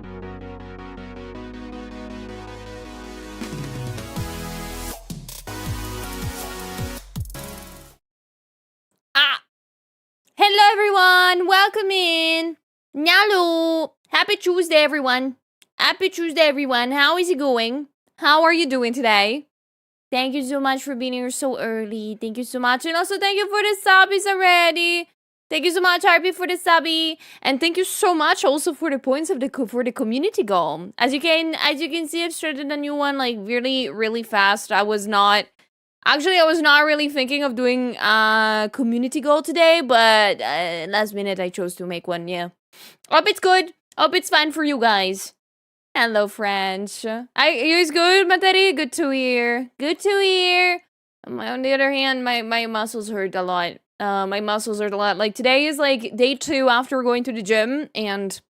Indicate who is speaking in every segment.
Speaker 1: Ah! Hello, everyone. Welcome in. Nyalo. Happy Tuesday, everyone. Happy Tuesday, everyone. How is it going? How are you doing today? Thank you so much for being here so early. Thank you so much. And also thank you for the subbies already. Thank you so much, Harpy, for the subby. And thank you so much also for the points of the for the community goal. As you can see, I've started a new one like really, really fast. I was not really thinking of doing a community goal today, but last minute I chose to make one, yeah. Hope it's good. Hope it's fine for you guys. Hello, friends. Yours good, Materi? Good to hear. Good to hear. On the other hand, my muscles hurt a lot. My muscles hurt a lot. Like, today is, like, day 2 after going to the gym, and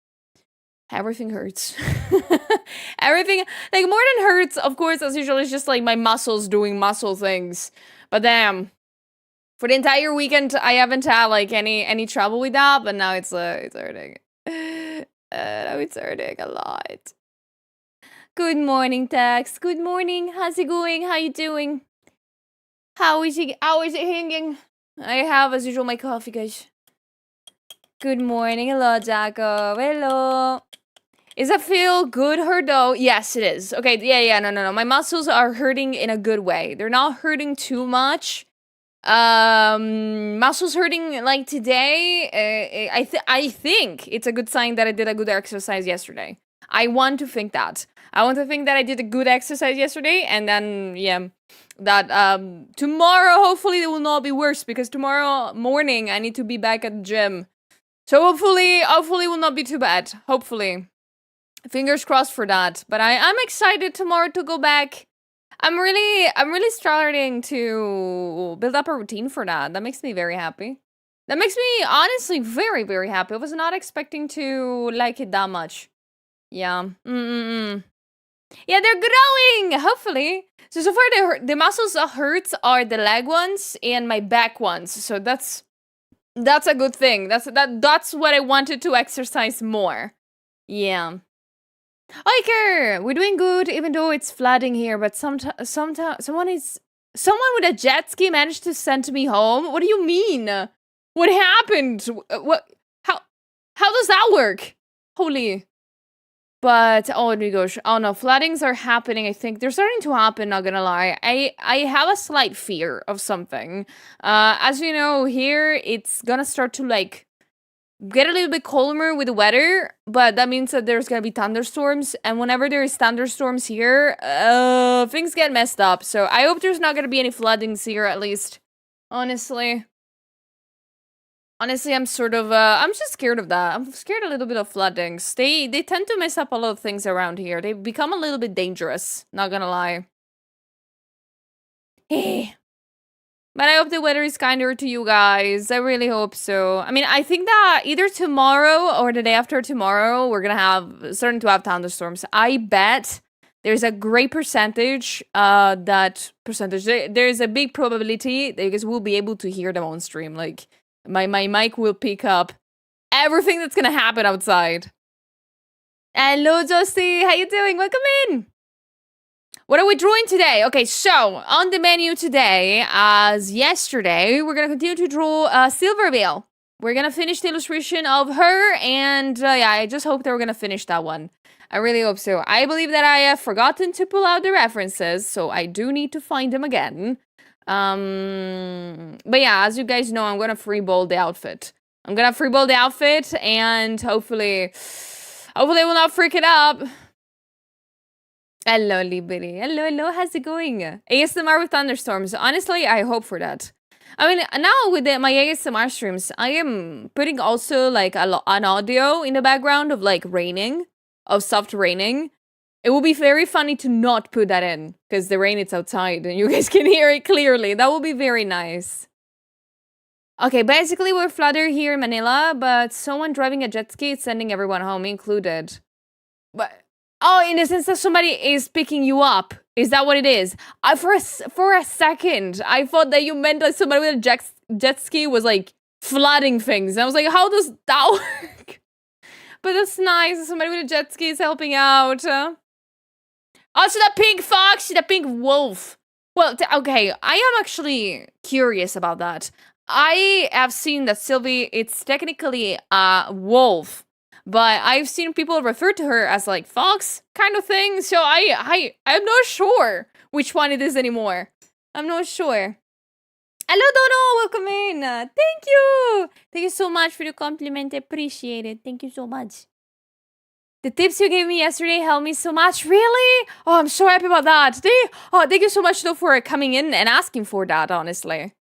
Speaker 1: everything hurts. Everything, like, more than hurts, of course, as usual, it's just, like, my muscles doing muscle things. But damn. For the entire weekend, I haven't had, like, any trouble with that, but now it's hurting. Now it's hurting a lot. Good morning, Tex. Good morning. How's it going? How you doing? How is it hanging? I have, as usual, my coffee, guys. Good morning. Hello, Jacob. Hello. Is it feel good hurt, though? Yes, it is. Okay, yeah, no. My muscles are hurting in a good way. They're not hurting too much. Muscles hurting, like, today, I think it's a good sign that I did a good exercise yesterday. I want to think that. I want to think that I did a good exercise yesterday, and then, yeah, that, tomorrow, hopefully, it will not be worse, because tomorrow morning, I need to be back at the gym. So hopefully, it will not be too bad. Hopefully. Fingers crossed for that. But I'm excited tomorrow to go back. I'm really starting to build up a routine for that. That makes me very happy. That makes me, honestly, very, very happy. I was not expecting to like it that much. Yeah. Yeah, they're growing, hopefully. So far, the muscles that hurts are the leg ones and my back ones. So that's a good thing. That's what I wanted to exercise more. Yeah. Iker, we're doing good, even though it's flooding here. But sometimes someone with a jet ski managed to send me home. What do you mean? What happened? What? How does that work? Holy. But, oh my gosh, oh no, floodings are happening, I think. They're starting to happen, not gonna lie. I have a slight fear of something. As you know, here, it's gonna start to, like, get a little bit calmer with the weather, but that means that there's gonna be thunderstorms, and whenever there is thunderstorms here, things get messed up. So I hope there's not gonna be any floodings here, at least. Honestly, I'm sort of, I'm just scared of that. I'm scared a little bit of floodings. They tend to mess up a lot of things around here. They become a little bit dangerous, not gonna lie. Hey. But I hope the weather is kinder to you guys. I really hope so. I mean, I think that either tomorrow or the day after tomorrow, we're gonna starting to have thunderstorms. I bet there's a great percentage, there's a big probability that you guys will be able to hear them on stream. Like, my mic will pick up everything that's gonna happen outside. Hello, Josie. How you doing? Welcome in. What are we drawing today? Okay, so on the menu today, as yesterday, we're gonna continue to draw Silvervale. We're gonna finish the illustration of her, and yeah, I just hope that we're gonna finish that one. I really hope so. I believe that I have forgotten to pull out the references, so I do need to find them again. But yeah, as you guys know, I'm gonna freeball the outfit. And hopefully I will not freak it up. Hello, Liberty. Hello, how's it going? ASMR with thunderstorms. Honestly, I hope for that. I mean, now with my ASMR streams, I am putting also, like, an audio in the background of, like, raining, of soft raining. It will be very funny to not put that in, because the rain is outside, and you guys can hear it clearly. That will be very nice. Okay, basically, we're flooded here in Manila, but someone driving a jet ski is sending everyone home, included. But... oh, in the sense that somebody is picking you up. Is that what it is? For a second, I thought that you meant that somebody with a jet ski was, like, flooding things. And I was like, how does that work? But that's nice. Somebody with a jet ski is helping out. Also, the pink fox, the pink wolf. Well, okay, I am actually curious about that. I have seen that Sylvie, it's technically a wolf, but I've seen people refer to her as like fox kind of thing. So I'm not sure which one it is anymore. I'm not sure. Hello, Dono, welcome in. Thank you so much for the compliment. I appreciate it. Thank you so much. The tips you gave me yesterday helped me so much. Really? Oh, I'm so happy about that. Thank you so much though for coming in and asking for that, honestly.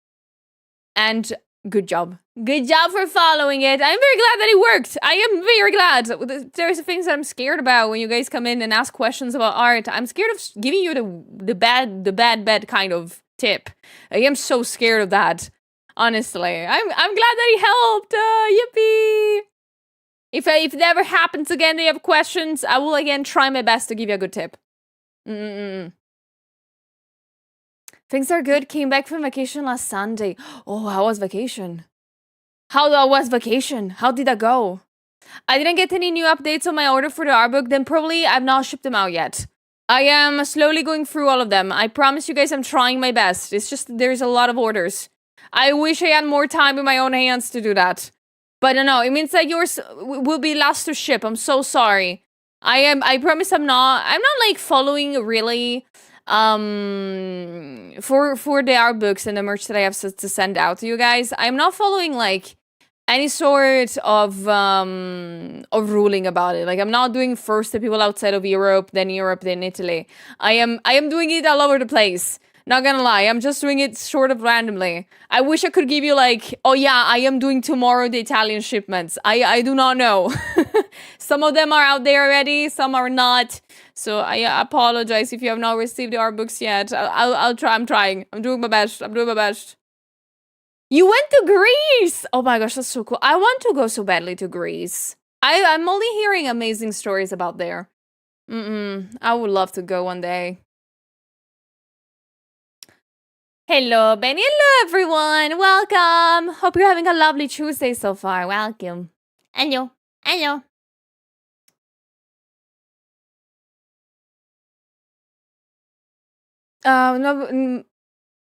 Speaker 1: And good job. Good job for following it. I'm very glad that it worked. I am very glad. There's things that I'm scared about when you guys come in and ask questions about art. I'm scared of giving you the bad kind of tip. I am so scared of that. Honestly. I'm glad that it helped. Yippee. If it ever happens again, they have questions, I will again try my best to give you a good tip. Things are good. Came back from vacation last Sunday. Oh, how was vacation? How did that go? I didn't get any new updates on my order for the art book, then probably I've not shipped them out yet. I am slowly going through all of them. I promise you guys I'm trying my best. It's just there's a lot of orders. I wish I had more time in my own hands to do that. But no, it means that yours will be last to ship. I'm so sorry. I promise I'm not like following really for the art books and the merch that I have to send out to you guys. I'm not following like any sort of ruling about it. Like I'm not doing first the people outside of Europe, then Italy. I am doing it all over the place. Not gonna lie, I'm just doing it sort of randomly. I wish I could give you like, oh yeah, I am doing tomorrow the Italian shipments. I do not know. Some of them are out there already, some are not. So I apologize if you have not received the art books yet. I'll try. I'm trying. I'm doing my best. You went to Greece! Oh my gosh, that's so cool. I want to go so badly to Greece. I'm only hearing amazing stories about there. I would love to go one day. Hello, Benny. Hello, everyone. Welcome. Hope you're having a lovely Tuesday so far. Welcome. Hello. No,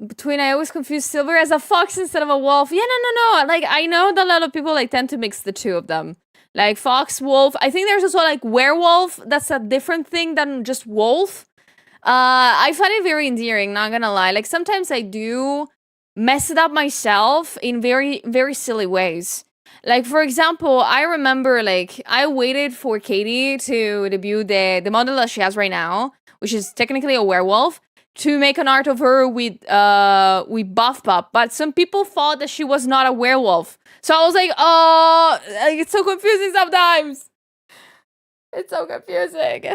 Speaker 1: between I always confuse Silver as a fox instead of a wolf. Yeah, no. Like, I know that a lot of people, like, tend to mix the two of them. Like, fox, wolf. I think there's also, like, werewolf. That's a different thing than just wolf. I find it very endearing, not gonna lie. Like, sometimes I do mess it up myself in very, very silly ways. Like, for example, I remember, like, I waited for Katie to debut the model that she has right now, which is technically a werewolf, to make an art of her with Buff Pup. But some people thought that she was not a werewolf. So I was like, oh, like, it's so confusing sometimes. It's so confusing.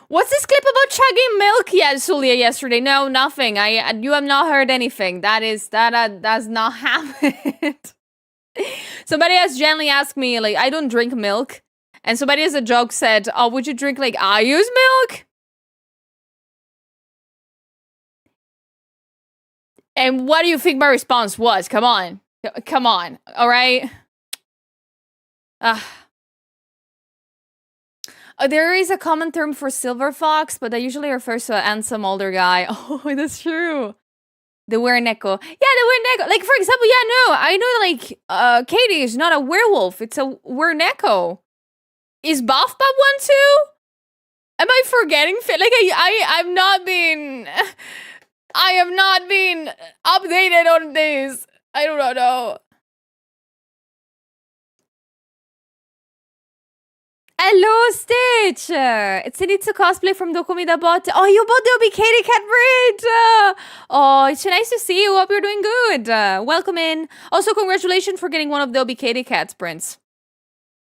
Speaker 1: What's this clip about chugging milk? Yeah, Sulia, yesterday. No, nothing. You have not heard anything. That does not happen. Somebody has gently asked me, like, I don't drink milk. And somebody as a joke said, oh, would you drink, like, I use milk? And what do you think my response was? Come on. All right? There is a common term for silver fox, but that usually refers to a handsome older guy. Oh, that's true. The wereneko. Yeah, the wereneko. Like, for example, yeah, no, I know, like, Katie is not a werewolf. It's a wereneko. Is Buff Pup one too? Am I forgetting? Like, I've not been... I have not been updated on this. I do not know. Hello, Stitch! It's Zenitsu cosplay from Dokumi da bought. Oh, you bought the Katie Cat bridge! Oh, it's nice to see you. Hope you're doing good. Welcome in. Also, congratulations for getting one of the Katie Cats prints.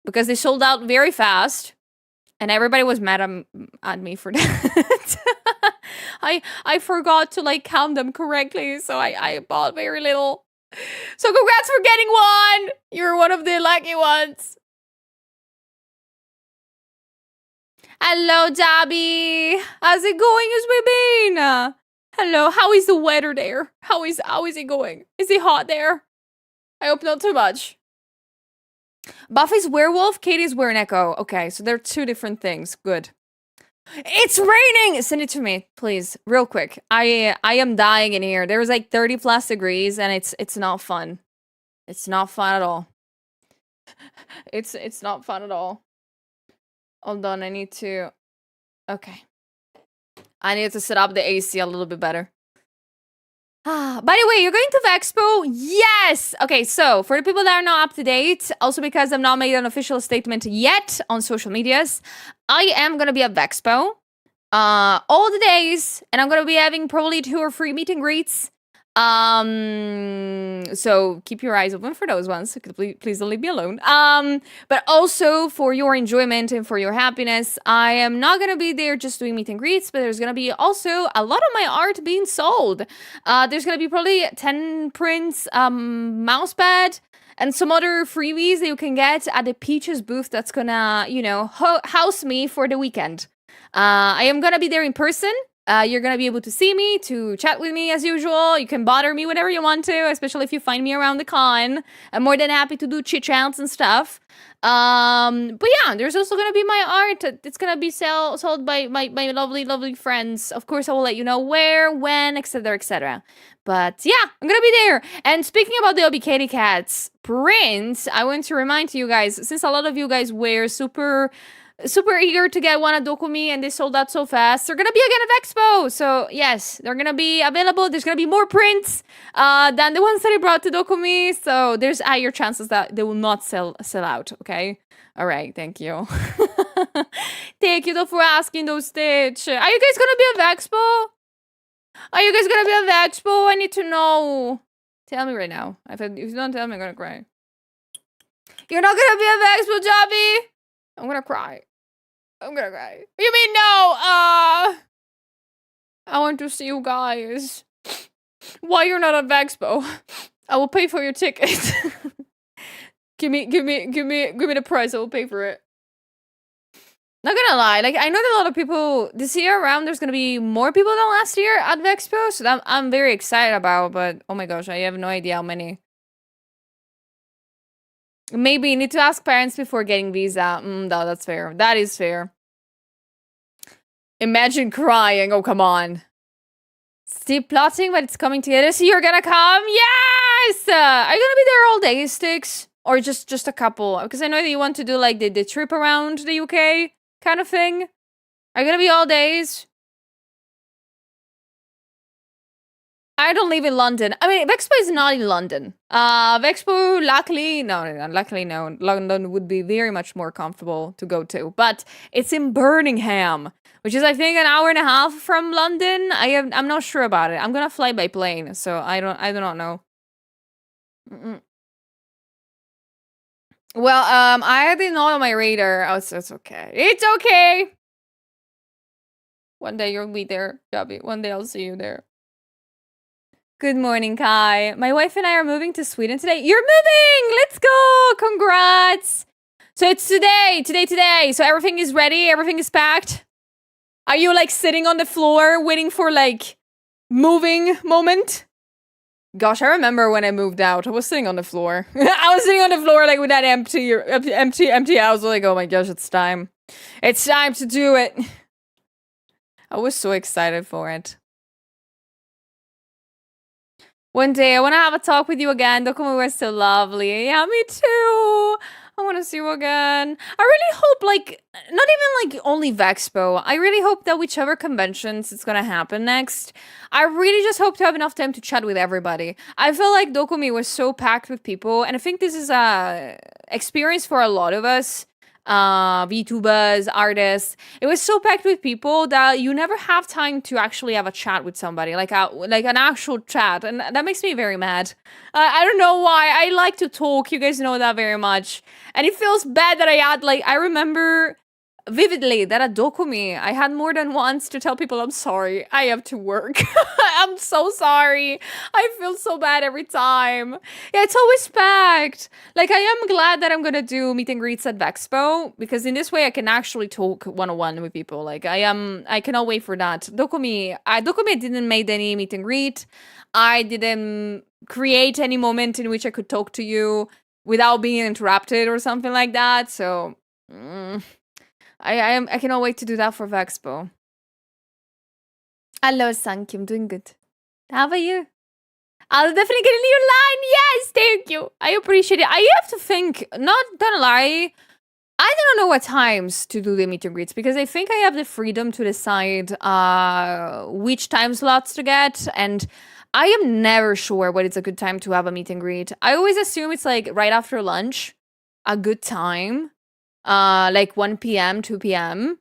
Speaker 1: Because they sold out very fast. And everybody was mad at me for that. I forgot to, like, count them correctly, so I bought very little. So congrats for getting one! You're one of the lucky ones. Hello, Dabby. How's it going, Uswebin? Hello, how is the weather there? How is it going? Is it hot there? I hope not too much. Buffy's werewolf, Katie's were an echo. Okay, so they're two different things. Good. It's raining! Send it to me, please, real quick. I am dying in here. There's like 30 plus degrees and it's not fun. It's not fun at all. It's not fun at all. Hold on, I need to... Okay. I need to set up the AC a little bit better. By the way, you're going to Vexpo? Yes! Okay, so for the people that are not up to date, also because I've not made an official statement yet on social medias, I am gonna be at Vexpo all the days, and I'm gonna be having probably 2 or 3 meet and greets. So keep your eyes open for those ones. Please don't leave me alone. But also for your enjoyment and for your happiness, I am not gonna be there just doing meet and greets, but there's gonna be also a lot of my art being sold. There's gonna be probably 10 prints, mousepad, and some other freebies that you can get at the Peaches booth that's gonna, you know, house me for the weekend. I am gonna be there in person. You're gonna be able to see me, to chat with me as usual. You can bother me whenever you want to, especially if you find me around the con. I'm more than happy to do chit chats and stuff. But yeah, there's also gonna be my art. It's gonna be sold by my lovely, lovely friends. Of course, I will let you know where, when, etc., etc. But yeah, I'm gonna be there. And speaking about the Obi Katie Cats print, I want to remind you guys, since a lot of you guys were super eager to get one at Dokumi and they sold out so fast, they're gonna be again at Expo. So yes, they're gonna be available. There's gonna be more prints than the ones that I brought to Dokumi. So there's higher chances that they will not sell out. Okay. All right. Thank you. Thank you though for asking those, Stitch. Are you guys gonna be at Expo? Are you guys gonna be at Expo? I need to know. Tell me right now. If you don't tell me, I'm gonna cry. You're not gonna be at Expo, Jobby? I'm gonna cry. I'm gonna cry. You mean no? I want to see you guys. Why you're not at Vexpo? I will pay for your ticket. give me the price. I will pay for it. Not gonna lie, like I know that a lot of people this year around. There's gonna be more people than last year at Vexpo, so that I'm very excited about. But oh my gosh, I have no idea how many. Maybe you need to ask parents before getting visa. No, that's fair. That is fair. Imagine crying. Oh, come on. Steep plotting, but it's coming together. So you're gonna come? Yes! Are you gonna be there all day, Sticks? Or just a couple? Because I know that you want to do like the trip around the UK kind of thing. Are you gonna be all days? I don't live in London. I mean, Vexpo is not in London. Vexpo, luckily, no. London would be very much more comfortable to go to. But it's in Birmingham, which is, I think, an hour and a half from London. I'm not sure about it. I'm gonna fly by plane, so I do not know. Well, I had it not on my radar. Oh, so it's okay. It's okay. One day you'll be there, Jobby. One day I'll see you there. Good morning, Kai. My wife and I are moving to Sweden today. You're moving! Let's go! Congrats! So it's today. So everything is ready? Everything is packed? Are you, like, sitting on the floor waiting for, like, moving moment? Gosh, I remember when I moved out. I was sitting on the floor. I was sitting on the floor, like, with that empty house. Like, oh my gosh, it's time. It's time to do it. I was so excited for it. One day, I want to have a talk with you again. Dokumu was so lovely. Yeah, me too. I want to see you again. I really hope, like, not even, like, only Vexpo. I really hope that whichever conventions it's gonna happen next, I really just hope to have enough time to chat with everybody. I feel like Dokumi was so packed with people, and I think this is a experience for a lot of us. VTubers, artists. It was so packed with people that you never have time to actually have a chat with somebody, like an actual chat, and that makes me very mad. I don't know why. I like to talk. You guys know that very much, and it feels bad that I remember vividly that at Dokumi, I had more than once to tell people, I'm sorry, I have to work. I'm so sorry. I feel so bad every time. Yeah, it's always packed. Like, I am glad that I'm gonna do meet and greets at Vexpo, because in this way I can actually talk one-on-one with people. Like, I cannot wait for that. Dokumi didn't make any meet and greet. I didn't create any moment in which I could talk to you. without being interrupted or something like that. So I cannot wait to do that for Vexpo. Hello, thank you. I'm doing good. How about you? I'll definitely get a new line. Yes, thank you. I appreciate it. I have to think, not gonna lie, I don't know what times to do the meet and greets because I think I have the freedom to decide which time slots to get, and I am never sure what is a good time to have a meet and greet. I always assume it's like right after lunch, a good time, like 1 p.m., 2 p.m.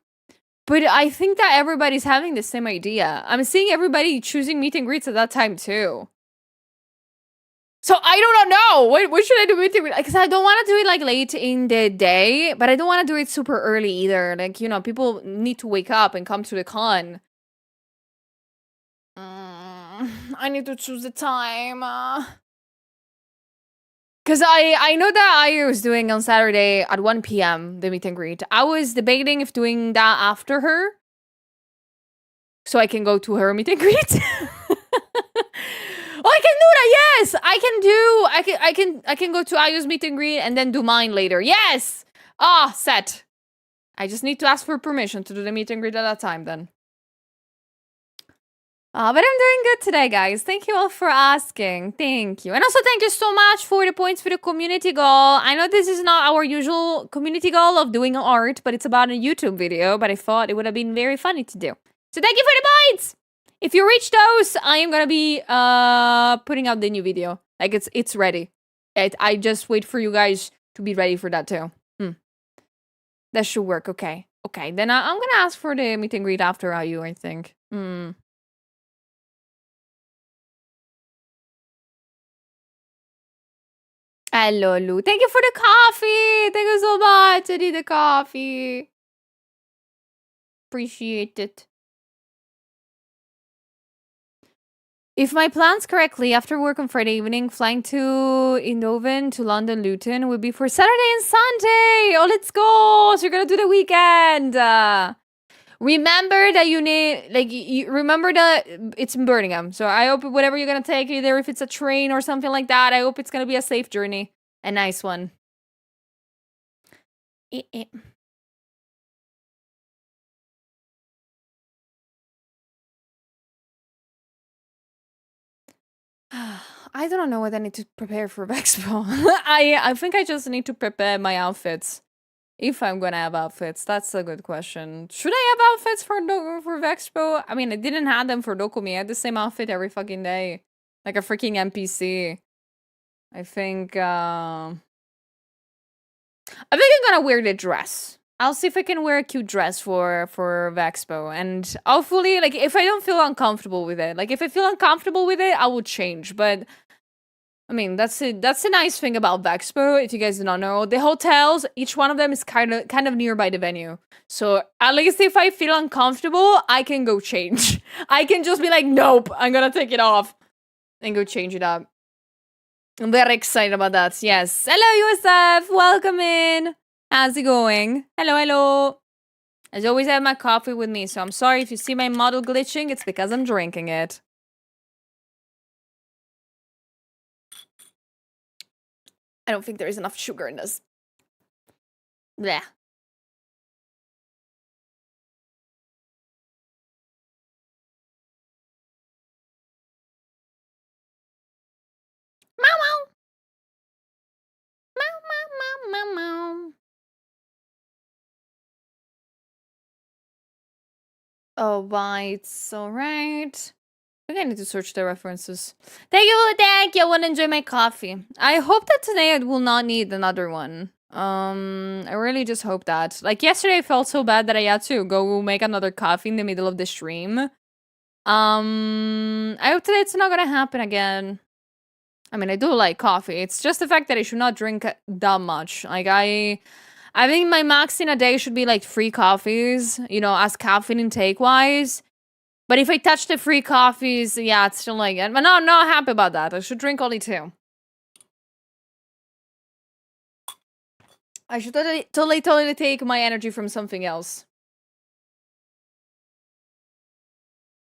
Speaker 1: But I think that everybody's having the same idea. I'm seeing everybody choosing meet and greets at that time too. So I don't know. What should I do with it? Because I don't want to do it like late in the day, but I don't want to do it super early either. Like, you know, people need to wake up and come to the con. I need to choose the time. Because I know that I was doing on Saturday at 1 p.m. the meet and greet. I was debating if doing that after her, so I can go to her meet and greet. Oh, I can do that. Yes, I can go to Ayu's meet and greet and then do mine later. Yes. Set. I just need to ask for permission to do the meet and greet at that time then. But I'm doing good today, guys. Thank you all for asking. Thank you. And also thank you so much for the points for the community goal. I know this is not our usual community goal of doing art, but it's about a YouTube video, but I thought it would have been very funny to do. So thank you for the points! If you reach those, I am gonna be putting out the new video. Like it's ready. I just wait for you guys to be ready for that too. That should work. Okay. Okay. Then I'm gonna ask for the meet and greet after IU, I think. Hello, Lou. Thank you for the coffee. Thank you so much. I need the coffee. Appreciate it. If my plans correctly, after work on Friday evening, flying to Eindhoven to London Luton would be for Saturday and Sunday. Oh, let's go! So you're gonna do the weekend. Remember that you need, like, remember that it's in Birmingham. So I hope whatever you're gonna take, either if it's a train or something like that, I hope it's gonna be a safe journey, a nice one. I don't know what I need to prepare for Expo. I think I just need to prepare my outfits. If I'm gonna have outfits, that's a good question. Should I have outfits for Vexpo? I mean, I didn't have them for Dokumi. I had the same outfit every fucking day. Like a freaking NPC. I think I'm gonna wear the dress. I'll see if I can wear a cute dress for Vexpo. And hopefully, like, if I don't feel uncomfortable with it. Like, if I feel uncomfortable with it, I will change. But I mean, that's a nice thing about Vexpo. If you guys do not know, the hotels, each one of them is kind of nearby the venue. So at least if I feel uncomfortable, I can go change. I can just be like, nope, I'm gonna take it off and go change it up. I'm very excited about that. Yes. Hello, Yosef. Welcome in. How's it going? Hello, hello. As always, I have my coffee with me, so I'm sorry if you see my model glitching. It's because I'm drinking it. I don't think there is enough sugar in this. Blech. Meow, meow. Meow, meow, meow, meow, meow. Oh, right. All right. I think I need to search the references. Thank you. I want to enjoy my coffee. I hope that today I will not need another one. I really just hope that. Like yesterday, I felt so bad that I had to go make another coffee in the middle of the stream. I hope today it's not gonna happen again. I mean, I do like coffee. It's just the fact that I should not drink that much. Like I think my max in a day should be like 3 coffees, you know, as caffeine intake wise. But if I touch the 3 coffees, yeah, it's still like, but no, I'm not happy about that. I should drink only 2. I should totally take my energy from something else.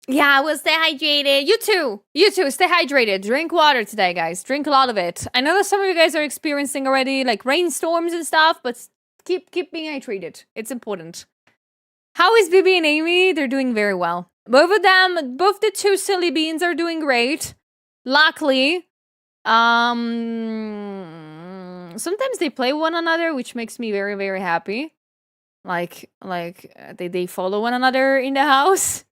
Speaker 1: Yeah, we'll stay hydrated. You too. You too. Stay hydrated. Drink water today, guys. Drink a lot of it. I know that some of you guys are experiencing already like rainstorms and stuff, but keep being hydrated. It's important. How is Bibi and Amy? They're doing very well. Both of them, both the two silly beans are doing great. Luckily, sometimes they play one another, which makes me very, very happy. Like they follow one another in the house,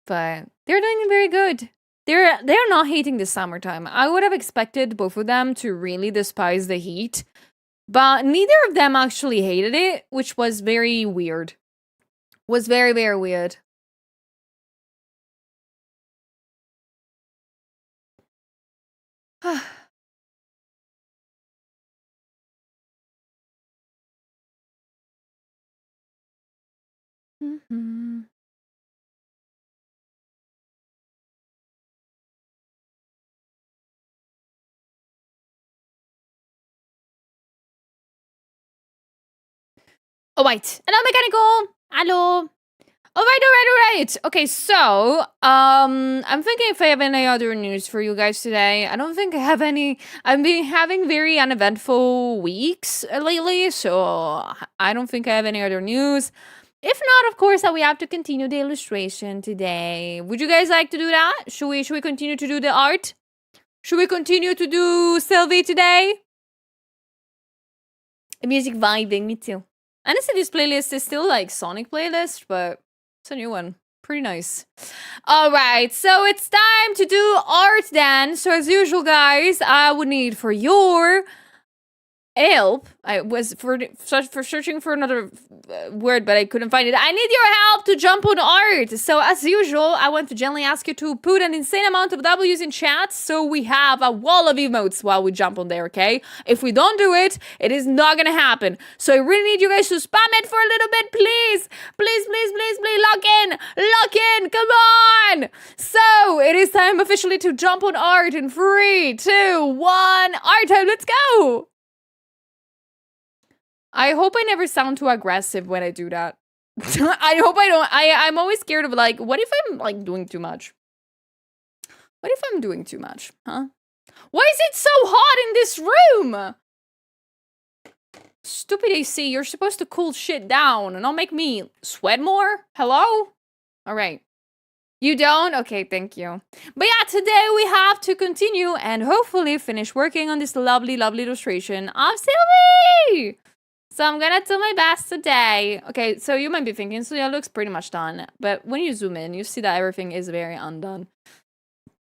Speaker 1: but they're doing very good. They're not hating the summertime. I would have expected both of them to really despise the heat, but neither of them actually hated it, which was very weird. Was very, very weird. Mhm. Oh, wait. Hello, mechanical. Hello. All right. Okay, so, I'm thinking if I have any other news for you guys today. I don't think I have any. I've been having very uneventful weeks lately, so I don't think I have any other news. If not, of course, we have to continue the illustration today. Would you guys like to do that? Should we continue to do the art? Should we continue to do Sylvie today? Music vibing, me too. Honestly, this playlist is still like Sonic playlist, but it's a new one. Pretty nice. All right, so it's time to do art then. So as usual, guys, I would need for your help. I was for searching for another word, but I couldn't find it. I need your help to jump on art. So as usual, I want to gently ask you to put an insane amount of W's in chat so we have a wall of emotes while we jump on there, okay? If we don't do it, it is not gonna happen. So I really need you guys to spam it for a little bit, please. Please, lock in, come on. So it is time officially to jump on art in 3, 2, 1, art time, let's go. I hope I never sound too aggressive when I do that. I hope I don't. I'm always scared of like, what if I'm like doing too much? What if I'm doing too much? Huh? Why is it so hot in this room? Stupid AC, you're supposed to cool shit down and not make me sweat more? Hello? Alright. You don't? Okay, thank you. But yeah, today we have to continue and hopefully finish working on this lovely, lovely illustration of Sylvie! So I'm gonna do my best today. Okay, so you might be thinking, so yeah, it looks pretty much done. But when you zoom in, you see that everything is very undone.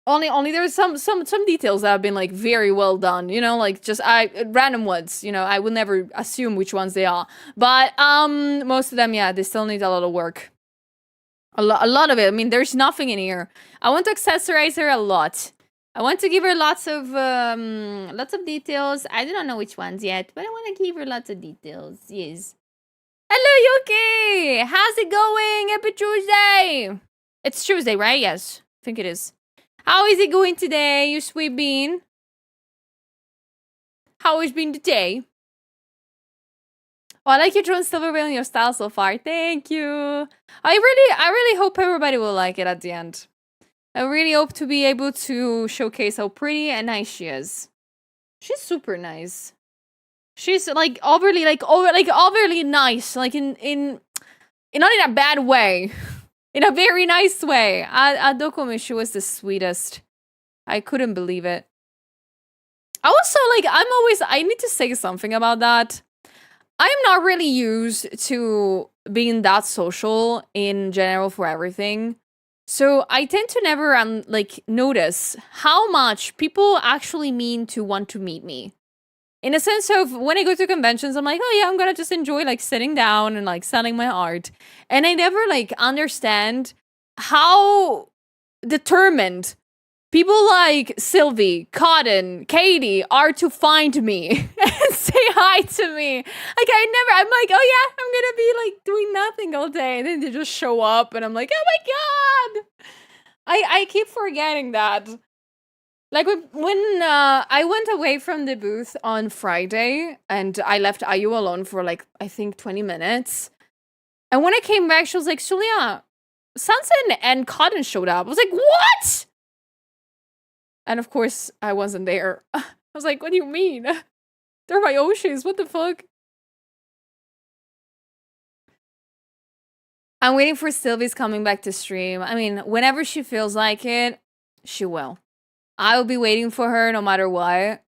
Speaker 1: Only there's some details that have been like very well done, you know, like just random ones, you know, I would never assume which ones they are. But most of them, yeah, they still need a lot of work. A lot of it. I mean, there's nothing in here. I want to accessorize her a lot. I want to give her lots of details. I do not know which ones yet, but I want to give her lots of details. Yes. Hello, Yuki! How's it going? Happy Tuesday! It's Tuesday, right? Yes, I think it is. How is it going today, you sweet bean? How has been the day? Oh, I like your drone silver whale and your style so far. Thank you. I really hope everybody will like it at the end. I really hope to be able to showcase how pretty and nice she is. She's super nice. She's like overly nice, like in not in a bad way, in a very nice way. Adokome, she was the sweetest. I couldn't believe it. Also, like I need to say something about that. I'm not really used to being that social in general for everything. So I tend to never notice how much people actually mean to want to meet me. In a sense of when I go to conventions, I'm like, oh yeah, I'm gonna just enjoy like sitting down and like selling my art. And I never like understand how determined people like Sylvie, Cotton, Katie are to find me and say hi to me. Like I'm like, oh yeah, I'm gonna be like doing nothing all day. And then they just show up and I'm like, oh my God. I keep forgetting that. Like when I went away from the booth on Friday and I left Ayu alone for like, I think 20 minutes. And when I came back, she was like, Julia, Sansa and Cotton showed up. I was like, what? And of course, I wasn't there. I was like, what do you mean? They're my Oshis. What the fuck? I'm waiting for Sylvie's coming back to stream. I mean, whenever she feels like it, she will. I will be waiting for her no matter what.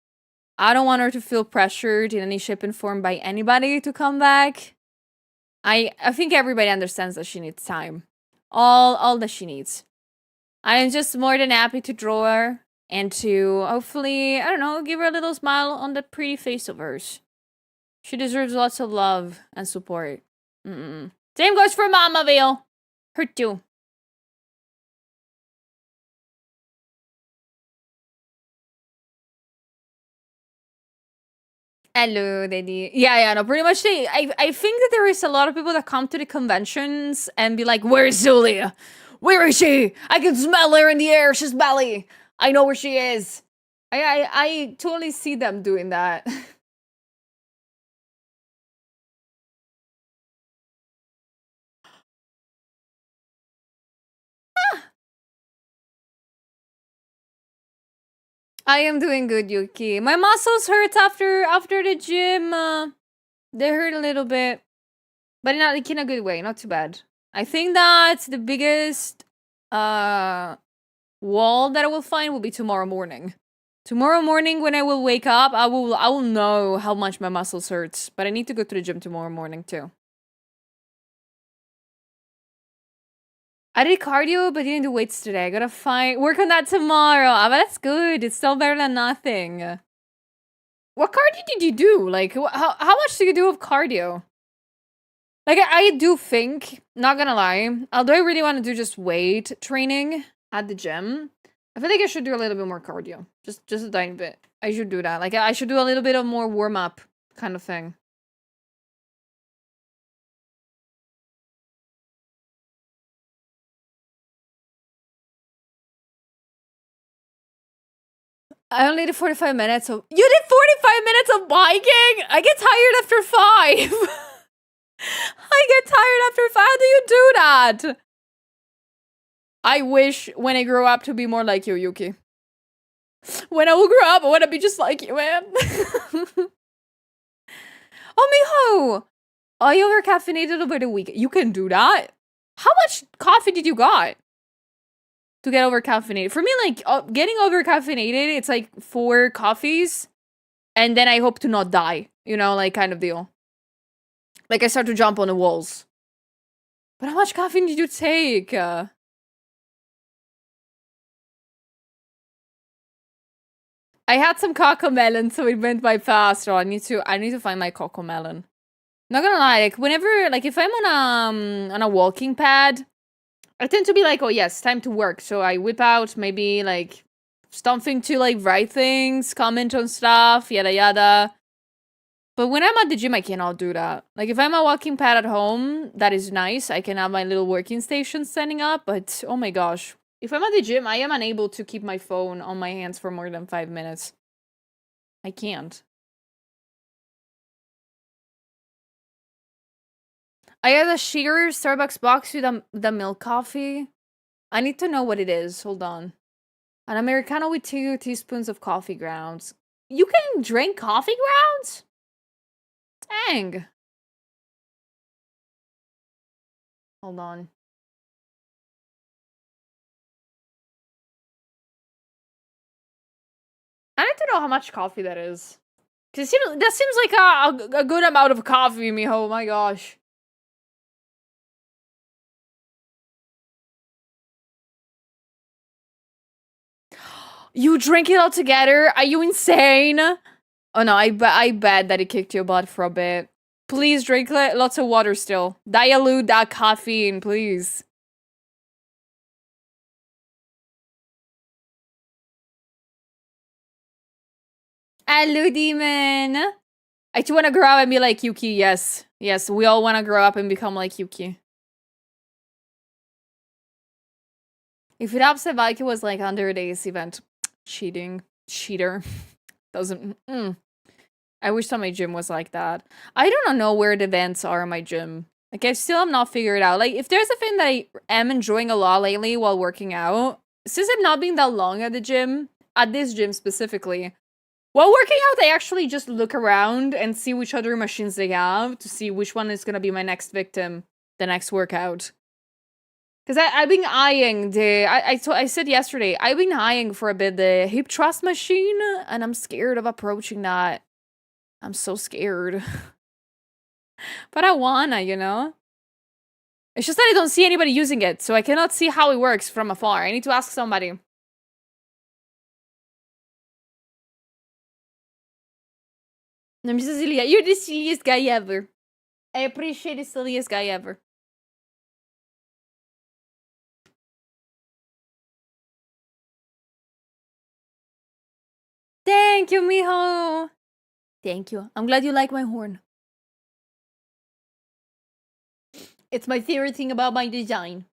Speaker 1: I don't want her to feel pressured in any shape and form by anybody to come back. I think everybody understands that she needs time. All that she needs. I am just more than happy to draw her and to hopefully, I don't know, give her a little smile on that pretty face of hers. She deserves lots of love and support. Same goes for Mamaville. Her too. Hello, Daddy. Yeah, no, pretty much I think that there is a lot of people that come to the conventions and be like, where's Zulia? Where is she? I can smell her in the air. She's belly. I know where she is. I totally see them doing that. I am doing good, Yuki. My muscles hurt after the gym. They hurt a little bit, but not like in a good way. Not too bad. I think that the biggest wall that I will find will be tomorrow morning. Tomorrow morning when I will wake up, I will know how much my muscles hurt. But I need to go to the gym tomorrow morning too. I did cardio, but didn't do weights today. I gotta work on that tomorrow. But that's good. It's still better than nothing. What cardio did you do? Like, how much do you do of cardio? Like, I do think, not gonna lie, although I really want to do just weight training at the gym, I feel like I should do a little bit more cardio. Just a tiny bit. I should do that. Like, I should do a little bit of more warm-up kind of thing. I only did 45 minutes of- You did 45 minutes of biking?! I get tired after 5! I get tired after 5. How do you do that? I wish when I grow up to be more like you, Yuki. When I will grow up, I want to be just like you, man. Oh, Miho! I over-caffeinated over the week. You can do that? How much coffee did you got to get over-caffeinated? For me, like, getting over-caffeinated, it's like 4 coffees, and then I hope to not die. You know, like, kind of deal. Like, I start to jump on the walls. But how much caffeine did you take? I had some cocoa melon, so it went by fast. Oh, I need to find my cocoa melon. Not gonna lie, like, whenever, like, if I'm on a walking pad, I tend to be like, oh yes, time to work. So I whip out maybe, like, something to, like, write things, comment on stuff, yada yada. But when I'm at the gym, I cannot do that. Like, if I'm a walking pad at home, that is nice. I can have my little working station standing up, but oh my gosh. If I'm at the gym, I am unable to keep my phone on my hands for more than 5 minutes. I can't. I had a sheer Starbucks box with the milk coffee. I need to know what it is. Hold on. An Americano with 2 teaspoons of coffee grounds. You can drink coffee grounds? Dang. Hold on. I need to know how much coffee that is. Cause that seems like a good amount of coffee, Miho. Oh my gosh. You drink it all together? Are you insane? Oh no, I bet that it kicked your butt for a bit. Please drink lots of water still. Dilute that caffeine, please. Hello, demon. I just want to grow up and be like Yuki. Yes. Yes, we all want to grow up and become like Yuki. If it helps if Ike was like under this event. Cheating. Cheater. Doesn't... I wish that my gym was like that. I don't know where the vents are in my gym. Like, I still have not figured out. Like, if there's a thing that I am enjoying a lot lately while working out, since I've not been that long at the gym, at this gym specifically, while working out, I actually just look around and see which other machines they have to see which one is gonna be my next victim, the next workout. Because I've been eyeing I said yesterday, I've been eyeing for a bit the hip thrust machine, and I'm scared of approaching that. I'm so scared. But I wanna, you know? It's just that I don't see anybody using it, so I cannot see how it works from afar. I need to ask somebody. I'm Cecilia. You're the silliest guy ever. I appreciate the silliest guy ever. Thank you, mijo. Thank you. I'm glad you like my horn. It's my favorite thing about my design.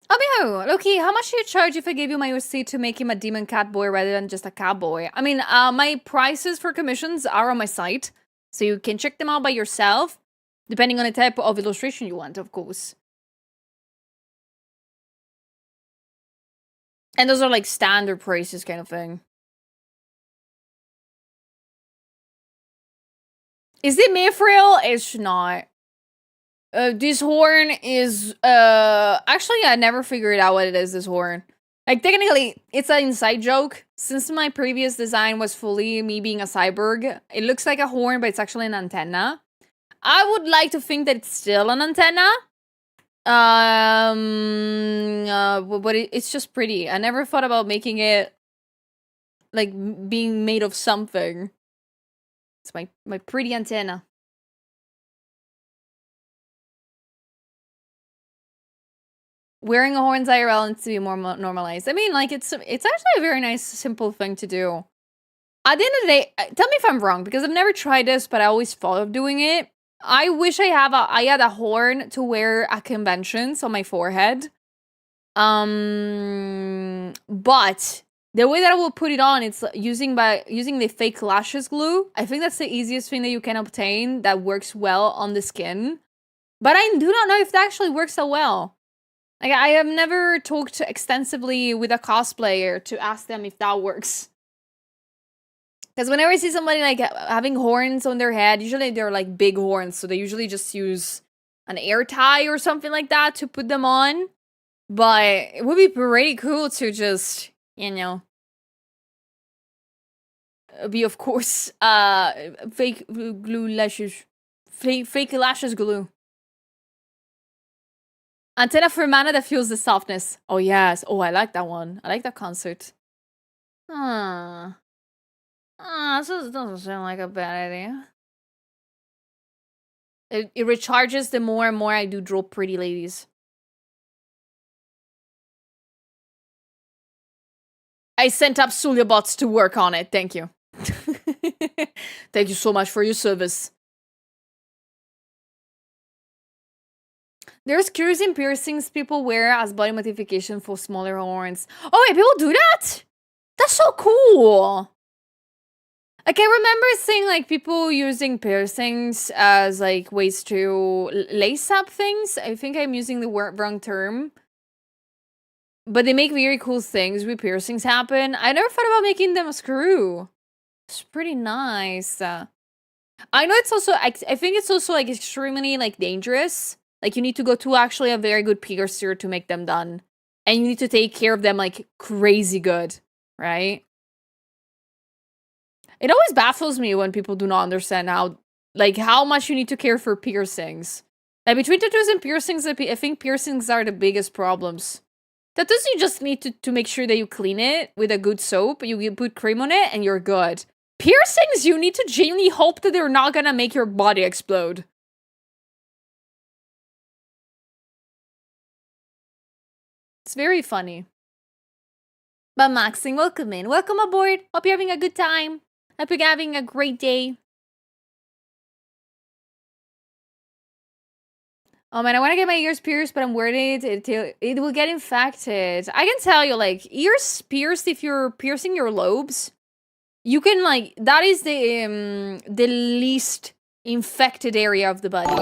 Speaker 1: Oh, mijo, Loki, how much do you charge if I gave you my receipt to make him a demon cat boy rather than just a cowboy? I mean, my prices for commissions are on my site, so you can check them out by yourself, depending on the type of illustration you want, of course. And those are like standard prices kind of thing. Is it mithril? It's not. This horn is, actually, I never figured out what it is, this horn. Like, technically, it's an inside joke. Since my previous design was fully me being a cyborg, it looks like a horn, but it's actually an antenna. I would like to think that it's still an antenna. But it's just pretty. I never thought about making it, like, being made of something. It's my pretty antenna. Wearing a horns IRL needs to be more normalized. I mean, like, it's actually a very nice, simple thing to do. At the end of the day, tell me if I'm wrong, because I've never tried this, but I always thought of doing it. I wish I had a horn to wear at conventions on my forehead. But the way that I will put it on, it's using the fake lashes glue. I think that's the easiest thing that you can obtain that works well on the skin. But I do not know if that actually works so well. Like, I have never talked extensively with a cosplayer to ask them if that works. Because whenever I see somebody, like, having horns on their head, usually they're, like, big horns, so they usually just use an air tie or something like that to put them on. But it would be pretty cool to just, you know, be, of course, fake glue lashes. Fake lashes glue. Antenna for mana that feels the softness. Oh, yes. Oh, I like that one. I like that concept. This doesn't sound like a bad idea. It recharges the more and more I do draw pretty ladies. I sent up Bots to work on it. Thank you. Thank you so much for your service. There's piercing piercings people wear as body modification for smaller horns. Oh wait, people do that? That's so cool. Like, I remember seeing, like, people using piercings as, like, ways to lace up things. I think I'm using the wrong term. But they make very cool things with piercings happen. I never thought about making them a screw. It's pretty nice. I know it's also, I think it's also, like, extremely, like, dangerous. Like, you need to go to actually a very good piercer to make them done. And you need to take care of them, like, crazy good, right? It always baffles me when people do not understand how much you need to care for piercings. Like, between tattoos and piercings, I think piercings are the biggest problems. Tattoos, you just need to make sure that you clean it with a good soap, you put cream on it, and you're good. Piercings, you need to genuinely hope that they're not gonna make your body explode. It's very funny. But Maxing, welcome in. Welcome aboard. Hope you're having a good time. Hope you're having a great day. Oh man, I want to get my ears pierced, but I'm worried it will get infected. I can tell you, like, ears pierced, if you're piercing your lobes, you can, like, that is the least infected area of the body.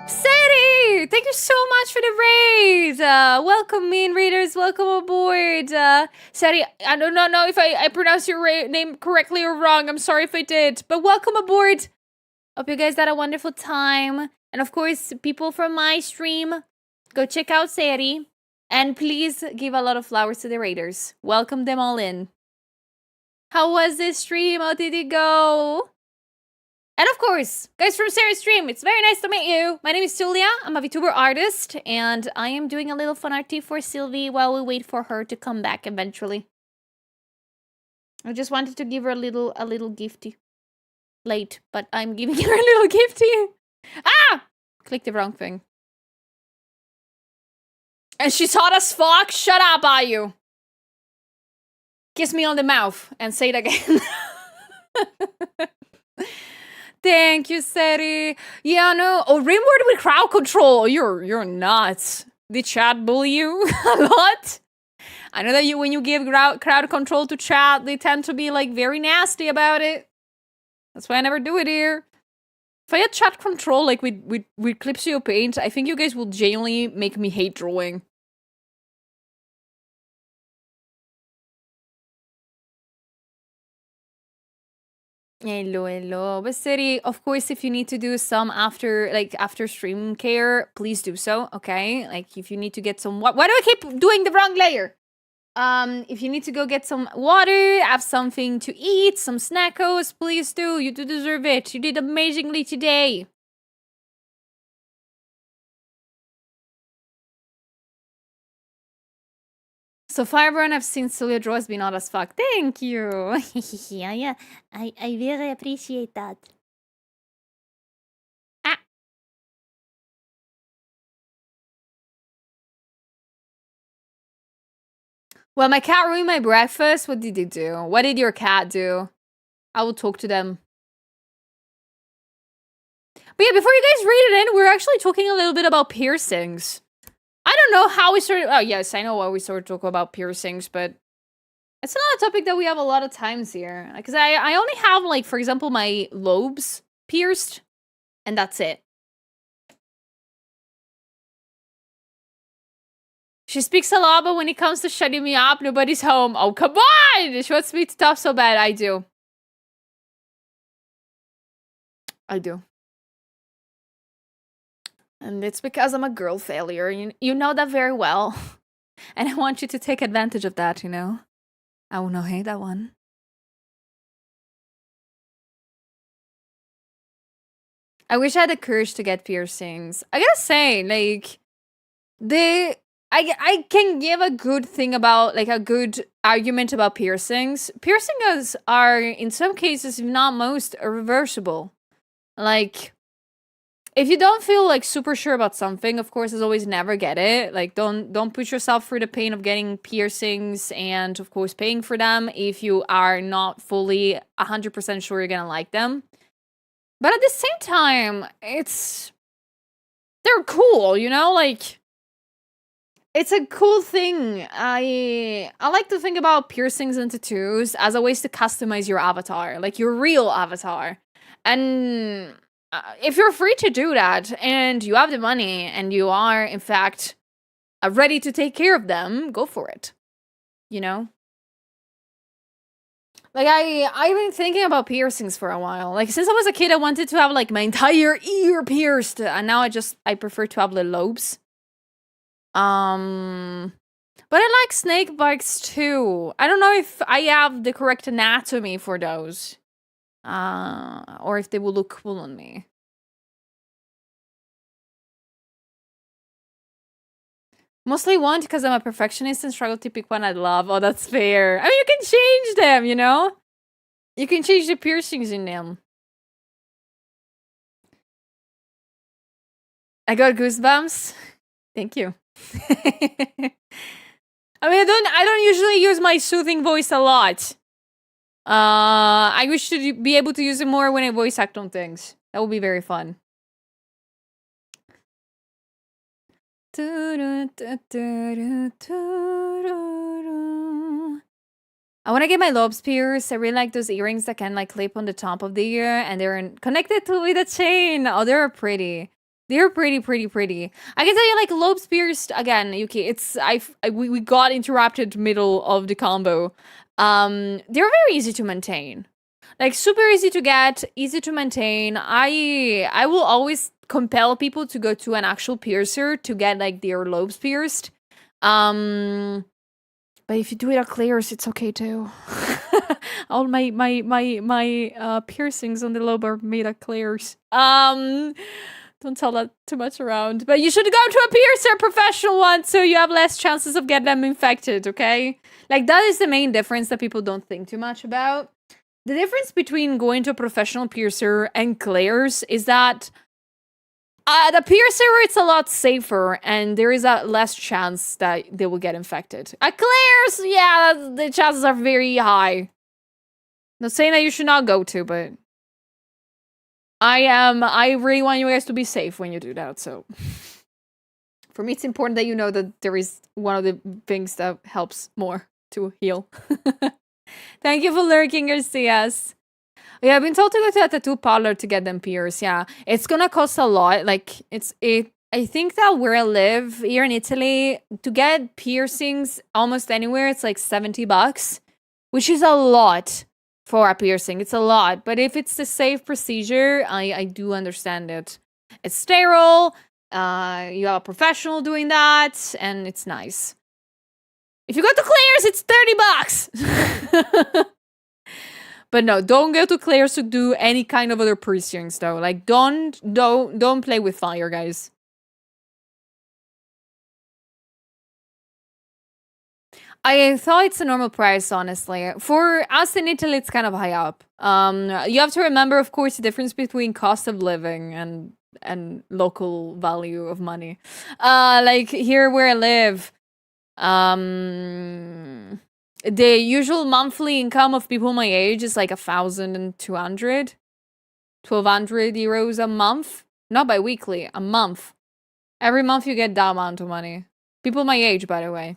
Speaker 1: Sadie, thank you so much for the raid. Welcome in, readers. Welcome aboard. Sadie, I do not know if I pronounced your name correctly or wrong. I'm sorry if I did, but welcome aboard. Hope you guys had a wonderful time. And of course, people from my stream, go check out Sadie. And please give a lot of flowers to the raiders. Welcome them all in. How was this stream? How did it go? And of course, guys from Sarah's stream, it's very nice to meet you. My name is Julia. I'm a VTuber artist, and I am doing a little fun arty for Sylvie while we wait for her to come back eventually. I just wanted to give her a little gifty. Late, but I'm giving her a little gifty. Ah! Click the wrong thing. And she's hot as fuck. Shut up, are you? Kiss me on the mouth and say it again. Thank you, Seri. Yeah, no. Oh, Rimward with crowd control. You're nuts. Did chat bully you a lot? I know that when you give crowd control to chat, they tend to be like very nasty about it. That's why I never do it here. If I had chat control, like with Clipsio Paint, I think you guys will genuinely make me hate drawing. Hello. But City, of course, if you need to do some after stream care, please do so, okay? Like, if you need to get some... Why do I keep doing the wrong layer? If you need to go get some water, have something to eat, some snackos, please do. You do deserve it. You did amazingly today. So far, everyone I've seen Celia draw has been odd as fuck. Thank you. Yeah. I really appreciate that. Ah. Well, my cat ruined my breakfast. What did he do? What did your cat do? I will talk to them. But yeah, before you guys read it in, we're actually talking a little bit about piercings. I don't know how we started. Oh, yes, I know why we started talking about piercings, but it's not a topic that we have a lot of times here. Because I only have, like, for example, my lobes pierced, and that's it. She speaks a lot, but when it comes to shutting me up, nobody's home. Oh, come on! She wants me to talk so bad. I do. And it's because I'm a girl failure. You know that very well. And I want you to take advantage of that, you know? I will not hate that one. I wish I had the courage to get piercings. I gotta say, like, I can give a good thing about, like, a good argument about piercings. Piercings are, in some cases, if not most, reversible. Like, if you don't feel, like, super sure about something, of course, as always, never get it. Like, don't put yourself through the pain of getting piercings and, of course, paying for them if you are not fully 100% sure you're gonna like them. But at the same time, they're cool, you know? Like, it's a cool thing. I like to think about piercings and tattoos as a way to customize your avatar, like your real avatar. And if you're free to do that and you have the money and you are, in fact, ready to take care of them, go for it. You know? Like, I've been thinking about piercings for a while. Like, since I was a kid, I wanted to have, like, my entire ear pierced. And now I prefer to have the lobes. But I like snake bites too. I don't know if I have the correct anatomy for those. Or if they will look cool on me. Mostly one because I'm a perfectionist and struggle to pick one I love. Oh, that's fair. I mean, you can change them, you know? You can change the piercings in them. I got goosebumps. Thank you. I mean, I don't usually use my soothing voice a lot. I wish to be able to use it more when I voice act on things. That would be very fun. I want to get my lobes pierced. I really like those earrings that can like clip on the top of the ear and they're connected to with a chain. Oh, they're pretty. They're pretty. I can tell you, like, lobes pierced again, Yuki. It's we got interrupted middle of the combo. They're very easy to maintain, like super easy to get, easy to maintain. I will always compel people to go to an actual piercer to get like their lobes pierced. But if you do it at Claire's, it's okay too. All my piercings on the lobe are made at Claire's. Don't tell that too much around. But you should go to a piercer, professional one, so you have less chances of getting them infected, okay? Like, that is the main difference that people don't think too much about. The difference between going to a professional piercer and Claire's is that the piercer, it's a lot safer, and there is a less chance that they will get infected. At Claire's, yeah, the chances are very high. Not saying that you should not go to, but I really want you guys to be safe when you do that, so for me it's important that you know that there is one of the things that helps more to heal. Thank you for lurking, Garcias. Yeah, I've been told to go to a tattoo parlor to get them pierced. Yeah, it's gonna cost a lot. Like, I think that where I live here in Italy, to get piercings almost anywhere, it's like $70, which is a lot for a piercing. It's a lot, but if it's a safe procedure, I do understand it. It's sterile. You have a professional doing that, and it's nice. If you go to Claire's, it's $30. But no, don't go to Claire's to do any kind of other piercings though. Like, don't play with fire, guys. I thought it's a normal price, honestly. For us in Italy, it's kind of high up. You have to remember, of course, the difference between cost of living and local value of money. Like here where I live, the usual monthly income of people my age is like 1,200, 1,200 euros a month. Not bi-weekly, a month. Every month you get that amount of money. People my age, by the way.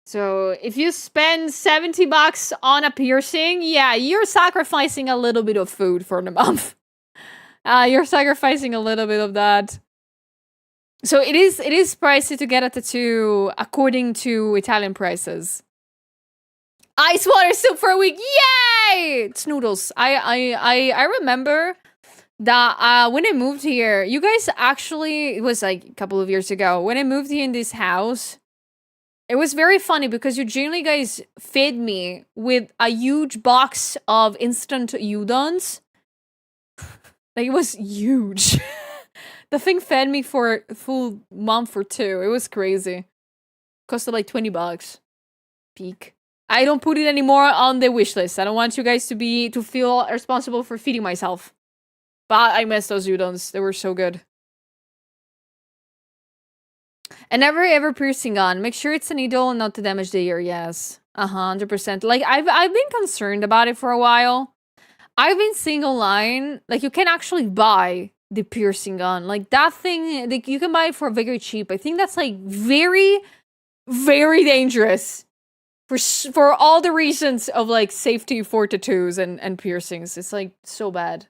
Speaker 1: So if you spend $70 on a piercing, yeah, you're sacrificing a little bit of food for the month. You're sacrificing a little bit of that. So it is pricey to get a tattoo according to Italian prices. Ice water soup for a week, yay! It's noodles. I remember that when I moved here, you guys actually, it was like a couple of years ago, when I moved here in this house, it was very funny because you generally guys fed me with a huge box of instant udons. Like, it was huge. The thing fed me for a full month or two. It was crazy. Costed like $20. Peak. I don't put it anymore on the wish list. I don't want you guys to feel responsible for feeding myself. But I miss those udons. They were so good. And never ever piercing on. Make sure it's a needle and not to damage the ear. Yes. 100%. Like, I've been concerned about it for a while. I've been seeing online, like, you can actually buy the piercing gun. Like, that thing, like, you can buy it for very cheap. I think that's, like, very, very dangerous. For all the reasons of, like, safety for tattoos and piercings. It's, like, so bad.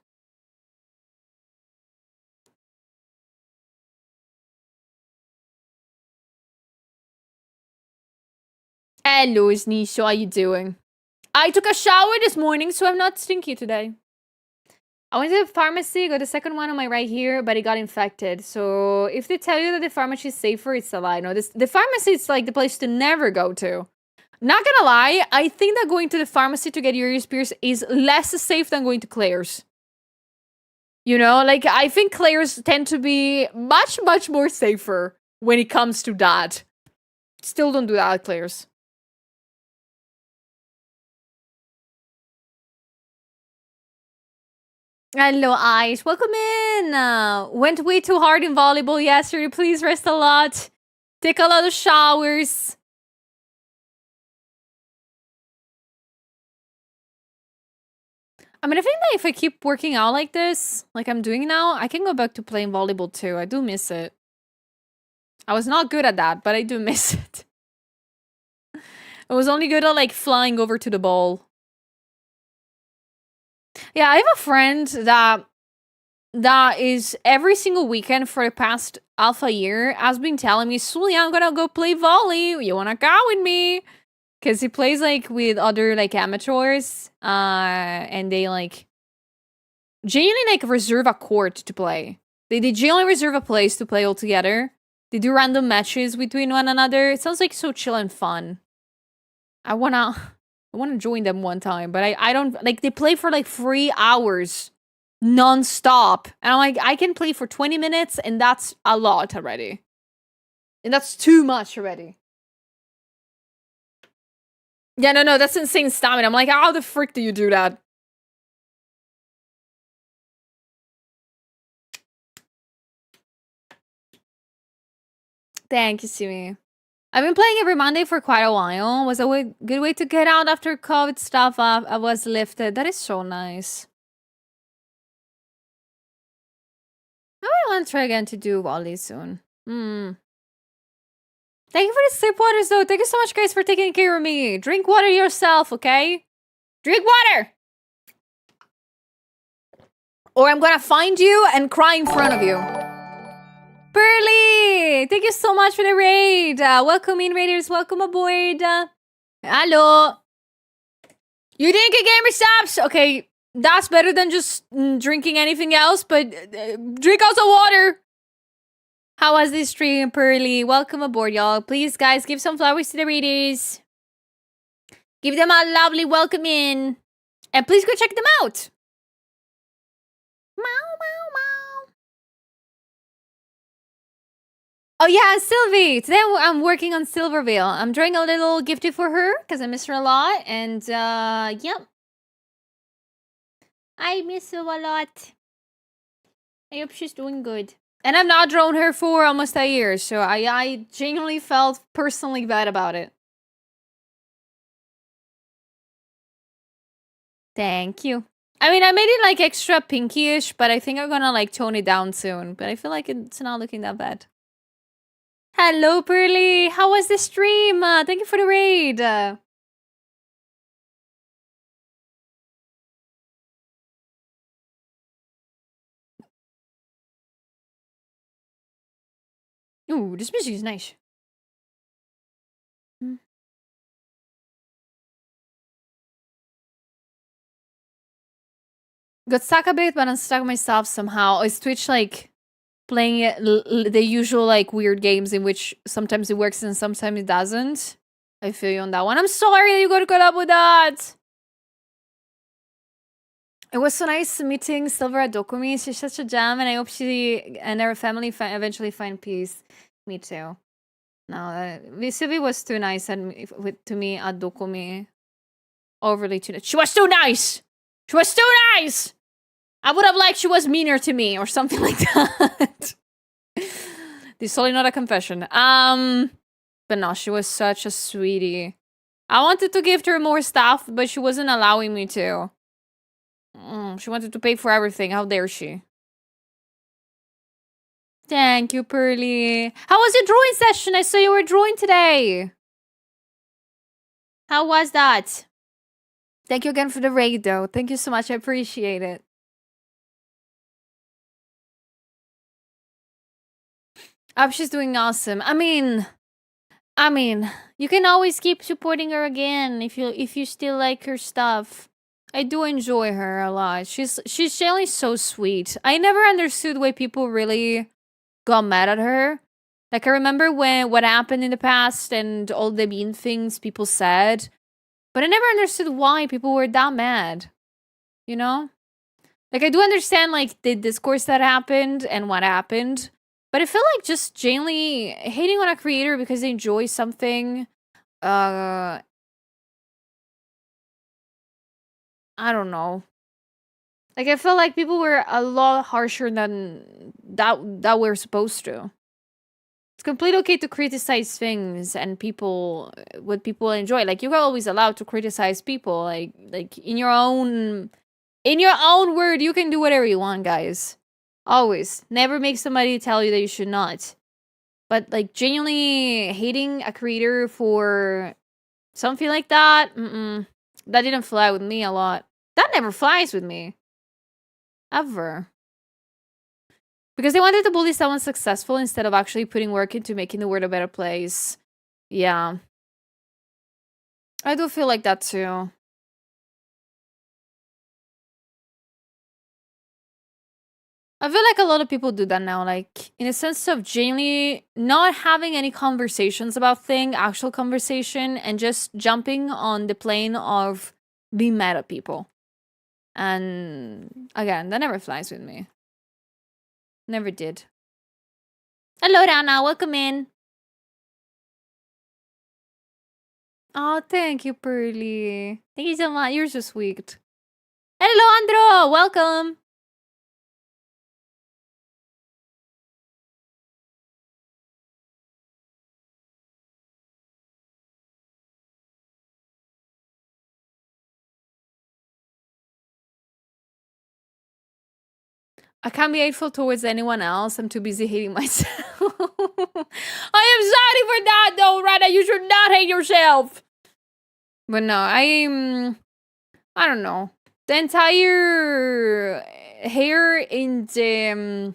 Speaker 1: Hello, Nisho. How you doing? I took a shower this morning, so I'm not stinky today. I went to the pharmacy, got the second one on my right here, but it got infected. So if they tell you that the pharmacy is safer, it's a lie. No, the pharmacy is like the place to never go to. Not gonna lie, I think that going to the pharmacy to get your ears pierced is less safe than going to Claire's. You know, like, I think Claire's tend to be much, much more safer when it comes to that. Still don't do that at Claire's. Hello, Ice. Welcome in. Went way too hard in volleyball yesterday. Please rest a lot. Take a lot of showers. I mean, I think that if I keep working out like this, like I'm doing now, I can go back to playing volleyball too. I do miss it. I was not good at that, but I do miss it. I was only good at like flying over to the ball. Yeah, I have a friend that is every single weekend for the past alpha year has been telling me, Sully, I'm gonna go play volley. You wanna go with me? Because he plays like with other like amateurs, and they like genuinely like reserve a court to play. They genuinely reserve a place to play all together. They do random matches between one another. It sounds like so chill and fun. I wanna join them one time, but I don't like. They play for like 3 hours non-stop, and I'm like, I can play for 20 minutes, and that's a lot already, and that's too much already. Yeah, no, that's insane stamina. I'm like, how the frick do you do that? Thank you, Simi. I've been playing every Monday for quite a while. It was a good way to get out after COVID stuff I was lifted. That is so nice. I want to try again to do volley soon. Thank you for the sip waters, though. Thank you so much, guys, for taking care of me. Drink water yourself, okay? Drink water! Or I'm gonna find you and cry in front of you. Pearly! Thank you so much for the raid. Welcome in, raiders. Welcome aboard. Hello. You didn't get gamer subs? Okay, that's better than just drinking anything else, but drink also water. How was this stream, Pearly? Welcome aboard, y'all. Please, guys, give some flowers to the raiders. Give them a lovely welcome in. And please go check them out. Meow, meow, meow. Oh, yeah, Sylvie. Today I'm working on Silvervale. I'm drawing a little gifty for her because I miss her a lot. And, yep. I miss her a lot. I hope she's doing good. And I've not drawn her for almost a year, so I genuinely felt personally bad about it. Thank you. I mean, I made it like extra pinky-ish, but I think I'm gonna like tone it down soon. But I feel like it's not looking that bad. Hello, Pearly. How was the stream? Thank you for the raid. Ooh, this music is nice. Got stuck a bit, but unstuck myself somehow. Is Twitch like playing it, the usual like weird games in which sometimes it works and sometimes it doesn't? I feel you on that one. I'm sorry that you got caught up with that. It was so nice meeting Silver at Dokumi. She's such a gem, and I hope she and her family eventually find peace. Me too. No, Sylvie was too nice to me at Dokumi. Overly too nice. She was too nice! She was too nice! I would have liked she was meaner to me or something like that. This is totally not a confession. But no, she was such a sweetie. I wanted to gift her more stuff, but she wasn't allowing me to. She wanted to pay for everything. How dare she? Thank you, Pearly. How was your drawing session? I saw you were drawing today. How was that? Thank you again for the raid, though. Thank you so much. I appreciate it. I hope she's doing awesome. I mean, you can always keep supporting her again if you still like her stuff. I do enjoy her a lot. She's generally so sweet. I never understood why people really got mad at her. Like, I remember what happened in the past and all the mean things people said, but I never understood why people were that mad. You know? Like, I do understand, like, the discourse that happened and what happened, but I feel like just genuinely hating on a creator because they enjoy something, I don't know. Like, I feel like people were a lot harsher than that we're supposed to. It's completely okay to criticize things and what people enjoy. Like, you're always allowed to criticize people. Like in your own word, you can do whatever you want, guys. Always. Never make somebody tell you that you should not. But like genuinely hating a creator for something like that, that didn't fly with me a lot. That never flies with me. Ever. Because they wanted to bully someone successful instead of actually putting work into making the world a better place. Yeah. I do feel like that too. I feel like a lot of people do that now, like in a sense of genuinely not having any conversations about actual conversation, and just jumping on the plane of being mad at people. And again, that never flies with me. Never did. Hello, Rana. Welcome in. Oh, thank you, Pearly. Thank you so much. You're so sweet. Hello, Andro. Welcome. I can't be hateful towards anyone else. I'm too busy hating myself. I am sorry for that, though, Rana. You should not hate yourself. But no, I don't know. The entire hair in the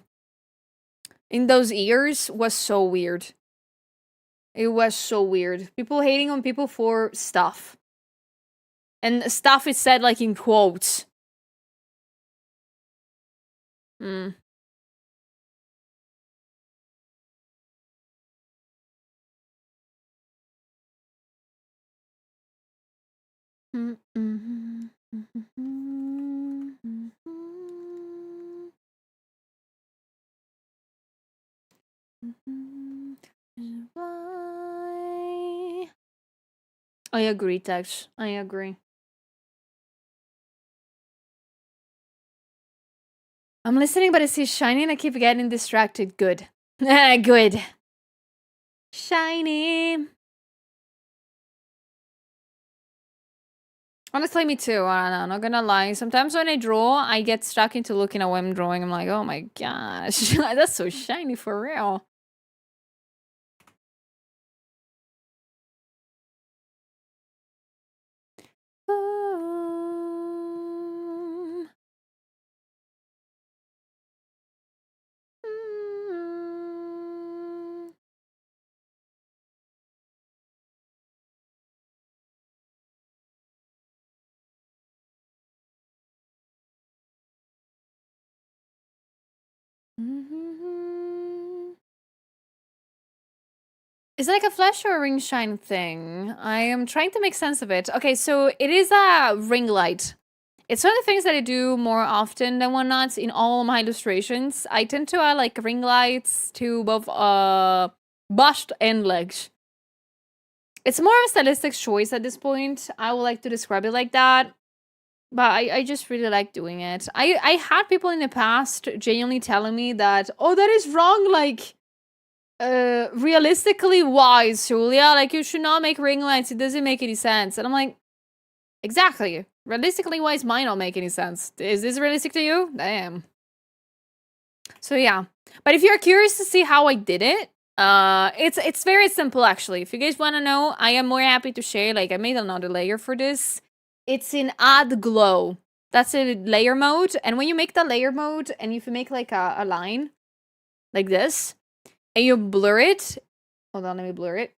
Speaker 1: in those ears was so weird. It was so weird. People hating on people for stuff. And stuff is said like in quotes. Hmm. I agree, Tex. I agree. I'm listening, but I see shiny and I keep getting distracted. Good. Good. Shiny. Honestly, me too. I'm not gonna lie. Sometimes when I draw, I get stuck into looking at what I'm drawing. I'm like, oh my gosh, that's so shiny for real. Is it like a flash or a ring shine thing? I am trying to make sense of it. Okay, so it is a ring light. It's one of the things that I do more often than whatnot in all my illustrations. I tend to add like ring lights to both bust and legs. It's more of a stylistic choice at this point. I would like to describe it like that. But I just really like doing it. I had people in the past genuinely telling me that, oh, that is wrong, like, realistically wise, Julia. Like, you should not make ring lights. It doesn't make any sense. And I'm like, exactly. Realistically wise might not make any sense. Is this realistic to you? Damn. So yeah. But if you're curious to see how I did it, it's very simple actually. If you guys want to know, I am more happy to share. Like, I made another layer for this. It's in add glow. That's a layer mode. And when you make the layer mode, and if you make like a line like this, and you blur it, hold on, let me blur it.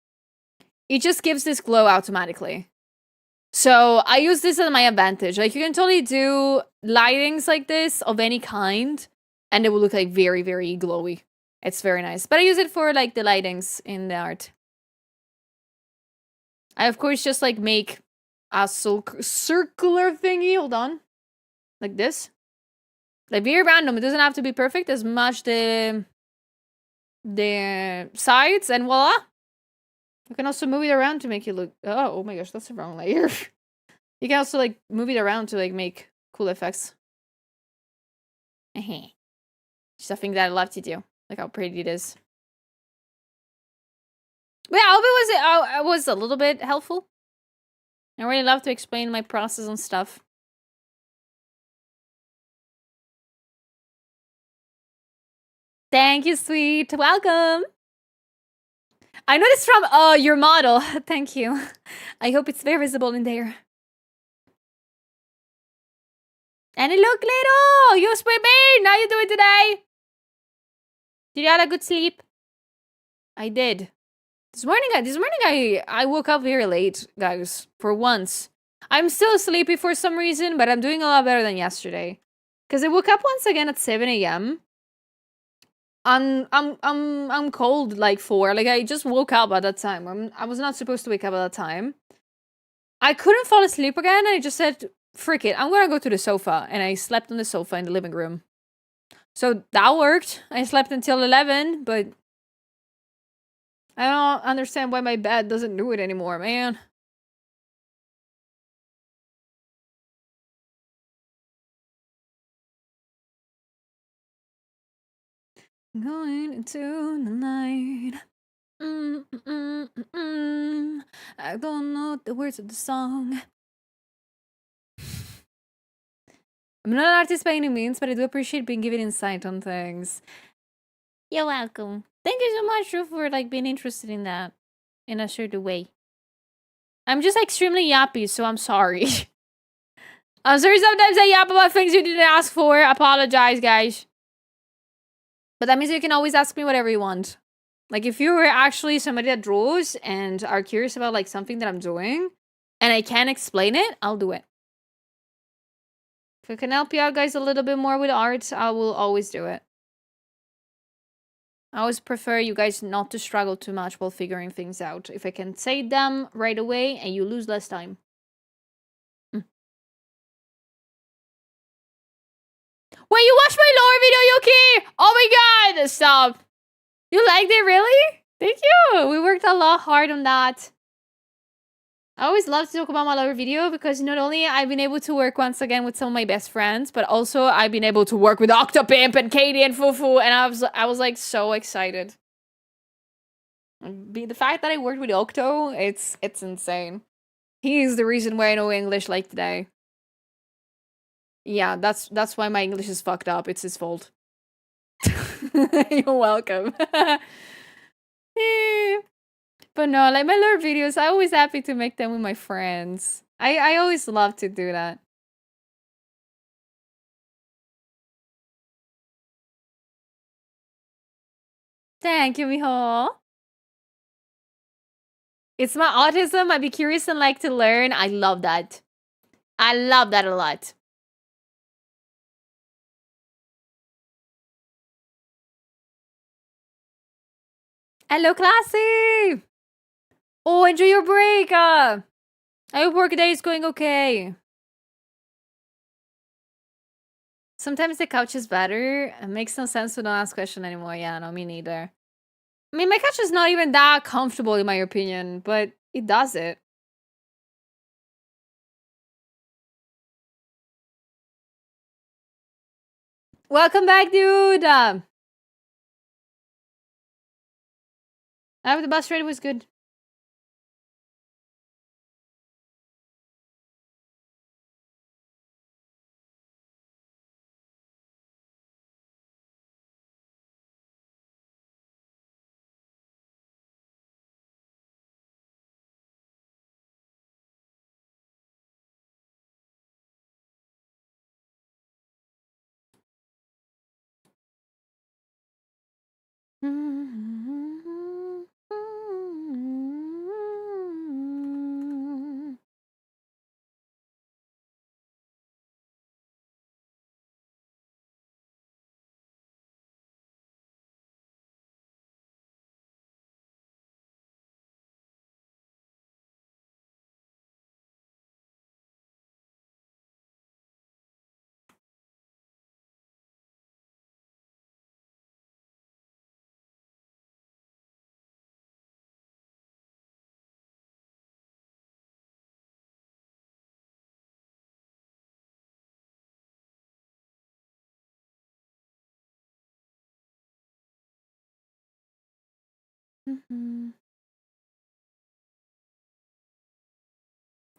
Speaker 1: It just gives this glow automatically. So I use this as my advantage. Like, you can totally do lightings like this of any kind, and it will look like very, very glowy. It's very nice. But I use it for like the lightings in the art. I of course just like make a circular thingy. Hold on. Like this. Like very random. It doesn't have to be perfect. As much the sides, and voila. You can also move it around to make it look... Oh my gosh, that's the wrong layer. You can also like move it around to like make cool effects. Just something that I love to do. Look how pretty it is. But yeah, I hope it was a little bit helpful. I really love to explain my process and stuff. Thank you, sweet. Welcome. I know this from your model. Thank you. I hope it's very visible in there. And it look little. You swimming. How you doing today? Did you have a good sleep? I did. This morning I woke up very late, guys. For once, I'm still sleepy for some reason, but I'm doing a lot better than yesterday. Cause I woke up once again at 7 a.m. I'm cold like 4. Like I just woke up at that time. I was not supposed to wake up at that time. I couldn't fall asleep again. And I just said, "Frick it, I'm gonna go to the sofa," and I slept on the sofa in the living room. So that worked. I slept until 11, but I don't understand why my bed doesn't do it anymore, man. Going into the night. I don't know the words of the song. I'm not an artist by any means, but I do appreciate being given insight on things. You're welcome. Thank you so much, Drew, for like being interested in that in a certain way. I'm just extremely yappy, so I'm sorry. I'm sorry sometimes I yap about things you didn't ask for. Apologize, guys. But that means you can always ask me whatever you want. Like, if you were actually somebody that draws and are curious about, like, something that I'm doing, and I can't explain it, I'll do it. If I can help you out, guys, a little bit more with art, I will always do it. I always prefer you guys not to struggle too much while figuring things out. If I can say them right away and you lose less time. Wait, you watched my lower video, Yuki? Oh my god, stop. You liked it, really? Thank you. We worked a lot hard on that. I always love to talk about my lower video because not only I've been able to work once again with some of my best friends, but also I've been able to work with Octopimp and Katie and Fufu, and I was like so excited. The fact that I worked with Octo, it's insane. He's the reason why I know English like today. Yeah, that's why my English is fucked up. It's his fault. You're welcome. But no, like my lore videos, I'm always happy to make them with my friends. I always love to do that. Thank you, Miho. It's my autism. I'd be curious and like to learn. I love that. I love that a lot. Hello, Classy! Oh, enjoy your break! I hope work day is going okay. Sometimes the couch is better. It makes no sense to not ask question anymore. Yeah, no, me neither. I mean, my couch is not even that comfortable in my opinion, but it does it. Welcome back, dude! I hope the bus ride was good.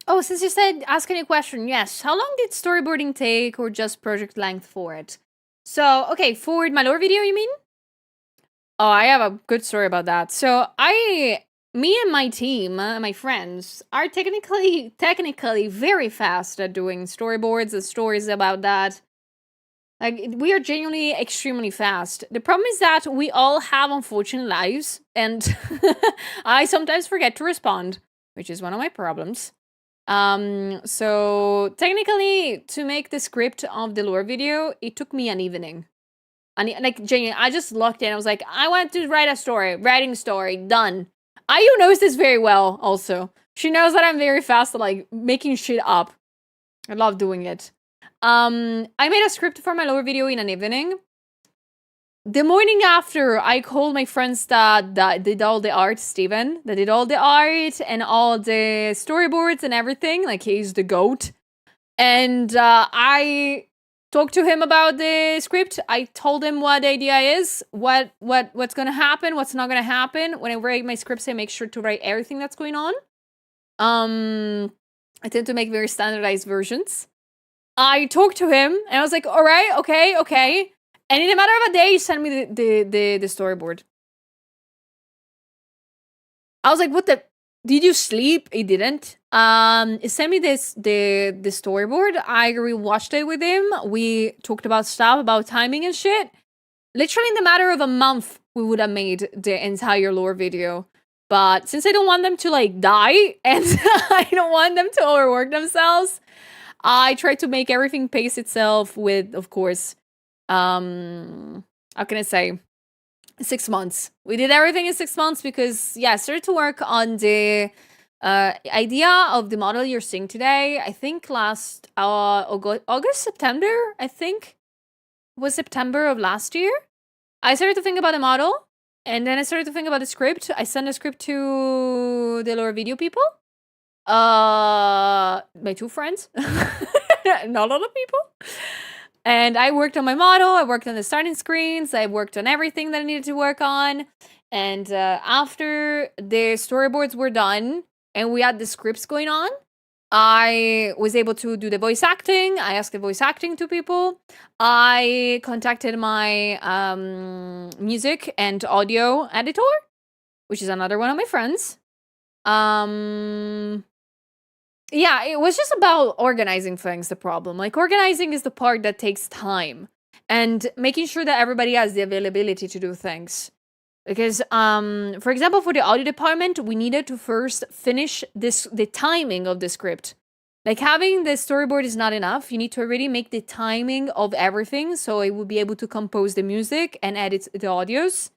Speaker 1: Oh, since you said ask any question, yes. How long did storyboarding take or just project length for it? So, okay, for my lore video, you mean? Oh, I have a good story about that. So me and my team, my friends, are technically very fast at doing storyboards and stories about that. Like, we are genuinely extremely fast. The problem is that we all have unfortunate lives, and I sometimes forget to respond, which is one of my problems. So technically, to make the script of the lore video, it took me an evening. And like, genuinely, I just logged in. I was like, I want to write a story. Writing story. Done. Ayu knows this very well, also. She knows that I'm very fast at, like, making shit up. I love doing it. I made a script for my lore video in an evening. The morning after, I called my friends that did all the art, Steven, that did all the art and all the storyboards and everything. Like, he's the GOAT. And I talked to him about the script. I told him what the idea is, what's gonna happen, what's not gonna happen. When I write my scripts, I make sure to write everything that's going on. I tend to make very standardized versions. I talked to him, and I was like, all right, okay. And in a matter of a day, he sent me the storyboard. I was like, what the? Did you sleep? He didn't. He sent me the storyboard. I rewatched it with him. We talked about stuff, about timing and shit. Literally in the matter of a month, we would have made the entire lore video. But since I don't want them to, like, die, and I don't want them to overwork themselves, I tried to make everything pace itself with, of course, how can I say, 6 months. We did everything in 6 months because, yeah, I started to work on the idea of the model you're seeing today. I think last August, September, I think. It was September of last year. I started to think about the model, and then I started to think about the script. I sent the script to the lore video people. My 2 friends. Not a lot of people. And I worked on my model, I worked on the starting screens, I worked on everything that I needed to work on. And after the storyboards were done and we had the scripts going on, I was able to do the voice acting. I asked the voice acting to people. I contacted my music and audio editor, which is another one of my friends. Yeah, it was just about organizing things, the problem. Like, organizing is the part that takes time. And making sure that everybody has the availability to do things. Because, for example, for the audio department, we needed to first finish the timing of the script. Like, having the storyboard is not enough. You need to already make the timing of everything, so I would be able to compose the music and edit the audios.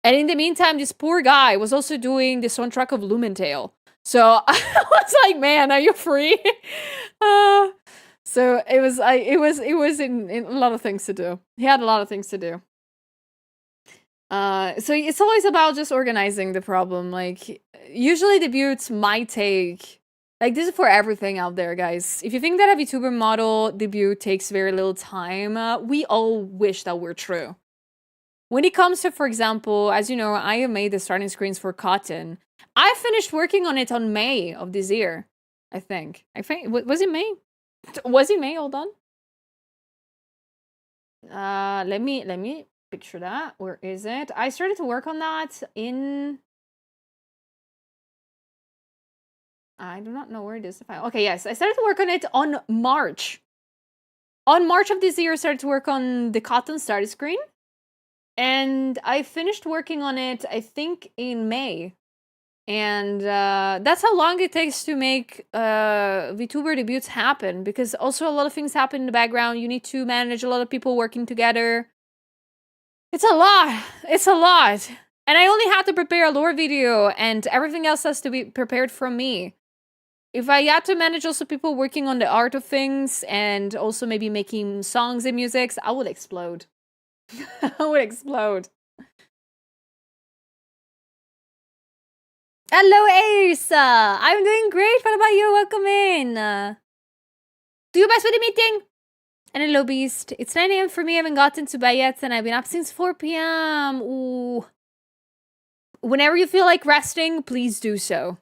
Speaker 1: And in the meantime, this poor guy was also doing the soundtrack of Lumentale. So I was like, man, are you free? So it was in a lot of things to do. He had a lot of things to do. So it's always about just organizing the problem. Like, usually debuts might take, like, this is for everything out there, guys. If you think that a VTuber model debut takes very little time, we all wish that were true. When it comes to, for example, as you know, I have made the starting screens for Cotton. I finished working on it on May of this year, I think. Was it May? Was it May? Hold on. Let me picture that. Where is it? I started to work on that in... I do not know where it is. Okay, yes. I started to work on it on March. On March of this year, I started to work on the Cotton starter screen. And I finished working on it, I think, in May. And that's how long it takes to make VTuber debuts happen. Because also a lot of things happen in the background. You need to manage a lot of people working together. It's a lot. It's a lot. And I only had to prepare a lore video. And everything else has to be prepared from me. If I had to manage also people working on the art of things. And also maybe making songs and musics, I would explode. I would explode. Hello, Ace! I'm doing great. What about you? Welcome in. Do your best with the meeting. And hello, Beast. It's 9 a.m. for me. I haven't gotten to bed yet, and I've been up since 4 p.m. Ooh. Whenever you feel like resting, please do so.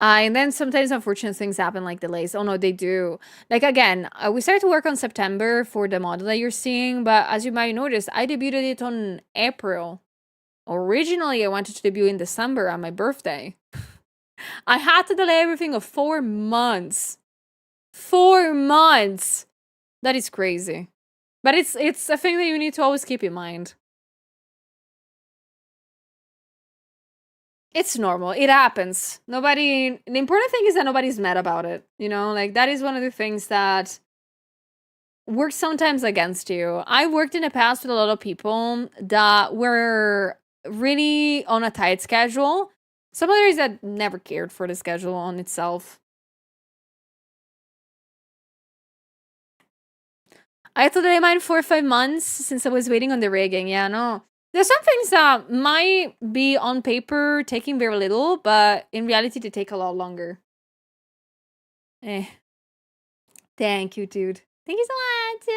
Speaker 1: And then sometimes unfortunate things happen, like delays. Oh no, they do. Like again, we started to work on September for the model that you're seeing, but as you might notice, I debuted it on April. Originally, I wanted to debut in December on my birthday. I had to delay everything of 4 months. 4 months! That is crazy. But it's a thing that you need to always keep in mind. It's normal. It happens. The important thing is that nobody's mad about it. You know, like that is one of the things that works sometimes against you. I worked in the past with a lot of people that were really on a tight schedule. Some others that never cared for the schedule on itself. I had to delay mine 4 or 5 months since I was waiting on the rigging. Yeah, no. There's some things that might be on paper taking very little, but in reality they take a lot longer. Thank you, dude. Thank you so much.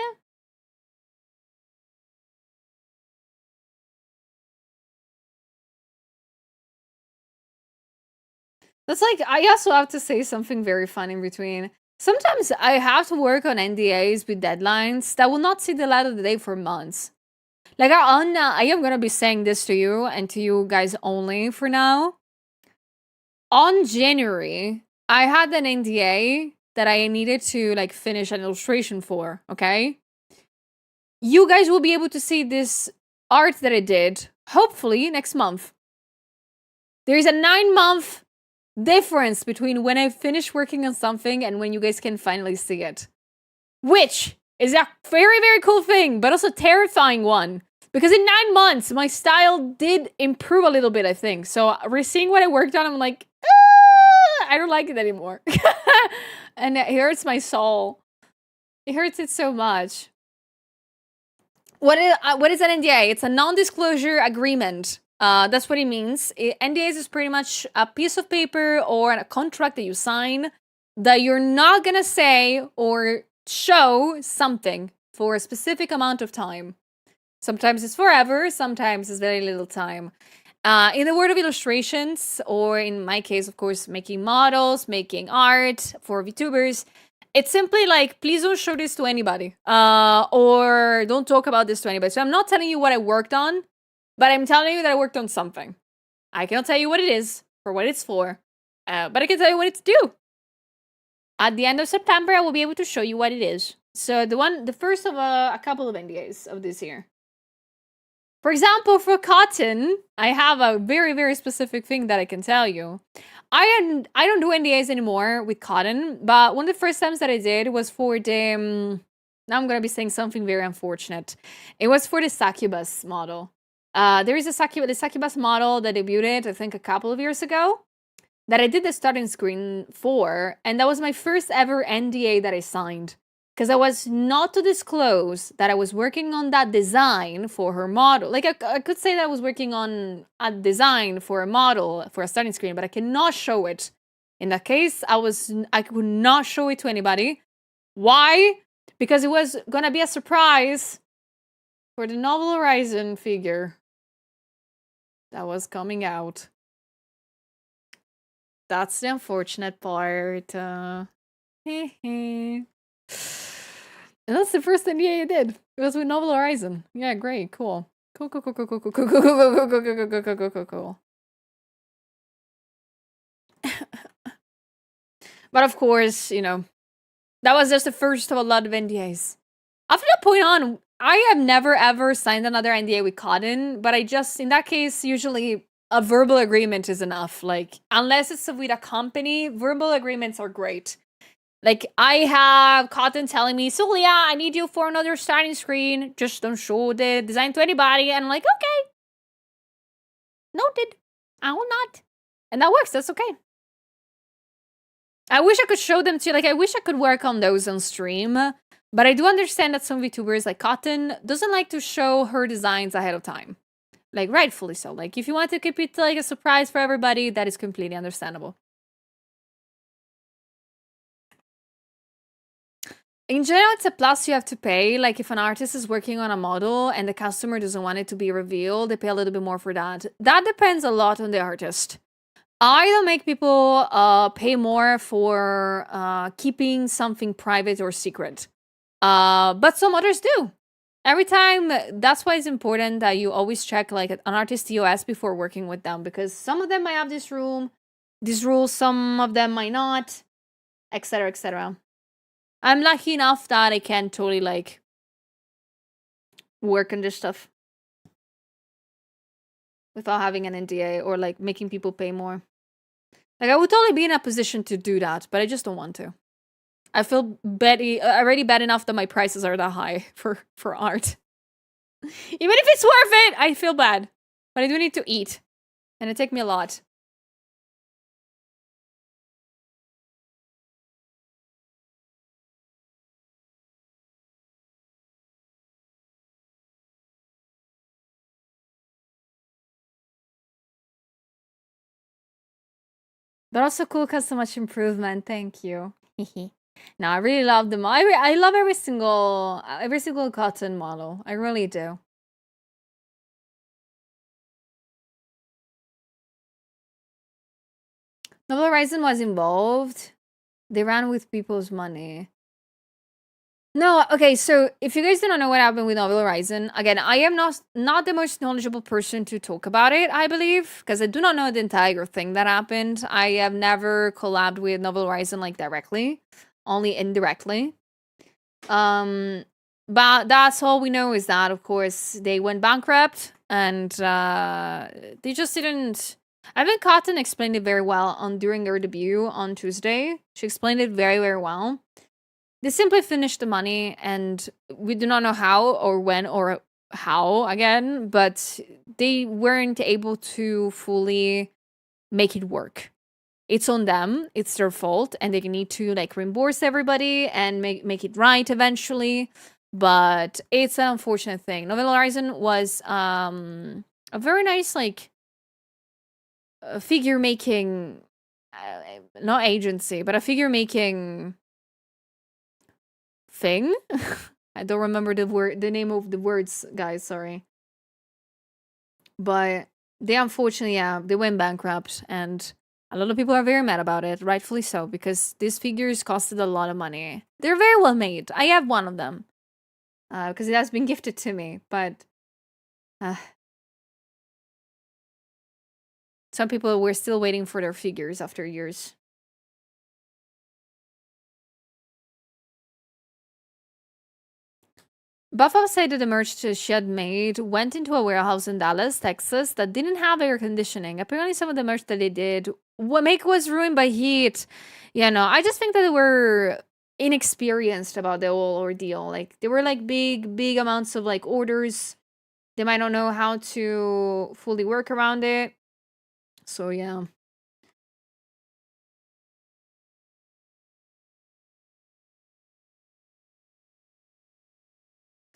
Speaker 1: That's like, I also have to say something very fun in between. Sometimes I have to work on NDAs with deadlines that will not see the light of the day for months. Like, I am gonna be saying this to you and to you guys only for now. On January, I had an NDA that I needed to like finish an illustration for, okay? You guys will be able to see this art that I did, hopefully next month. There is a 9-month difference between when I finish working on something and when you guys can finally see it. Which is a very, very cool thing, but also terrifying one. Because in 9 months, my style did improve a little bit, I think. So seeing what I worked on, I'm like, I don't like it anymore. And it hurts my soul. It hurts it so much. What is an NDA? It's a non-disclosure agreement. That's what it means. NDAs is pretty much a piece of paper or a contract that you sign that you're not gonna say or show something for a specific amount of time. Sometimes it's forever, sometimes it's very little time. In the world of illustrations, or in my case, of course, making models, making art for VTubers, it's simply like, please don't show this to anybody, or don't talk about this to anybody. So I'm not telling you what I worked on, but I'm telling you that I worked on something. I cannot tell you what it is or what it's for, but I can tell you what it's due. At the end of September, I will be able to show you what it is. So the first of a couple of NDAs of this year. For example, for cotton, I have a very, very specific thing that I can tell you. I don't do NDAs anymore with cotton, but one of the first times that I did was for the... now I'm going to be saying something very unfortunate. It was for the succubus model. There is the succubus model that debuted, I think, a couple of years ago, that I did the starting screen for, and that was my first ever NDA that I signed. Because I was not to disclose that I was working on that design for her model. Like, I could say that I was working on a design for a model for a starting screen, but I cannot show it. In that case, I could not show it to anybody. Why? Because it was gonna be a surprise for the Novel Horizon figure that was coming out. That's the unfortunate part. And that's the first NDA I did. It was with Novel Horizon. Yeah, great, cool. Cool. But of course, you know, that was just the first of a lot of NDAs. After that point on, I have never ever signed another NDA with cotton, but I just, in that case, usually a verbal agreement is enough. Like, unless it's with a company, verbal agreements are great. Like, I have cotton telling me, Sulia, I need you for another starting screen. Just don't show the design to anybody. And I'm like, okay. Noted. I will not. And that works. That's okay. I wish I could show them to you. Like, I wish I could work on those on stream. But I do understand that some VTubers, like Cotton, doesn't like to show her designs ahead of time. Like, rightfully so. Like, if you want to keep it like a surprise for everybody, that is completely understandable. In general, it's a plus you have to pay. Like, if an artist is working on a model and the customer doesn't want it to be revealed, they pay a little bit more for that. That depends a lot on the artist. I don't make people pay more for keeping something private or secret. But some others do. Every time, that's why it's important that you always check like an artist EOS before working with them, because some of them might have these rules, some of them might not, etc., etc. I'm lucky enough that I can totally like work on this stuff without having an NDA or like making people pay more. Like I would totally be in a position to do that, but I just don't want to. I feel already bad enough that my prices are that high for art. Even if it's worth it, I feel bad. But I do need to eat, and it takes me a lot. But also cool cause so much improvement. Thank you. No, I really love them. I love every single cotton model. I really do. Novel Horizon was involved. They ran with people's money. No, okay, so if you guys don't know what happened with Novel Horizon, again, I am not the most knowledgeable person to talk about it, I believe, because I do not know the entire thing that happened. I have never collabed with Novel Horizon like directly, only indirectly. But that's all we know is that, of course, they went bankrupt and they just didn't. I think Cotton explained it very well on during her debut on Tuesday. She explained it very, very well. They simply finished the money, and we do not know how or when or how again, but they weren't able to fully make it work. It's on them, it's their fault, and they need to like reimburse everybody and make it right eventually. But it's an unfortunate thing. Novel Horizon was a very nice like figure making, not agency, but a figure making thing. I don't remember the name of the words, guys. Sorry, but they unfortunately, yeah, they went bankrupt, and a lot of people are very mad about it, rightfully so, because these figures costed a lot of money. They're very well made. I have one of them, because it has been gifted to me. But some people were still waiting for their figures after years. Buffalo said that the merch she had made went into a warehouse in Dallas, Texas that didn't have air conditioning. Apparently, some of the merch that they did was ruined by heat. Yeah, no, I just think that they were inexperienced about the whole ordeal. Like, they were like big amounts of like orders. They might not know how to fully work around it. So, yeah.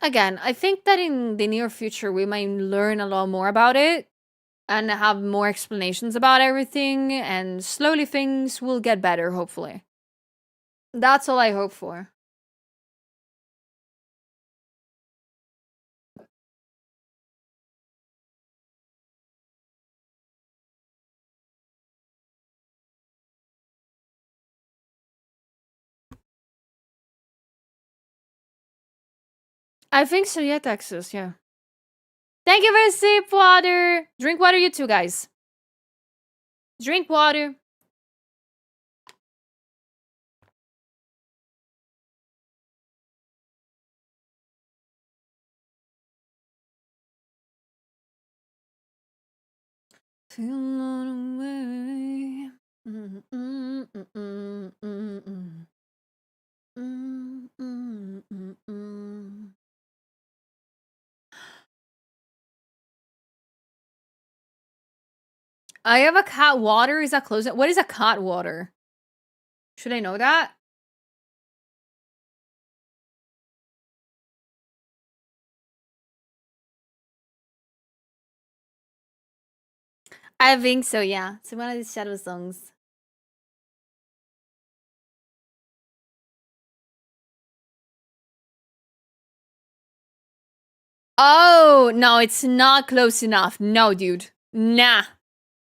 Speaker 1: Again, I think that in the near future, we might learn a lot more about it and have more explanations about everything, and slowly things will get better, hopefully. That's all I hope for. I think so, yeah, Texas, yeah. Thank you for the sip, water. Drink water, you too, guys. Drink water. Feel on away. I have a cat water. Is that close? What is a cat water? Should I know that? I think so, yeah. It's one of these shadow songs. Oh, no, it's not close enough. No, dude. Nah.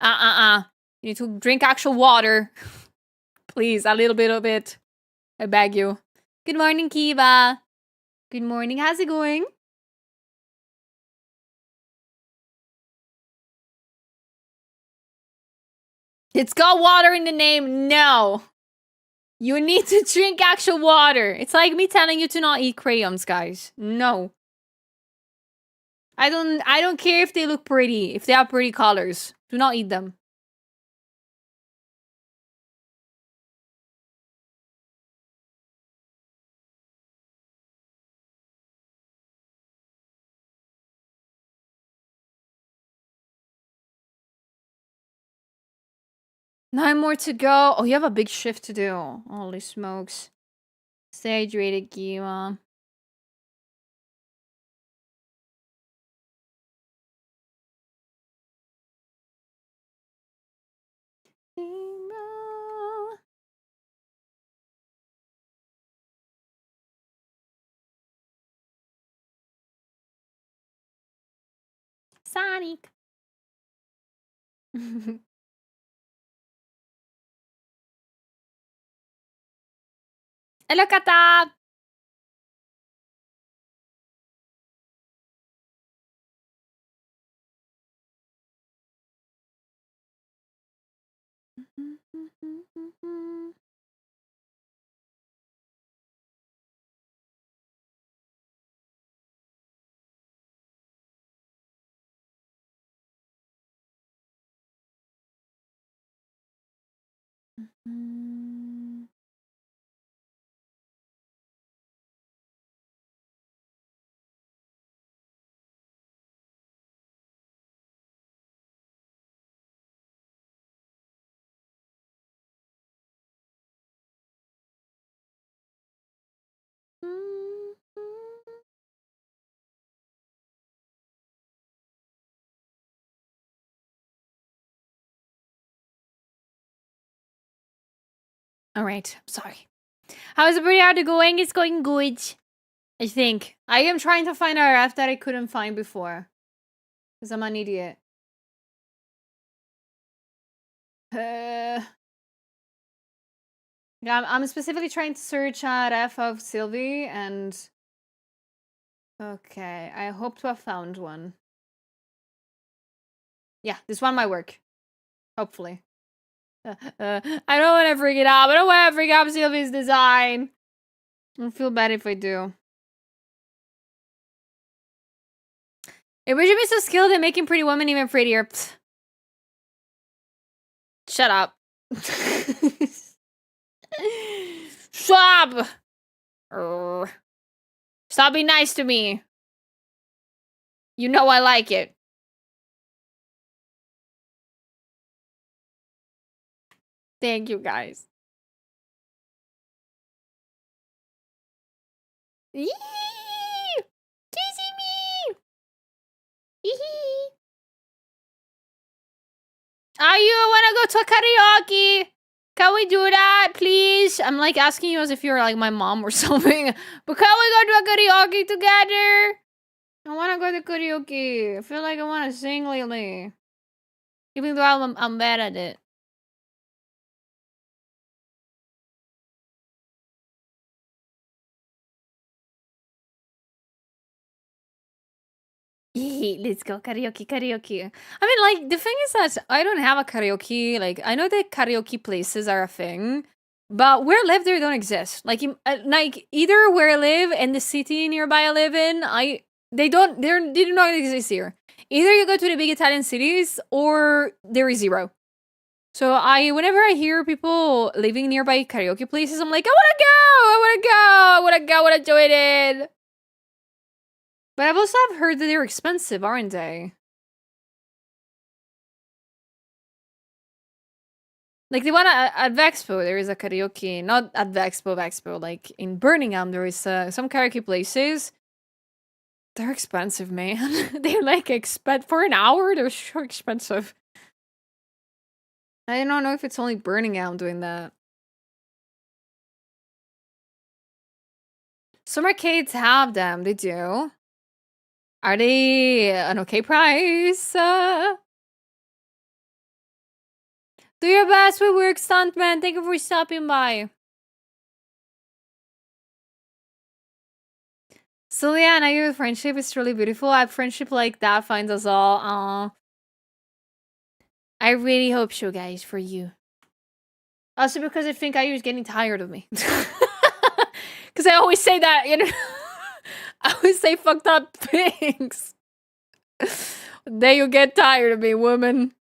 Speaker 1: Uh-uh-uh. You need to drink actual water. Please, a little bit of it. I beg you. Good morning, Kiva. Good morning. How's it going? It's got water in the name. No. You need to drink actual water. It's like me telling you to not eat crayons, guys. No. I don't care if they look pretty, if they have pretty colors. Do not eat them. Nine more to go. Oh, you have a big shift to do. Holy smokes. Stay hydrated, Kiva. Sonic. Hello, Kata. All right. Sorry. How's the pre-order going? It's going good. I think. I am trying to find a ref that I couldn't find before. Because I'm an idiot. Yeah, I'm specifically trying to search a ref of Sylvie and... Okay, I hope to have found one. Yeah, this one might work. Hopefully. I don't want to freak it out. I don't want to freak out Sylvie's design. I'll feel bad if I do. It would be so skilled at making Pretty Woman even prettier. Pfft. Shut up. Stop! Stop being nice to me. You know I like it. Thank you, guys. Yee! Teasing me! Hee. Are you wanna go to karaoke? Can we do that, please? I'm like asking you as if you're like my mom or something. But can we go to a karaoke together? I wanna go to karaoke. I feel like I wanna sing lately. Even though I'm bad at it. Let's go karaoke. I mean, like, the thing is that I don't have a karaoke. Like, I know that karaoke places are a thing, but where I live, they don't exist. Like, either where I live and the city nearby I live in, they do not exist here. Either you go to the big Italian cities or there is zero. So whenever I hear people living nearby karaoke places, I'm like, I wanna join it. But I've also heard that they're expensive, aren't they? Like the one at Vexpo, there is a karaoke. Not at Vexpo. Like in Birmingham, there is some karaoke places. They're expensive, man. They're like for an hour. They're so expensive. I don't know if it's only Birmingham doing that. Some arcades have them. They do. Are they an okay price? The Do your best with work, stuntman. Thank you for stopping by. So yeah, and your friendship is truly beautiful. A friendship like that finds us all. I really hope so, guys, for you. Also because I think Ayu is getting tired of me. Because I always say that, you know. I always say fucked up things. Then you get tired of me, woman.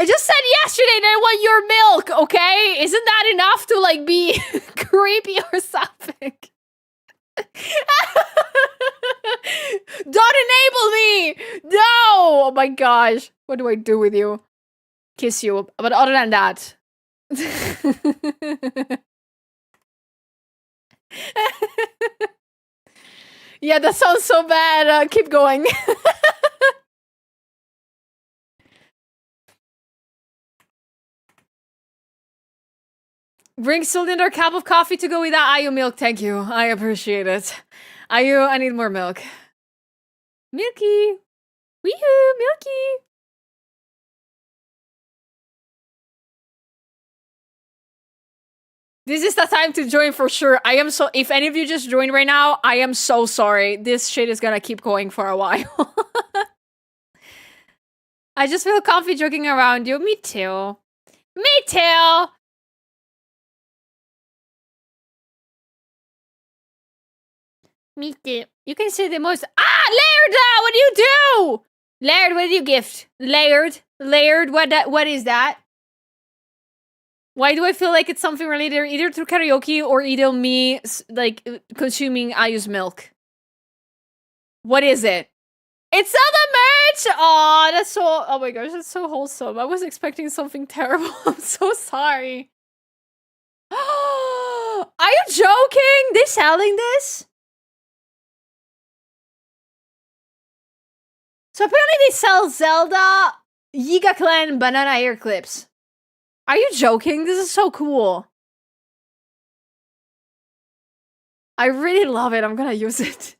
Speaker 1: I just said yesterday that I want your milk, okay? Isn't that enough to, like, be creepy or something? Don't enable me! No! Oh my gosh. What do I do with you? Kiss you. But other than that... Yeah, that sounds so bad. Keep going. Bring Cylinder a cup of coffee to go with that Ayu milk. Thank you. I appreciate it. Ayu, I need more milk. Milky. Wee-hoo, Milky. This is the time to join for sure. I am so... If any of you just joined right now, I am so sorry. This shit is gonna keep going for a while. I just feel comfy joking around you. Me too. Me too! Me too. You can say the most... Ah! Laird! What do you do? Laird, what did you gift? Laird? Laird, what is that? Why do I feel like it's something related either to karaoke or either me, like, consuming Ayu's milk? What is it? It's not a merch! Aw, that's so... Oh my gosh, that's so wholesome. I was expecting something terrible. I'm so sorry. Are you joking? They're selling this? So apparently they sell Zelda, Yiga Clan, banana hair clips. Are you joking? This is so cool. I really love it. I'm gonna use it.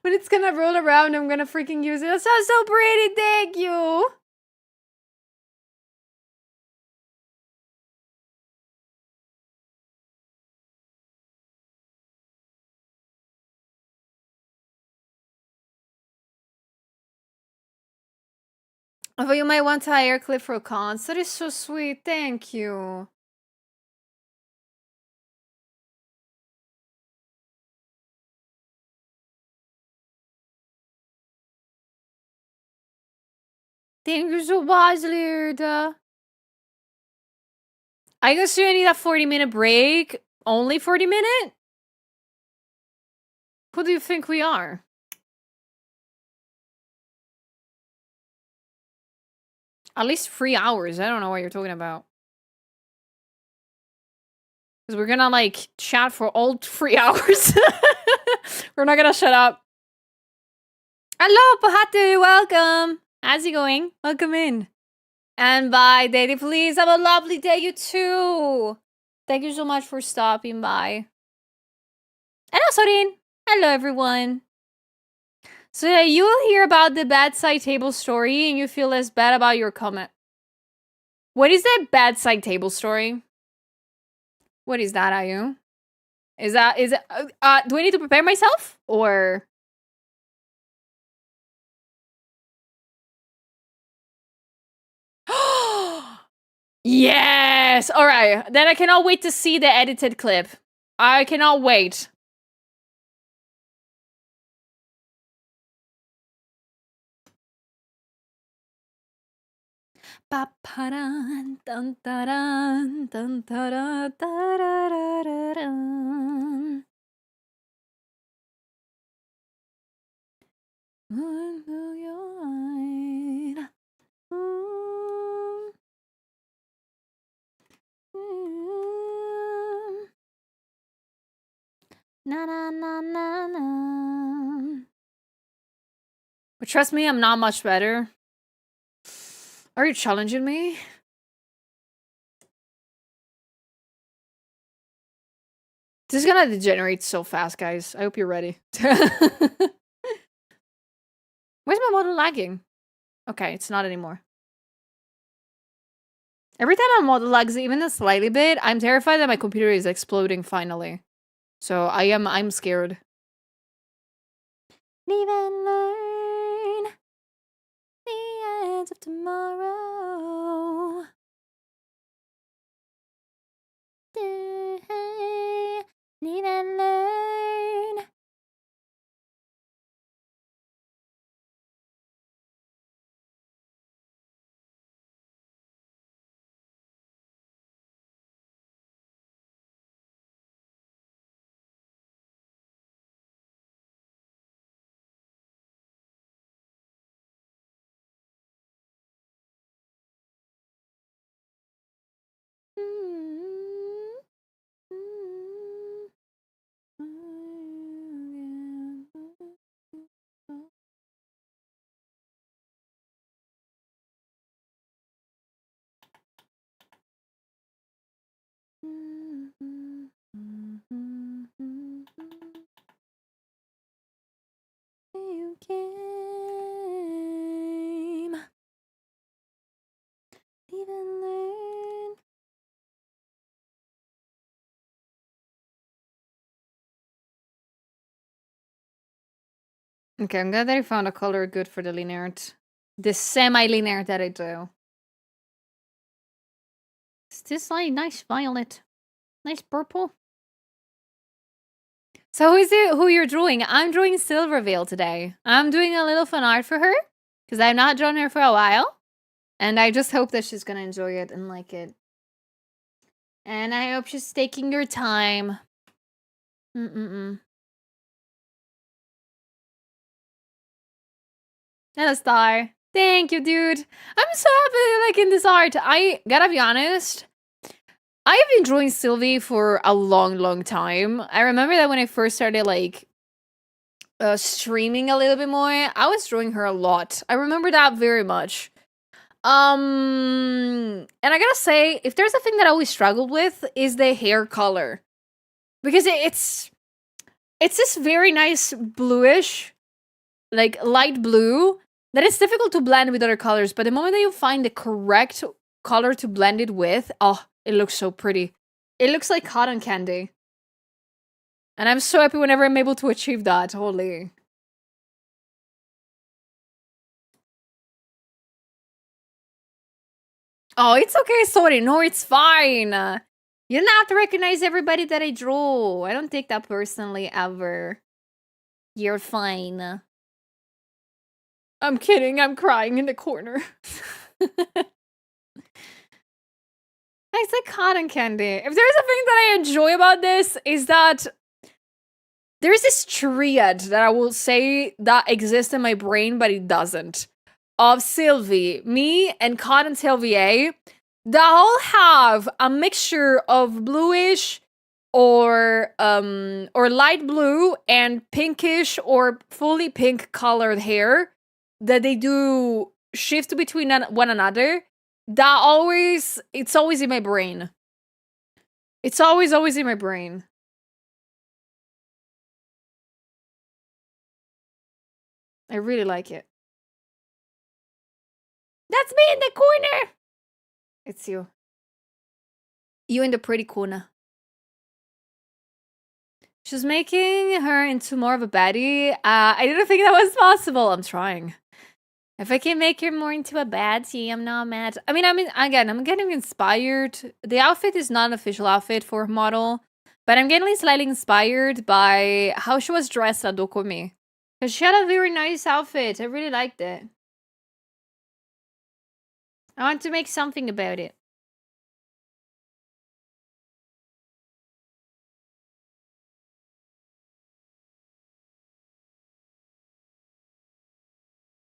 Speaker 1: When it's gonna roll around, I'm gonna freaking use it. That sounds so pretty. Thank you. I thought you might want a hair clip for a cons. That is so sweet. Thank you. Thank you so much, Lirda. I guess you need a 40-minute break. Only 40-minute? Who do you think we are? At least 3 hours. I don't know what you're talking about. Because we're gonna, like, chat for all 3 hours. We're not gonna shut up. Hello, Pahatu. Welcome. How's it going? Welcome in. And bye, Daddy. Please have a lovely day, you too. Thank you so much for stopping by. Hello, Sorin. Hello, everyone. So yeah, you will hear about the bad side table story and you feel less bad about your comment. What is that bad side table story? What is that, Ayu? Is it, do I need to prepare myself? Or... Yes! Alright, then I cannot wait to see the edited clip. I cannot wait. Ba-pa-dun, dun-da-dun, dun-da-dun, da-da-da-da-dun. Move your line. Na na na na na. But trust me, I'm not much better. Are you challenging me? This is gonna degenerate so fast, guys. I hope you're ready. Where's my model lagging? Okay, it's not anymore. Every time my model lags even a slightly bit, I'm terrified that my computer is exploding finally. So I'm scared. Live and learn the ends of tomorrow. Live and learn. You came. Even learn. Okay, I'm glad that I found a color good for the linear art. The semi-linear that I do. Is this like nice violet? Nice purple? So who you're drawing? I'm drawing Silverveil today. I'm doing a little fun art for her. Because I've not drawn her for a while. And I just hope that she's gonna enjoy it and like it. And I hope she's taking her time. Hello, Star. Thank you, dude. I'm so happy like in this art. I gotta be honest. I've been drawing Sylvie for a long time. I remember that when I first started like streaming a little bit more, I was drawing her a lot. I remember that very much. And I gotta say, if there's a thing that I always struggled with is the hair color. Because it's this very nice bluish, like light blue, that it's difficult to blend with other colors, but the moment that you find the correct color to blend it with, oh, it looks so pretty. It looks like cotton candy. And I'm so happy whenever I'm able to achieve that, holy. Oh, it's okay, sorry. No, it's fine. You don't have to recognize everybody that I draw. I don't take that personally, ever. You're fine. I'm kidding, I'm crying in the corner. It's like cotton candy. If there's a thing that I enjoy about this, is that there's this triad that I will say that exists in my brain, but it doesn't. Of Sylvie, me, and Cotton Sylvie, that all have a mixture of bluish or light blue and pinkish or fully pink colored hair that they do shift between one another. It's always in my brain. It's always in my brain. I really like it. That's me in the corner! It's you. You in the pretty corner. She's making her into more of a baddie. I didn't think that was possible. I'm trying. If I can make her more into a baddie, I'm not mad. I mean, again, I'm getting inspired. The outfit is not an official outfit for model, but I'm getting slightly inspired by how she was dressed at Dokumi. Because she had a very nice outfit. I really liked it. I want to make something about it.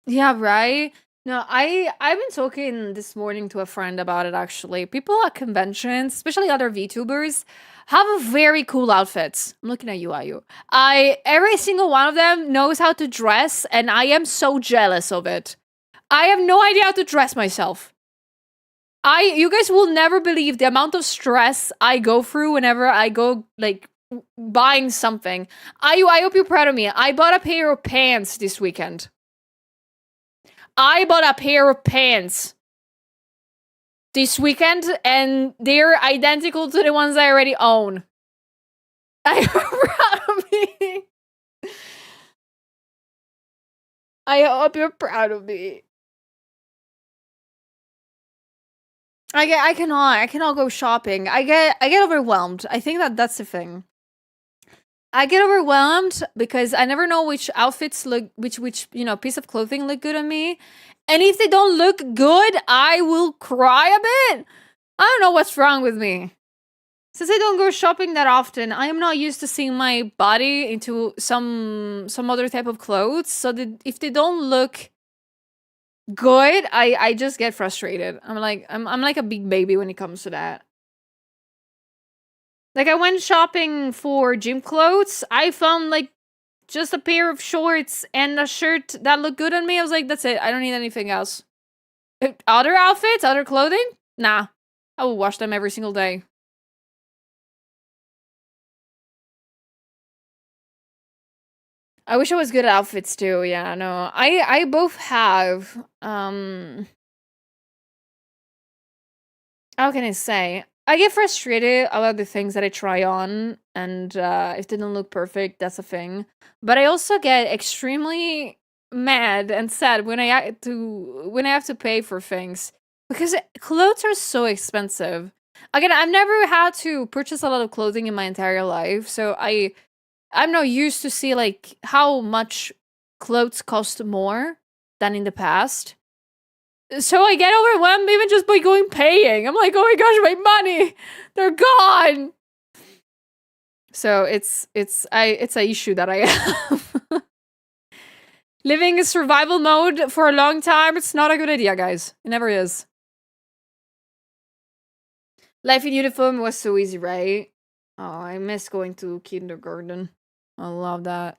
Speaker 1: Yeah, right? No, I've been talking this morning to a friend about it actually. People at conventions, especially other VTubers, have a very cool outfits. I'm looking at you, Ayu. Every single one of them knows how to dress, and I am so jealous of it. I have no idea how to dress myself. You guys will never believe the amount of stress I go through whenever I go like buying something. I hope you're proud of me. I bought a pair of pants this weekend. I bought a pair of pants this weekend, and they're identical to the ones I already own. I'm proud of me. I hope you're proud of me. I cannot go shopping. I get overwhelmed. I think that's the thing. I get overwhelmed because I never know which outfits look, which piece of clothing look good on me. And if they don't look good, I will cry a bit. I don't know what's wrong with me. Since I don't go shopping that often, I am not used to seeing my body into some other type of clothes. So that if they don't look good, I just get frustrated. I'm like a big baby when it comes to that. Like, I went shopping for gym clothes. I found like just a pair of shorts and a shirt that looked good on me. I was like, that's it. I don't need anything else. Other outfits, other clothing? Nah. I will wash them every single day. I wish I was good at outfits too. Yeah, no. I both have how can I say? I get frustrated about the things that I try on, and if they don't look perfect, that's a thing. But I also get extremely mad and sad when I have to pay for things, because clothes are so expensive. Again, I've never had to purchase a lot of clothing in my entire life, so I'm not used to see like how much clothes cost more than in the past. So I get overwhelmed even just by going paying. I'm like, oh my gosh, my money, they're gone. So it's an issue that I have. Living in survival mode for a long time, it's not a good idea, guys. It never is. Life in uniform was so easy, right? Oh, I miss going to kindergarten. I love that.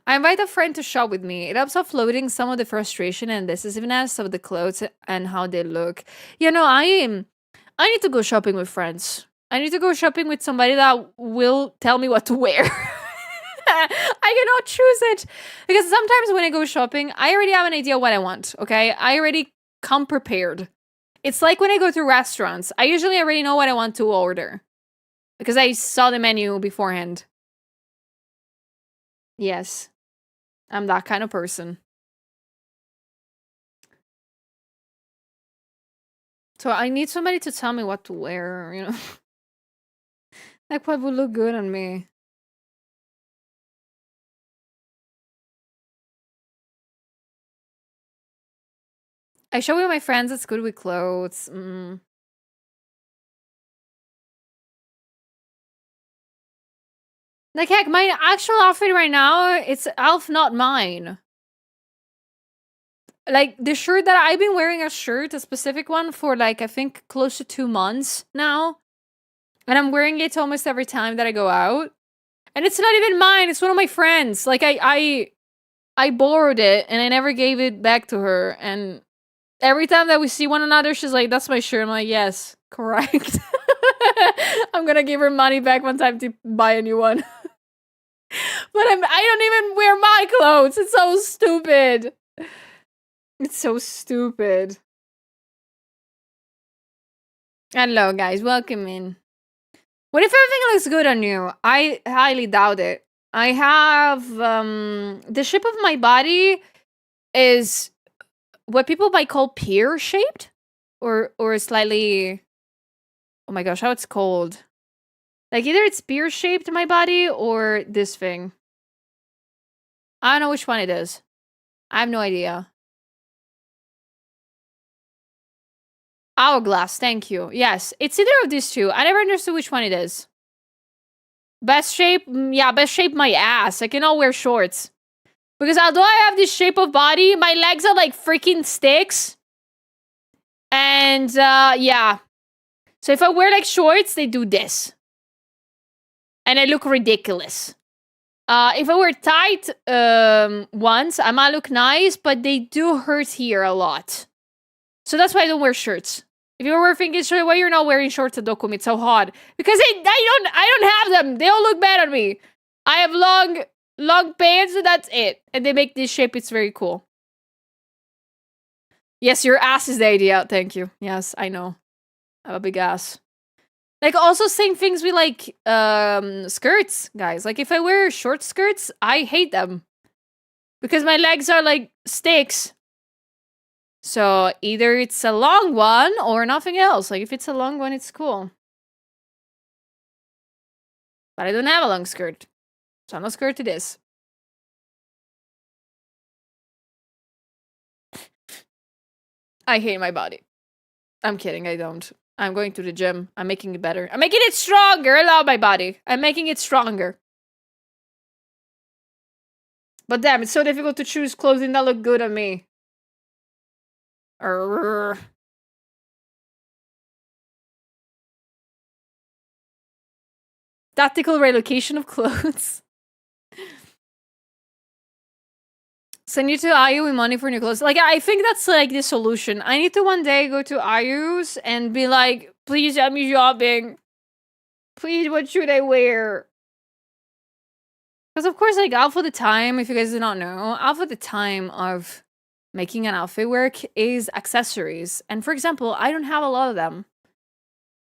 Speaker 1: I invite a friend to shop with me. It helps offloading some of the frustration and decisiveness of the clothes and how they look. I need to go shopping with friends. I need to go shopping with somebody that will tell me what to wear. I cannot choose it. Because sometimes when I go shopping, I already have an idea what I want, okay? I already come prepared. It's like when I go to restaurants. I usually already know what I want to order. Because I saw the menu beforehand. Yes. I'm that kind of person. So I need somebody to tell me what to wear, Like what would look good on me. I show with my friends it's good with clothes. Like, heck, my actual outfit right now, it's Elf, not mine. Like, the shirt that I've been wearing a specific one, for like, I think close to 2 months now. And I'm wearing it almost every time that I go out. And it's not even mine, it's one of my friends. Like, I borrowed it and I never gave it back to her. And every time that we see one another, she's like, that's my shirt. I'm like, yes, correct. I'm gonna give her money back one time to buy a new one. But I don't even wear my clothes. It's so stupid. It's so stupid. Hello, guys. Welcome in. What if everything looks good on you? I highly doubt it. I have the shape of my body is what people might call pear-shaped, or slightly. Oh my gosh, how it's called? Like, either it's pear-shaped, my body, or this thing. I don't know which one it is. I have no idea. Hourglass, thank you. Yes, it's either of these two. I never understood which one it is. Best shape? Yeah, best shape my ass. I cannot wear shorts. Because although I have this shape of body, my legs are like freaking sticks. And, yeah. So if I wear like shorts, they do this. And I look ridiculous. If I wear tight ones, I might look nice, but they do hurt here a lot. So that's why I don't wear shirts. If you were thinking, sure, why you're not wearing shorts at Dokumi? It's so hot. Because I don't have them. They all look bad on me. I have long pants and that's it. And they make this shape. It's very cool. Yes, your ass is the idea. Thank you. Yes, I know. I have a big ass. Like, also same things with, like, skirts, guys. Like, if I wear short skirts, I hate them. Because my legs are like sticks. So either it's a long one or nothing else. Like, if it's a long one, it's cool. But I don't have a long skirt. So no skirt it is. I hate my body. I'm kidding, I don't. I'm going to the gym. I'm making it better. I'm making it stronger. I love my body. I'm making it stronger. But damn, it's so difficult to choose clothing that look good on me. Arrgh. Tactical relocation of clothes. Send you to Ayu with money for new clothes. Like, I think that's like the solution. I need to one day go to Ayu's and be like, please help me shopping. Please, what should I wear? Because of course, like, half of the time, if you guys do not know, half of the time of making an outfit work is accessories. And for example, I don't have a lot of them.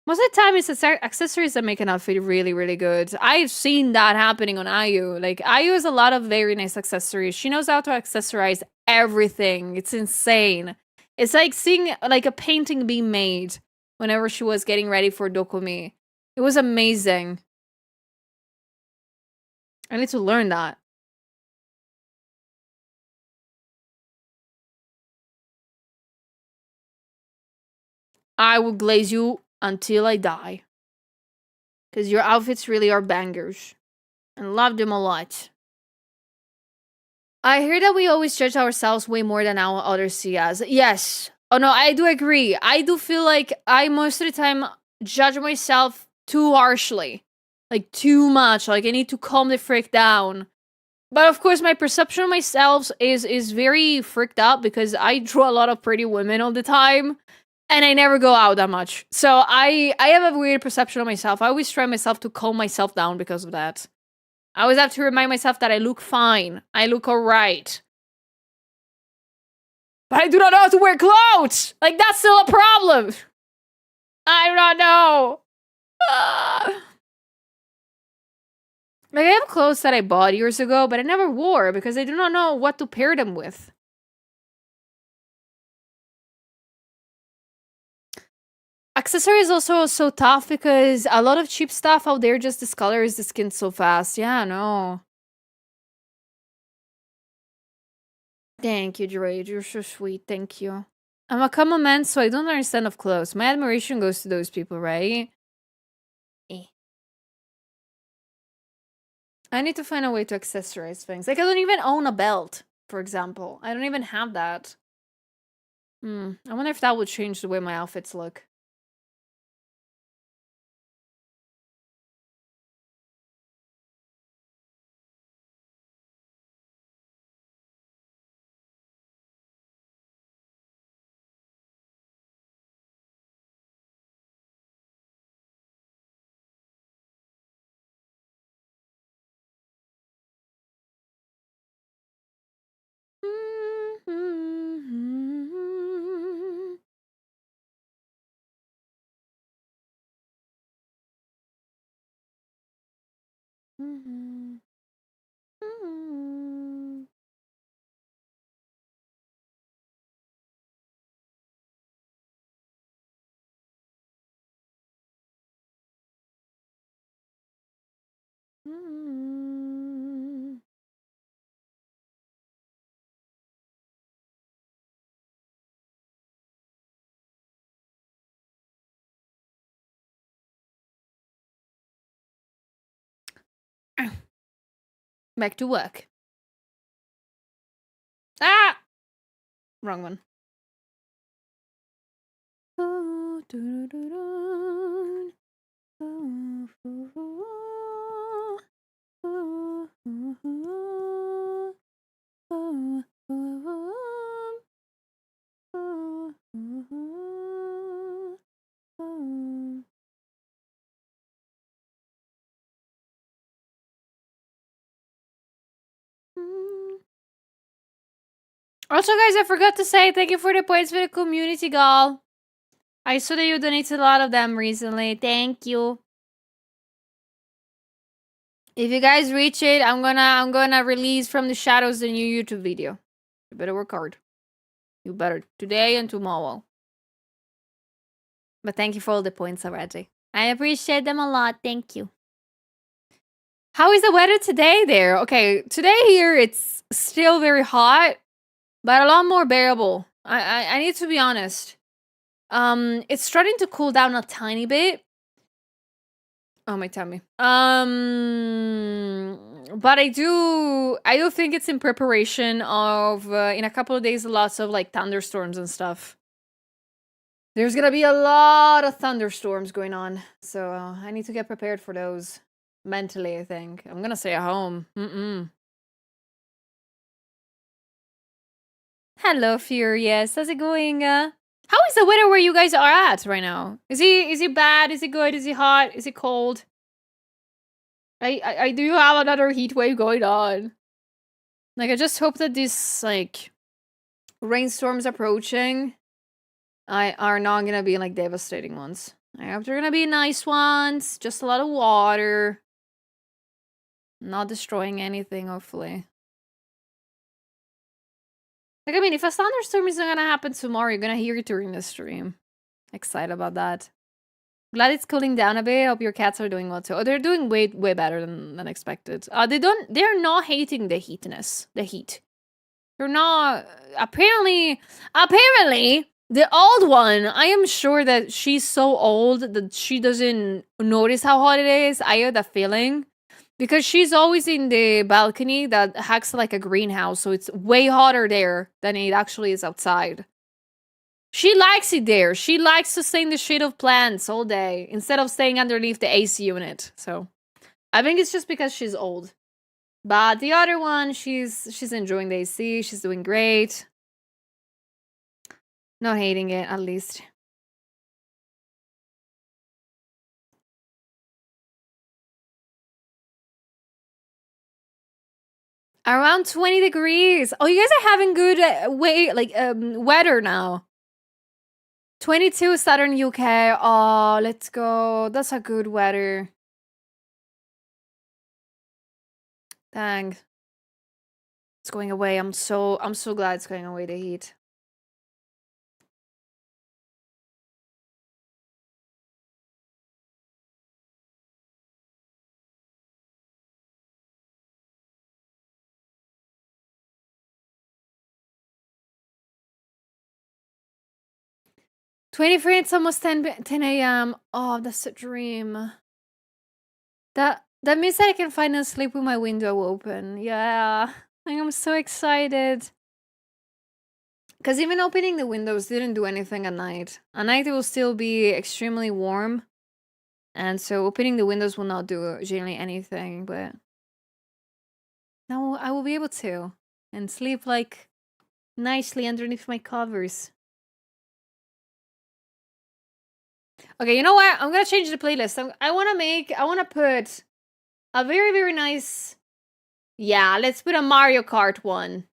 Speaker 1: Most of the time, it's accessories that make an outfit really, really good. I've seen that happening on Ayu. Like, Ayu has a lot of very nice accessories. She knows how to accessorize everything. It's insane. It's like seeing, like, a painting being made whenever she was getting ready for Dokumi. It was amazing. I need to learn that. I will glaze you until I die. Because your outfits really are bangers. And love them a lot. I hear that we always judge ourselves way more than how others see us. Yes. Oh no, I do agree. I do feel like I most of the time judge myself too harshly. Like, too much. Like, I need to calm the freak down. But of course, my perception of myself is very freaked out because I draw a lot of pretty women all the time. And I never go out that much. So I have a weird perception of myself. I always try myself to calm myself down because of that. I always have to remind myself that I look fine. I look alright. But I do not know how to wear clothes! Like, that's still a problem! I do not know! Like, I have clothes that I bought years ago, but I never wore because I do not know what to pair them with. Accessories also so tough because a lot of cheap stuff out there just discolors the skin so fast. Yeah, no. Thank you, Drade. You're so sweet. Thank you. I'm a common man, so I don't understand of clothes. My admiration goes to those people, right? Eh. I need to find a way to accessorize things. Like, I don't even own a belt, for example. I don't even have that. I wonder if that would change the way my outfits look. Back to work. Ah! Wrong one. Also, guys, I forgot to say thank you for the points for the community, gal. I saw that you donated a lot of them recently. Thank you. If you guys reach it, I'm gonna release from the shadows the new YouTube video. You better work hard. You better today and tomorrow. But thank you for all the points already. I appreciate them a lot. Thank you. How is the weather today there? Okay, today here it's still very hot, but a lot more bearable. I need to be honest. It's starting to cool down a tiny bit. Oh, my tummy. But I do think it's in preparation of in a couple of days lots of like thunderstorms and stuff. There's gonna be a lot of thunderstorms going on, so I need to get prepared for those mentally. I think I'm gonna stay at home. Hello, Furious. How's it going? How is the weather where you guys are at right now? Is he bad? Is it good? Is it hot? Is it cold? I do have another heat wave going on. Like, I just hope that these like rainstorms approaching are not gonna be like devastating ones. I hope they're gonna be nice ones, just a lot of water, not destroying anything, hopefully. Like, I mean, if a thunderstorm is not gonna happen tomorrow, you're gonna hear it during the stream. Excited about that. Glad it's cooling down a bit. Hope your cats are doing well too. Oh, they're doing way better than expected. They're not hating the heatness. The heat. They're not apparently the old one. I am sure that she's so old that she doesn't notice how hot it is. I have that feeling. Because she's always in the balcony that acts like a greenhouse, so it's way hotter there than it actually is outside. She likes it there. She likes to stay in the shade of plants all day instead of staying underneath the AC unit. So I think it's just because she's old. But the other one, she's enjoying the AC. She's doing great. Not hating it, at least. Around 20 degrees. Oh, you guys are having good weather now. 22 Southern UK. Oh, let's go. That's a good weather. Dang. It's going away. I'm so glad it's going away, the heat. $23, it's almost 10 a.m. Oh, that's a dream. That means that I can finally sleep with my window open. Yeah. I'm so excited. Because even opening the windows didn't do anything at night. At night it will still be extremely warm. And so opening the windows will not do generally anything, but now I will be able to. And sleep like nicely underneath my covers. Okay, you know what? I'm gonna change the playlist. I wanna put a very, very nice... Yeah, let's put a Mario Kart one.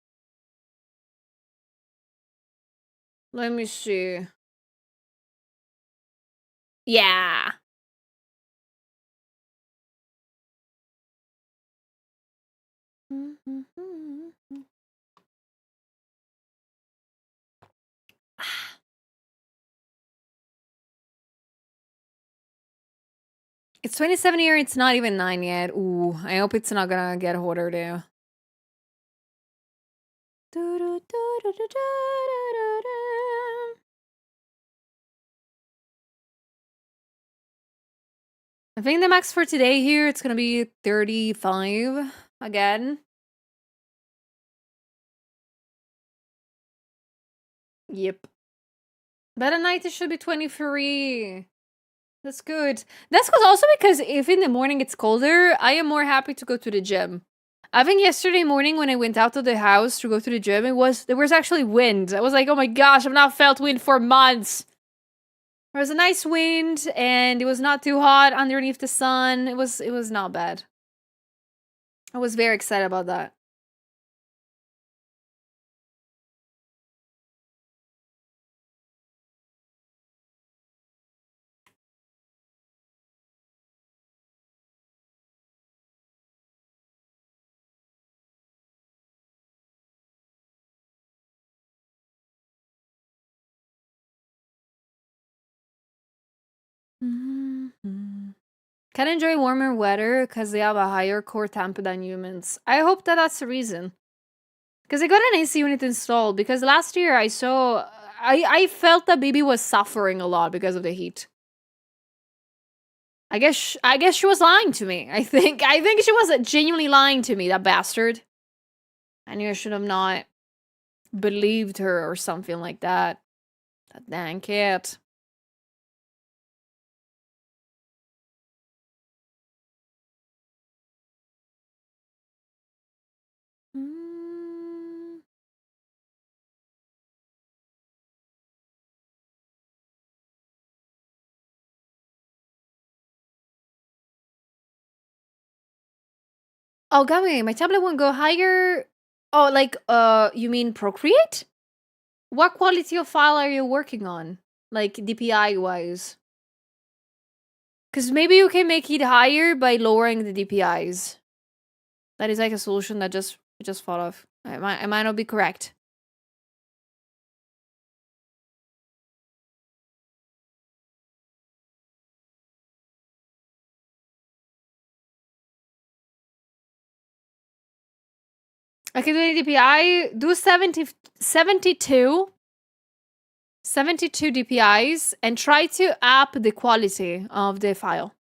Speaker 1: Let me see. Yeah. It's 27 here, it's not even 9 yet. Ooh, I hope it's not gonna get hotter there. I think the max for today here, it's gonna be 35 again. Yep. But at night it should be 23. That's good. That's also because if in the morning it's colder, I am more happy to go to the gym. I think yesterday morning when I went out of the house to go to the gym, there was actually wind. I was like, oh my gosh, I've not felt wind for months. There was a nice wind and it was not too hot underneath the sun. It was not bad. I was very excited about that. Can enjoy warmer weather because they have a higher core temp than humans. I hope that that's the reason. Because I got an AC unit installed. Because last year I saw, I felt that baby was suffering a lot because of the heat. I guess she was lying to me. I think she was genuinely lying to me. That bastard. I knew I should have not believed her or something like that. That dang cat. Oh, Gami, my tablet won't go higher. Oh, like, you mean Procreate? What quality of file are you working on? Like, DPI wise? Because maybe you can make it higher by lowering the DPIs. That is like a solution that I just thought of. I might not be correct. I can do any DPI. Do 72 DPIs and try to up the quality of the file.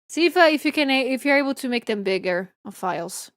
Speaker 1: See if you can if you're able to make them bigger of files.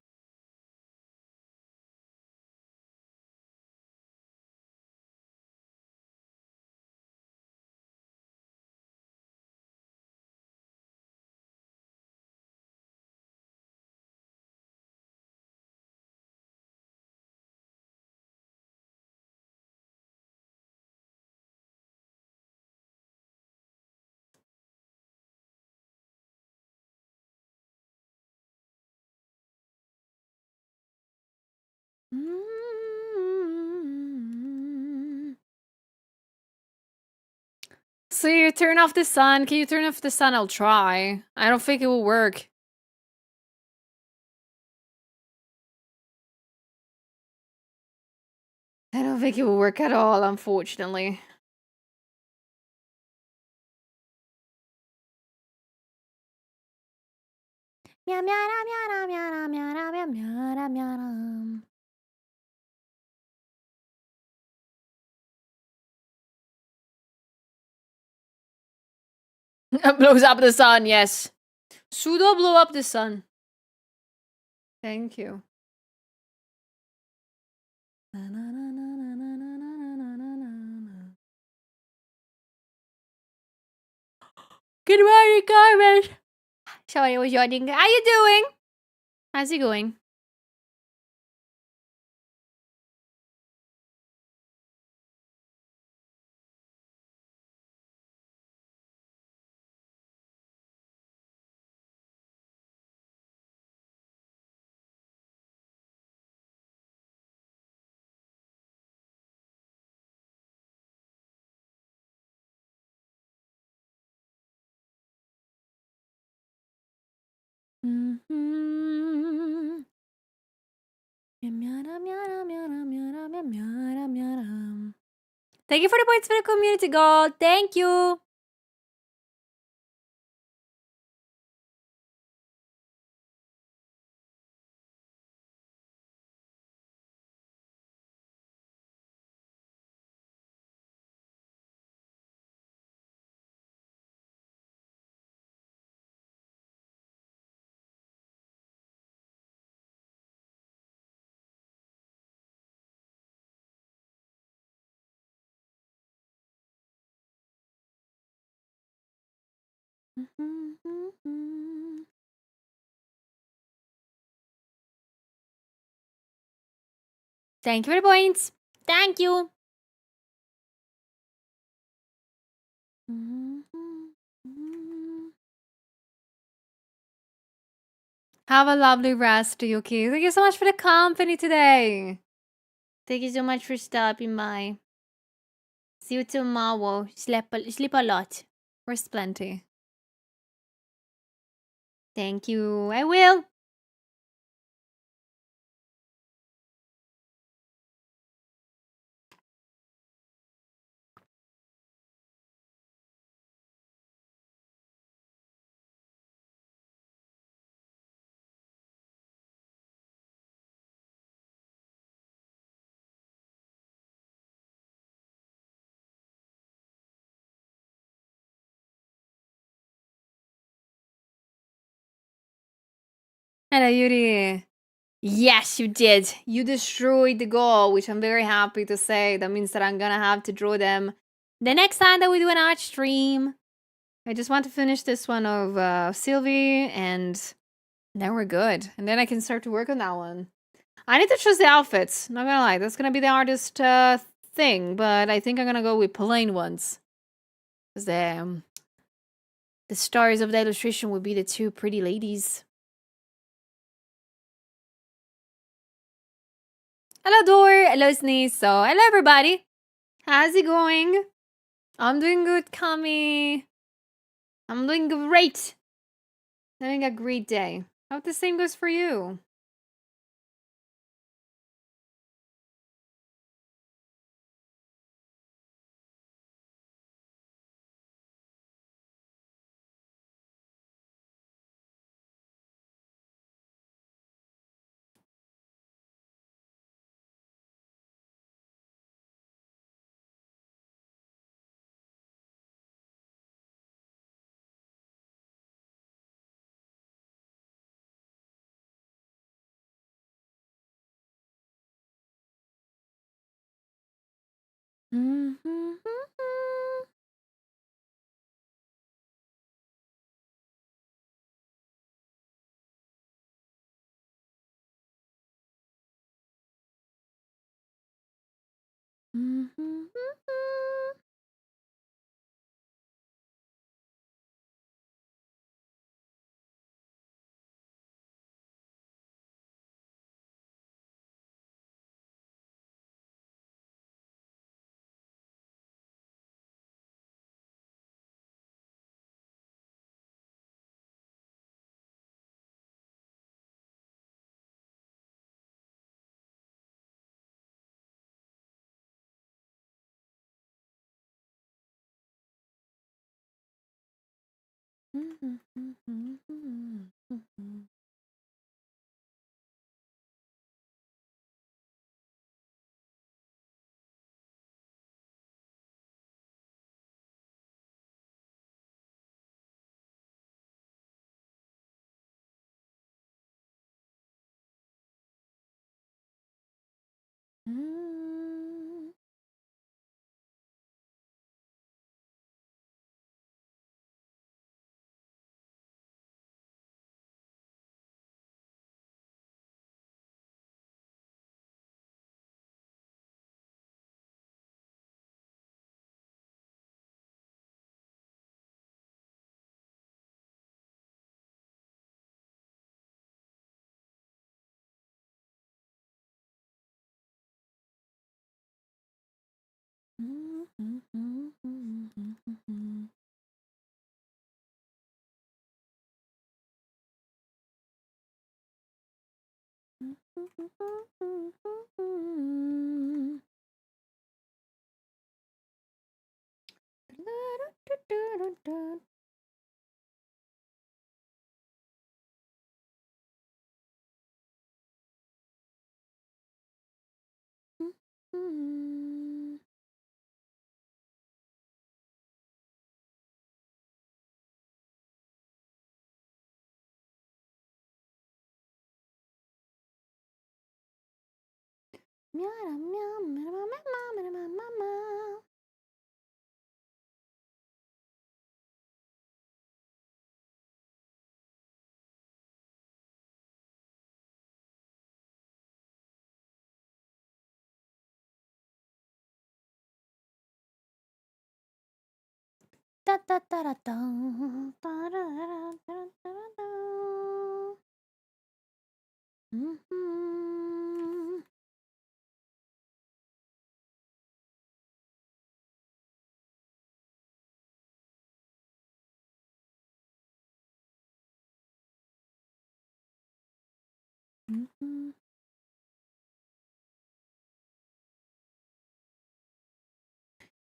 Speaker 1: So you turn off the sun. Can you turn off the sun? I'll try. I don't think it will work. I don't think it will work at all, unfortunately. Meow meow meow meow meow meow meow meow meow. Blows up the sun, yes. Sudo blow up the sun. Thank you. Good morning, Carmen. Sorry, I was yawning. How you doing? How's it going? Thank you for the points for the community goal. Thank you. Thank you for the points. Thank you. Have a lovely rest, Yuki. Thank you so much for the company today. Thank you so much for stopping by. See you tomorrow. Sleep a lot. Rest plenty. Thank you. I will. Hello, Yuri. Yes, you did. You destroyed the goal, which I'm very happy to say. That means that I'm gonna have to draw them the next time that we do an art stream. I just want to finish this one of Sylvie, and then we're good. And then I can start to work on that one. I need to choose the outfits. Not gonna lie, that's gonna be the hardest thing, but I think I'm gonna go with plain ones. Because the stars of the illustration would be the two pretty ladies. Hello, Dor. Hello, Sneeze. So, hello, everybody. How's it going? I'm doing good, Kami. I'm doing great. Having a great day. Hope the same goes for you.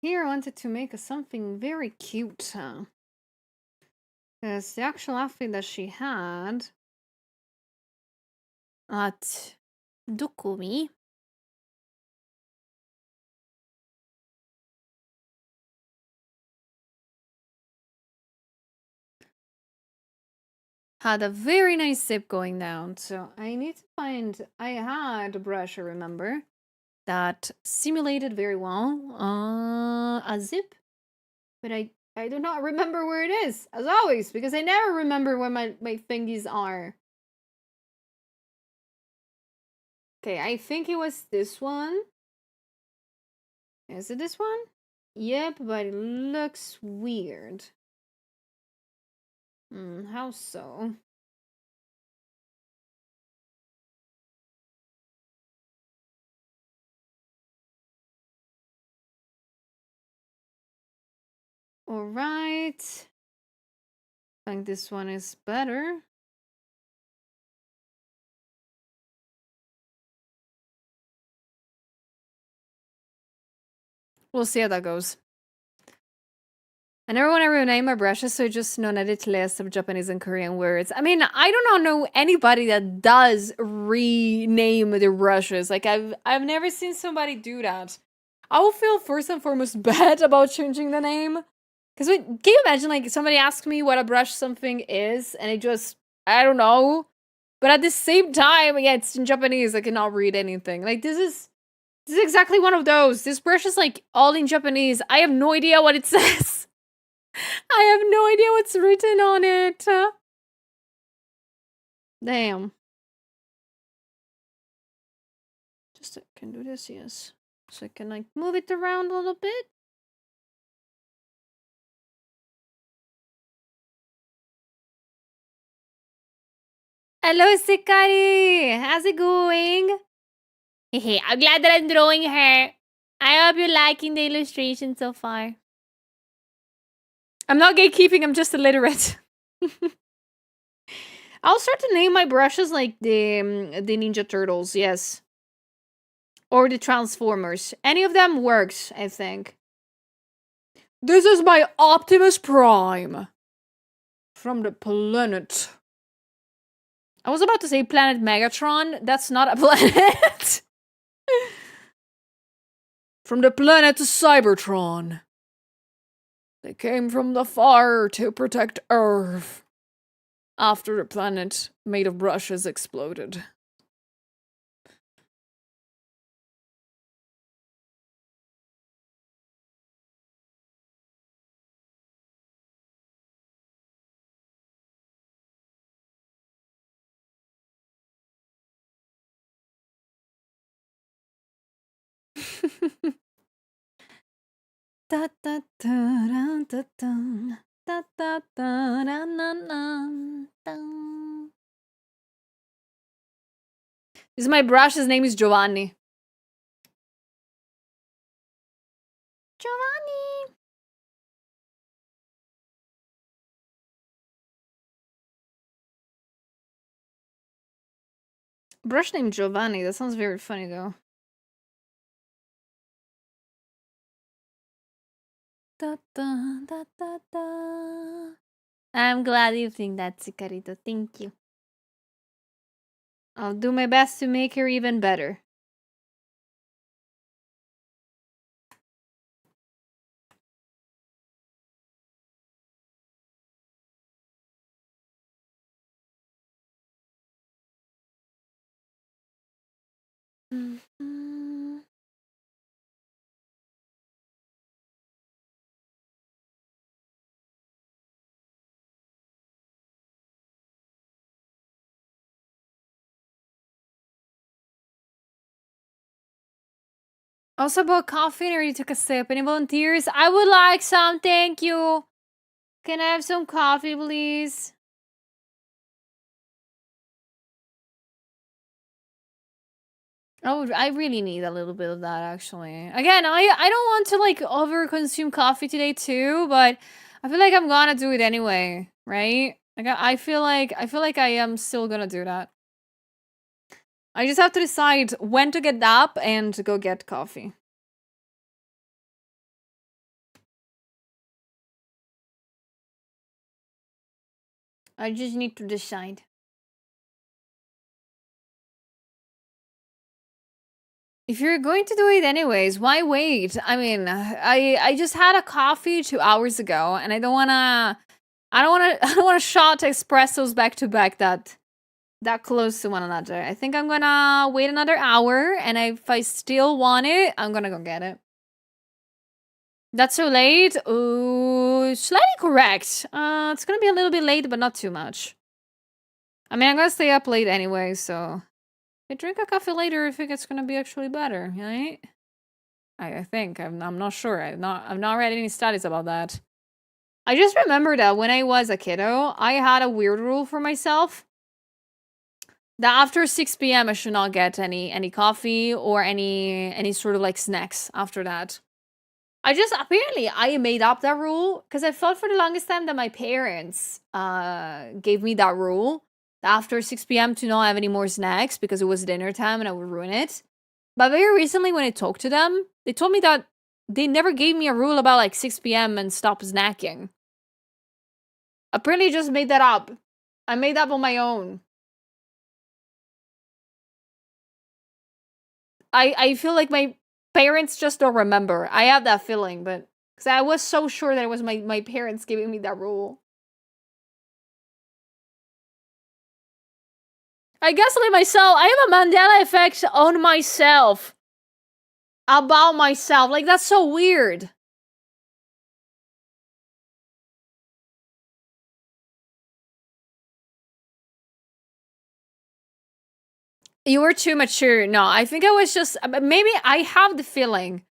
Speaker 1: Here I wanted to make something very cute. Because the actual outfit that she had at Dokumi had a very nice zip going down. So I need to find. I had a brush, I remember, that simulated very well a zip, but I do not remember where it is, as always, because I never remember where my fingies are. Okay, I think it was this one. Is it this one? Yep, but it looks weird. How so? Alright. I think this one is better. We'll see how that goes. I never want to rename my brushes, so I just non-edit list of Japanese and Korean words. I mean, I do not know anybody that does rename their brushes. Like, I've never seen somebody do that. I will feel first and foremost bad about changing the name. Because can you imagine, like, somebody asks me what a brush something is, and I don't know. But at the same time, yeah, it's in Japanese, I cannot read anything. Like, this is exactly one of those. This brush is, like, all in Japanese. I have no idea what it says. I have no idea what's written on it. Damn. Just I can do this, yes. So I can, like, move it around a little bit. Hello, Sikari! How's it going? Hey, I'm glad that I'm drawing her. I hope you're liking the illustration so far. I'm not gatekeeping, I'm just illiterate. I'll start to name my brushes like the Ninja Turtles, yes. Or the Transformers. Any of them works, I think. This is my Optimus Prime. From the planet. I was about to say planet Megatron. That's not a planet. From the planet Cybertron. They came from the far to protect Earth. After the planet made of brushes exploded. Da da da da da da da da da da da da. This is my brush. His name is Giovanni. Giovanni. Brush named Giovanni. That sounds very funny though. Da da da da da. I'm glad you think that, Sicarito. Thank you. I'll do my best to make her even better. Also about coffee, I already took a sip. Any volunteers? I would like some, thank you. Can I have some coffee, please? Oh, I really need a little bit of that, actually. Again, I don't want to, like, over-consume coffee today, too, but I feel like I'm gonna do it anyway, right? Like, I feel like I am still gonna do that. I just have to decide when to get up and go get coffee. I just need to decide. If you're going to do it anyways, why wait? I mean, I just had a coffee 2 hours ago, and I don't wanna I don't want to. I don't want to shot espressos back to back that close to one another. I think I'm gonna wait another hour, and if I still want it, I'm gonna go get it. That's so late. Ooh, slightly correct. It's gonna be a little bit late, but not too much. I mean, I'm gonna stay up late anyway, so if I drink a coffee later, I think it's gonna be actually better, right? I think. I'm not sure. I've not read any studies about that. I just remember that when I was a kiddo, I had a weird rule for myself that after 6 p.m. I should not get any coffee or any sort of like snacks after that. I just apparently I made up that rule because I thought for the longest time that my parents gave me that rule that after 6 p.m. to not have any more snacks because it was dinner time and I would ruin it. But very recently when I talked to them, they told me that they never gave me a rule about like 6 p.m. and stop snacking. Apparently just made that up. I made that on my own. I feel like my parents just don't remember. I have that feeling, but because I was so sure that it was my parents giving me that rule. I gaslight myself. I have a Mandela effect on myself. About myself. Like, that's so weird. You were too mature. No, I think I was just... Maybe I have the feeling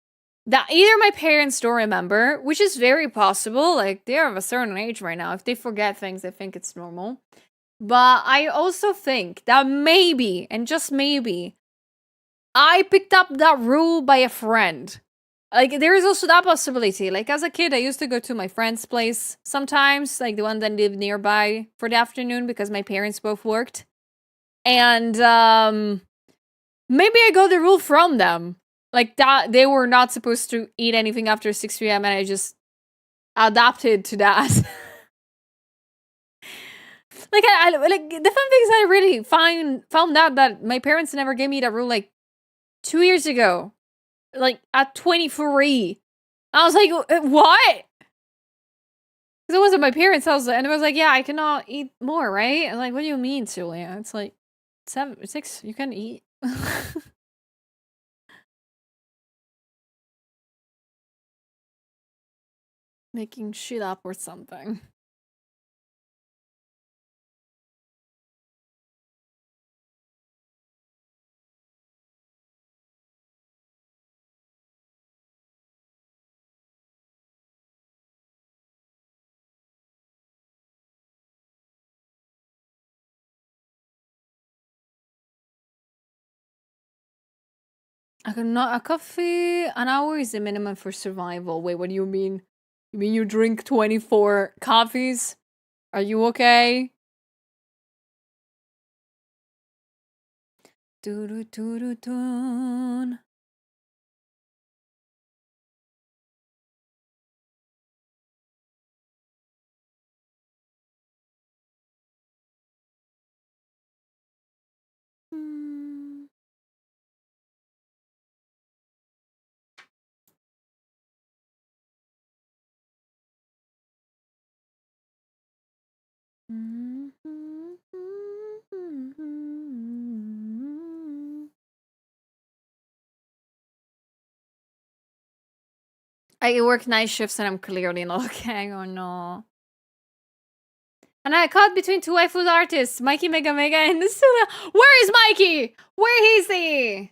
Speaker 1: that either my parents don't remember, which is very possible. Like, they're of a certain age right now. If they forget things, they think it's normal. But I also think that maybe, and just maybe, I picked up that rule by a friend. Like, there is also that possibility. Like, as a kid, I used to go to my friend's place sometimes, like the one that lived nearby for the afternoon because my parents both worked. And maybe I got the rule from them. Like, that they were not supposed to eat anything after 6 p.m. and I just adapted to that. Like, I like the fun thing is I really found out that my parents never gave me that rule like 2 years ago. Like at 23. I was like, what? Because it wasn't my parents' house, and it was like, yeah, I cannot eat more, right? I'm like, what do you mean, Julia? It's like 7, 6, you can eat. Making shit up or something. A coffee an hour is the minimum for survival. Wait, what do you mean? You mean you drink 24 coffees? Are you okay? Doo-doo-doo-doo-doo. I work night shifts and I'm clearly not okay. Oh no. And I caught between two iFood artists, Mikey Mega Mega and Sula. Where is Mikey? Where is he?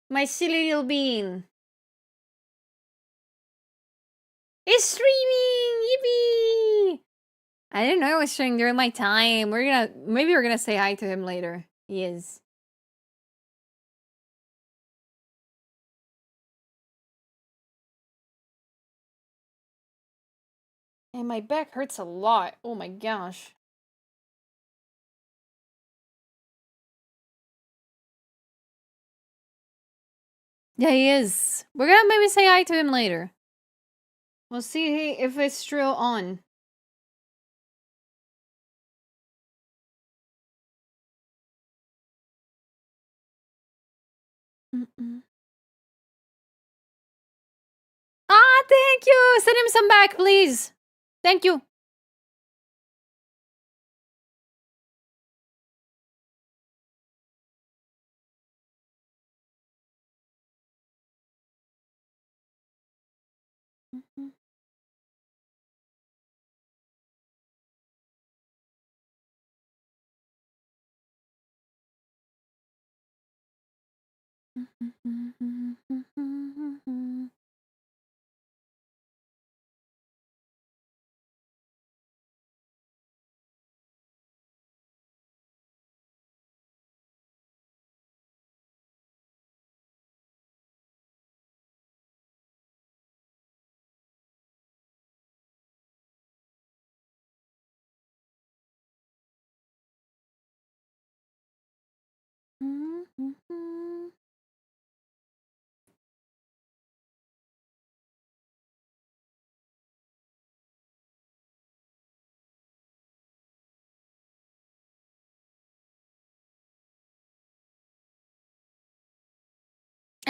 Speaker 1: My silly little bean. It's streaming! Yippee! I didn't know it was streaming during my time. Maybe we're gonna say hi to him later. He is. And my back hurts a lot. Oh my gosh. Yeah, he is. We're gonna maybe say hi to him later. We'll see if it's still on. Ah, thank you! Send him some back, please! Thank you!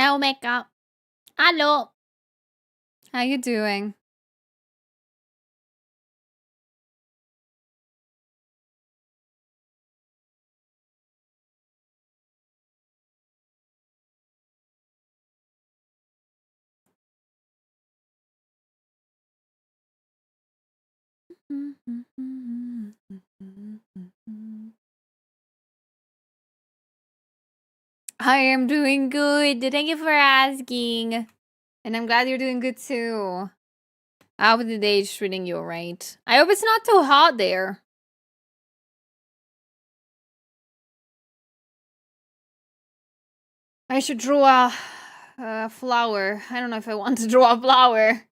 Speaker 1: Oh, makeup. Hello. How you doing? I am doing good. Thank you for asking. And I'm glad you're doing good too. I hope the day is treating you right. I hope it's not too hot there. I should draw a flower. I don't know if I want to draw a flower.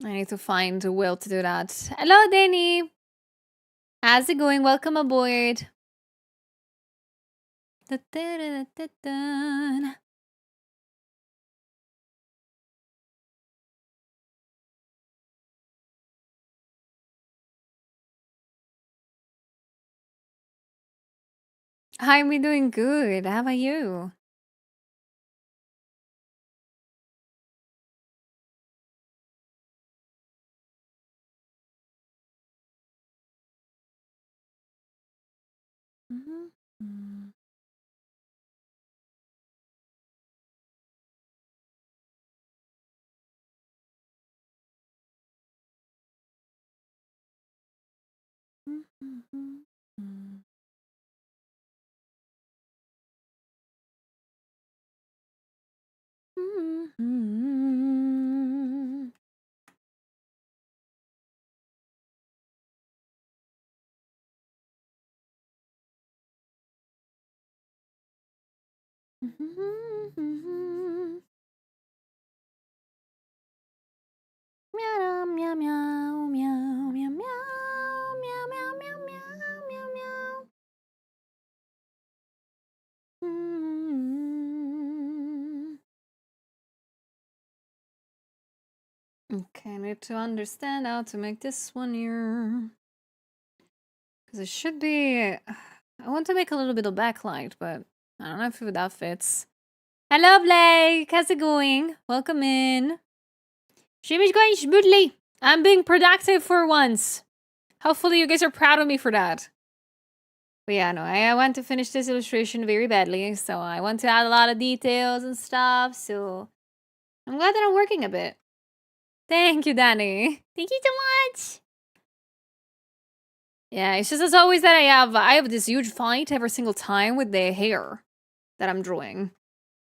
Speaker 1: I need to find the will to do that. Hello, Danny. How's it going? Welcome aboard. I'm doing good. How about you? Meow meow meow meow meow meow meow meow meow meow meow meow. Okay, I need to understand how to make this one here. Because it should be... I want to make a little bit of backlight, but I don't know if that fits. Hello, Blake! How's it going? Welcome in. Stream is going smoothly. I'm being productive for once. Hopefully you guys are proud of me for that. But yeah, no, I want to finish this illustration very badly, so I want to add a lot of details and stuff, so I'm glad that I'm working a bit. Thank you, Danny. Thank you so much. Yeah, it's just as always that I have this huge fight every single time with the hair that I'm drawing.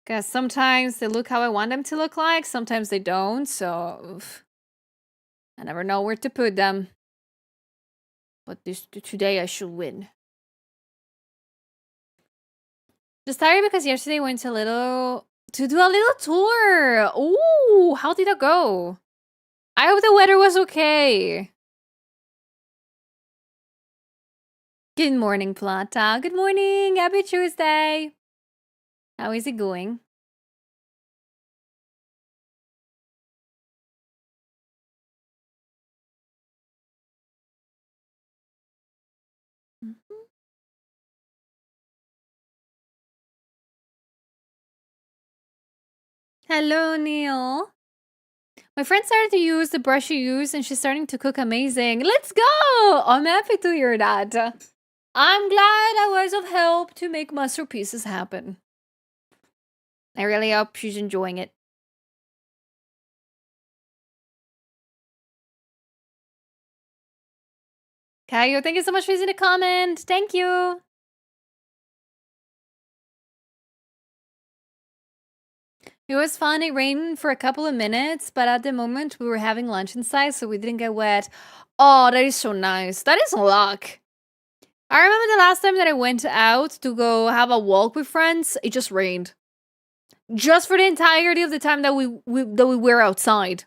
Speaker 1: Because sometimes they look how I want them to look like, sometimes they don't, so oof. I never know where to put them. But today I should win. Just tired because yesterday went to do a little tour. Ooh, how did that go? I hope the weather was okay. Good morning, Plata. Good morning. Happy Tuesday. How is it going? Hello, Neil. My friend started to use the brush you use and she's starting to cook amazing. Let's go! I'm happy to hear that. I'm glad I was of help to make masterpieces happen. I really hope she's enjoying it. Kayo, thank you so much for using the comment. Thank you. It was fun. It rained for a couple of minutes, but at the moment we were having lunch inside, so we didn't get wet. Oh, that is so nice. That is luck. I remember the last time that I went out to go have a walk with friends, it just rained. Just for the entirety of the time that we were outside.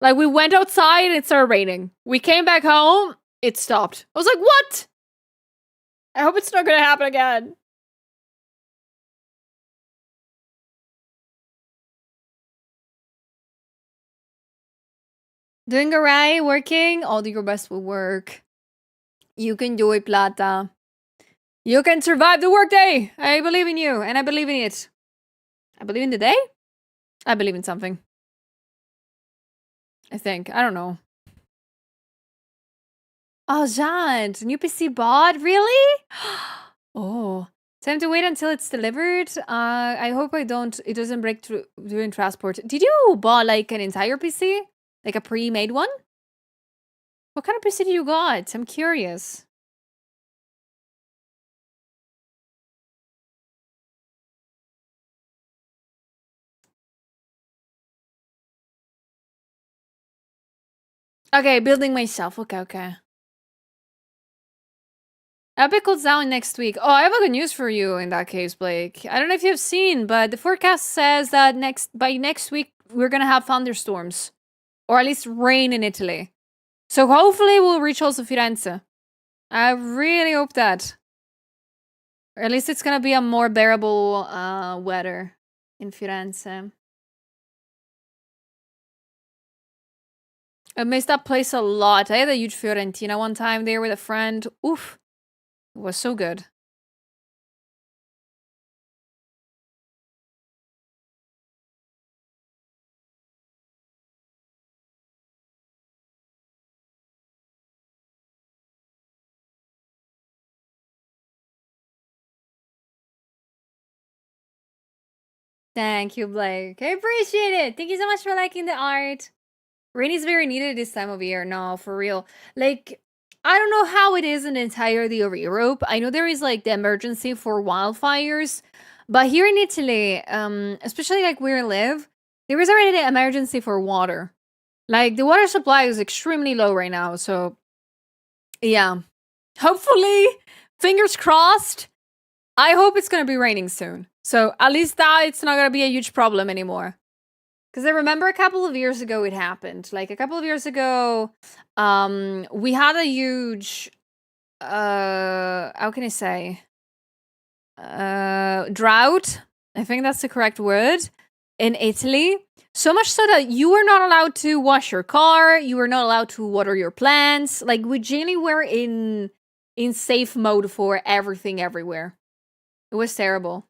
Speaker 1: Like, we went outside and it started raining. We came back home, it stopped. I was like, what? I hope it's not gonna happen again. Doing alright, working, all do your best will work. You can do it, Plata. You can survive the workday. I believe in you, and I believe in it. I believe in the day? I believe in something. I think. I don't know. Oh, Jean, new PC bought? Really? Oh. Time to wait until it's delivered. I hope it doesn't break through during transport. Did you buy like an entire PC? Like a pre-made one? What kind of PC did you got? I'm curious. Okay, building myself. Okay. Epic goes down next week. Oh, I have good news for you in that case, Blake. I don't know if you've seen, but the forecast says that by next week we're gonna have thunderstorms. Or at least rain in Italy. So hopefully we'll reach also Firenze. I really hope that. Or at least it's gonna be a more bearable weather in Firenze. I missed that place a lot. I had a huge Fiorentina one time there with a friend. Oof. It was so good. Thank you, Blake. I appreciate it. Thank you so much for liking the art. Rain is very needed this time of year. No, for real. Like, I don't know how it is in the entirety of Europe. I know there is like the emergency for wildfires, but here in Italy, especially like where I live, there is already the emergency for water. Like, the water supply is extremely low right now, so yeah. Hopefully, fingers crossed. I hope it's gonna be raining soon. So at least that it's not gonna be a huge problem anymore. Because I remember a couple of years ago it happened. Like a couple of years ago, we had a huge, how can I say, drought. I think that's the correct word in Italy. So much so that you were not allowed to wash your car. You were not allowed to water your plants. Like, we genuinely were in safe mode for everything everywhere. It was terrible.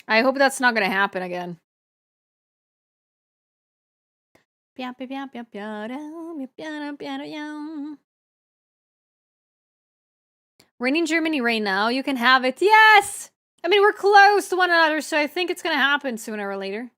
Speaker 1: I hope that's not gonna happen again. Rain in Germany right now. You can have it. Yes! I mean, we're close to one another, so I think it's gonna happen sooner or later.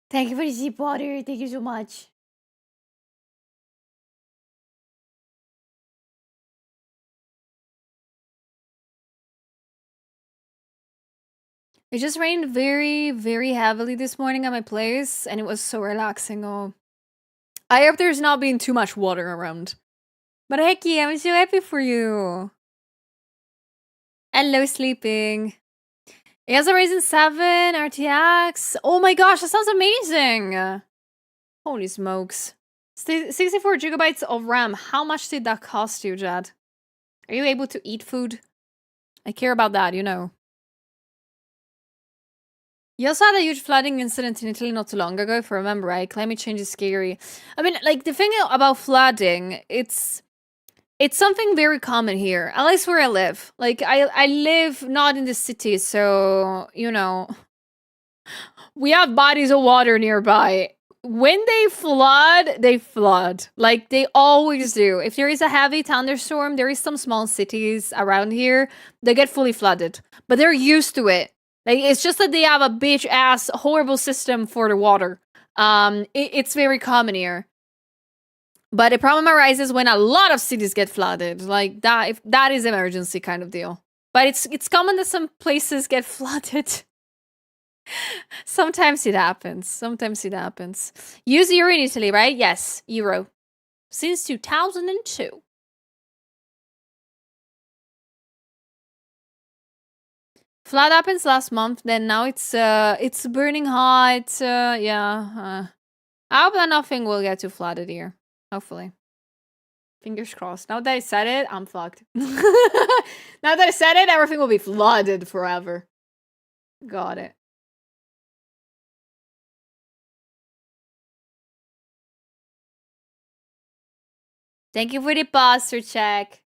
Speaker 1: Thank you for the deep water. Thank you so much. It just rained very, very heavily this morning at my place, and it was so relaxing. Oh, I hope there's not been too much water around. But Hecky, I'm so happy for you. Hello, sleeping. It has a Ryzen 7 RTX. Oh my gosh, that sounds amazing. Holy smokes. 64 gigabytes of RAM. How much did that cost you, Jad? Are you able to eat food? I care about that, you know. You also had a huge flooding incident in Italy not too long ago, if I remember right. Climate change is scary. I mean, like, the thing about flooding, it's It's something very common here, at least where I live. Like, I live not in the city, so, you know, we have bodies of water nearby. When they flood, they flood. Like, they always do. If there is a heavy thunderstorm, there is some small cities around here that get fully flooded. But they're used to it. Like, it's just that they have a bitch-ass horrible system for the water. It's very common here. But the problem arises when a lot of cities get flooded, like that. If that is emergency kind of deal. But it's common that some places get flooded. Sometimes it happens. Sometimes it happens. Use euro in Italy, right? Yes, euro. Since 2002. Flood happens last month. Then now it's burning hot. Yeah. I hope that nothing will get too flooded here. Hopefully. Fingers crossed. Now that I said it, I'm fucked. Now that I said it, everything will be flooded forever. Got it. Thank you for the posture check.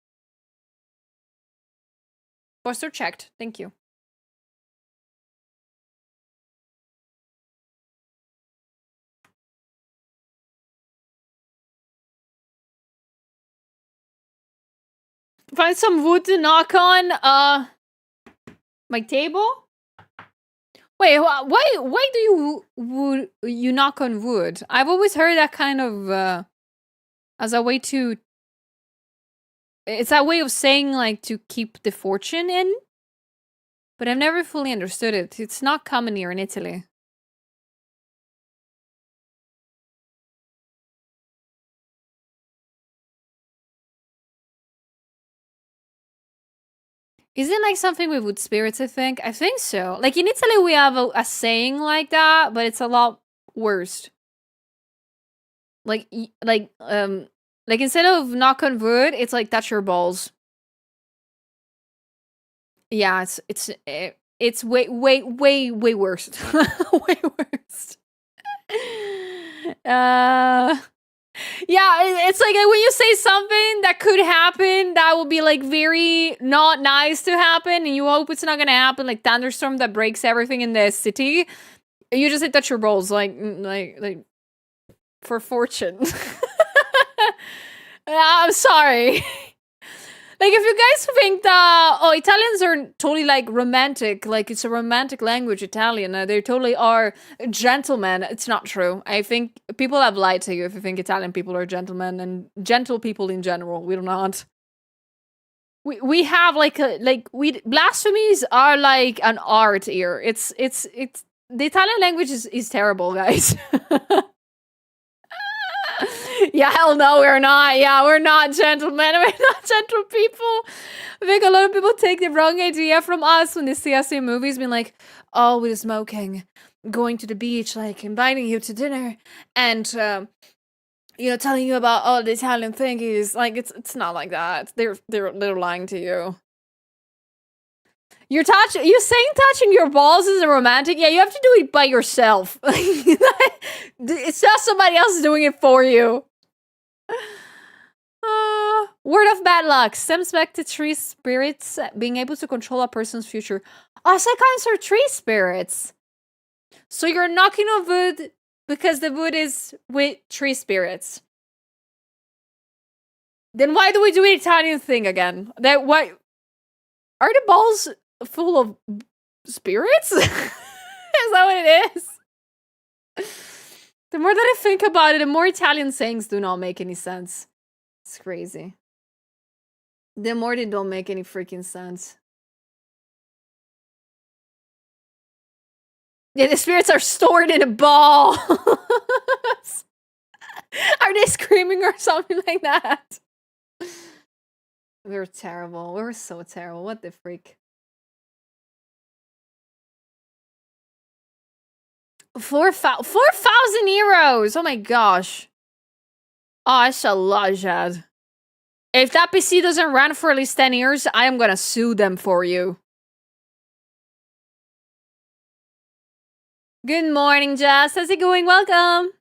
Speaker 1: Posture checked. Thank you. Find some wood to knock on my table. Wait, why do you knock on wood? I've always heard that kind of as a way to, it's a way of saying like to keep the fortune in. But I've never fully understood it. It's not common here in Italy. Isn't it like something with wood spirits, I think? I think so. Like in Italy, we have a saying like that, but it's a lot worse. Like instead of knock on wood, it's like touch your balls. Yeah, it's way worse. Way worse. Yeah, it's like when you say something that could happen, that would be like very not nice to happen, and you hope it's not gonna happen, like thunderstorm that breaks everything in the city. You just say touch your balls, like for fortune. I'm sorry. Like, if you guys think that, oh, Italians are totally, like, romantic, like, it's a romantic language, Italian, they totally are gentlemen, it's not true. I think people have lied to you if you think Italian people are gentlemen, and gentle people in general, we're not. We have, blasphemies are, like, an art here. It's, the Italian language is terrible, guys. Yeah, hell no, we're not. Yeah, we're not gentlemen. We're not gentle people. I think a lot of people take the wrong idea from us when they see us in movies, being like, oh, we're smoking, going to the beach, like inviting you to dinner, and telling you about all the Italian thing is like it's not like that. They're lying to you. You saying touching your balls is romantic? Yeah, you have to do it by yourself. It's not somebody else doing it for you. Word of bad luck stems back to tree spirits being able to control a person's future. Psychons are tree spirits. So you're knocking on wood because the wood is with tree spirits. Then why do we do the Italian thing again? Why are the balls full of spirits? Is that what it is? The more that I think about it, the more Italian sayings do not make any sense. It's crazy. The more they don't make any freaking sense. Yeah, the spirits are stored in a ball. Are they screaming or something like that? We're terrible. We're so terrible. What the freak? 4,000 euros. Oh my gosh. Oh, that's a lot, Jad. If that PC doesn't run for at least 10 years, I am gonna sue them for you. Good morning, Jess. How's it going? Welcome.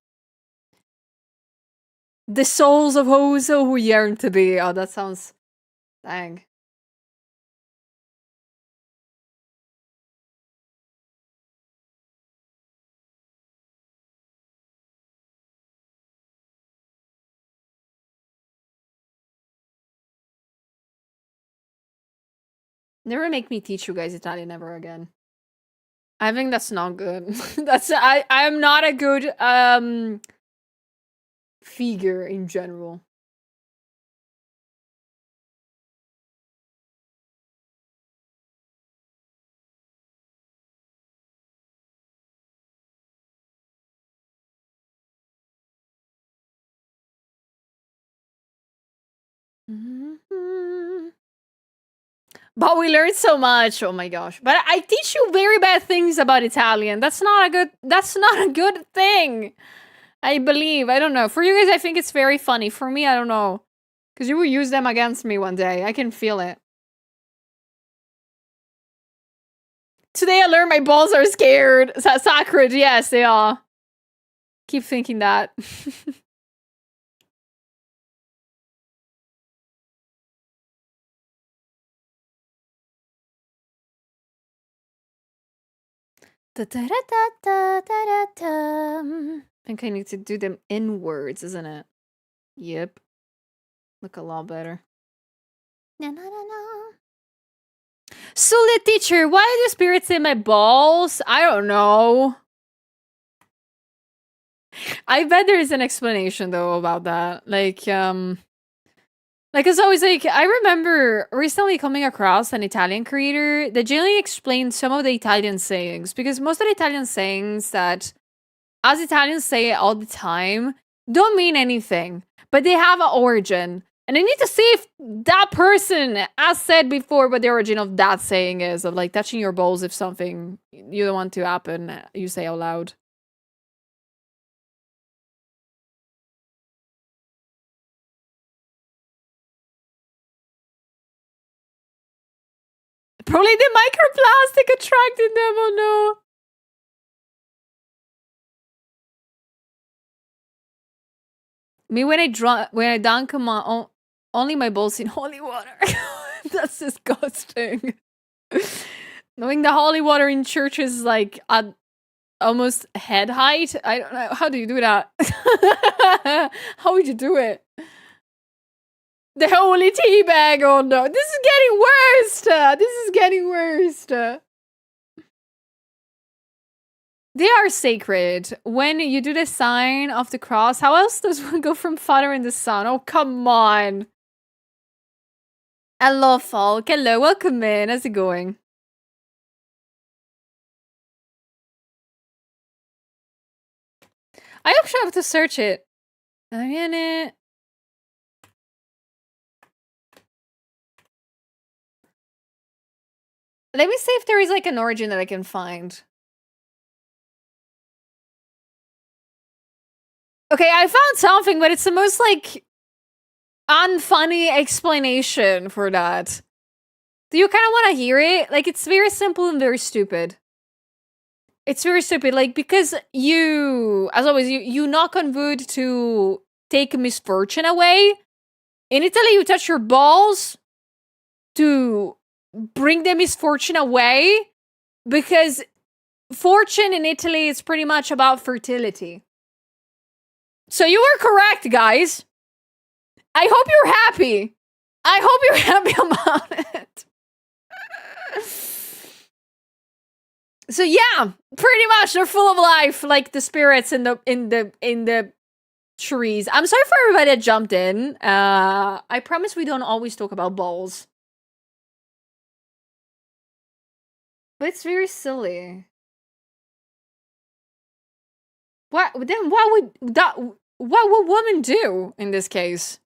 Speaker 1: The souls of Hoso who yearn to be. Oh, that sounds... Dang. Never make me teach you guys Italian ever again. I think that's not good. I'm not a good figure in general. But we learned so much. Oh my gosh. But I teach you very bad things about Italian. That's not a good thing. I believe. I don't know. For you guys, I think it's very funny. For me, I don't know. Because you will use them against me one day. I can feel it. Today I learned my balls are scared. Sacred. Yes, they are. Keep thinking that. I think I need to do them inwards, isn't it? Yep. Look a lot better. Na, na, na, na. Sule teacher, why are the spirits in my balls? I don't know. I bet there is an explanation though about that. Like it's always like, I remember recently coming across an Italian creator that generally explained some of the Italian sayings, because most of the Italian sayings that, as Italians say it all the time, don't mean anything, but they have an origin. And I need to see if that person has said before what the origin of that saying is, of like touching your balls if something you don't want to happen, you say out loud. Probably the microplastic attracted them, oh no. Me when I dunk my only my balls in holy water. That's disgusting. Knowing the holy water in church is like at almost head height. I don't know. How do you do that? How would you do it? The holy tea bag. Oh no. This is getting worse. This is getting worse. They are sacred. When you do the sign of the cross, how else does one go from Father and the Son? Oh, come on. Hello, Falk. Hello, welcome in. How's it going? I actually have to search it. I'm in it. Let me see if there is like an origin that I can find. Okay, I found something, but it's the most like unfunny explanation for that. Do you kind of want to hear it? Like, it's very simple and very stupid. It's very stupid, like, because you, as always, you knock on wood to take misfortune away. In Italy, you touch your balls to bring the misfortune away, because fortune in Italy is pretty much about fertility. So you were correct, guys. I hope you're happy. I hope you're happy about it. So yeah, pretty much they're full of life, like the spirits in the trees. I'm sorry for everybody that jumped in. I promise we don't always talk about balls. But it's very silly. What then? What would women do in this case?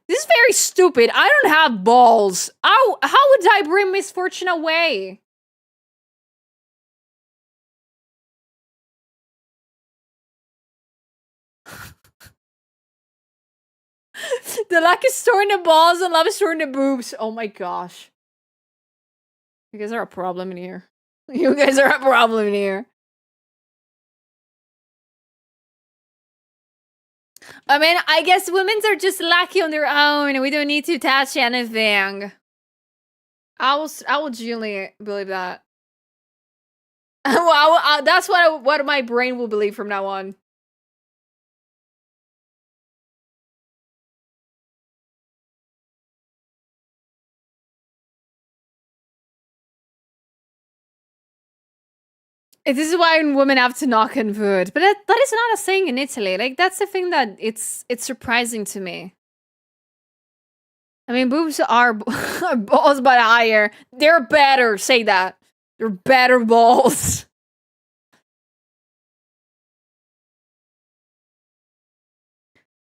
Speaker 1: This is very stupid. I don't have balls. How would I bring misfortune away? The luck is storing the balls and love is storing the boobs. Oh my gosh. You guys are a problem in here. You guys are a problem in here. I mean, I guess women are just lucky on their own. We don't need to touch anything. I will genuinely believe that. Well, that's what my brain will believe from now on. This is why women have to knock on wood. But that is not a saying in Italy. Like, that's the thing that it's surprising to me. I mean, boobs are balls, but higher. They're better. Say that. They're better balls.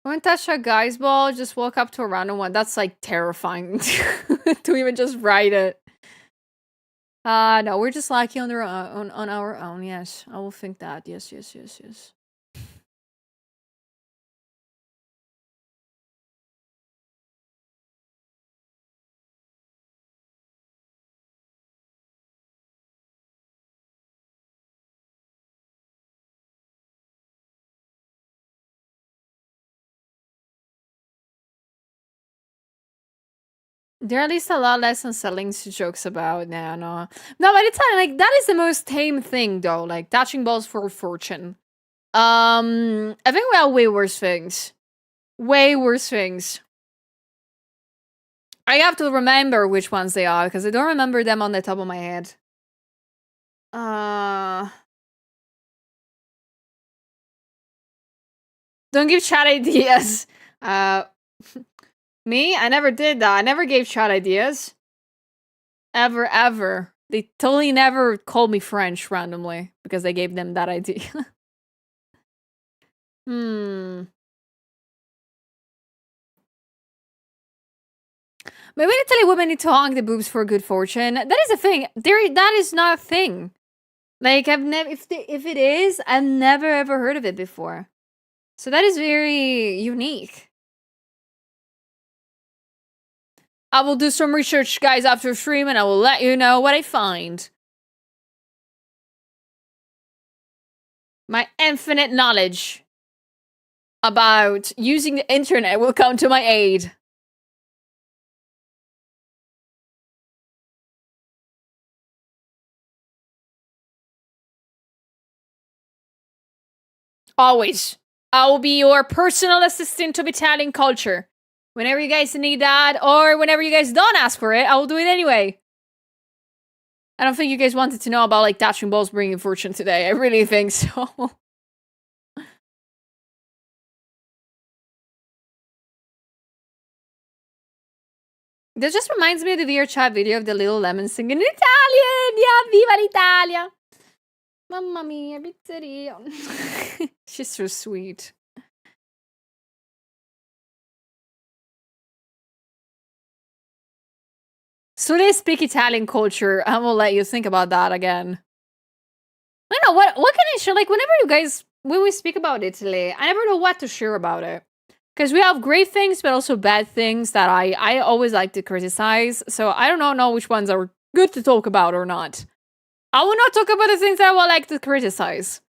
Speaker 1: When touch a guy's ball, just walk up to a random one. That's like terrifying to even just write it. No, we're just lucky on our own. Yes, I will think that. Yes. There are at least a lot less unsettling jokes about now. No, but it's like that is the most tame thing though. Like touching balls for fortune. I think we have way worse things. Way worse things. I have to remember which ones they are because I don't remember them on the top of my head. Don't give chat ideas. Me? I never did that. I never gave chat ideas. Ever. They totally never called me French randomly because I gave them that idea. Maybe in Italy women need to honk the boobs for good fortune. That is a thing. That is not a thing. Like, I've never, if it is, I've never ever heard of it before. So that is very unique. I will do some research, guys, after stream, and I will let you know what I find. My infinite knowledge about using the internet will come to my aid. Always. I will be your personal assistant of Italian culture. Whenever you guys need that, or whenever you guys don't ask for it, I will do it anyway. I don't think you guys wanted to know about, like, touching balls bringing fortune today. I really think so. This just reminds me of the VR chat video of the little lemon singing Italian! Yeah, viva l'Italia! Mamma mia, pizzeria. She's so sweet. So they speak Italian culture. I will let you think about that again. I don't know, what can I share? Like, whenever you guys, when we speak about Italy, I never know what to share about it. Because we have great things, but also bad things that I always like to criticize. So I don't know which ones are good to talk about or not. I will not talk about the things that I would like to criticize.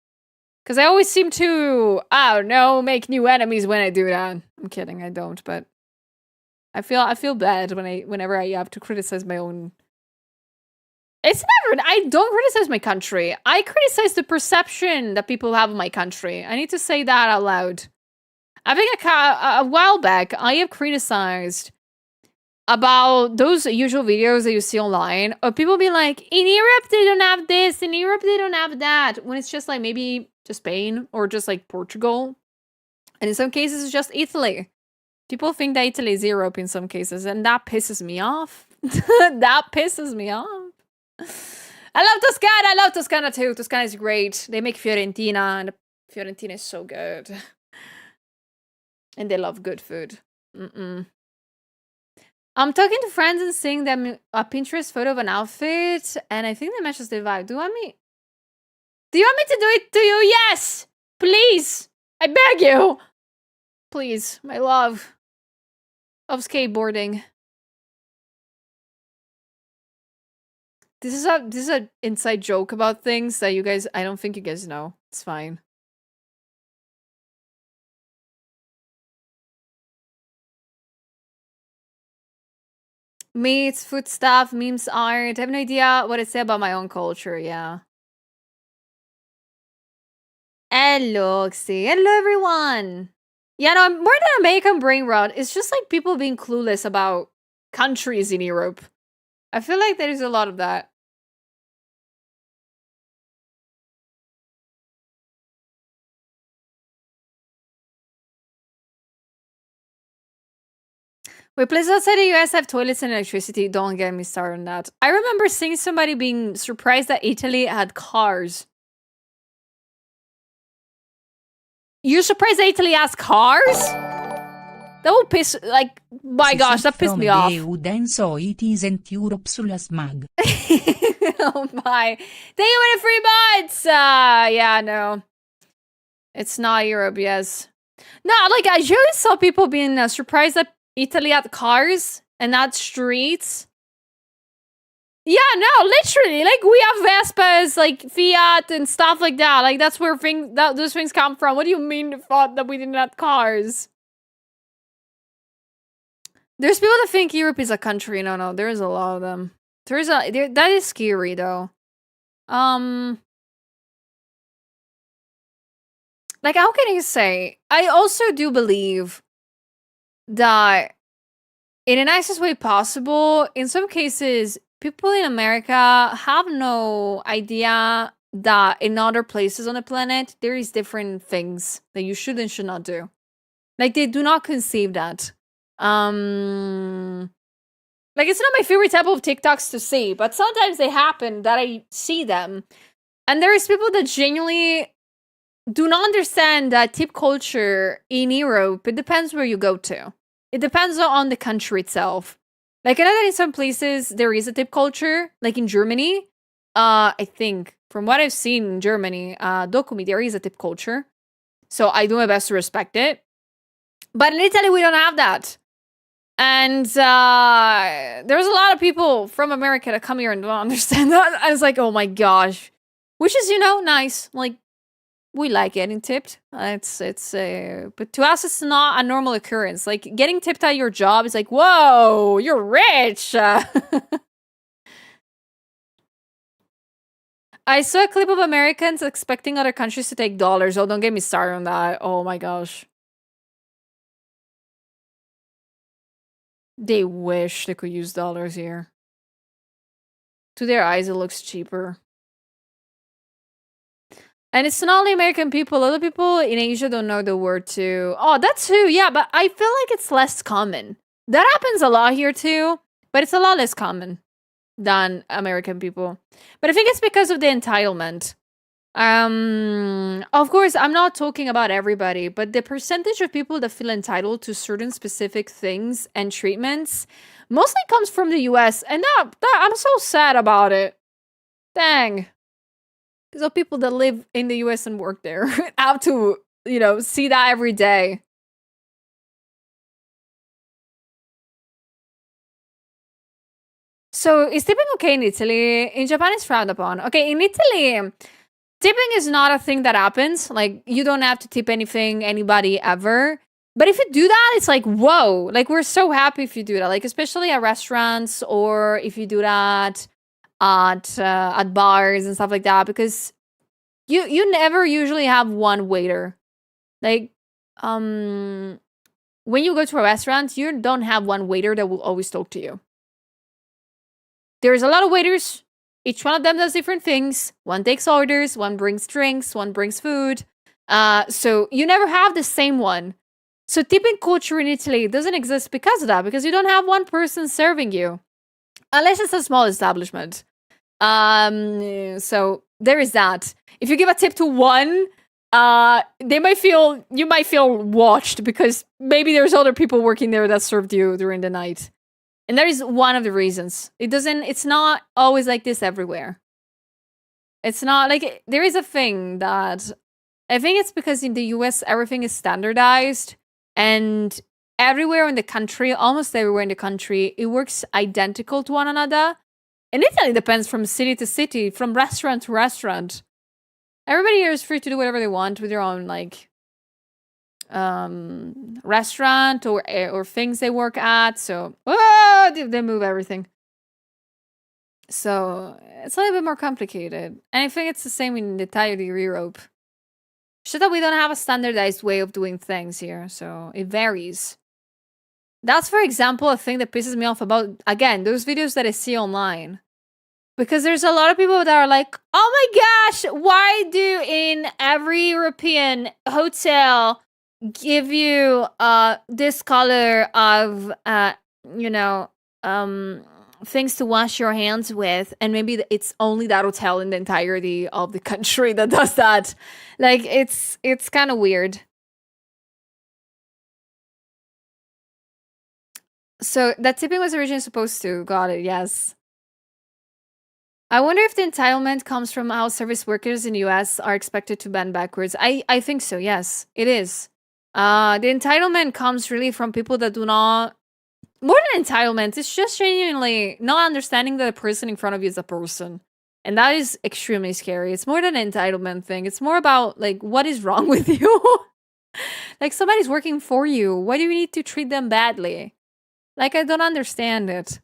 Speaker 1: Because I always seem to, I don't know, make new enemies when I do that. I'm kidding, I don't, but I feel bad whenever I have to criticize my own. It's never, I don't criticize my country. I criticize the perception that people have of my country. I need to say that out loud. I think a while back, I have criticized about those usual videos that you see online of people being like, in Europe they don't have this, in Europe they don't have that, when it's just like maybe just Spain or just like Portugal. And in some cases it's just Italy. People think that Italy is Europe in some cases, and that pisses me off. That pisses me off. I love Toscana. I love Toscana too. Toscana is great. They make Fiorentina, and Fiorentina is so good. And they love good food. I'm talking to friends and seeing them a Pinterest photo of an outfit, and I think that matches the vibe. Do you want me to do it to you? Yes! Please! I beg you! Please, my love of skateboarding. This is a inside joke about things that you guys, I don't think you guys know. It's fine. Meats, food stuff, memes, art. I have no idea what it say about my own culture, yeah. Hello, Oxy. Hello, everyone. Yeah, no, more than American brain rot, it's just like people being clueless about countries in Europe. I feel like there is a lot of that. Wait, places outside the US have toilets and electricity. Don't get me started on that. I remember seeing somebody being surprised that Italy had cars. You're surprised that Italy has cars? That will piss, like, my gosh, that pissed me off.
Speaker 2: So it isn't Europe's smug.
Speaker 1: Oh my. Thank you for the 3 months! Yeah, no. It's not Europe, yes. No, like, I just saw people being surprised that Italy had cars and not streets. Yeah, no, literally. Like, we have Vespas, like, Fiat and stuff like that. Like, that's where those things come from. What do you mean you thought that we didn't have cars? There's people that think Europe is a country. No, there's a lot of them. That is scary, though. Like, how can I say? I also do believe that in the nicest way possible, in some cases, people in America have no idea that in other places on the planet, there is different things that you should and should not do. Like, they do not conceive that. Like, it's not my favorite type of TikToks to see, but sometimes they happen that I see them. And there's people that genuinely do not understand that tip culture in Europe, it depends where you go to. It depends on the country itself. Like, I know that in some places there is a tip culture, like in Germany. I think, from what I've seen in Germany, Dokumi, there is a tip culture. So I do my best to respect it. But in Italy, we don't have that. And there's a lot of people from America that come here and don't understand that. I was like, oh my gosh. Which is, nice. Like, we like getting tipped. But to us, it's not a normal occurrence. Like, getting tipped at your job is like, whoa, you're rich. I saw a clip of Americans expecting other countries to take dollars. Oh, don't get me started on that. Oh my gosh. They wish they could use dollars here. To their eyes, it looks cheaper. And it's not only American people. Other people in Asia don't know the word too. Oh, that too. Yeah, but I feel like it's less common. That happens a lot here too, but it's a lot less common than American people. But I think it's because of the entitlement. Of course, I'm not talking about everybody, but the percentage of people that feel entitled to certain specific things and treatments mostly comes from the US, and that I'm so sad about it. Dang. Because of people that live in the US and work there have to, see that every day. So, is tipping okay in Italy? In Japan, it's frowned upon. Okay, in Italy, tipping is not a thing that happens. Like, you don't have to tip anybody ever. But if you do that, it's like, whoa. Like, we're so happy if you do that. Like, especially at restaurants or if you do that at bars and stuff like that. Because you never usually have one waiter. Like, when you go to a restaurant, you don't have one waiter that will always talk to you. There's a lot of waiters. Each one of them does different things. One takes orders, one brings drinks, one brings food. So you never have the same one. So tipping culture in Italy doesn't exist because of that, because you don't have one person serving you. Unless it's a small establishment. So there is that. If you give a tip to one, you might feel watched because maybe there's other people working there that served you during the night. And that is one of the reasons. It's not always like this everywhere. It's not like, there is a thing that, I think it's because in the US, everything is standardized. And everywhere in the country, almost everywhere in the country, it works identical to one another. In Italy, it depends from city to city, from restaurant to restaurant. Everybody here is free to do whatever they want with their own, restaurant or things they work at. So they move everything. So it's a little bit more complicated. And I think it's the same in the entirety of Europe. Just that we don't have a standardized way of doing things here, so it varies. That's, for example, a thing that pisses me off about, again, those videos that I see online. Because there's a lot of people that are like, oh my gosh, why do in every European hotel give you this color of, things to wash your hands with, and maybe it's only that hotel in the entirety of the country that does that. Like, it's kind of weird. So that tipping was originally supposed to. Got it, yes. I wonder if the entitlement comes from how service workers in the US are expected to bend backwards. I think so, yes. It is. The entitlement comes really from people that do not... More than entitlement, it's just genuinely not understanding that the person in front of you is a person. And that is extremely scary. It's more than an entitlement thing. It's more about, like, what is wrong with you? Like, somebody's working for you. Why do you need to treat them badly? Like, I don't understand it.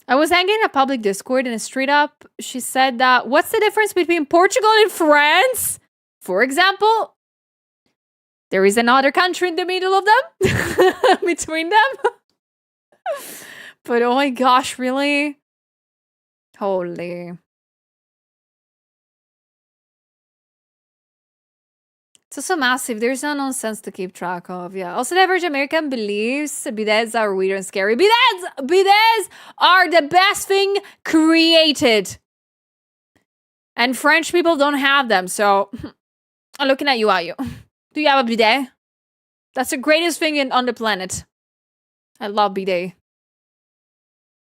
Speaker 1: I was hanging in a public Discord and straight up, she said that, what's the difference between Portugal and France? For example, there is another country in the middle of them, between them. But oh my gosh, really? Holy. It's also massive. There's no nonsense to keep track of. Yeah. Also, the average American believes bidets are weird and scary. Bidets are the best thing created. And French people don't have them. So I'm looking at you, are you? Do you have a bidet? That's the greatest thing on the planet. I love bidet.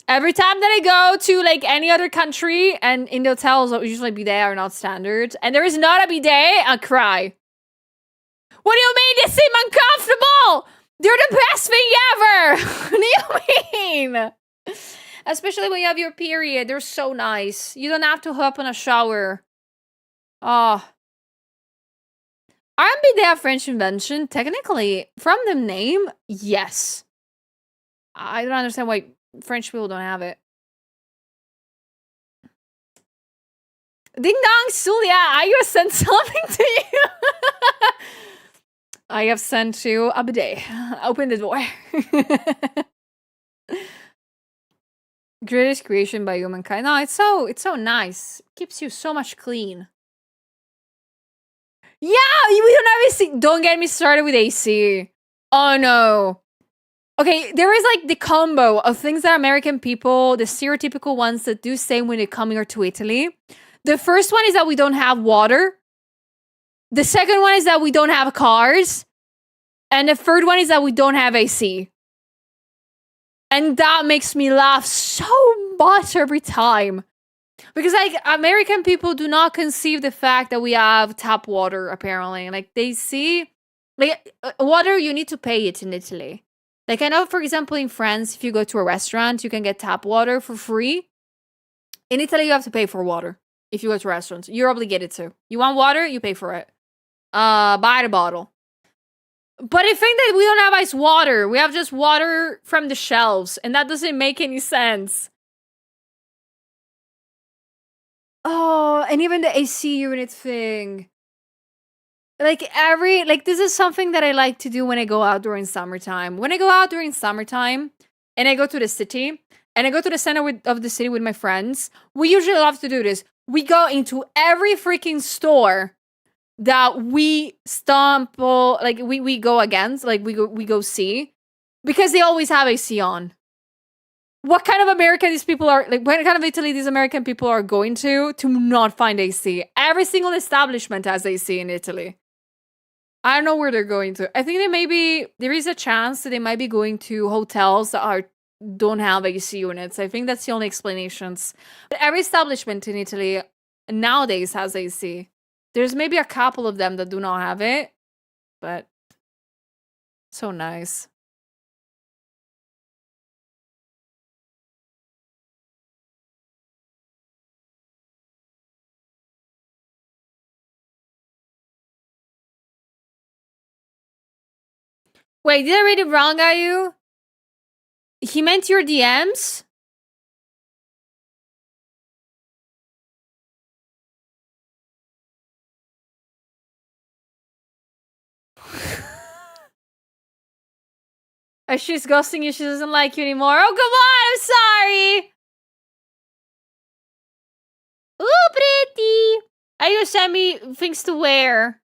Speaker 1: Every time that I go to like any other country and in the hotels, usually bidet are not standard. And there is not a bidet, I cry. What do you mean? They seem uncomfortable. They're the best thing ever. What do you mean? Especially when you have your period. They're so nice. You don't have to hop on a shower. Oh. Aren't they a French invention? Technically, from the name, yes. I don't understand why French people don't have it. Ding dong, Sulia, I have sent something to you. I have sent you a bidet. Open the door. Greatest creation by humankind. No, it's so nice. Keeps you so much clean. Yeah, we don't have AC. Don't get me started with AC. Oh no. Okay, there is like the combo of things that American people, the stereotypical ones that do say when they come here to Italy. The first one is that we don't have water. The second one is that we don't have cars. And the third one is that we don't have AC. And that makes me laugh so much every time. Because, like, American people do not conceive the fact that we have tap water, apparently. Like, they see... Like, water, you need to pay it in Italy. Like, I know, for example, in France, if you go to a restaurant, you can get tap water for free. In Italy, you have to pay for water if you go to restaurants. You're obligated to. You want water? You pay for it. Buy the bottle. But I think that we don't have ice water. We have just water from the shelves. And that doesn't make any sense. Oh, and even the AC unit thing. Like, this is something that I like to do when I go out during summertime. When I go out during summertime, and I go to the city, and I go to the center of the city with my friends, we usually love to do this. We go into every freaking store that we stumble, like, we go against, like, we go see, because they always have AC on. What kind of America these people are, like, what kind of Italy these American people are going to not find AC? Every single establishment has AC in Italy. I don't know where they're going to. I think there is a chance that they might be going to hotels that don't have AC units. I think that's the only explanations. But every establishment in Italy nowadays has AC. There's maybe a couple of them that do not have it, but so nice. Wait, did I read it wrong, Ayu? He meant your DMs? She's ghosting you, she doesn't like you anymore. Oh, come on, I'm sorry! Ooh, pretty! Ayu sent me things to wear.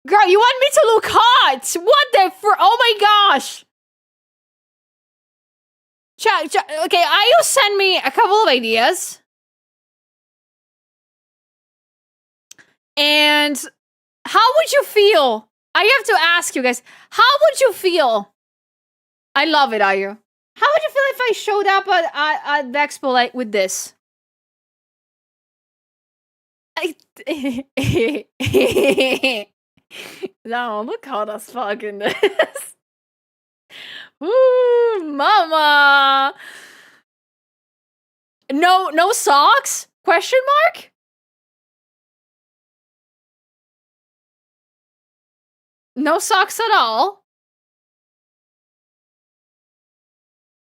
Speaker 1: Girl, you want me to look hot? What the oh my gosh! Okay, Ayu sent me a couple of ideas. And how would you feel? I have to ask you guys, how would you feel? I love it, Ayu. How would you feel if I showed up at the expo like with this? No, look how that's fucking this. Ooh, mama. No socks? Question mark? No socks at all?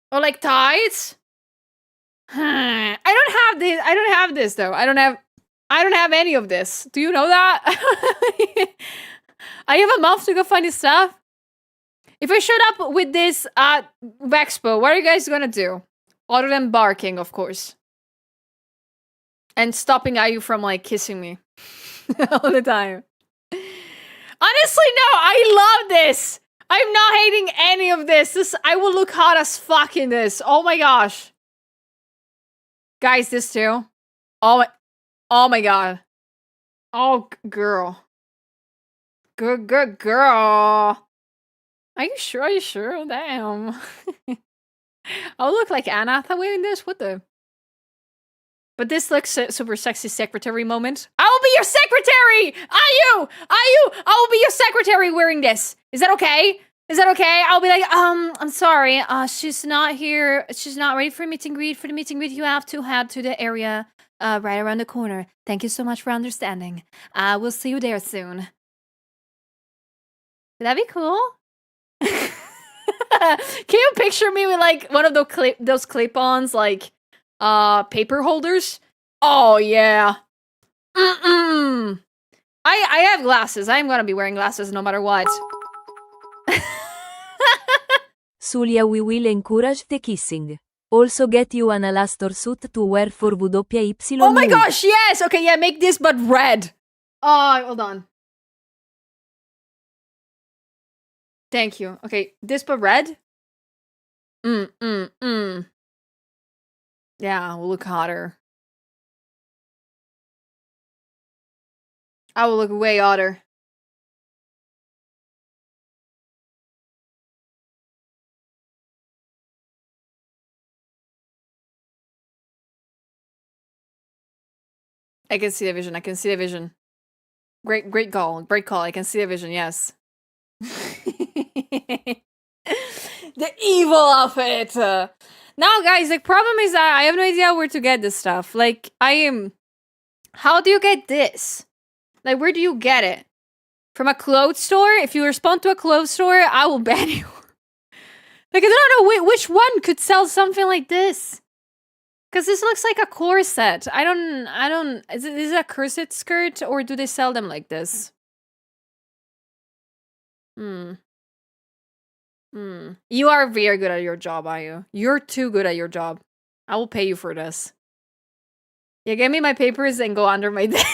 Speaker 1: Or like tights? I don't have this. I don't have this though. I don't have any of this. Do you know that? I have a month to go find this stuff. If I showed up with this at Expo, what are you guys gonna do? Other than barking, of course. And stopping Ayu from like kissing me all the time. Honestly, no, I love this. I'm not hating any of this. I will look hot as fuck in this. Oh my gosh. Guys, this too. Oh my god. Oh, girl. Good girl. Are you sure? Are you sure? Damn. I'll look like Anna Hathaway in this. What the? But this looks super sexy secretary moment. I will be your secretary! Ayu! I will be your secretary wearing this. Is that okay? Is that okay? I'll be like, I'm sorry. She's not here. She's not ready for a meet and greet. For the meet and greet, you have to head to the area right around the corner. Thank you so much for understanding. We'll see you there soon. Would that be cool? Can you picture me with like one of those clip-ons, like paper holders? Oh yeah. I have glasses. I'm gonna be wearing glasses no matter what.
Speaker 3: Sulia, we will encourage the kissing. Also get you an Alastor suit to wear for VTuberEN.
Speaker 1: Oh my gosh, yes! Okay, yeah, make this but red. Oh, hold on. Thank you. Okay, this but red? Yeah, we'll look hotter. I will look way hotter. I can see the vision. I can see the vision. Great call. Great call. I can see the vision. Yes. The evil outfit. Now, guys, the problem is that I have no idea where to get this stuff. Like, how do you get this? Like, where do you get it? From a clothes store? If you respond to a clothes store, I will ban you. Like, I don't know which one could sell something like this. Because this looks like a corset. I don't, is it a corset skirt or do they sell them like this? You are very good at your job, Ayu. You're too good at your job. I will pay you for this. Yeah, give me my papers and go under my desk.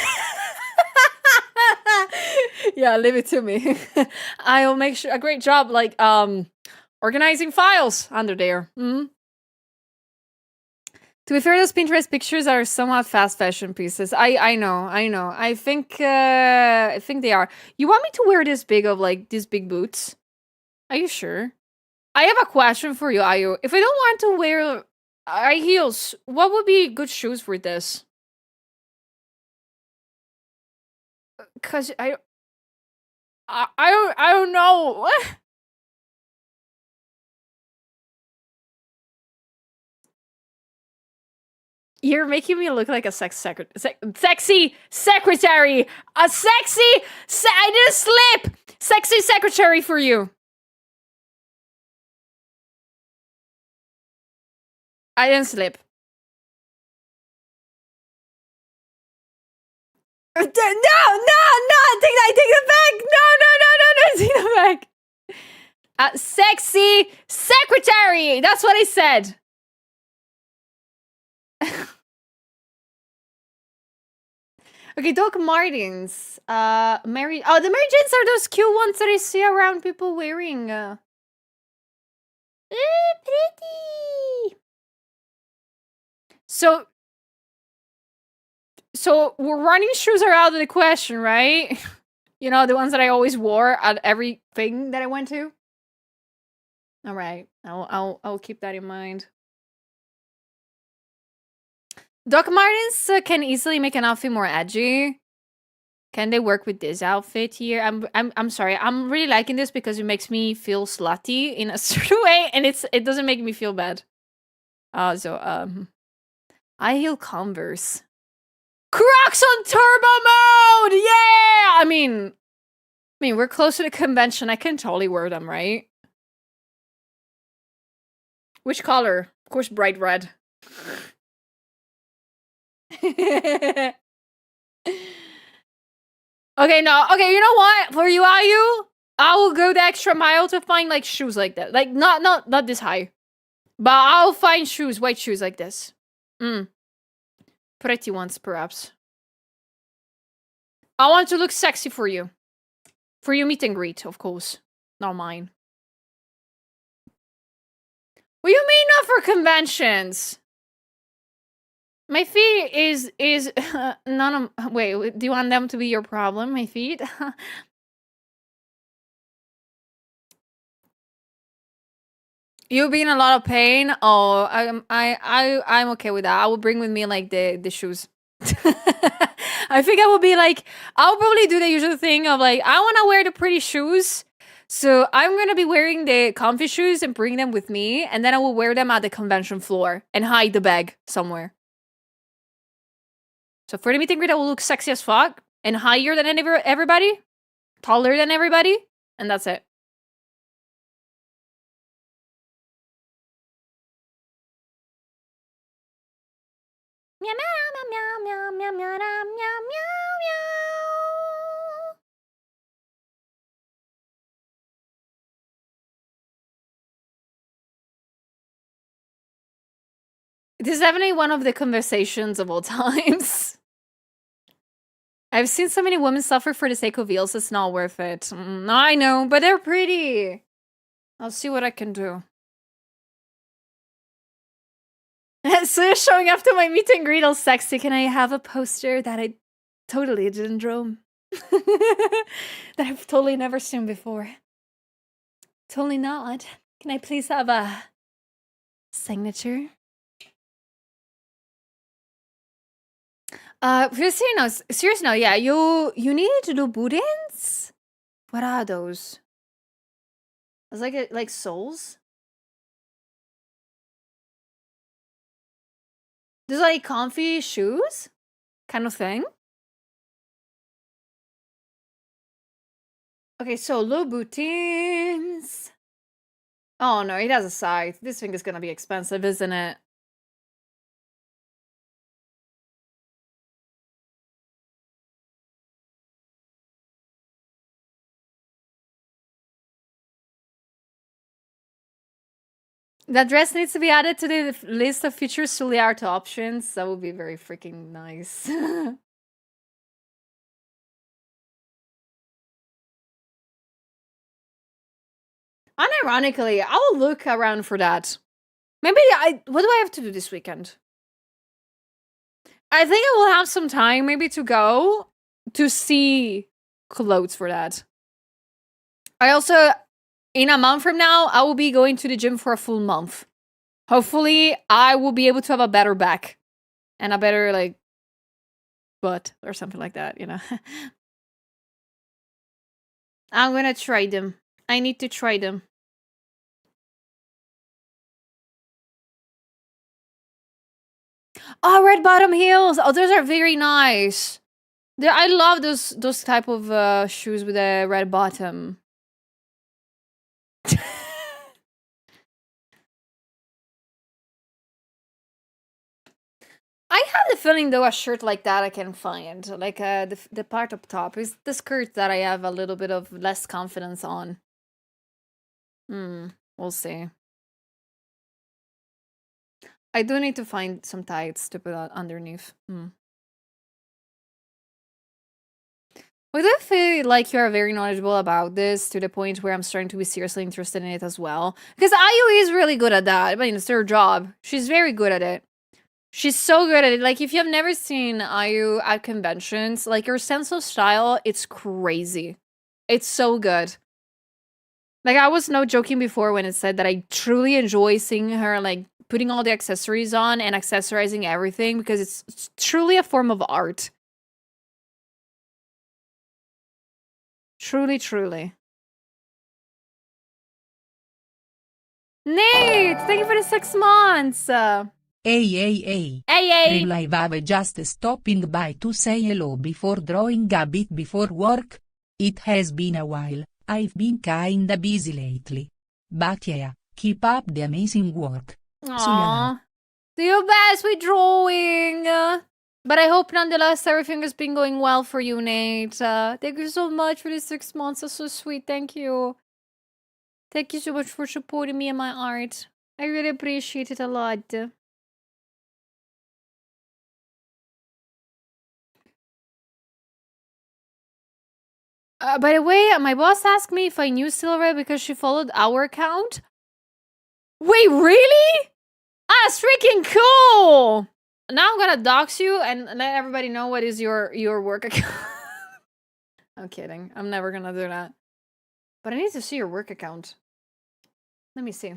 Speaker 1: Yeah, leave it to me. I will make sure a great job, like, organizing files under there. To be fair, those Pinterest pictures are somewhat fast fashion pieces. I know. I think they are. You want me to wear this big boots? Are you sure? I have a question for you, Ayu. If I don't want to wear high heels, what would be good shoes for this? Cause I don't know. You're making me look like a sexy secretary. A sexy. I did a slip. Sexy secretary for you. I didn't slip. No, no, no! I take that back! No, take that back! Sexy secretary! That's what I said! Okay, Doc Martens. The Mary Janes are those cute ones that I see around people wearing. Pretty! So running shoes are out of the question, right? You know, the ones that I always wore at everything that I went to. All right, I'll keep that in mind. Doc Martens can easily make an outfit more edgy. Can they work with this outfit here? I'm sorry. I'm really liking this because it makes me feel slutty in a certain way, and it doesn't make me feel bad. High heel Converse. Crocs on turbo mode! Yeah! I mean, we're close to the convention. I can totally wear them, right? Which color? Of course, bright red. Okay, no. Okay, you know what? For you, Ayu, I will go the extra mile to find like shoes like that. Like not this high. But I'll find shoes, white shoes like this. Pretty ones, perhaps. I want to look sexy for you. For your meet and greet, of course. Not mine. What do you mean not for conventions? My feet is none of... Wait, do you want them to be your problem, my feet? You'll be in a lot of pain? Oh, I'm okay with that. I will bring with me, like, the shoes. I think I will be like... I'll probably do the usual thing of, like, I want to wear the pretty shoes. So I'm going to be wearing the comfy shoes and bring them with me. And then I will wear them at the convention floor and hide the bag somewhere. So for the meet and greet, I will look sexy as fuck and higher than everybody, taller than everybody, and that's it. Meow meow meow meow meow meow meow meow meow. This is definitely one of the conversations of all times. I've seen so many women suffer for the sake of heels, it's not worth it. I know, but they're pretty. I'll see what I can do. So you're showing up to my meet and greet all sexy. Can I have a poster that I totally didn't draw? That I've totally never seen before. Totally not. Can I please have a signature? Seriously no, yeah, you needed to do boudins? What are those? It's like soles? Those like comfy shoes? Kind of thing? Okay, so low boutines. Oh no, it has a scythe. This thing is gonna be expensive, isn't it? That dress needs to be added to the list of future Suliarto options. That would be very freaking nice. Unironically, I will look around for that. Maybe what do I have to do this weekend? I think I will have some time maybe to go to see clothes for that. I also, in a month from now, I will be going to the gym for a full month. Hopefully, I will be able to have a better back and a better, like, butt or something like that, you know? I'm gonna try them. I need to try them. Oh, red bottom heels. Oh, those are very nice. I love those type of shoes with a red bottom. I have the feeling though a shirt like that I can find. Like the part up top is the skirt that I have a little bit of less confidence on. We'll see. I do need to find some tights to put on underneath. I do feel like you are very knowledgeable about this to the point where I'm starting to be seriously interested in it as well. Because Ayu is really good at that. I mean, it's her job. She's very good at it. She's so good at it. Like, if you've never seen Ayu at conventions, like, her sense of style, it's crazy. It's so good. Like, I was no joking before when it said that I truly enjoy seeing her, like, putting all the accessories on and accessorizing everything because it's truly a form of art. Truly, truly. Nate, thank you for the 6 months.
Speaker 2: Hey.
Speaker 1: Hey.
Speaker 2: Relive just stopping by to say hello before drawing a bit before work. It has been a while, I've been kinda busy lately. But yeah, keep up the amazing work.
Speaker 1: Aww. Do your best with drawing. But I hope nonetheless everything has been going well for you, Nate. Thank you so much for the 6 months. That's so sweet. Thank you. Thank you so much for supporting me and my art. I really appreciate it a lot. By the way, my boss asked me if I knew Silver because she followed our account. Wait, really? Ah, that's freaking cool! Now I'm gonna dox you and let everybody know what is your work account. I'm kidding. I'm never gonna do that. But I need to see your work account. Let me see.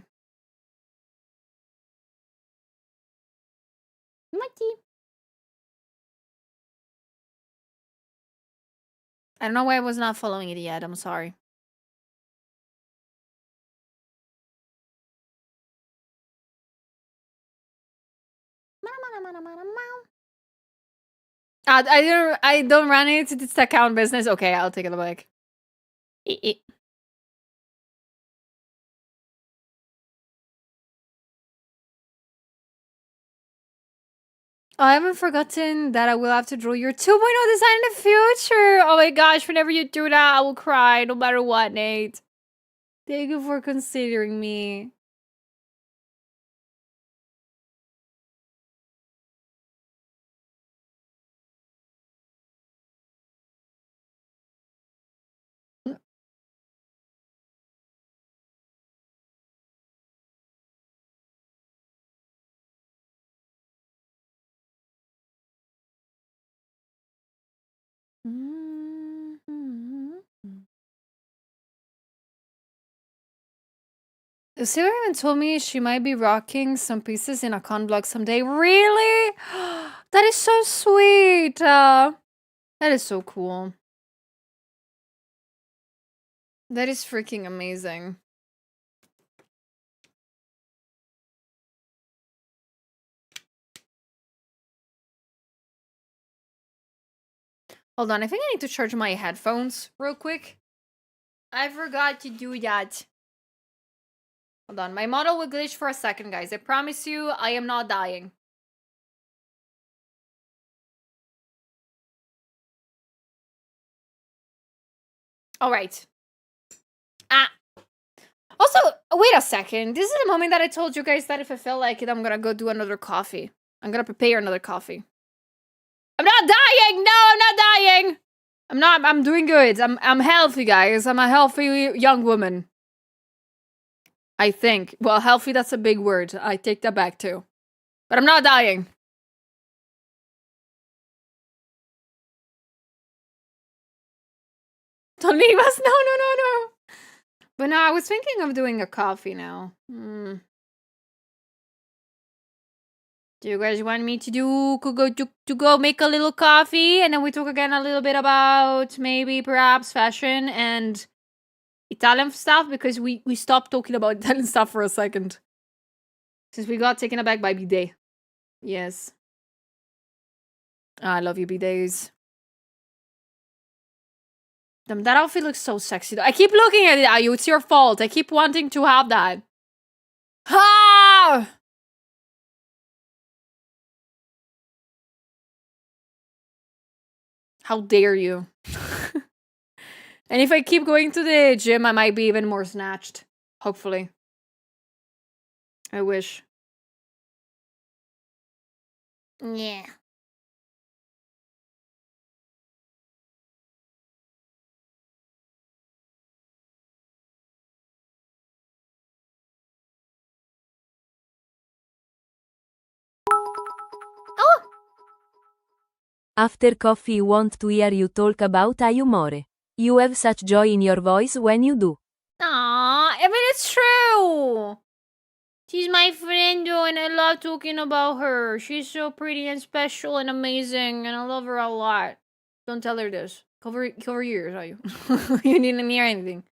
Speaker 1: Mikey. I don't know why I was not following it yet. I'm sorry. I don't run it. It's the account business. Okay, I'll take it back. I haven't forgotten that I will have to draw your 2.0 design in the future. Oh my gosh, whenever you do that, I will cry no matter what, Nate. Thank you for considering me. Sarah even told me she might be rocking some pieces in a con blog someday. Really? That is so sweet. That is so cool. That is freaking amazing. Hold on, I think I need to charge my headphones real quick. I forgot to do that. Hold on, my model will glitch for a second, guys. I promise you, I am not dying. Alright. Also, wait a second. This is the moment that I told you guys that if I feel like it, I'm gonna go do another coffee. I'm gonna prepare another coffee. I'm not dying! No, I'm not dying! I'm doing good. I'm healthy, guys. I'm a healthy young woman. I think. Well, healthy, that's a big word. I take that back too. But I'm not dying. Don't leave us. No. But no, I was thinking of doing a coffee now. Do you guys want me to go make a little coffee? And then we talk again a little bit about maybe perhaps fashion and Italian stuff, because we stopped talking about Italian stuff for a second. Since we got taken aback by bidet. Yes. I love you, bidets. That outfit looks so sexy though. I keep looking at it, Ayu. It's your fault. I keep wanting to have that. Ha! How dare you? And if I keep going to the gym, I might be even more snatched. Hopefully. I wish. Yeah. Oh!
Speaker 3: After coffee want to hear you talk about Ayumore. You have such joy in your voice when you do.
Speaker 1: Aw, I mean, it's true. She's my friend, though, and I love talking about her. She's so pretty and special and amazing, and I love her a lot. Don't tell her this. Cover your ears, are you? You didn't hear anything.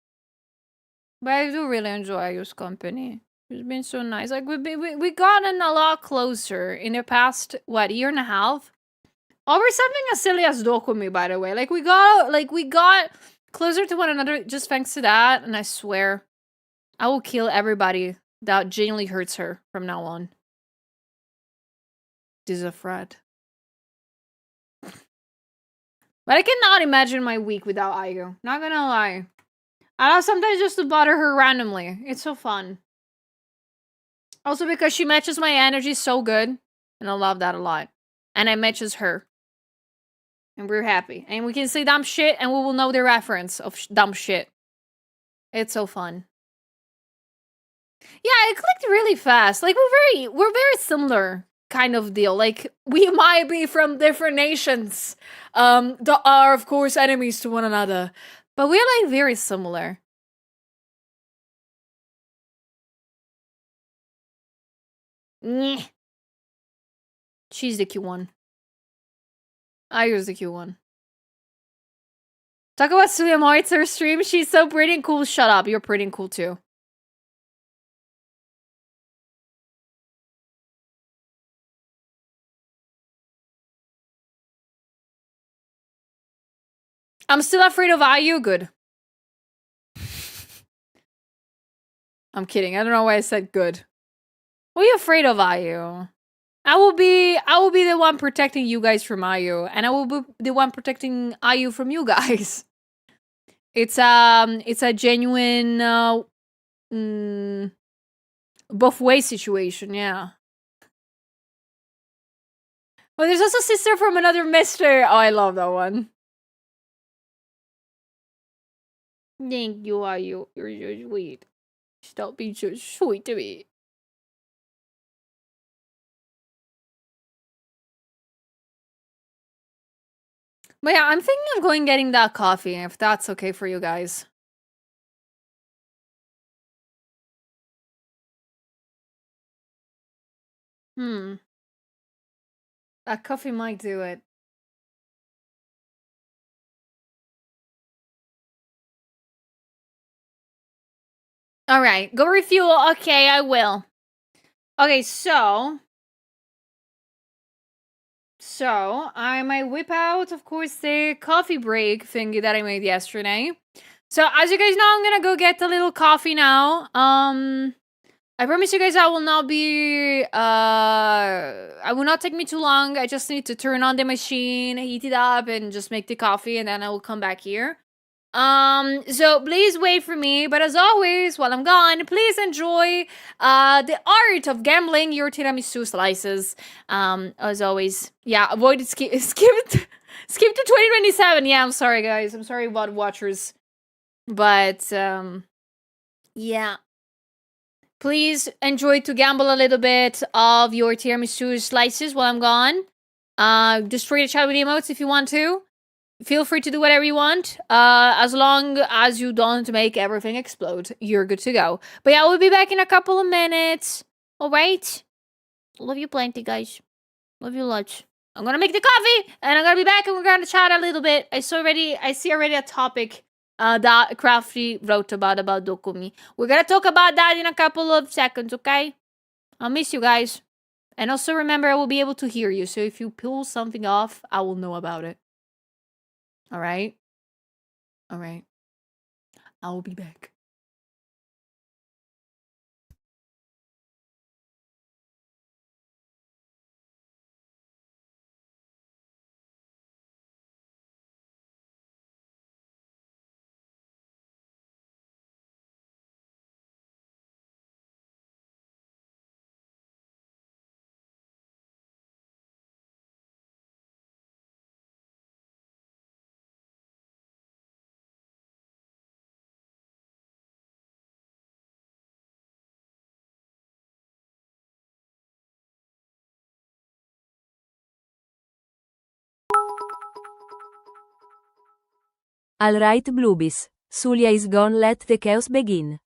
Speaker 1: But I do really enjoy Ayu's company. She's been so nice. Like we gotten a lot closer in the past year and a half. Over something as silly as Dokumi, by the way. Like we got closer to one another just thanks to that. And I swear, I will kill everybody that genuinely hurts her from now on. This is a threat. But I cannot imagine my week without Ayu. Not gonna lie. I love sometimes just to bother her randomly. It's so fun. Also because she matches my energy so good. And I love that a lot. And I matches her. And we're happy. And we can say dumb shit and we will know the reference of dumb shit. It's so fun. Yeah, it clicked really fast. Like we're very similar kind of deal. Like we might be from different nations that are of course enemies to one another. But we're like very similar. Nyeh. She's the cute one. Ayu's the cute one. Talk about Suyamo, it's her stream. She's so pretty and cool. Shut up. You're pretty and cool too. I'm still afraid of Ayu. Good. I'm kidding. I don't know why I said good. What are you afraid of, Ayu? I will be the one protecting you guys from Ayu, and I will be the one protecting Ayu from you guys. It's a genuine both way situation, yeah. Oh, there's also sister from another mister. Oh, I love that one. Thank you, Ayu. You're so sweet. Stop being so sweet to me. But yeah, I'm thinking of going getting that coffee, if that's okay for you guys. That coffee might do it. Alright, go refuel. Okay, I will. Okay, so I might whip out, of course, the coffee break thingy that I made yesterday. So as you guys know, I'm gonna go get a little coffee now. I promise you guys I will not be I will not take me too long. I just need to turn on the machine, heat it up, and just make the coffee, and then I will come back here. So please wait for me, but as always, while I'm gone, please enjoy the art of gambling your tiramisu slices. As always, yeah, avoid it, skip to 2027. Yeah, I'm sorry guys, I'm sorry about watchers, but yeah, please enjoy to gamble a little bit of your tiramisu slices while I'm gone. Destroy the chat with emotes if you want to. Feel free to do whatever you want, as long as you don't make everything explode. You're good to go. But yeah, we'll be back in a couple of minutes. Alright? Love you plenty, guys. Love you lots. I'm gonna make the coffee, and I'm gonna be back, and we're gonna chat a little bit. I see already a topic that Crafty wrote about Dokumi. We're gonna talk about that in a couple of seconds, okay? I'll miss you guys. And also remember, I will be able to hear you, so if you pull something off, I will know about it. Alright? Alright. I will be back.
Speaker 3: Alright Bluebies. Sulia is gone, let the chaos begin.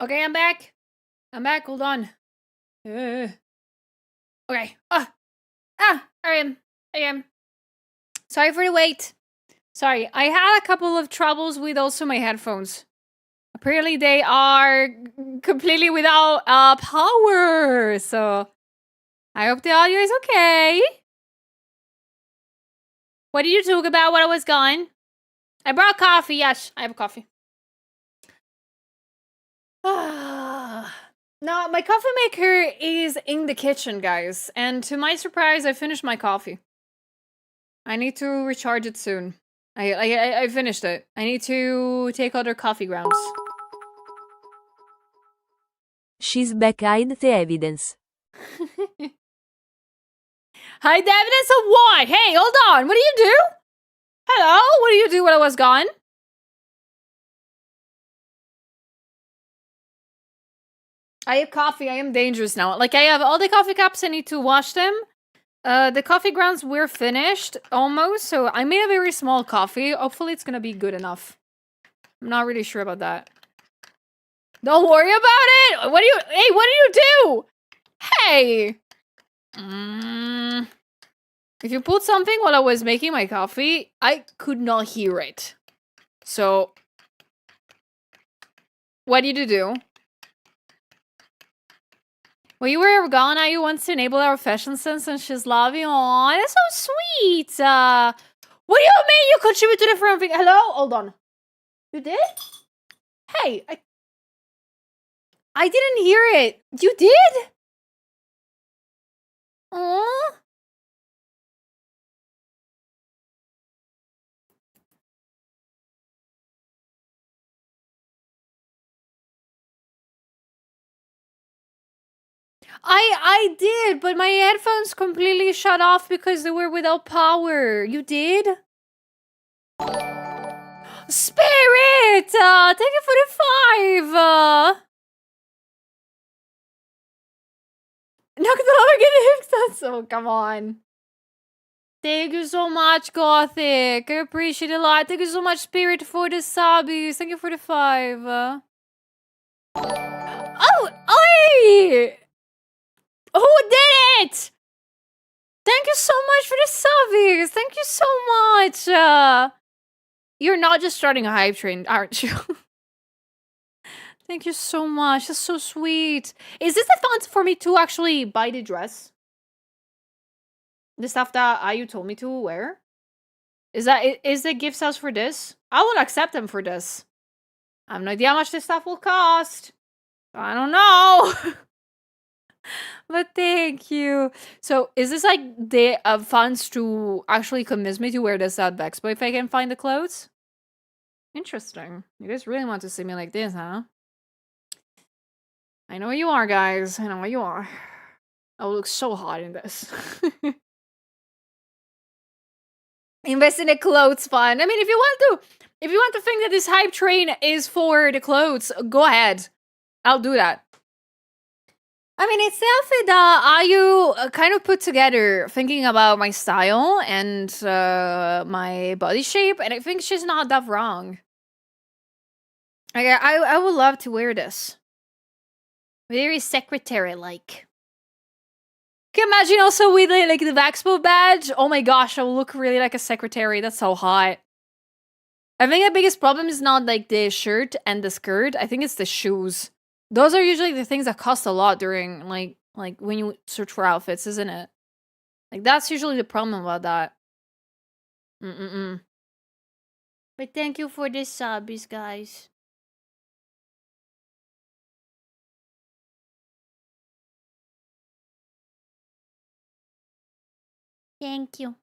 Speaker 1: Okay, I'm back. Hold on. Okay. I am. Sorry for the wait. Sorry, I had a couple of troubles with also my headphones. Apparently they are completely without power, so I hope the audio is okay. What did you talk about while I was gone? I brought coffee, yes, I have coffee. No, my coffee maker is in the kitchen, guys, and to my surprise, I finished my coffee. I need to recharge it soon. I finished it. I need to take other coffee grounds.
Speaker 3: She's back, hide the evidence.
Speaker 1: Hide the evidence of what? Hey, hold on. What do you do? Hello? What do you do while I was gone? I have coffee. I am dangerous now. Like, I have all the coffee cups. I need to wash them. The coffee grounds were finished almost, so I made a very small coffee. Hopefully it's gonna be good enough. I'm not really sure about that. Don't worry about it! Hey, what do you do? Hey! If you put something while I was making my coffee, I could not hear it. So, what did you do? When you were gone, I wants to enable our fashion sense and she's loving. Aw, that's so sweet. What do you mean you contribute to the front thing? Hello? Hold on. You did? Hey, I didn't hear it. You did? Aww. I did, but my headphones completely shut off because they were without power. You did? Spirit! Thank you for the 5! Knock the lower get that's oh come on. Thank you so much, Gothic. I appreciate it a lot. Thank you so much, Spirit, for the subbies. Thank you for the 5. Oh, oi! Who did it? Thank you so much for the subbies. Thank you so much. You're not just starting a hype train, aren't you? Thank you so much. That's so sweet. Is this the fun for me to actually buy the dress? The stuff that Ayu told me to wear? Is the gift sales for this? I will accept them for this. I have no idea how much this stuff will cost. I don't know. But thank you. So is this like the funds to actually convince me to wear this at Bexpo if I can find the clothes? Interesting. You guys really want to see me like this, huh? I know you are, guys. I know you are. I will look so hot in this. Invest in a clothes fund. I mean, if you want to think that this hype train is for the clothes, go ahead. I'll do that. I mean, it's the outfit that Ayu kind of put together, thinking about my style and my body shape, and I think she's not that wrong. I would love to wear this. Very secretary-like. Can you imagine also with like the Vaxpo badge? Oh my gosh, I will look really like a secretary. That's so hot. I think the biggest problem is not like the shirt and the skirt. I think it's the shoes. Those are usually the things that cost a lot during like when you search for outfits, isn't it? Like that's usually the problem about that. But thank you for the subs, guys. Thank you.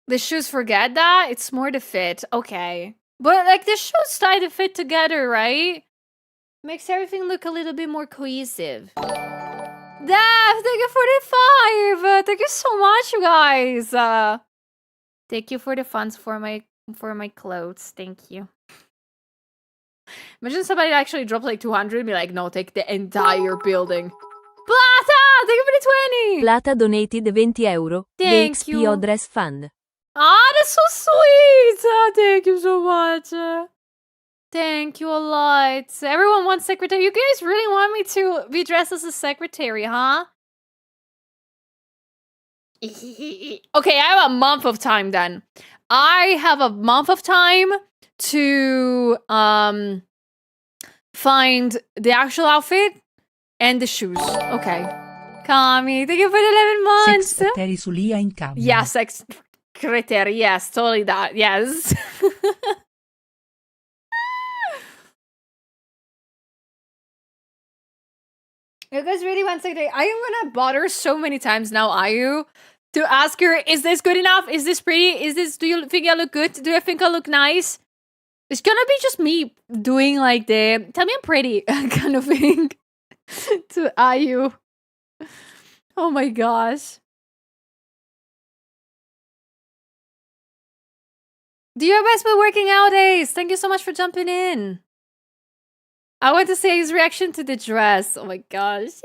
Speaker 1: The shoes, forget that. It's more the fit. Okay. But like the shoes tie the fit together, right? Makes everything look a little bit more cohesive. Daph, thank you for the 5. Thank you so much, you guys. Thank you for the funds for my clothes. Thank you. Imagine somebody actually dropped like 200 and be like, no, take the entire building. Plata! Thank you for the 20!
Speaker 3: Plata donated 20 euro.
Speaker 1: Thank
Speaker 3: the
Speaker 1: you.
Speaker 3: XPO Dress Fund.
Speaker 1: Ah, that's so sweet. Thank you so much. Thank you a lot. Everyone wants secretary. You guys really want me to be dressed as a secretary, huh? Okay, I have a month of time then. I have a month of time to find the actual outfit and the shoes. Okay. Kami, thank you for the 11 months.
Speaker 2: Secretary Sulia in camera.
Speaker 1: Yeah, secretary. Yes, totally that. Yes. You guys really want secretary? I am gonna bother so many times now, Ayu, to ask her, is this good enough? Is this pretty? Do you think I look good? Do you think I look nice? It's gonna be just me doing like the tell me I'm pretty kind of thing to Ayu. Oh my gosh. Do your best with working out, Ace. Thank you so much for jumping in. I want to say his reaction to the dress. Oh my gosh.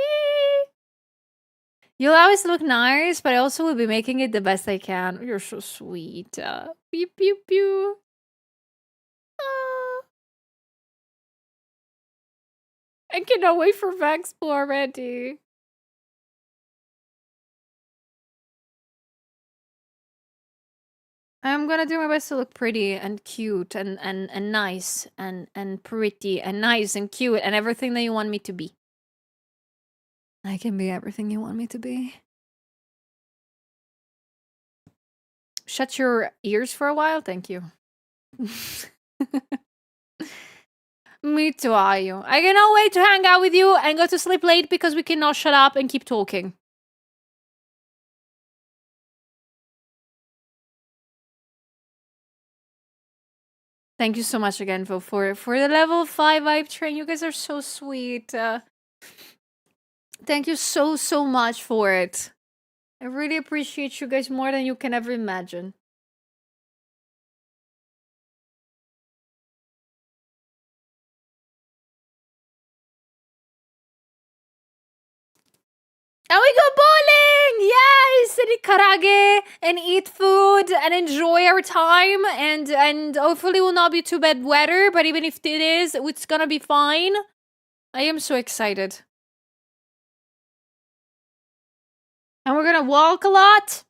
Speaker 1: You'll always look nice, but I also will be making it the best I can. You're so sweet. Pew pew pew. I cannot wait for Vexpo already. I'm gonna do my best to look pretty and cute and nice and pretty and nice and cute and everything that you want me to be. I can be everything you want me to be. Shut your ears for a while, thank you. Me too, Ayu. I cannot wait to hang out with you and go to sleep late because we cannot shut up and keep talking. Thank you so much again, Phil, for the level 5 vibe train. You guys are so sweet. Thank you so much for it. I really appreciate you guys more than you can ever imagine. And we go bowling! Yes! And eat karage and eat food and enjoy our time and hopefully will not be too bad weather, but even if it is, it's gonna be fine. I am so excited. And we're gonna walk a lot.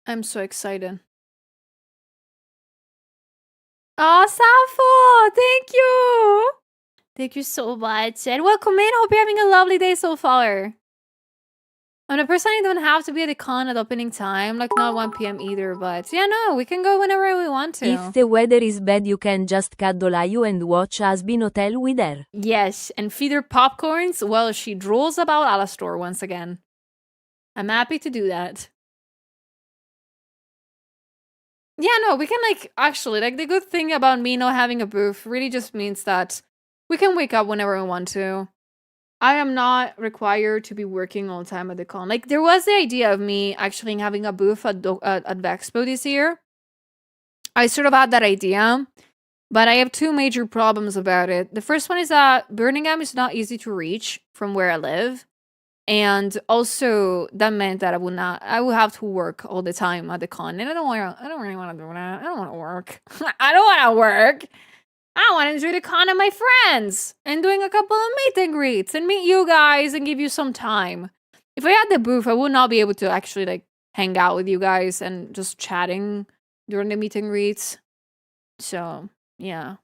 Speaker 1: I'm so excited. Oh, Safo! Thank you! Thank you so much. And welcome in. Hope you're having a lovely day so far. I'm a person I don't have to be at the con at opening time, like not 1 p.m. either, but yeah, no, we can go whenever we want to.
Speaker 3: If the weather is bad, you can just cuddle Ayu and watch Hasbin Hotel with her.
Speaker 1: Yes, and feed her popcorns while she drools about Alastor once again. I'm happy to do that. Yeah, no, we can, like, actually, like, the good thing about me not having a booth really just means that we can wake up whenever we want to. I am not required to be working all the time at the con. Like, there was the idea of me actually having a booth at Vexpo this year. I sort of had that idea, but I have two major problems about it. The first one is that Birmingham is not easy to reach from where I live. And also, that meant that I would have to work all the time at the con. And I don't really want to do that. I don't want to work. I don't want to work. I want to enjoy the con and my friends and doing a couple of meet and greets and meet you guys and give you some time. If I had the booth, I would not be able to actually, like, hang out with you guys and just chatting during the meet and greets. So, yeah.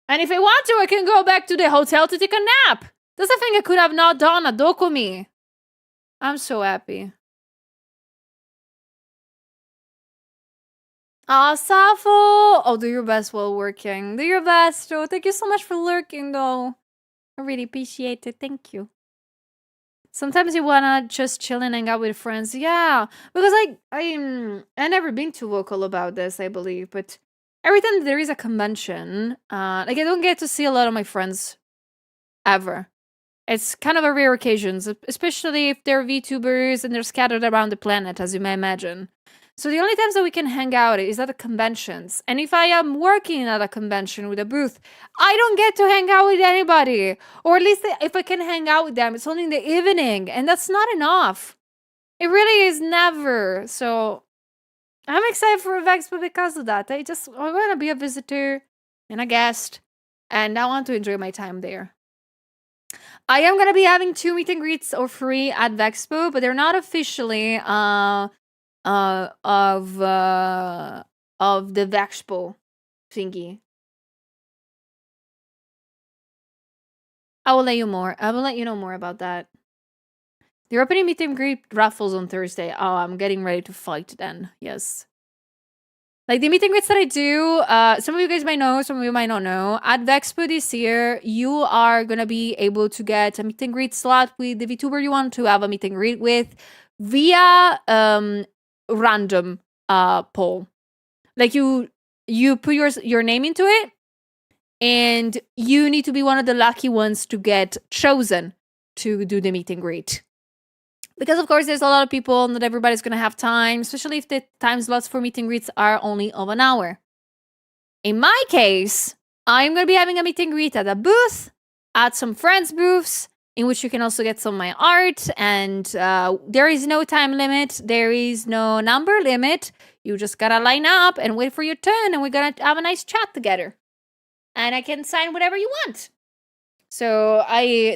Speaker 1: And if I want to, I can go back to the hotel to take a nap. That's a thing I could have not done at Dokumi. I'm so happy. Ah, Safo! Oh, do your best while working. Do your best, though. Thank you so much for lurking, though. I really appreciate it. Thank you. Sometimes you wanna just chill and hang out with friends. Yeah, because I've never been too vocal about this, I believe, but every time there is a convention, like I don't get to see a lot of my friends ever. It's kind of a rare occasion, especially if they're VTubers and they're scattered around the planet, as you may imagine. So the only times that we can hang out is at the conventions. And if I am working at a convention with a booth, I don't get to hang out with anybody. Or at least if I can hang out with them, it's only in the evening. And that's not enough. It really is never. So I'm excited for Vexpo because of that. I want to be a visitor and a guest. And I want to enjoy my time there. I am going to be having 2 meet and greets or free at Vexpo, but they're not officially of the Vexpo thingy. I will let you know more about that. They're opening meet and greet raffles on Thursday. Oh, I'm getting ready to fight then. Yes. Like the meet and greets that I do, some of you guys might know, some of you might not know. At Vexpo this year, you are gonna be able to get a meet and greet slot with the VTuber you want to have a meet and greet with via random poll. Like you put your name into it, and you need to be one of the lucky ones to get chosen to do the meet and greet. Because of course there's a lot of people, not everybody's gonna have time, especially if the time slots for meet and greets are only of an hour. In my case, I'm gonna be having a meet and greet at a booth, at some friends' booths, in which you can also get some of my art, and there is no time limit, there is no number limit. You just gotta line up and wait for your turn, and we're gonna have a nice chat together. And I can sign whatever you want. So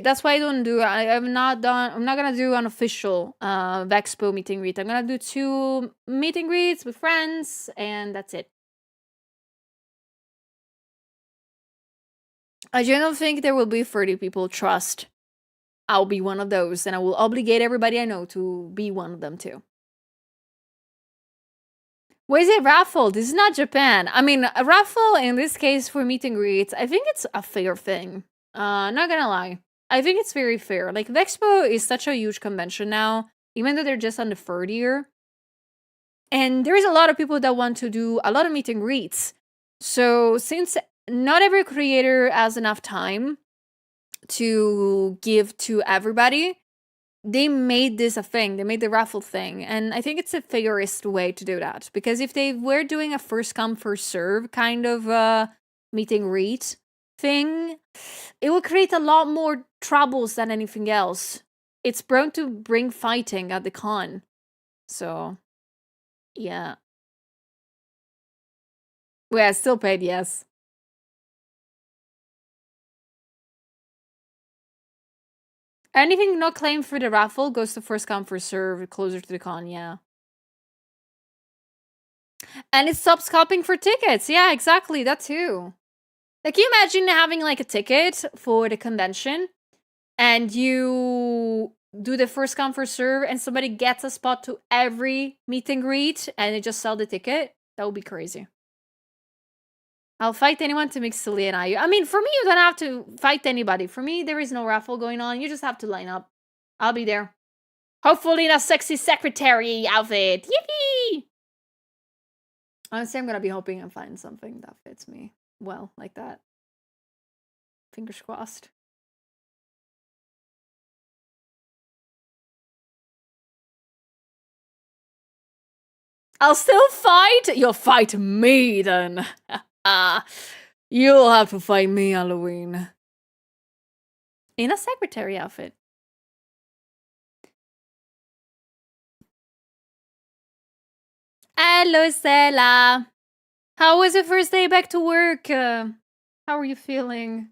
Speaker 1: that's why I'm not gonna do an official Vexpo meet and greet. I'm gonna do 2 meet and greets with friends, and that's it. I don't think there will be 30 people. Trust. I'll be one of those, and I will obligate everybody I know to be one of them too. Why is it raffle? This is not Japan. I mean, a raffle in this case for meet and greets, I think it's a fair thing. Not gonna lie. I think it's very fair. Like, Vexpo is such a huge convention now, even though they're just on the 3rd year. And there's a lot of people that want to do a lot of meet and greets. So since not every creator has enough time to give to everybody, they made this a thing. They made the raffle thing. And I think it's a fairest way to do that. Because if they were doing a first come, first serve kind of meet and greet thing, it will create a lot more troubles than anything else. It's prone to bring fighting at the con. So, yeah. Well, still paid, yes. Anything not claimed for the raffle goes to first come, first serve, closer to the con, yeah. And it stops scalping for tickets. Yeah, exactly, that too. Like, can you imagine having, like, a ticket for the convention, and you do the first come, first serve, and somebody gets a spot to every meet and greet, and they just sell the ticket? That would be crazy. I'll fight anyone to make silly and I mean, for me, you don't have to fight anybody. For me, there is no raffle going on. You just have to line up. I'll be there. Hopefully in a sexy secretary outfit. Yippee! Honestly, I'm gonna be hoping I find something that fits me well, like that. Fingers crossed. I'll still fight? You'll fight me then. You'll have to fight me, Halloween. In a secretary outfit. Hello, Stella. How was your first day back to work? How are you feeling?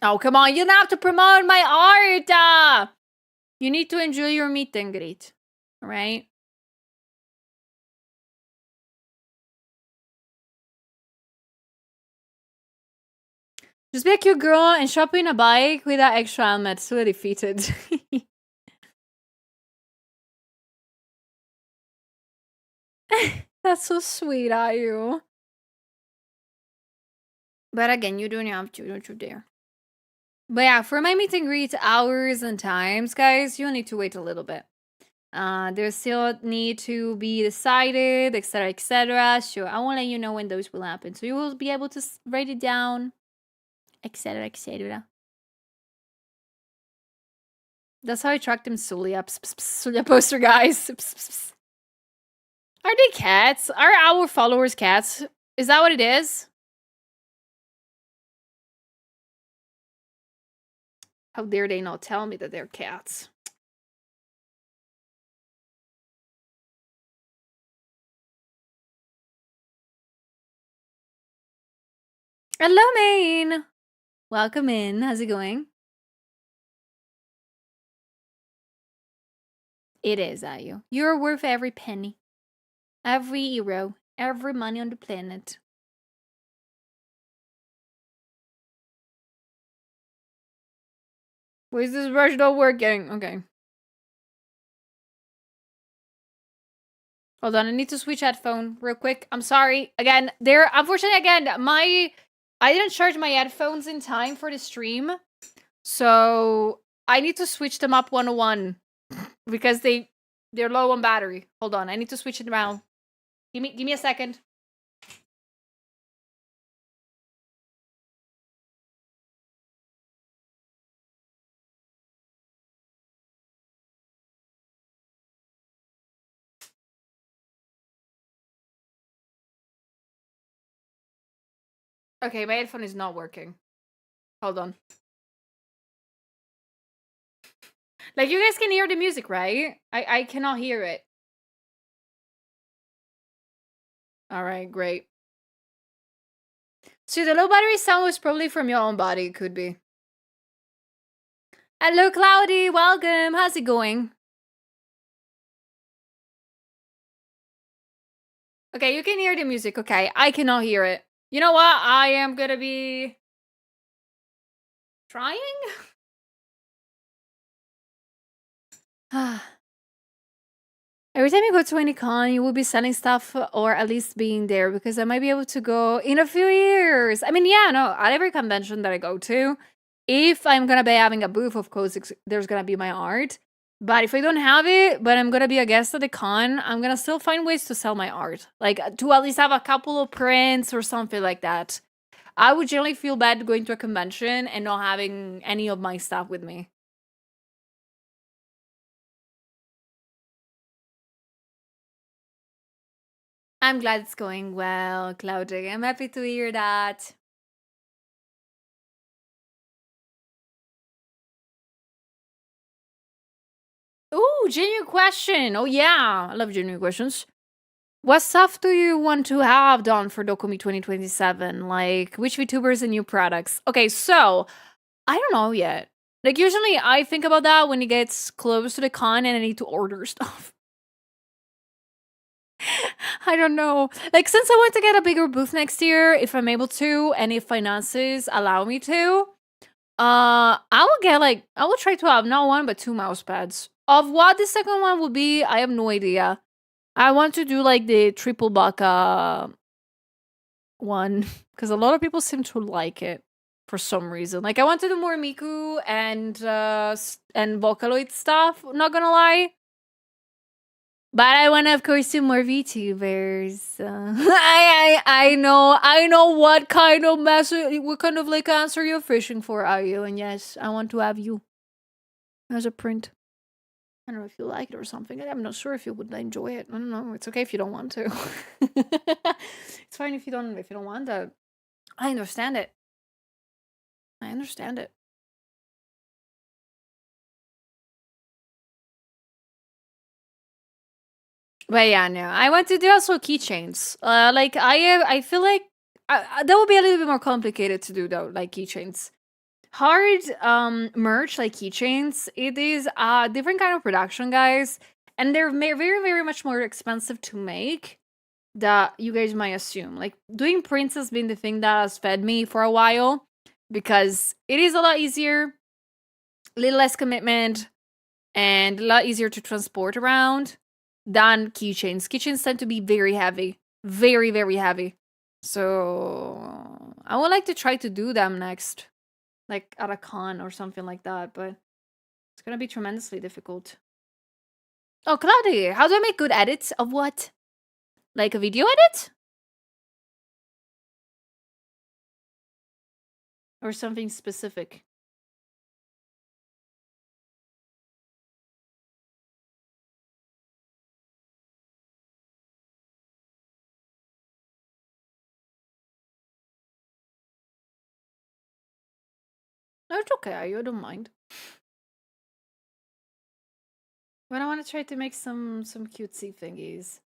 Speaker 1: Oh, come on. You don't have to promote my art. You need to enjoy your meet and greet. Right? Just be a cute girl and show up in a bike with that extra helmet. So defeated. That's so sweet, are you? But again, you don't have to, don't you dare. But yeah, for my meet and greet hours and times, guys, you'll need to wait a little bit. There still need to be decided, etc., etc. So I won't let you know when those will happen. So you will be able to write it down, etc., etc. That's how I track them Sulia. Sulia poster, guys. Are they cats? Are our followers cats? Is that what it is? How dare they not tell me that they're cats? Hello, Maine. Welcome in. How's it going? It is, are you? You're worth every penny, every euro, every money on the planet. Why is this brush not working? Okay. Hold on, I need to switch headphone real quick. I'm sorry. Again, unfortunately, again, I didn't charge my headphones in time for the stream. So I need to switch them up 101 because they're low on battery. Hold on, I need to switch it around. Give me a second. Okay, my headphone is not working. Hold on. Like, you guys can hear the music, right? I cannot hear it. All right, great. So the low battery sound was probably from your own body. Could be. Hello, Cloudy. Welcome. How's it going? Okay, you can hear the music. Okay, I cannot hear it. You know what? I am gonna be trying. Every time you go to any con, you will be selling stuff or at least being there because I might be able to go in a few years. I mean, yeah, no, at every convention that I go to, if I'm gonna be having a booth, of course, there's gonna be my art. But if I don't have it, but I'm gonna be a guest at the con, I'm gonna still find ways to sell my art. Like, to at least have a couple of prints or something like that. I would generally feel bad going to a convention and not having any of my stuff with me. I'm glad it's going well, Claudia. I'm happy to hear that. Ooh, genuine question. Oh, yeah. I love genuine questions. What stuff do you want to have done for Dokumi 2027? Like, which VTubers and new products? Okay, so, I don't know yet. Like, usually I think about that when it gets close to the con and I need to order stuff. I don't know. Like, since I want to get a bigger booth next year, if I'm able to, and if finances allow me to, I will try to have not one but two mouse pads. Of what the second one will be, I have no idea. I want to do like the triple baka one because a lot of people seem to like it for some reason. Like, I want to do more Miku and Vocaloid stuff. Not gonna lie. But I want to, of course, do more VTubers. I know what kind of what kind of like answer you're fishing for, are you? And yes, I want to have you as a print. I don't know if you like it or something. I'm not sure if you would enjoy it. I don't know. It's okay if you don't want to. It's fine if you don't want to. I understand it. I understand it. But yeah, no. I want to do also keychains. Like I feel like that would be a little bit more complicated to do though, like keychains. Hard merch like keychains, it is a different kind of production, guys, and they're very very much more expensive to make that you guys might assume. Like, doing prints has been the thing that has fed me for a while because it is a lot easier, a little less commitment, and a lot easier to transport around than keychains. Keychains tend to be very heavy, very very heavy. So I would like to try to do them next, like at a con or something like that, but it's gonna be tremendously difficult. Oh, Cloudy, how do I make good edits of what? Like a video edit? Or something specific? No, it's okay. I don't mind. But I want to try to make some cutesy thingies.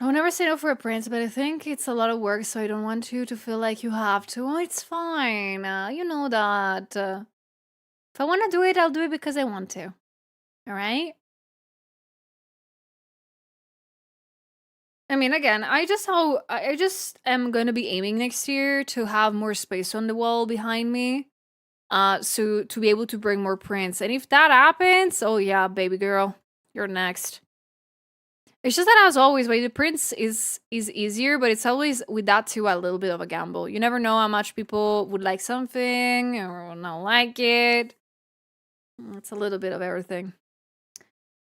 Speaker 1: I will never say no for a prince, but I think it's a lot of work, so I don't want you to feel like you have to. Oh, it's fine. You know that. If I want to do it, I'll do it because I want to. All right? I mean, again, I just am gonna be aiming next year to have more space on the wall behind me. So to be able to bring more prints. And if that happens, oh yeah, baby girl, you're next. It's just that as always, way the prints is easier, but it's always with that too a little bit of a gamble. You never know how much people would like something or not like it. It's a little bit of everything.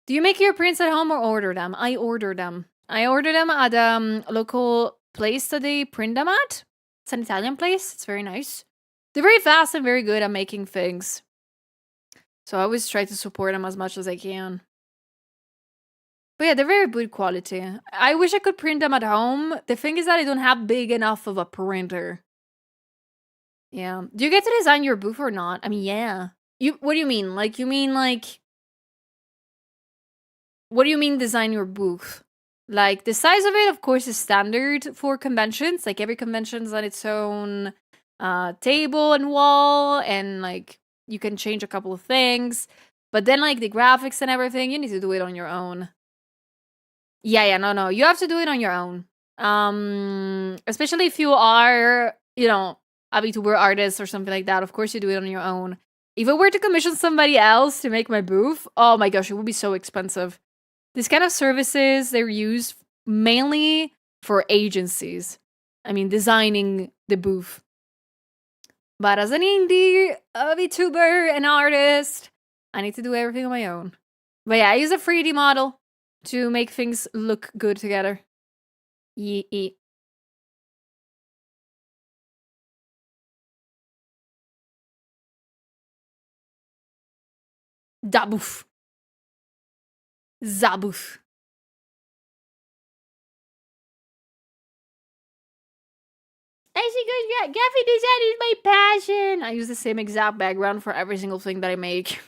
Speaker 1: Do you make your prints at home or order them? I order them. I order them at a local place that they print them at. It's an Italian place. It's very nice. They're very fast and very good at making things. So I always try to support them as much as I can. But yeah, they're very good quality. I wish I could print them at home. The thing is that I don't have big enough of a printer. Yeah. Do you get to design your booth or not? I mean, yeah. What do you mean? Like, you mean like... What do you mean design your booth? Like, the size of it, of course, is standard for conventions. Like, every convention's on its own table and wall, and like, you can change a couple of things. But then, like, the graphics and everything, you need to do it on your own. Yeah, no. You have to do it on your own. Especially if you are, you know, a VTuber artist or something like that. Of course, you do it on your own. If I were to commission somebody else to make my booth, oh my gosh, it would be so expensive. These kind of services, they're used mainly for agencies. I mean, designing the booth. But as an indie, a VTuber, an artist, I need to do everything on my own. But yeah, I use a 3D model to make things look good together. Yee. Daboof. Zaboof. I think graphic design is my passion. I use the same exact background for every single thing that I make.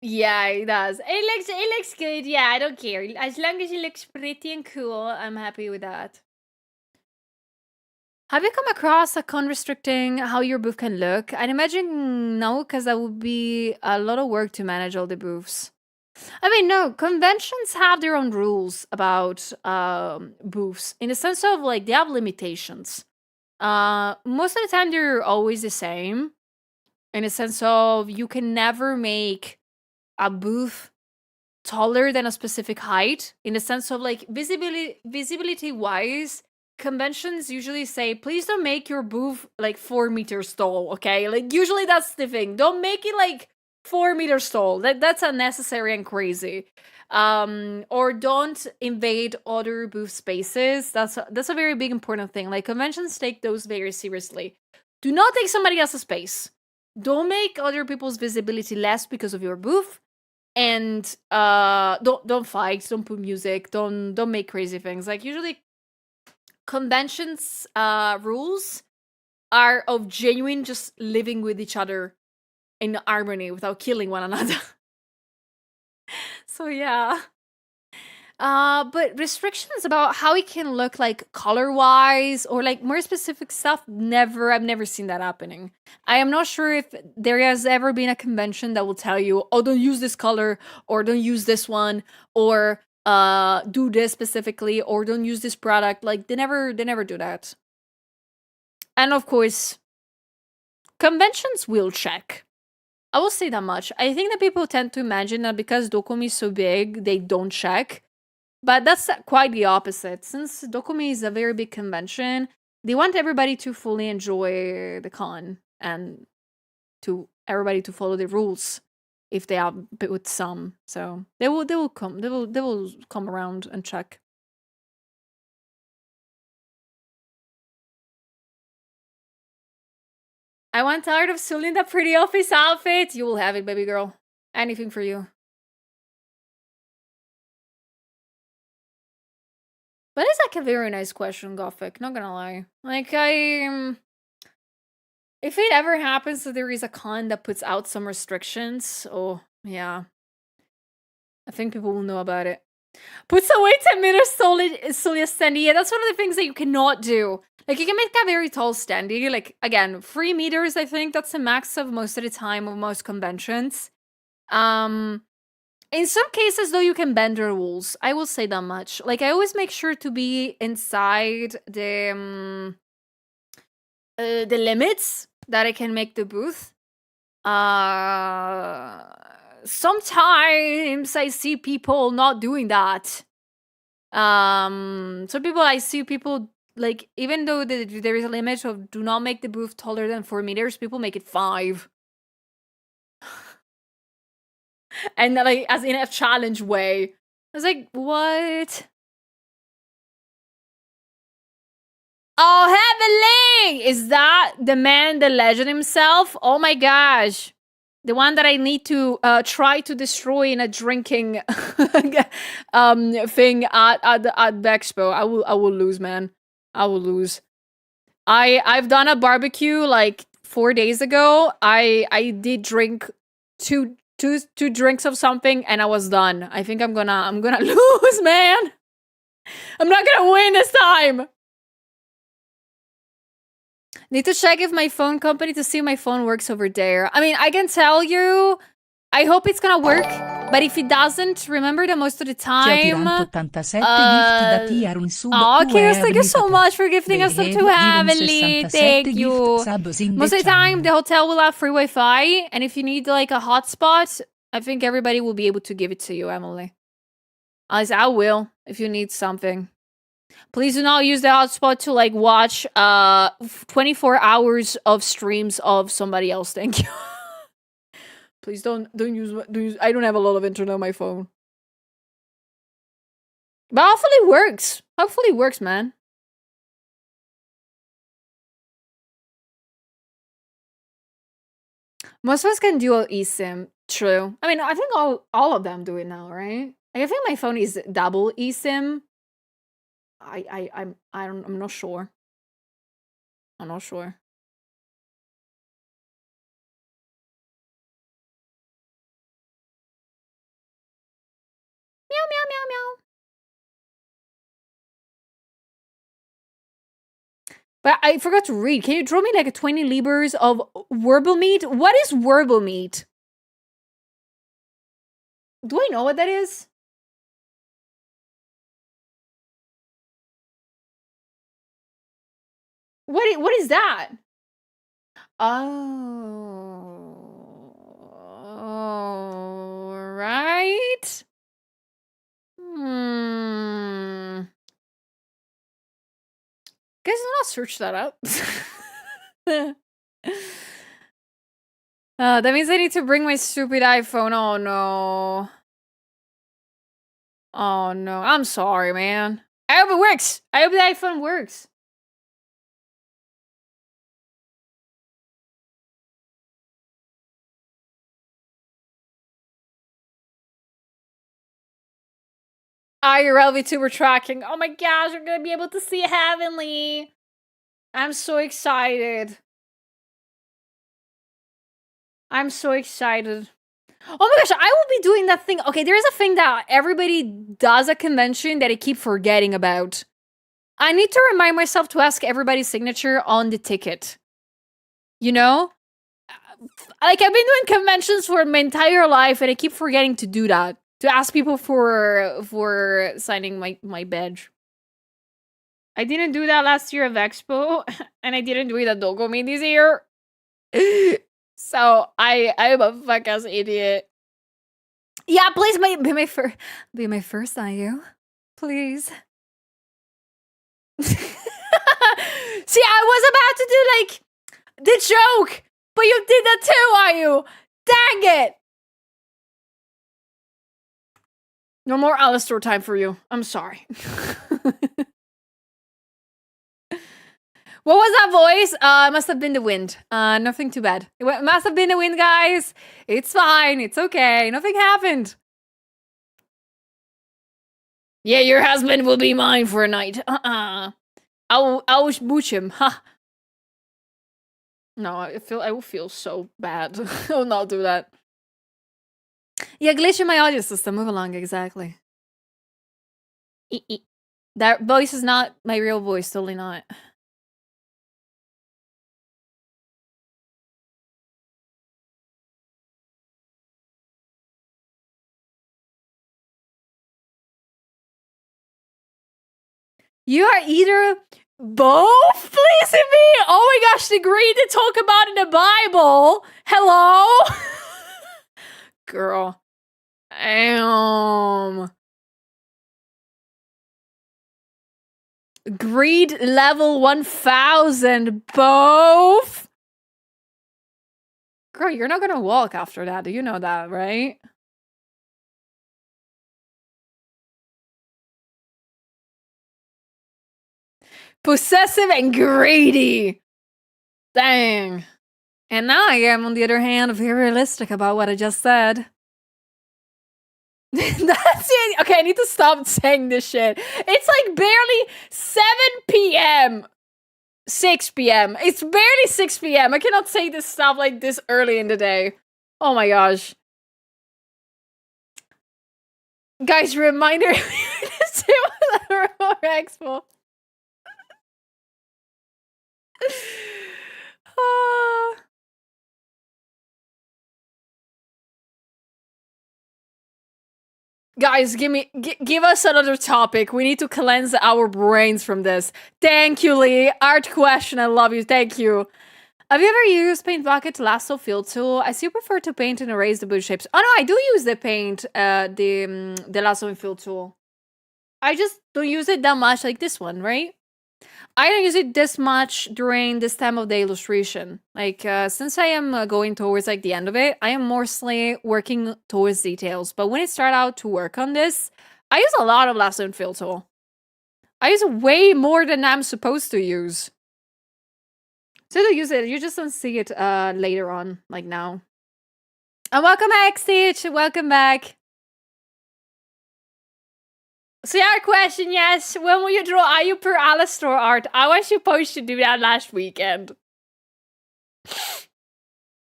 Speaker 1: Yeah, it does. It looks good. Yeah, I don't care. As long as it looks pretty and cool, I'm happy with that. Have you come across a con restricting how your booth can look? I'd imagine no, because that would be a lot of work to manage all the booths. I mean, no, conventions have their own rules about booths in the sense of like they have limitations. Most of the time, they're always the same in the sense of you can never make a booth taller than a specific height in the sense of like visibility wise. Conventions usually say, please don't make your booth like 4 meters tall, okay? Like, usually that's the thing. Don't make it like 4 meters tall. That's unnecessary and crazy. Or don't invade other booth spaces. That's a very big important thing. Like, conventions take those very seriously. Do not take somebody else's space. Don't make other people's visibility less because of your booth. And don't fight, don't put music, don't make crazy things. Like, usually conventions rules are of genuine just living with each other in harmony without killing one another. So yeah, But restrictions about how it can look like color-wise or like more specific stuff, I've never seen that happening. I am not sure if there has ever been a convention that will tell you, oh, don't use this color, or don't use this one, or do this specifically, or don't use this product. Like they never do that. And of course, conventions will check. I will say that much. I think that people tend to imagine that because Dokumi is so big, they don't check. But that's quite the opposite. Since Dokumi is a very big convention, they want everybody to fully enjoy the con and to everybody to follow the rules if they have with some. So they will come around and check. I want tired of Sulin that pretty office outfit. You will have it, baby girl. Anything for you. But it's like a very nice question, Gothic, not gonna lie. Like, if it ever happens that there is a con that puts out some restrictions, oh, yeah. I think people will know about it. Puts away 10 meters Solia standee. Yeah, that's one of the things that you cannot do. Like, you can make a very tall standee. Like, again, 3 meters, I think that's the max of most of the time of most conventions. In some cases, though, you can bend the rules. I will say that much. Like, I always make sure to be inside the limits that I can make the booth. Sometimes I see people not doing that. I see people, like, even though there is a limit of do not make the booth taller than 4 meters, people make it 5. And like, as in a challenge way. I was like, what? Oh, Heavenly! Is that the man, the legend himself? Oh my gosh. The one that I need to try to destroy in a drinking thing at the expo. I will lose, man. I will lose. I've done a barbecue like 4 days ago. I did drink two drinks of something and I was done. I think I'm gonna lose, man. I'm not gonna win this time. Need to check if my phone company to see if my phone works over there. I mean, I can tell you, I hope it's gonna work, but if it doesn't, remember that most of the time...
Speaker 2: Oh,
Speaker 1: Chaos, thank you so much for gifting us up to Heavenly. Thank you. Most of the time, the hotel will have free Wi-Fi, and if you need like a hotspot, I think everybody will be able to give it to you, Emily. As I will, if you need something. Please do not use the hotspot to like watch 24 hours of streams of somebody else. Thank you. Please don't use. I don't have a lot of internet on my phone. But hopefully it works. Hopefully it works, man. Most of us can dual eSIM. True. I mean, I think all of them do it now, right? Like, I think my phone is double eSIM. I'm not sure. I'm not sure. Meow, meow, meow, meow. But I forgot to read. Can you draw me like a 20 libras of werble meat? What is werble meat? Do I know what that is? What is that? Oh, right. Guys, I'll search that up. That means I need to bring my stupid iPhone. Oh no. Oh no. I'm sorry, man. I hope it works. I hope the iPhone works. IRL VTuber tracking. Oh my gosh, we're gonna be able to see Heavenly. I'm so excited. I'm so excited. Oh my gosh, I will be doing that thing. Okay, there's a thing that everybody does at convention that I keep forgetting about. I need to remind myself to ask everybody's signature on the ticket. You know? Like, I've been doing conventions for my entire life, and I keep forgetting to do that. To ask people for signing my badge. I didn't do that last year of Expo, and I didn't do it at Dogome this year. So I'm a fuck ass idiot. Yeah, please be my first IU. Please. See, I was about to do like the joke, but you did that too, IU. Dang it. No more Alistair time for you. I'm sorry. What was that voice? It must have been the wind. Nothing too bad. It must have been the wind, guys. It's fine. It's okay. Nothing happened. Yeah, your husband will be mine for a night. I'll booch him. Ha. No, I will feel so bad. I will not do that. Yeah, glitch in my audio system. Move along, exactly. That voice is not my real voice. Totally not. You are either both pleasing me. Oh my gosh, the greed to talk about in the Bible. Hello? Girl. Greed level 1000 both. Girl, you're not gonna walk after that. Do you know that, right? Possessive and greedy. Dang. And now I am, on the other hand, very realistic about what I just said. That's it. Okay, I need to stop saying this shit. It's like barely 7 p.m. 6 p.m. It's barely 6 p.m. I cannot say this stuff like this early in the day. Oh my gosh. Guys, reminder. Expo. Guys, give us another topic. We need to cleanse our brains from this. Thank you, Lee. Art question, I love you. Thank you. Have you ever used Paint Bucket Lasso Fill Tool? I still prefer to paint and erase the bush shapes. Oh no, I do use the paint, the Lasso and Fill Tool. I just don't use it that much, like this one, right? I don't use it this much during this time of the illustration. Like, since I am going towards like the end of it, I am mostly working towards details. But when I start out to work on this, I use a lot of Lasso and Fill Tool. I use way more than I'm supposed to use. So I don't use it. You just don't see it later on, like now. And welcome back, Stitch. Welcome back. So our question, yes, when will you draw IU per Alistair art? I was supposed to do that last weekend.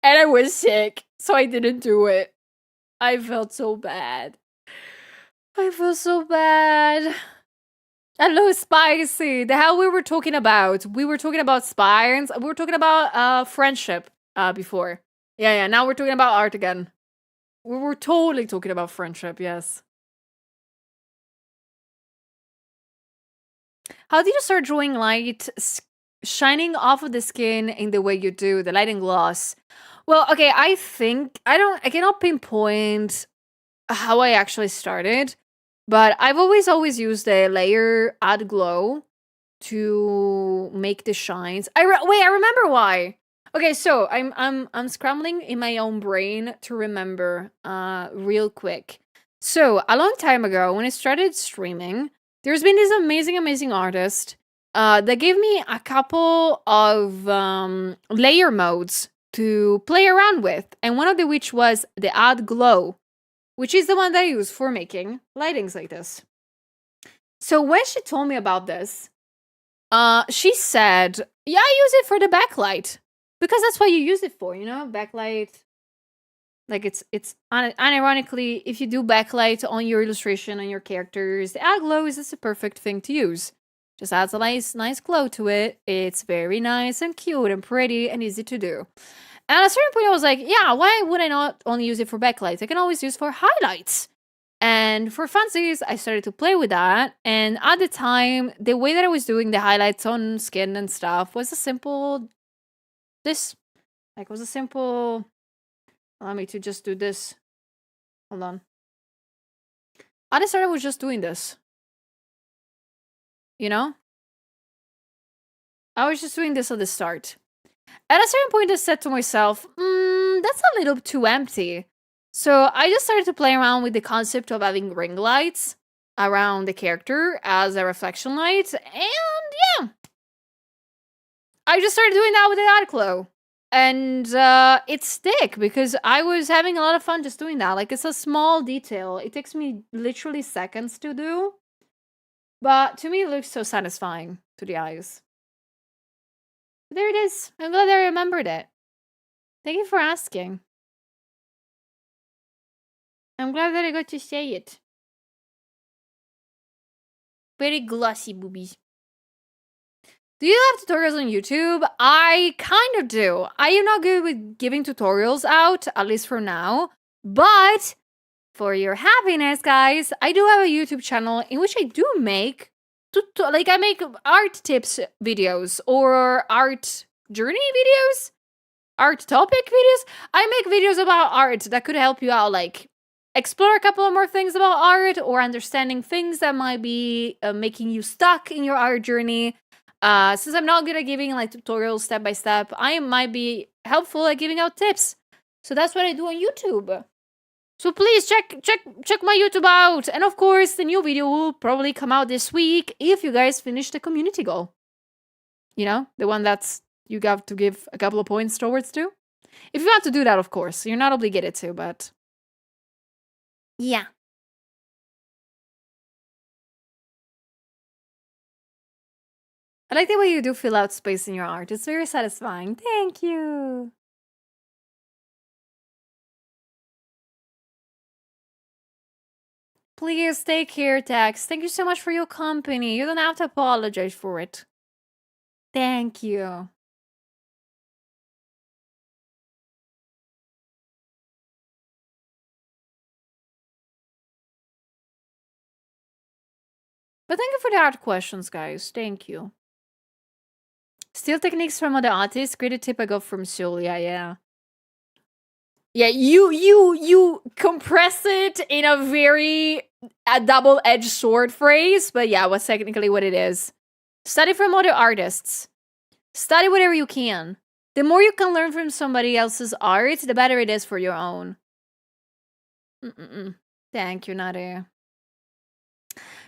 Speaker 1: And I was sick, so I didn't do it. I felt so bad. I feel so bad. Hello, Spicy. The hell we were talking about? We were talking about spines. We were talking about friendship before. Yeah, now we're talking about art again. We were totally talking about friendship, yes. How did you start drawing light shining off of the skin in the way you do, the light and gloss? Well, okay, I cannot pinpoint how I actually started, but I've always used the layer add glow to make the shines. I remember why. Okay, so I'm scrambling in my own brain to remember real quick. So a long time ago, when I started streaming, there's been this amazing artist that gave me a couple of layer modes to play around with, and one of which was the add glow, which is the one that I use for making lightings like this. So when she told me about this, she said, yeah, I use it for the backlight, because that's what you use it for, you know, backlight. Like it's unironically, if you do backlight on your illustration on your characters, the add glow is just a perfect thing to use. Just adds a nice glow to it. It's very nice and cute and pretty and easy to do. And at a certain point, I was like, yeah, why would I not only use it for backlights? I can always use it for highlights. And for funsies, I started to play with that. And at the time, the way that I was doing the highlights on skin and stuff was a simple allow me to just do this. Hold on. I decided I was just doing this. You know? I was just doing this at the start. At a certain point, I said to myself, that's a little too empty. So I just started to play around with the concept of having ring lights around the character as a reflection light. And yeah. I just started doing that with the art glow. And it stick because I was having a lot of fun just doing that. Like, it's a small detail. It takes me literally seconds to do. But to me, it looks so satisfying to the eyes. There it is. I'm glad I remembered it. Thank you for asking. I'm glad that I got to say it. Very glossy boobies. Do you have tutorials on YouTube? I kind of do. I am not good with giving tutorials out, at least for now. But for your happiness, guys, I do have a YouTube channel in which I do make, I make art tips videos or art journey videos, art topic videos. I make videos about art that could help you out, like explore a couple of more things about art or understanding things that might be making you stuck in your art journey. Since I'm not good at giving like tutorials step by step, I might be helpful at giving out tips. So that's what I do on YouTube. So please check my YouTube out. And of course, the new video will probably come out this week if you guys finish the community goal. You know, the one that's you have to give a couple of points towards to. If you want to do that, of course. You're not obligated to, but yeah. I like the way you do fill out space in your art. It's very satisfying. Thank you. Please take care, Tex. Thank you so much for your company. You don't have to apologize for it. Thank you. But thank you for the art questions, guys. Thank you. Steal techniques from other artists. Great tip I got from Julia, yeah. Yeah, you compress it in a very double-edged sword phrase, but yeah, what's technically what it is. Study from other artists. Study whatever you can. The more you can learn from somebody else's art, the better it is for your own. Thank you, Nadia.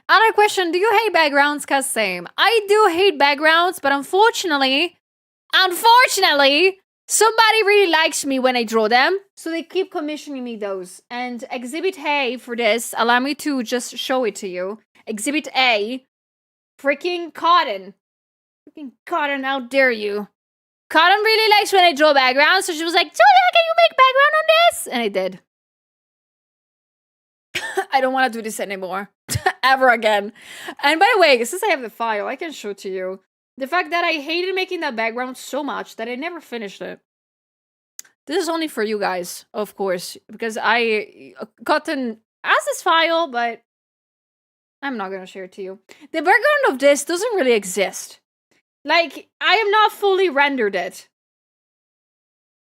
Speaker 1: Another question, do you hate backgrounds? Cause same. I do hate backgrounds, but unfortunately, somebody really likes me when I draw them, so they keep commissioning me those. And Exhibit A for this, allow me to just show it to you. Exhibit A, freaking Cotton. Freaking Cotton, how dare you. Cotton really likes when I draw backgrounds, so she was like, Julia, can you make background on this? And I did. I don't want to do this anymore. Ever again. And by the way, since I have the file, I can show it to you. The fact that I hated making that background so much that I never finished it. This is only for you guys, of course, because Cotton has this file, but I'm not gonna share it to you. The background of this doesn't really exist. Like, I have not fully rendered it.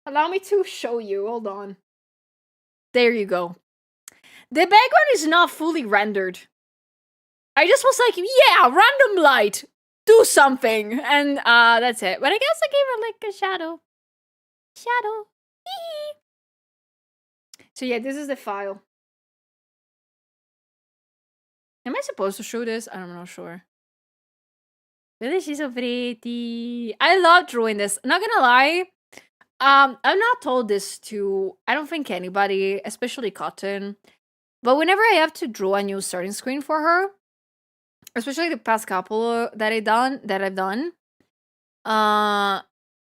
Speaker 1: Allow me to show you. Hold on. There you go. The background is not fully rendered. I just was like, yeah, random light. Do something. And that's it. But I guess I gave her like a shadow. Shadow. So yeah, this is the file. Am I supposed to show this? I'm not sure. Really, she's so pretty. I love drawing this. Not gonna lie. I'm not told this to, I don't think anybody, especially Cotton. But whenever I have to draw a new starting screen for her, especially the past couple that I've done,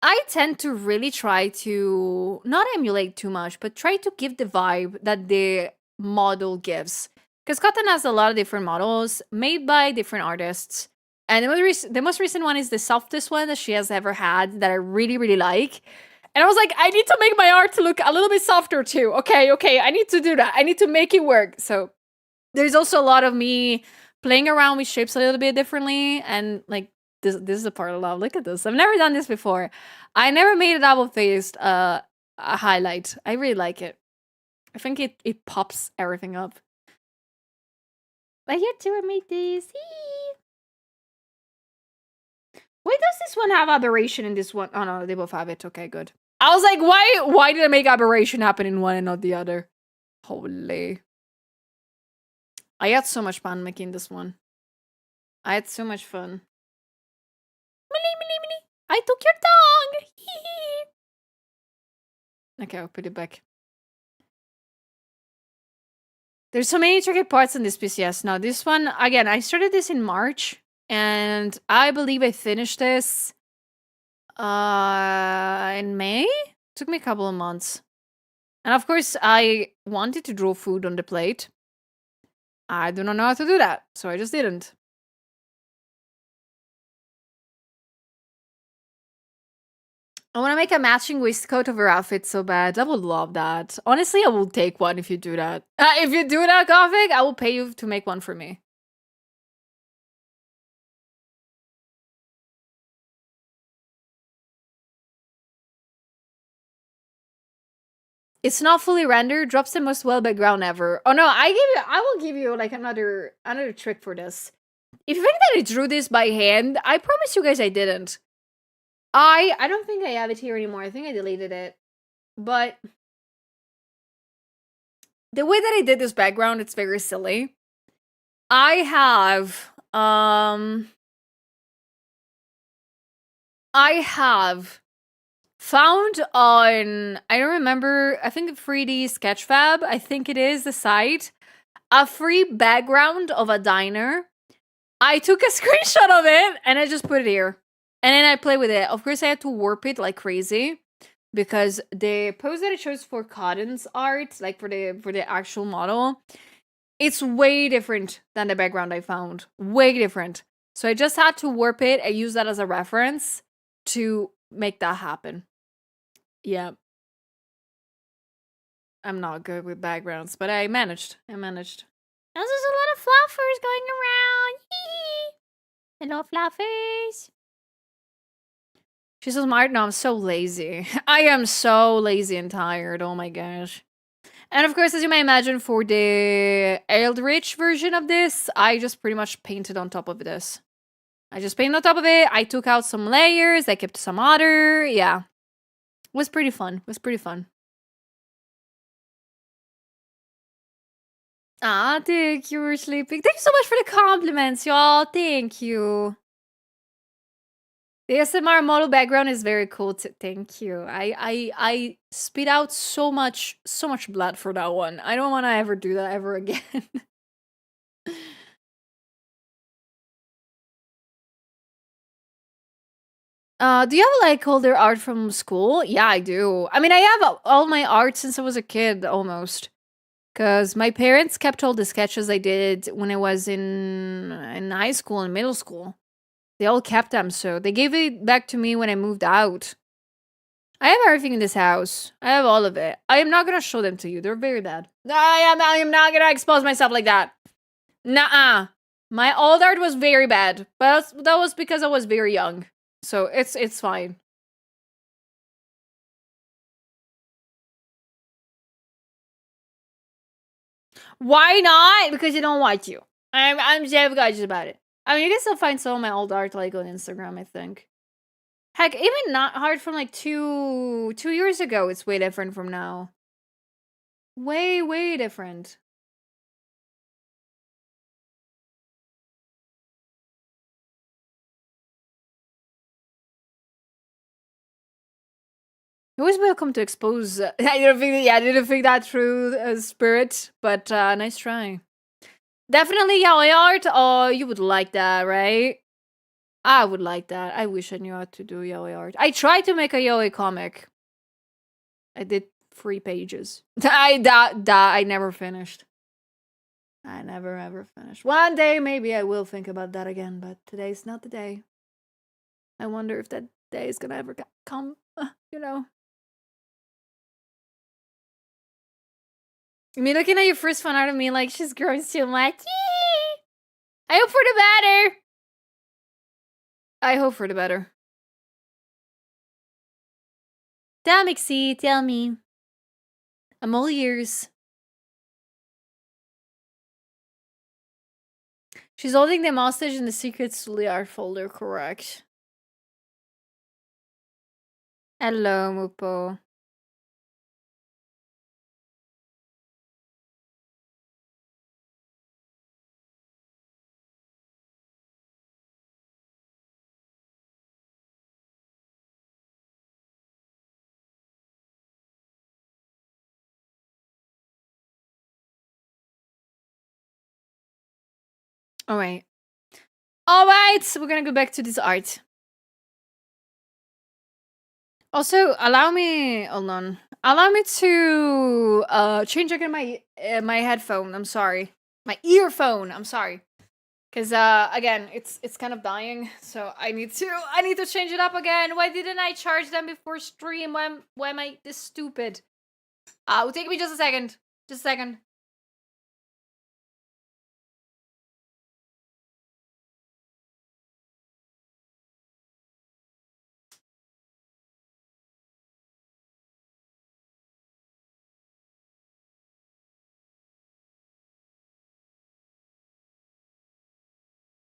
Speaker 1: I tend to really try to not emulate too much, but try to give the vibe that the model gives. Because Cotton has a lot of different models made by different artists. And the most recent one is the softest one that she has ever had that I really, really like. And I was like, I need to make my art look a little bit softer too. Okay, I need to do that. I need to make it work. So there's also a lot of me playing around with shapes a little bit differently. And like, this is a part I love. Look at this. I've never done this before. I never made a double-faced a highlight. I really like it. I think it pops everything up. But here to make this. Wait, does this one have aberration in this one? Oh no, they both have it. Okay, good. I was like, why did I make aberration happen in one and not the other? Holy. I had so much fun making this one. I had so much fun. I took your tongue. Okay, I'll put it back. There's so many tricky parts in this PCS. Now, this one, again, I started this in March, and I believe I finished this in May. It took me a couple of months. And of course, I wanted to draw food on the plate. I do not know how to do that, so I just didn't. I want to make a matching waistcoat of her outfit so bad. I would love that. Honestly, I will take one if you do that. If you do that, Gothic, I will pay you to make one for me. It's not fully rendered. Drops the most well background ever. Oh no, I will give you like another trick for this. If you think that I drew this by hand, I promise you guys I didn't. I don't think I have it here anymore. I think I deleted it. But the way that I did this background, it's very silly. I have found on, I don't remember, I think 3D Sketchfab, I think it is the site, a free background of a diner. I took a screenshot of it and I just put it here. And then I play with it. Of course, I had to warp it like crazy because the pose that I chose for Cotton's art, like for the actual model, it's way different than the background I found. Way different. So I just had to warp it and use that as a reference to make that happen. Yeah. I'm not good with backgrounds, but I managed. There's a lot of fluffers going around. Hello, fluffers. She's so smart. No, I'm so lazy. I am so lazy and tired. Oh my gosh. And of course, as you may imagine, for the Eldritch version of this, I just pretty much painted on top of this. I just painted on top of it. I took out some layers. I kept some other. Yeah. It was pretty fun. Ah, thank you for sleeping. Thank you so much for the compliments, y'all. Thank you. The ASMR model background is very cool. Thank you. I spit out so much blood for that one. I don't want to ever do that ever again. Do you have like older art from school? Yeah, I do. I mean, I have all my art since I was a kid, almost. Because my parents kept all the sketches I did when I was in high school and middle school. They all kept them, so they gave it back to me when I moved out. I have everything in this house. I have all of it. I am not gonna show them to you. They're very bad. I am not gonna expose myself like that. Nuh-uh. My old art was very bad, but that was because I was very young. So it's fine. Why not? Because you don't want to. I'm self-conscious about it. I mean, you can still find some of my old art like on Instagram, I think. Heck, even not hard from like two years ago, it's way different from now. Way different. You're always welcome to expose. I didn't think that through spirit, but nice try. Definitely yaoi art. Oh, you would like that, right? I would like that. I wish I knew how to do yaoi art. I tried to make a yaoi comic. I did 3 pages. I never finished. I never ever finished. One day maybe I will think about that again, but today's not the day. I wonder if that day is gonna ever come, you know. Me looking at your first fan art of me like she's growing so much. Yee! I hope for the better. I hope for the better. Tell Mixie, tell me. I'm all ears. She's holding them hostage in the secret Suliar folder, correct? Hello, Mupo. All right. All right, so we're gonna go back to this art. Also, allow me. Hold on. Allow me to change again my headphone. I'm sorry, my earphone. I'm sorry, because again, it's kind of dying. So I need to change it up again. Why didn't I charge them before stream? Why am I this stupid? It'll take me just a second. Just a second.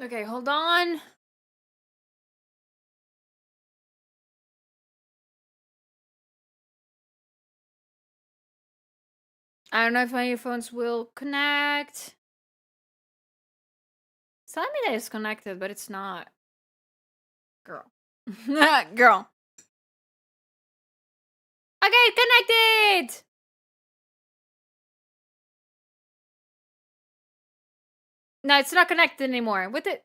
Speaker 1: Okay, hold on. I don't know if my earphones will connect. It's telling me that it's connected, but it's not. Girl. Girl. Okay, connected! No, it's not connected anymore. With it.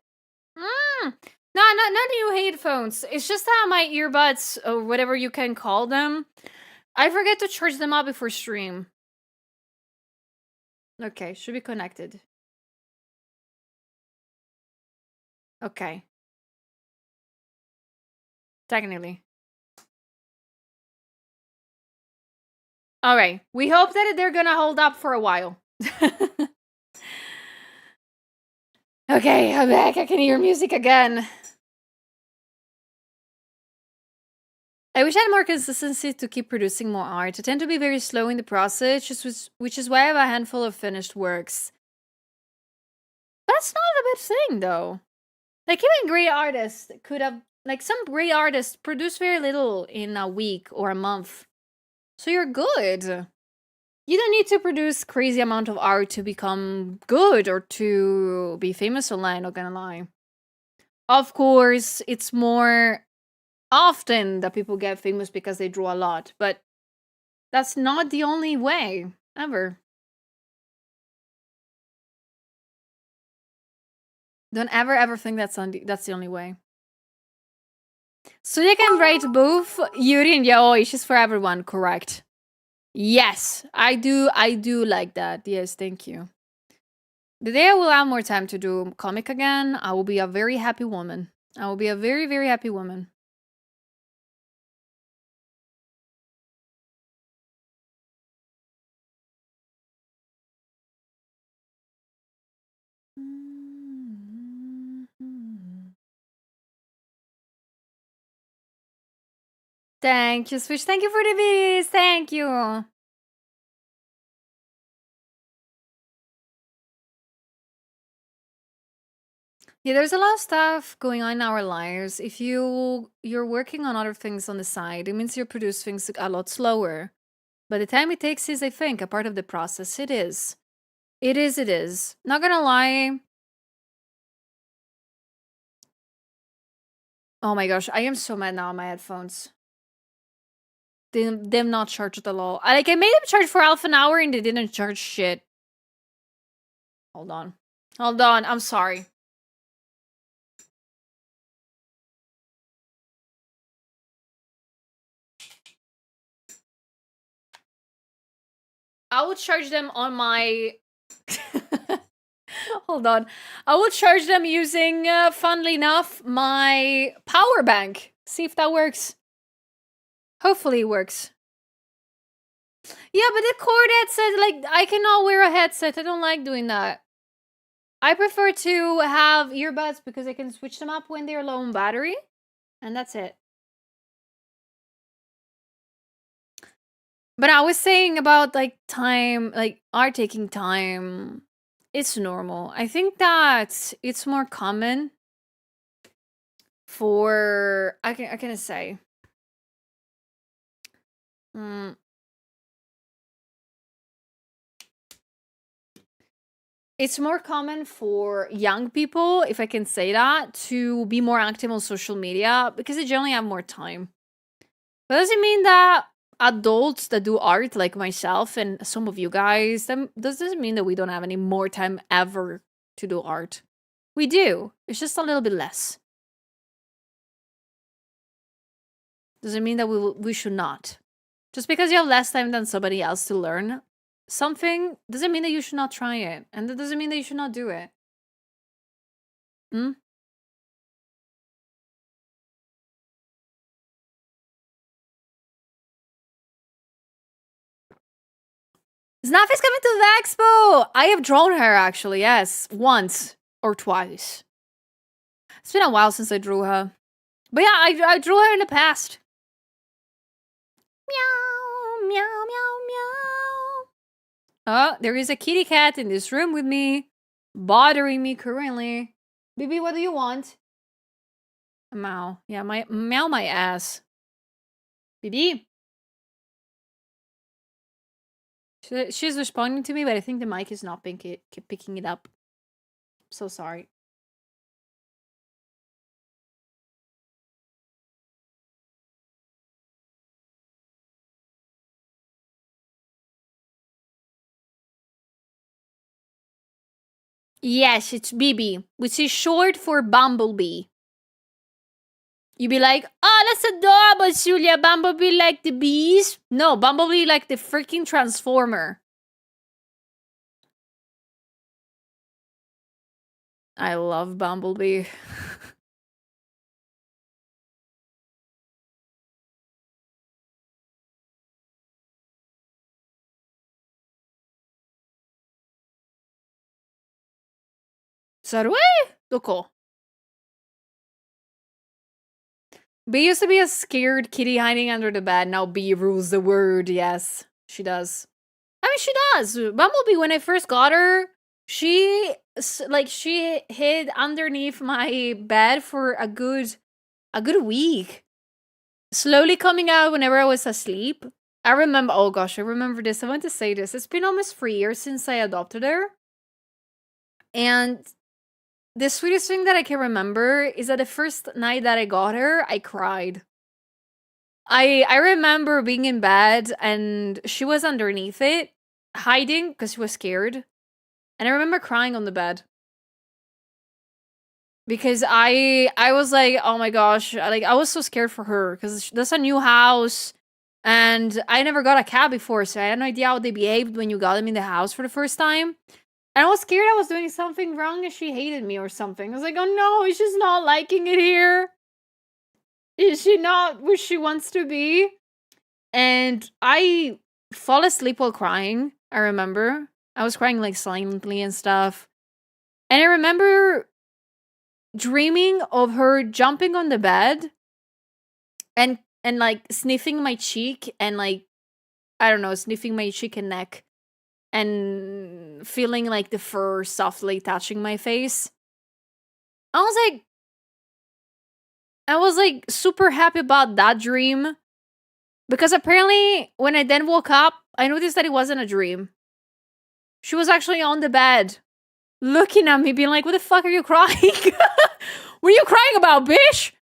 Speaker 1: No, not new headphones. It's just that my earbuds, or whatever you can call them, I forget to charge them up before stream. Okay, should be connected. Okay. Technically. Alright, we hope that they're gonna hold up for a while. Okay, I'm back. I can hear music again. I wish I had more consistency to keep producing more art. I tend to be very slow in the process, which is why I have a handful of finished works. That's not a bad thing, though. Like, even great artists could have, like, some great artists produce very little in a week or a month. So you're good. You don't need to produce crazy amount of art to become good or to be famous online, not gonna lie. Of course, it's more often that people get famous because they draw a lot, but that's not the only way, ever. Don't ever think that's the only way. So you can write both Yuri and Yaoi. She's for everyone, correct? Yes, I do like that. Yes, thank you. The day I will have more time to do comic again, I will be a very happy woman. I will be a very, very happy woman. Thank you, Switch. Thank you for the videos. Thank you. Yeah, there's a lot of stuff going on in our lives. If you're working on other things on the side, it means you produce things a lot slower. But the time it takes is, I think, a part of the process. It is. It is. Not gonna lie. Oh my gosh, I am so mad now on my headphones. Them not charged at all. I made them charge for half an hour and they didn't charge shit. Hold on. I'm sorry. I will charge them on my... Hold on. I will charge them using, funnily enough, my power bank. See if that works. Hopefully it works. Yeah, but the cord headset, like, I cannot wear a headset. I don't like doing that. I prefer to have earbuds because I can switch them up when they're low on battery. And that's it. But I was saying about, like, time, like, art taking time. It's normal. I think that it's more common for... I can say... It's more common for young people, if I can say that, to be more active on social media because they generally have more time. But doesn't mean that adults that do art, like myself and some of you guys, doesn't mean that we don't have any more time ever to do art. We do. It's just a little bit less. Doesn't mean that we should not. Just because you have less time than somebody else to learn something doesn't mean that you should not try it. And that doesn't mean that you should not do it. Snaf is coming to the expo! I have drawn her, actually, yes. Once or twice. It's been a while since I drew her. But yeah, I drew her in the past. Meow, meow, meow, meow. Oh, there is a kitty cat in this room with me, bothering me currently. Baby, what do you want? Meow. Yeah, meow my ass. Baby. She's responding to me, but I think the mic is not picking it up. So sorry. Yes, it's BB, which is short for Bumblebee. You'd be like, oh, that's adorable, Julia. Bumblebee like the bees? No, Bumblebee like the freaking Transformer. I love Bumblebee. Sarwe? Doko. B used to be a scared kitty hiding under the bed. Now B rules the word. Yes, she does. I mean, she does. Bumblebee, when I first got her, she hid underneath my bed for a good week. Slowly coming out whenever I was asleep. I remember, oh gosh, I remember this. I want to say this. It's been almost 3 years since I adopted her. And the sweetest thing that I can remember is that the first night that I got her, I cried. I remember being in bed and she was underneath it, hiding because she was scared. And I remember crying on the bed. Because I was like, oh my gosh, like I was so scared for her because that's a new house. And I never got a cat before, so I had no idea how they behaved when you got them in the house for the first time. And I was scared I was doing something wrong and she hated me or something. I was like, oh no, she's not liking it here. Is she not where she wants to be? And I fall asleep while crying, I remember. I was crying like silently and stuff. And I remember dreaming of her jumping on the bed and like sniffing my cheek and like, I don't know, sniffing my cheek and neck and feeling like the fur softly touching my face. I was like super happy about that dream because apparently when I then woke up, I noticed that it wasn't a dream. She was actually on the bed looking at me being like, what the fuck are you crying? What are you crying about, bitch?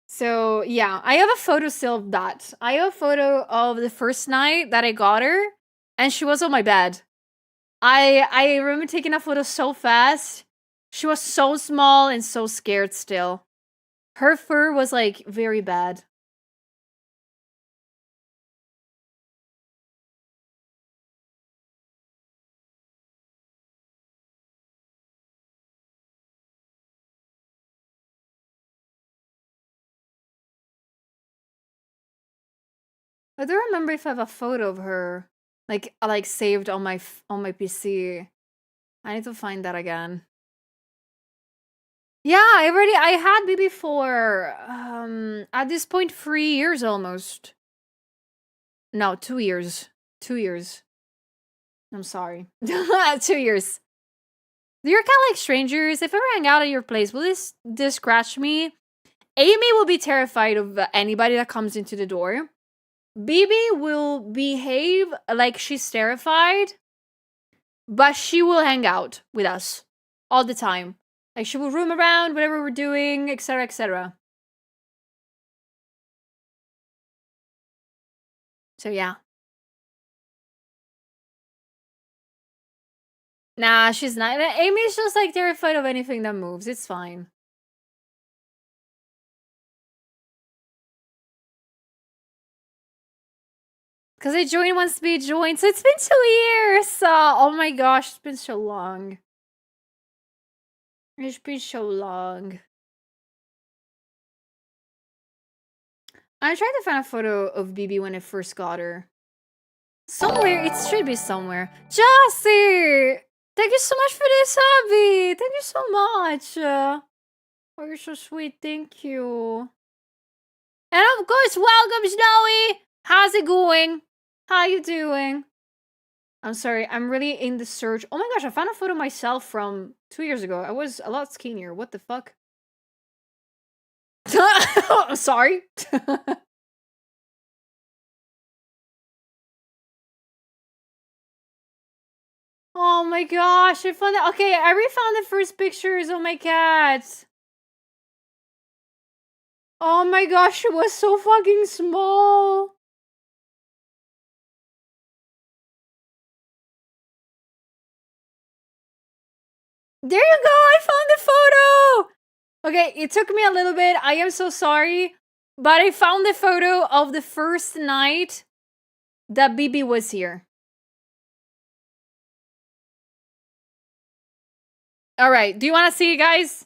Speaker 1: So yeah, I have a photo still of that. I have a photo of the first night that I got her and she was on my bed. I remember taking a photo so fast. She was so small and so scared still. Her fur was like very bad. I don't remember if I have a photo of her, like saved on my PC. I need to find that again. Yeah, I had BB for at this point 3 years almost. No, 2 years. 2 years. I'm sorry. 2 years. You're kind of like strangers. If I ever hang out at your place, will this scratch me? Amy will be terrified of anybody that comes into the door. BB will behave like she's terrified, but she will hang out with us all the time. Like she will roam around, whatever we're doing, etc., etc. So yeah. Nah, she's not. Amy's just like terrified of anything that moves. It's fine. Because I joined once to be joined, so it's been 2 years. Oh my gosh, it's been so long. It's been so long. I tried to find a photo of BB when I first got her. Somewhere, it should be somewhere. Jossie! Thank you so much for this hobby! Thank you so much! Oh, you're so sweet, thank you. And of course, welcome, Snowy! How's it going? How you doing? I'm sorry, I'm really in the search. Oh my gosh, I found a photo of myself from 2 years ago. I was a lot skinnier. What the fuck? I'm sorry. Oh my gosh, I found it. Okay, I refound the first pictures of my cat. Oh my gosh, it was so fucking small. There you go, I found the photo. Okay, it took me a little bit. I am so sorry. But I found the photo of the first night that BB was here. Alright, do you want to see it, guys?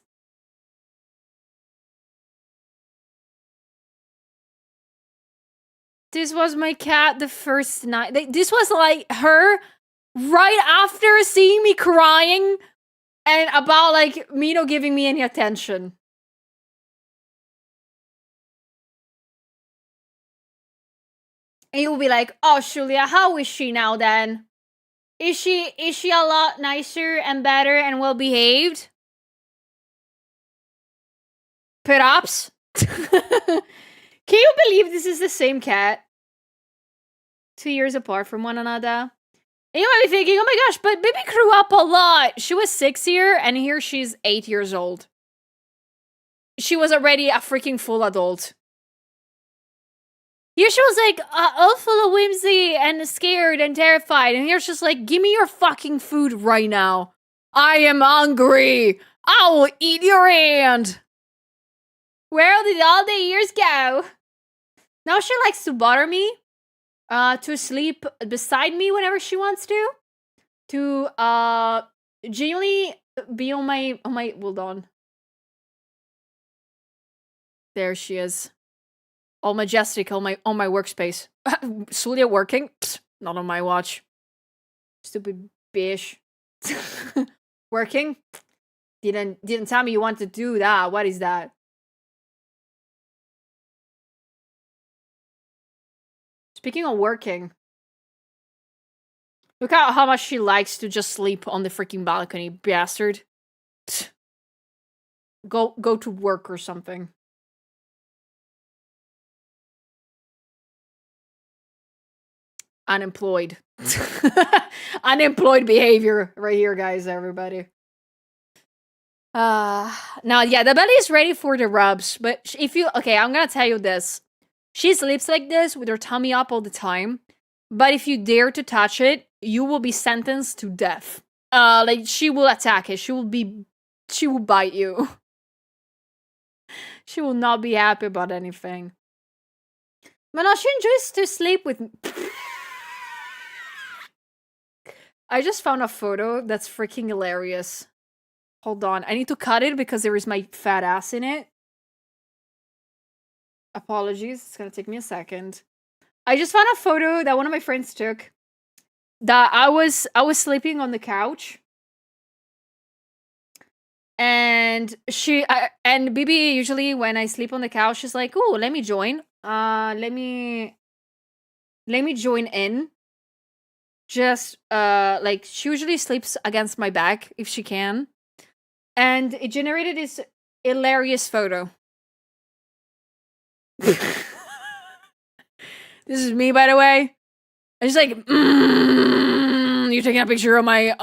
Speaker 1: This was my cat the first night. This was like her right after seeing me crying and about like me not giving me any attention. And you'll be like, oh, Julia, how is she now then? Is she a lot nicer and better and well behaved? Perhaps. Can you believe this is the same cat? 2 years apart from one another. And you might be thinking, oh my gosh, but baby grew up a lot. She was 6 here, and here she's 8 years old. She was already a freaking full adult. Here she was like all full of whimsy and scared and terrified. And here she's like, give me your fucking food right now. I am hungry. I will eat your hand. Where did all the years go? Now she likes to bother me. To sleep beside me whenever she wants to genuinely be on my hold on. There she is. All majestic on my workspace. Julia working? Psst, not on my watch. Stupid bitch. Working? Didn't tell me you want to do that. What is that? Speaking of working, look at how much she likes to just sleep on the freaking balcony, bastard. Psst. Go to work or something. Unemployed. Unemployed behavior right here, guys, everybody. Now, yeah, the belly is ready for the rubs, but if you, okay, I'm gonna tell you this. She sleeps like this with her tummy up all the time, but if you dare to touch it, you will be sentenced to death. Like, she will attack it. She will bite you. She will not be happy about anything. But no, she enjoys to sleep with me. I just found a photo that's freaking hilarious. Hold on, I need to cut it because there is my fat ass in it. Apologies, it's gonna take me a second.
Speaker 4: I just found a photo that one of my friends took. That I was sleeping on the couch, and and Bibi usually when I sleep on the couch, she's like, "Oh, let me join. Let me join in." Just like she usually sleeps against my back if she can, and it generated this hilarious photo. This is me, by the way. I'm just like, you're taking a picture of my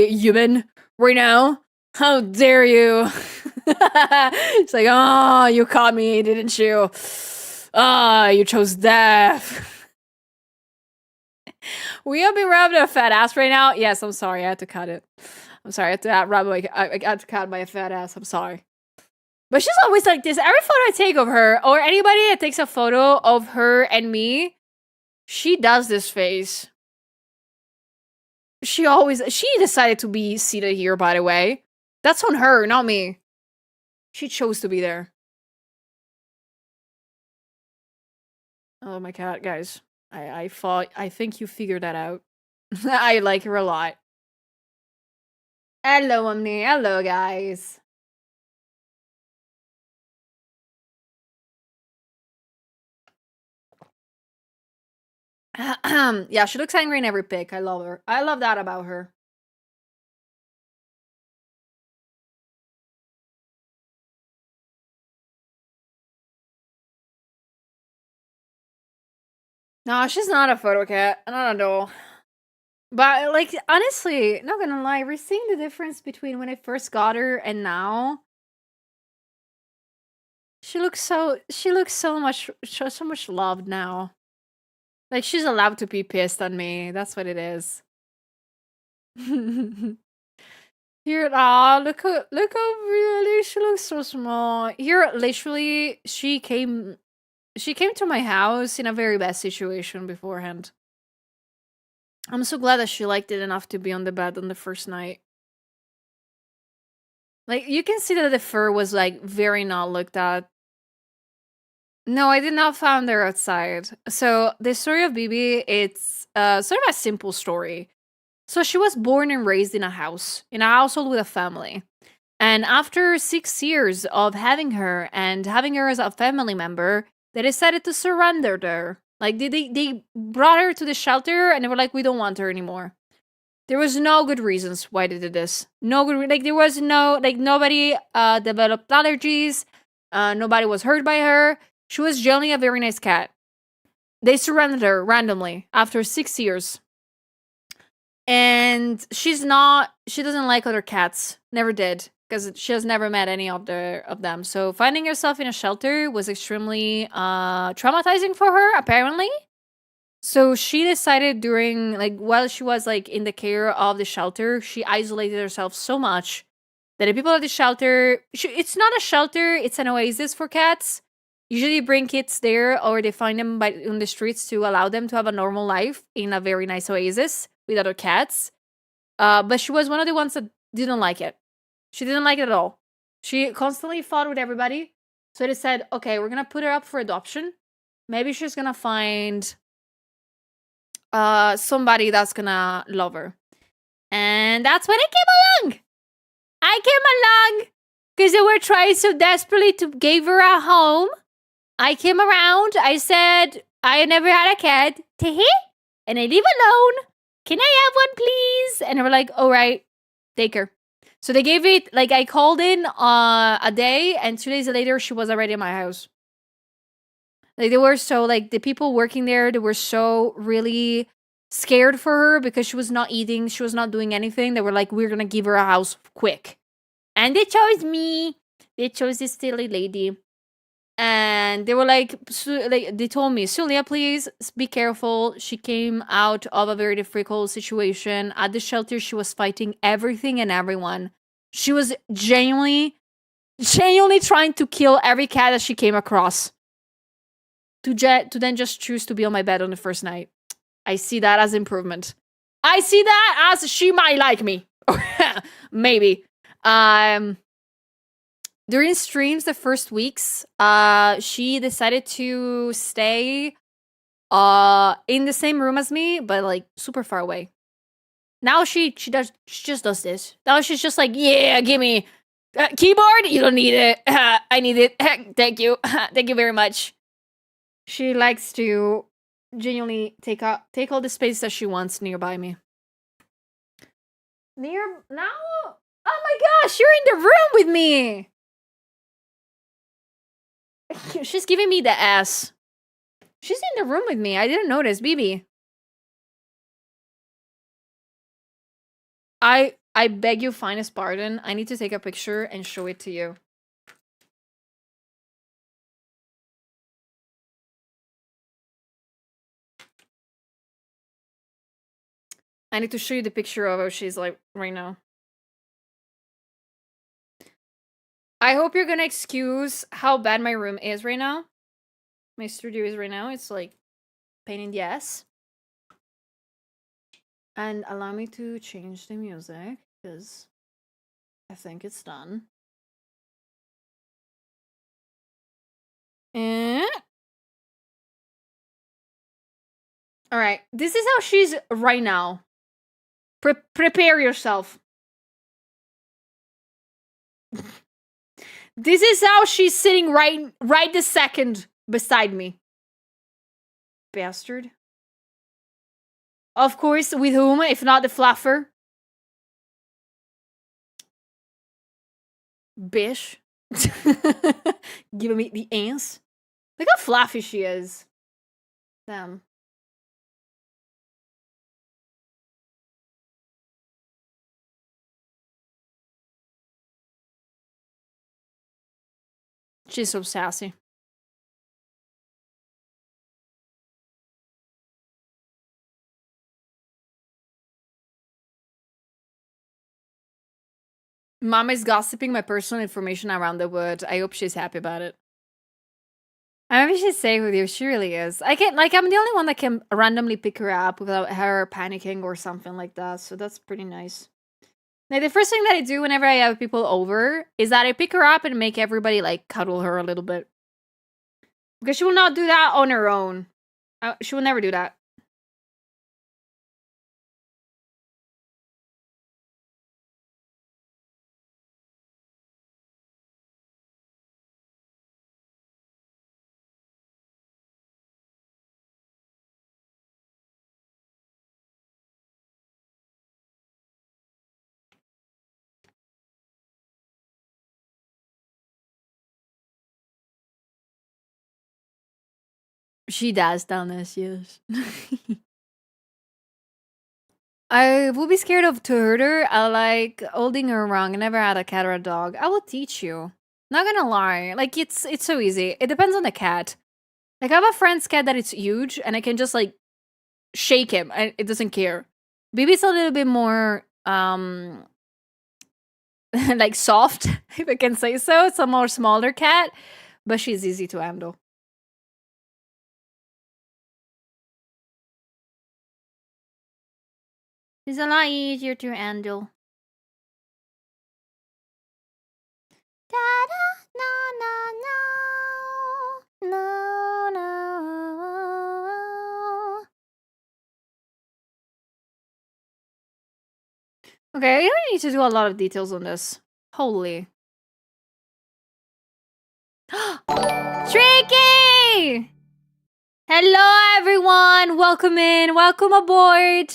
Speaker 4: human right now. How dare you? It's like, oh, you caught me, didn't you? Ah, you chose death. We have been rubbed a fat ass right now. Yes, I'm sorry. I had to cut it. I'm sorry. I had to I had to cut my fat ass. I'm sorry. But she's always like this. Every photo I take of her, or anybody that takes a photo of her and me, she does this face. She decided to be seated here, by the way. That's on her, not me. She chose to be there. Oh my god, guys. I think you figured that out. I like her a lot. Hello, Omni. Hello, guys. Yeah, she looks angry in every pic. I love her. I love that about her. No, she's not a photo cat. Not at all. But, like, honestly, not gonna lie, we're seeing the difference between when I first got her and now. She looks so much loved now. Like, she's allowed to be pissed on me. That's what it is. Here, look how really she looks so small. Here, literally, she came to my house in a very bad situation beforehand. I'm so glad that she liked it enough to be on the bed on the first night. Like, you can see that the fur was, like, very not looked at. No, I did not find her outside. So, the story of Bibi, it's sort of a simple story. So, she was born and raised in a household with a family. And after 6 years of having her and having her as a family member, they decided to surrender her. Like, they brought her to the shelter and they were like, we don't want her anymore. There was no good reasons why they did this. No good, like, there was no, like, nobody developed allergies. Nobody was hurt by her. She was generally a very nice cat. They surrendered her randomly after 6 years. And she doesn't like other cats. Never did. Because she has never met any of them. So finding herself in a shelter was extremely traumatizing for her, apparently. So she decided while she was like in the care of the shelter, she isolated herself so much that the people at the shelter, it's not a shelter, it's an oasis for cats. Usually bring kids there or they find them on the streets to allow them to have a normal life in a very nice oasis with other cats. But she was one of the ones that didn't like it. She didn't like it at all. She constantly fought with everybody. So they said, okay, we're going to put her up for adoption. Maybe she's going to find somebody that's going to love her. And that's when I came along. I came along because they were trying so desperately to give her a home. I came around. I said, I never had a cat. Tehe. And I live alone. Can I have one, please? And they were like, all right, take her. So they gave it, like, I called in a day, and 2 days later, she was already in my house. Like, they were so, like, the people working there, they were so really scared for her because she was not eating, she was not doing anything. They were like, we're gonna give her a house quick. And they chose me. They chose this silly lady. And they were like, they told me, Sulia, please be careful. She came out of a very difficult situation. At the shelter, she was fighting everything and everyone. She was genuinely trying to kill every cat that she came across. To then just choose to be on my bed on the first night. I see that as improvement. I see that as she might like me. Maybe. During streams the first weeks, she decided to stay in the same room as me, but like super far away. Now she just does this. Now she's just like, yeah, give me keyboard. You don't need it. I need it. Thank you. Thank you very much. She likes to genuinely take all the space that she wants nearby me. Now? Oh my gosh, you're in the room with me. She's giving me the ass. She's in the room with me. I didn't notice, BB. I beg you, finest pardon. I need to take a picture and show it to you. I need to show you the picture of how she's like right now. I hope you're gonna excuse how bad my room is right now. My studio is right now. It's like pain in the ass. And allow me to change the music because I think it's done. All right, this is how she's right now. Prepare yourself. This is how she's sitting right this second beside me. Bastard. Of course, with whom, if not the fluffer? Bish. Giving me the ants. Look how fluffy she is. Damn. She's so sassy. Mama is gossiping my personal information around the wood. I hope she's happy about it. I maybe she's safe with you. She really is. I can't, like, I'm the only one that can randomly pick her up without her panicking or something like that. So that's pretty nice. Like, the first thing that I do whenever I have people over is that I pick her up and make everybody, like, cuddle her a little bit. Because she will not do that on her own. She will never do that. She does, Thomas, yes. I will be scared of to hurt her. I like holding her wrong. I never had a cat or a dog. I will teach you. Not gonna lie. Like, it's so easy. It depends on the cat. Like, I have a friend's cat that is huge, and I can just, like, shake him. It doesn't care. Baby's a little bit more, like, soft, if I can say so. It's a more smaller cat, but she's easy to handle. She's a lot easier to handle. Da-da, no, no, no, no, no. Okay, I don't need to do a lot of details on this. Holy. Tricky! Hello, everyone. Welcome in. Welcome aboard.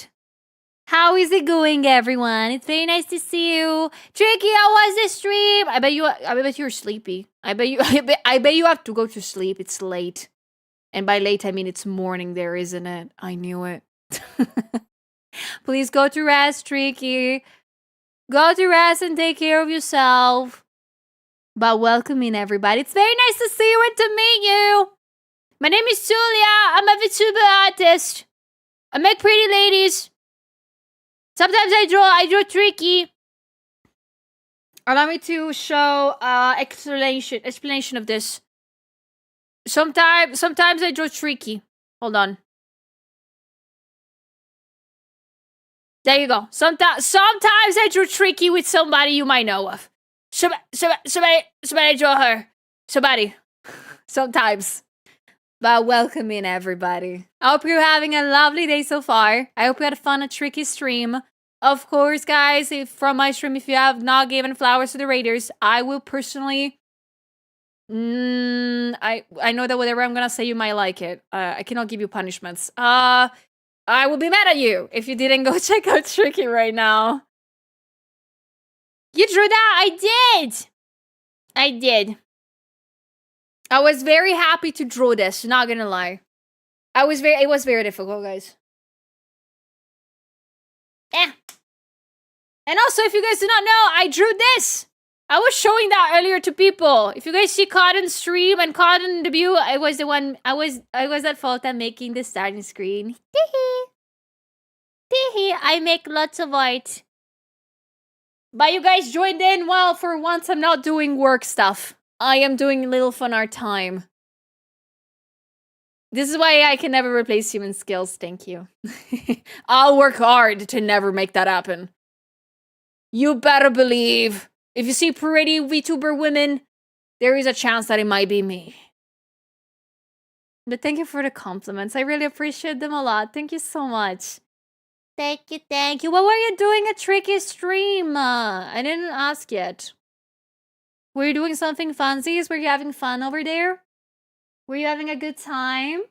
Speaker 4: How is it going, everyone? It's very nice to see you. Tricky, how was the stream? I bet you're sleepy. I bet you have to go to sleep. It's late. And by late, I mean it's morning there, isn't it? I knew it. Please go to rest, Tricky. Go to rest and take care of yourself. But welcome in, everybody. It's very nice to see you and to meet you. My name is Julia. I'm a VTuber artist. I make pretty ladies. Sometimes I draw Tricky. Allow me to show explanation of this. Sometimes I draw Tricky. Hold on. There you go. Sometimes I draw Tricky with somebody you might know of. Somebody draw her. Somebody. Sometimes. But welcome in, everybody. I hope you're having a lovely day so far. I hope you had a fun and tricky stream. Of course, guys, from my stream, if you have not given flowers to the Raiders, I will personally... I know that whatever I'm gonna say, you might like it. I cannot give you punishments. I will be mad at you if you didn't go check out Tricky right now. You drew that? I did. I was very happy to draw this, not gonna lie. It was very difficult, guys. And also, if you guys do not know, I drew this. I was showing that earlier to people. If you guys see Cotton's stream and Cotton debut, I was the one. I was at fault at making the starting screen. I make lots of art. But you guys joined in. Well, for once, I'm not doing work stuff. I am doing little fun art time. This is why I can never replace human skills. Thank you. I'll work hard to never make that happen. You better believe. If you see pretty VTuber women, there is a chance that it might be me. But thank you for the compliments. I really appreciate them a lot. Thank you so much. Thank you. What were you doing at Tricky stream? I didn't ask yet. Were you doing something funsies? Were you having fun over there? Were you having a good time?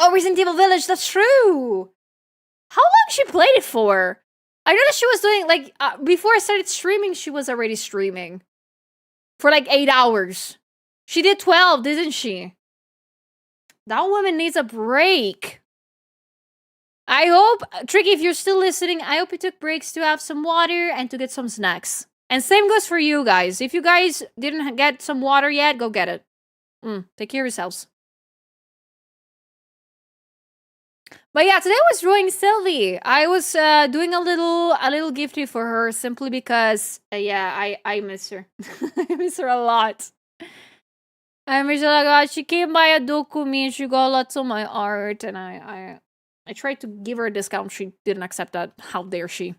Speaker 4: Oh, Resident Evil Village, that's true! How long she played it for? I know that she was doing, like, before I started streaming, she was already streaming. For like 8 hours. She did 12, didn't she? That woman needs a break. I hope, Tricky, if you're still listening, I hope you took breaks to have some water and to get some snacks. And same goes for you guys. If you guys didn't get some water yet, go get it. Take care of yourselves. But yeah, today I was drawing Sylvie. I was doing a little gifty for her simply because, yeah, I miss her. I miss her a lot. I miss her a lot. She came by a doku with me and she got lots of my art. And I tried to give her a discount. She didn't accept that. How dare she?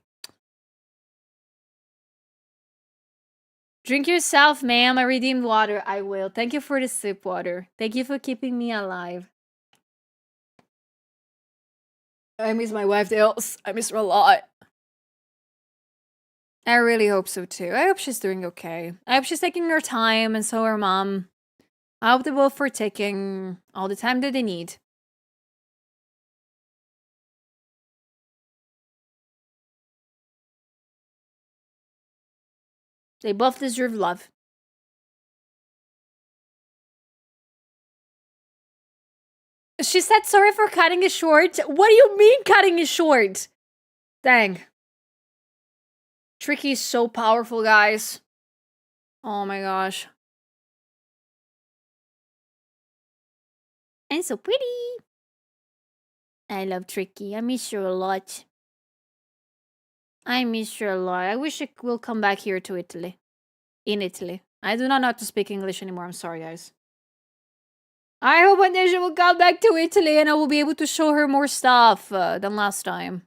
Speaker 4: Drink yourself, ma'am. I redeemed water. I will. Thank you for the sip water. Thank you for keeping me alive. I miss my wife, Dales. I miss her a lot. I really hope so, too. I hope she's doing okay. I hope she's taking her time, and so her mom. I hope they both are taking all the time that they need. They both deserve love. She said sorry for cutting it short. What do you mean cutting it short? Dang. Tricky is so powerful, guys. Oh my gosh. And so pretty. I love Tricky. I miss her a lot. I miss her a lot. I wish she will come back here to Italy. In Italy. I do not know how to speak English anymore. I'm sorry, guys. I hope one day she will come back to Italy and I will be able to show her more stuff than last time.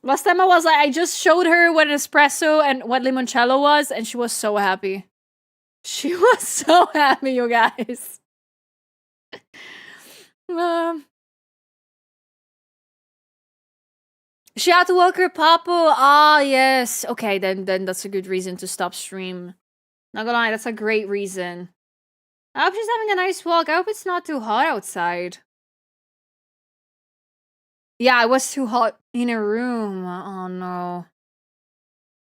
Speaker 4: Last time I was like, I just showed her what an espresso and what limoncello was, and she was so happy. She was so happy, you guys. She had to walk her papo. Ah, yes. Okay, then that's a good reason to stop stream. Not gonna lie, that's a great reason. I hope she's having a nice walk. I hope it's not too hot outside. Yeah, it was too hot in a room. Oh no.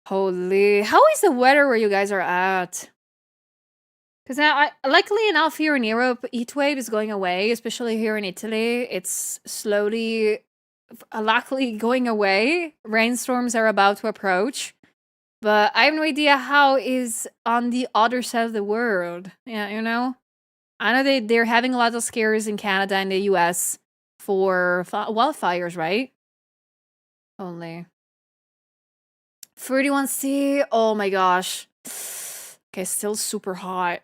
Speaker 4: Holy. How is the weather where you guys are at? Because luckily enough, here in Europe, heat wave is going away, especially here in Italy. It's slowly, luckily going away. Rainstorms are about to approach. But I have no idea how is on the other side of the world. Yeah, you know? I know they're having a lot of scares in Canada and the US for wildfires, right? Only. 31C. Oh my gosh. Okay, still super hot.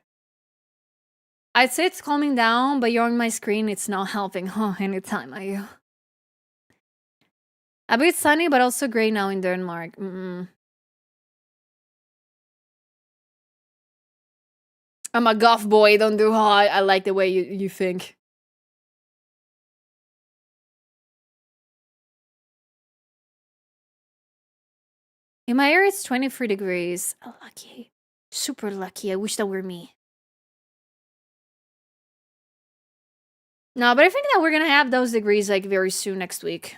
Speaker 4: I'd say it's calming down, but you're on my screen, it's not helping. Oh, anytime are you? A bit sunny, but also gray now in Denmark.
Speaker 1: I'm a goth boy, don't do hot. I like the way you think. In my area, it's 23 degrees. Oh, lucky. Super lucky. I wish that were me. No, but I think that we're gonna have those degrees like very soon next week.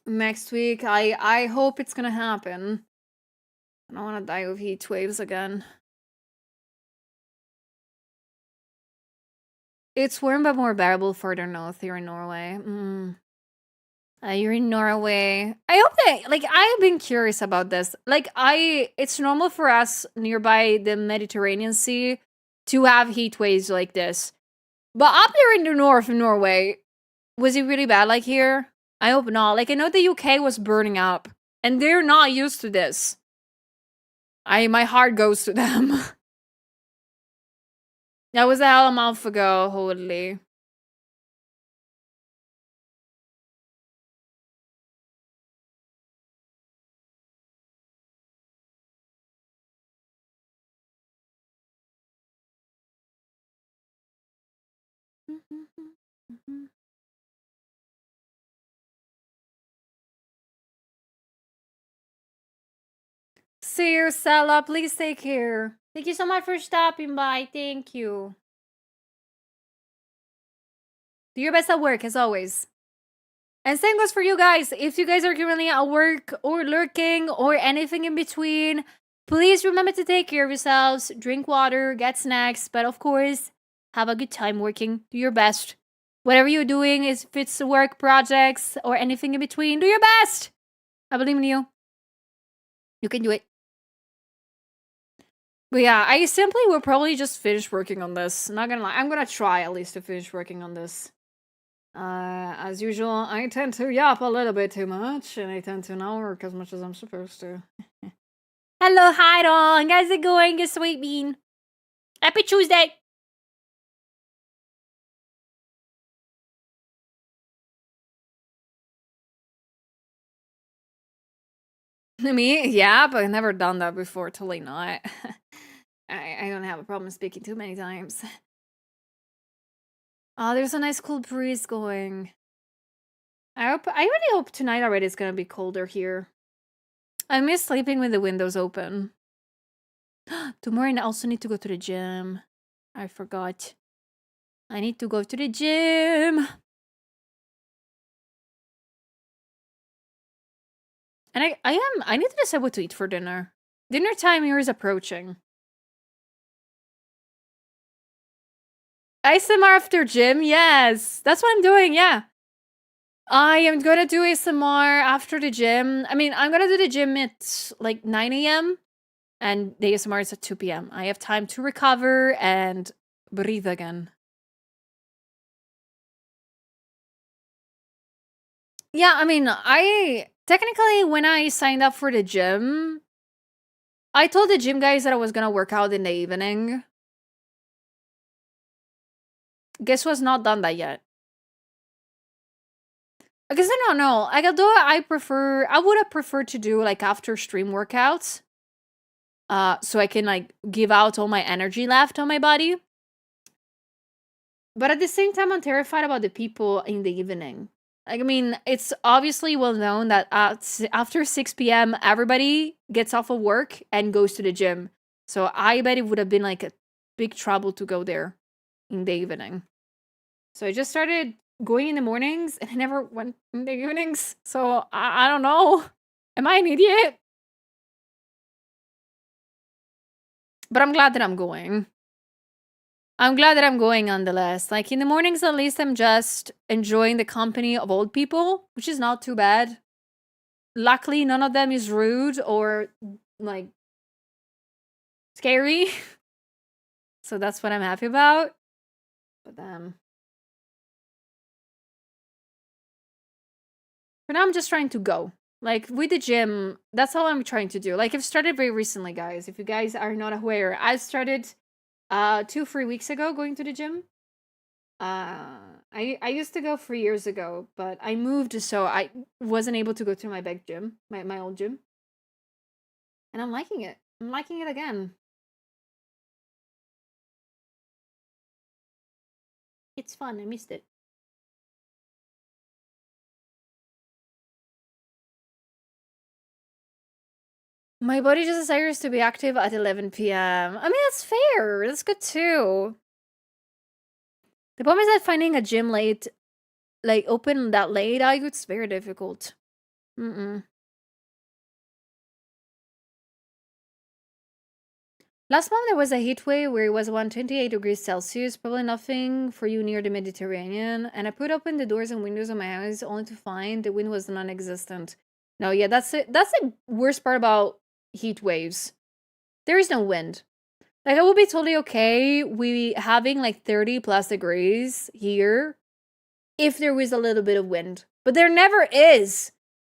Speaker 1: Next week, I hope it's gonna happen. I don't want to die of heat waves again. It's warm but more bearable further north here in Norway. You're in Norway. I hope that, like, I've been curious about this. Like, it's normal for us nearby the Mediterranean Sea to have heat waves like this. But up there in the north of Norway, was it really bad like here? I hope not. Like, I know the UK was burning up, and they're not used to this. My heart goes to them. That was a hell of a month ago, holy. See you, Stella. Please take care. Thank you so much for stopping by. Thank you. Do your best at work, as always. And same goes for you guys. If you guys are currently at work or lurking or anything in between, please remember to take care of yourselves, drink water, get snacks, but of course, have a good time working. Do your best. Whatever you're doing, if it's work projects or anything in between, do your best. I believe in you. You can do it. But yeah, I simply will probably just finish working on this. Not gonna lie. I'm gonna try at least to finish working on this. As usual, I tend to yap a little bit too much, and I tend to not work as much as I'm supposed to. Hello, Hiron! How's it going, you sweet bean? Happy Tuesday! Me? Yeah, but I've never done that before. Totally not. I don't have a problem speaking too many times. Oh, there's a nice cool breeze going. I really hope tonight already is gonna be colder here. I miss sleeping with the windows open. Tomorrow I also need to go to the gym. I forgot. I need to go to the gym. And I need to decide what to eat for dinner. Dinner time here is approaching. ASMR after gym? Yes. That's what I'm doing, yeah. I am gonna do ASMR after the gym. I mean, I'm gonna do the gym at like 9 a.m. and the ASMR is at 2 p.m. I have time to recover and breathe again. Yeah, I mean, technically when I signed up for the gym, I told the gym guys that I was gonna work out in the evening. Guess what's not done that yet? I guess I don't know. Like, although I would have preferred to do like after stream workouts. So I can like give out all my energy left on my body. But at the same time, I'm terrified about the people in the evening. Like, I mean, it's obviously well known that after 6 p.m., everybody gets off of work and goes to the gym. So I bet it would have been like a big trouble to go there in the evening. So I just started going in the mornings and I never went in the evenings. So I don't know. Am I an idiot? But I'm glad that I'm going. I'm glad that I'm going nonetheless. Like, in the mornings, at least I'm just enjoying the company of old people, which is not too bad. Luckily, none of them is rude or, like, scary. So that's what I'm happy about. But for now, I'm just trying to go. Like, with the gym, that's all I'm trying to do. Like, I've started very recently, guys. If you guys are not aware, I started 2-3 weeks ago going to the gym. I used to go 3 years ago, but I moved, so I wasn't able to go to my back gym, my old gym. And I'm liking it. I'm liking it again.
Speaker 4: It's fun. I missed it. My body just desires to be active at 11 p.m. I mean, that's fair. That's good too. The problem is that finding a gym late, like open that late, it's very difficult. Last month there was a heat wave where it was 128 degrees Celsius, probably nothing for you near the Mediterranean, and I put open the doors and windows of my house only to find the wind was non-existent. No, yeah, that's it. That's the worst part about heat waves. There is no wind. Like, I would be totally okay we having like 30 plus degrees here if there was a little bit of wind. But there never is.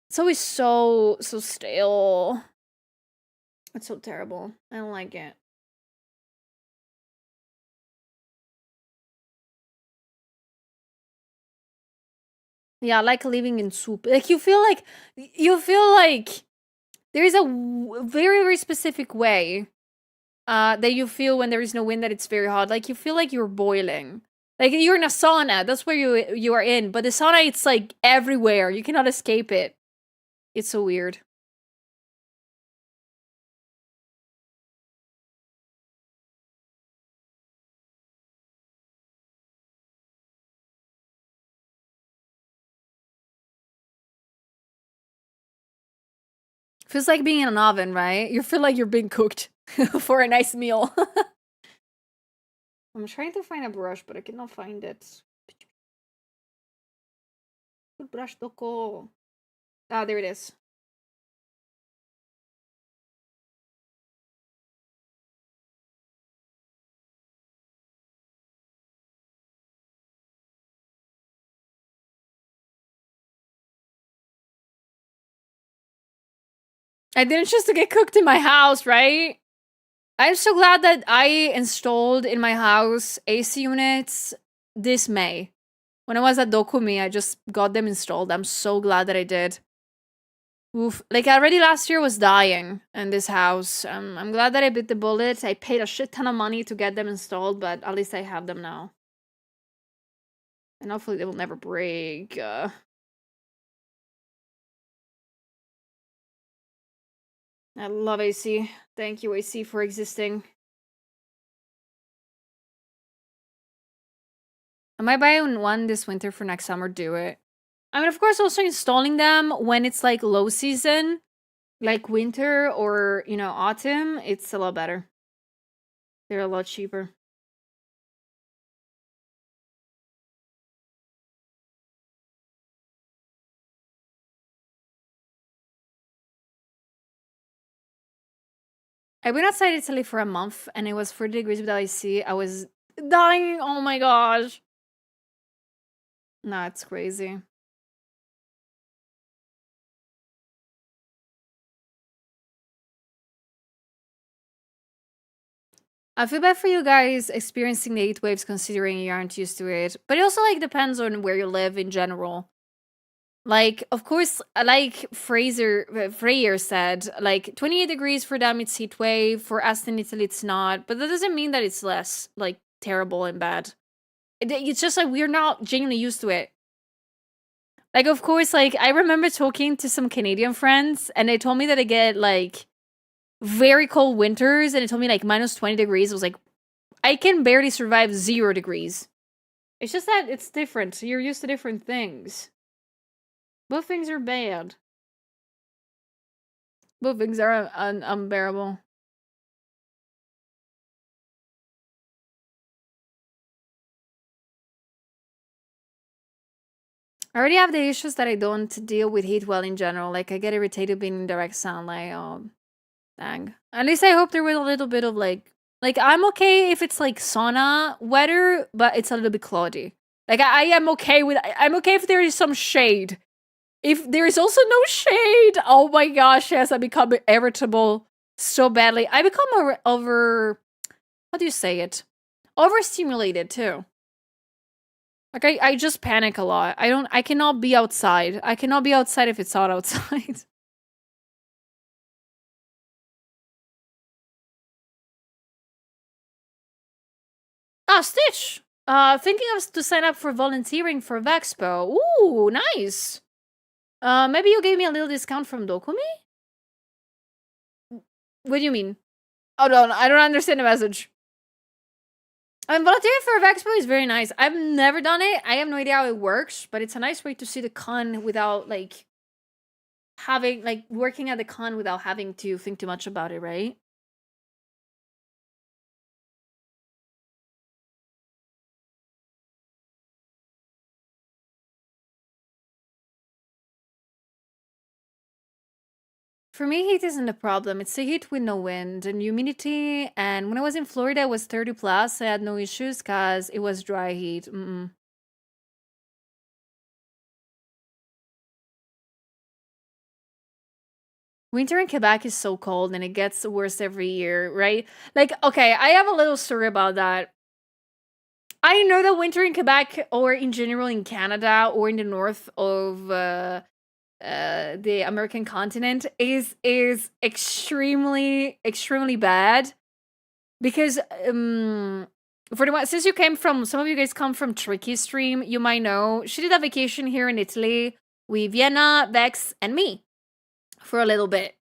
Speaker 4: It's always so stale. It's so terrible. I don't like it. Yeah, I like living in soup. Like, you feel like there is a very, very specific way that you feel when there is no wind, that it's very hot. Like, you feel like you're boiling. Like, you're in a sauna. That's where you are in. But the sauna, it's like everywhere. You cannot escape it. It's so weird. Feels like being in an oven, right? You feel like you're being cooked for a nice meal. I'm trying to find a brush, but I cannot find it. Good brush, Doko. Ah, there it is. I didn't choose to get cooked in my house, right? I'm so glad that I installed in my house AC units this May. When I was at Dokumi, I just got them installed. I'm so glad that I did. Oof. Like, already last year was dying in this house. I'm glad that I bit the bullet. I paid a shit ton of money to get them installed, but at least I have them now. And hopefully they will never break. I love AC. Thank you, AC, for existing. I might buy one this winter for next summer. Do it. I mean, of course, also installing them when it's like low season, like winter or, autumn, it's a lot better. They're a lot cheaper. I went outside Italy for a month and it was 40 degrees without AC. I was dying. Oh my gosh. Nah, it's crazy. I feel bad for you guys experiencing the heat waves considering you aren't used to it. But it also depends on where you live in general. Like, of course, like Freyer said, 28 degrees for them it's heat wave, for us in Italy it's not, but that doesn't mean that it's less terrible and bad. It's just we're not genuinely used to it. Of course, I remember talking to some Canadian friends and they told me that they get very cold winters and they told me minus 20 degrees. I was like, I can barely survive 0 degrees. It's just that it's different. You're used to different things. Both things are bad. Both things are unbearable. I already have the issues that I don't deal with heat well in general. I get irritated being in direct sunlight. Oh, dang. At least I hope there was a little bit of I'm okay if it's sauna weather, but it's a little bit cloudy. I am okay with. I'm okay if there is some shade. If there is also no shade, oh my gosh, yes, I become irritable so badly. I become over how do you say it? Overstimulated too. I just panic a lot. I cannot be outside. I cannot be outside if it's hot outside. Ah, Stitch! Thinking of to sign up for volunteering for Vexpo. Ooh, nice. Maybe you gave me a little discount from Dokumi? What do you mean? Oh, no, I don't understand the message. Volunteering for Vexpo is very nice. I've never done it. I have no idea how it works, but it's a nice way to see the con without, like, having, like, working at the con without having to think too much about it, right? For me, heat isn't a problem. It's a heat with no wind and humidity. And when I was in Florida, it was 30 plus. I had no issues because it was dry heat. Winter in Quebec is so cold and it gets worse every year, right? Like, okay, I have a little story about that. I know that winter in Quebec or in general in Canada or in the north of the American continent is extremely bad because for the one since you came from some of you guys come from Tricky Stream, you might know she did a vacation here in Italy with Vienna, Vex, and me for a little bit.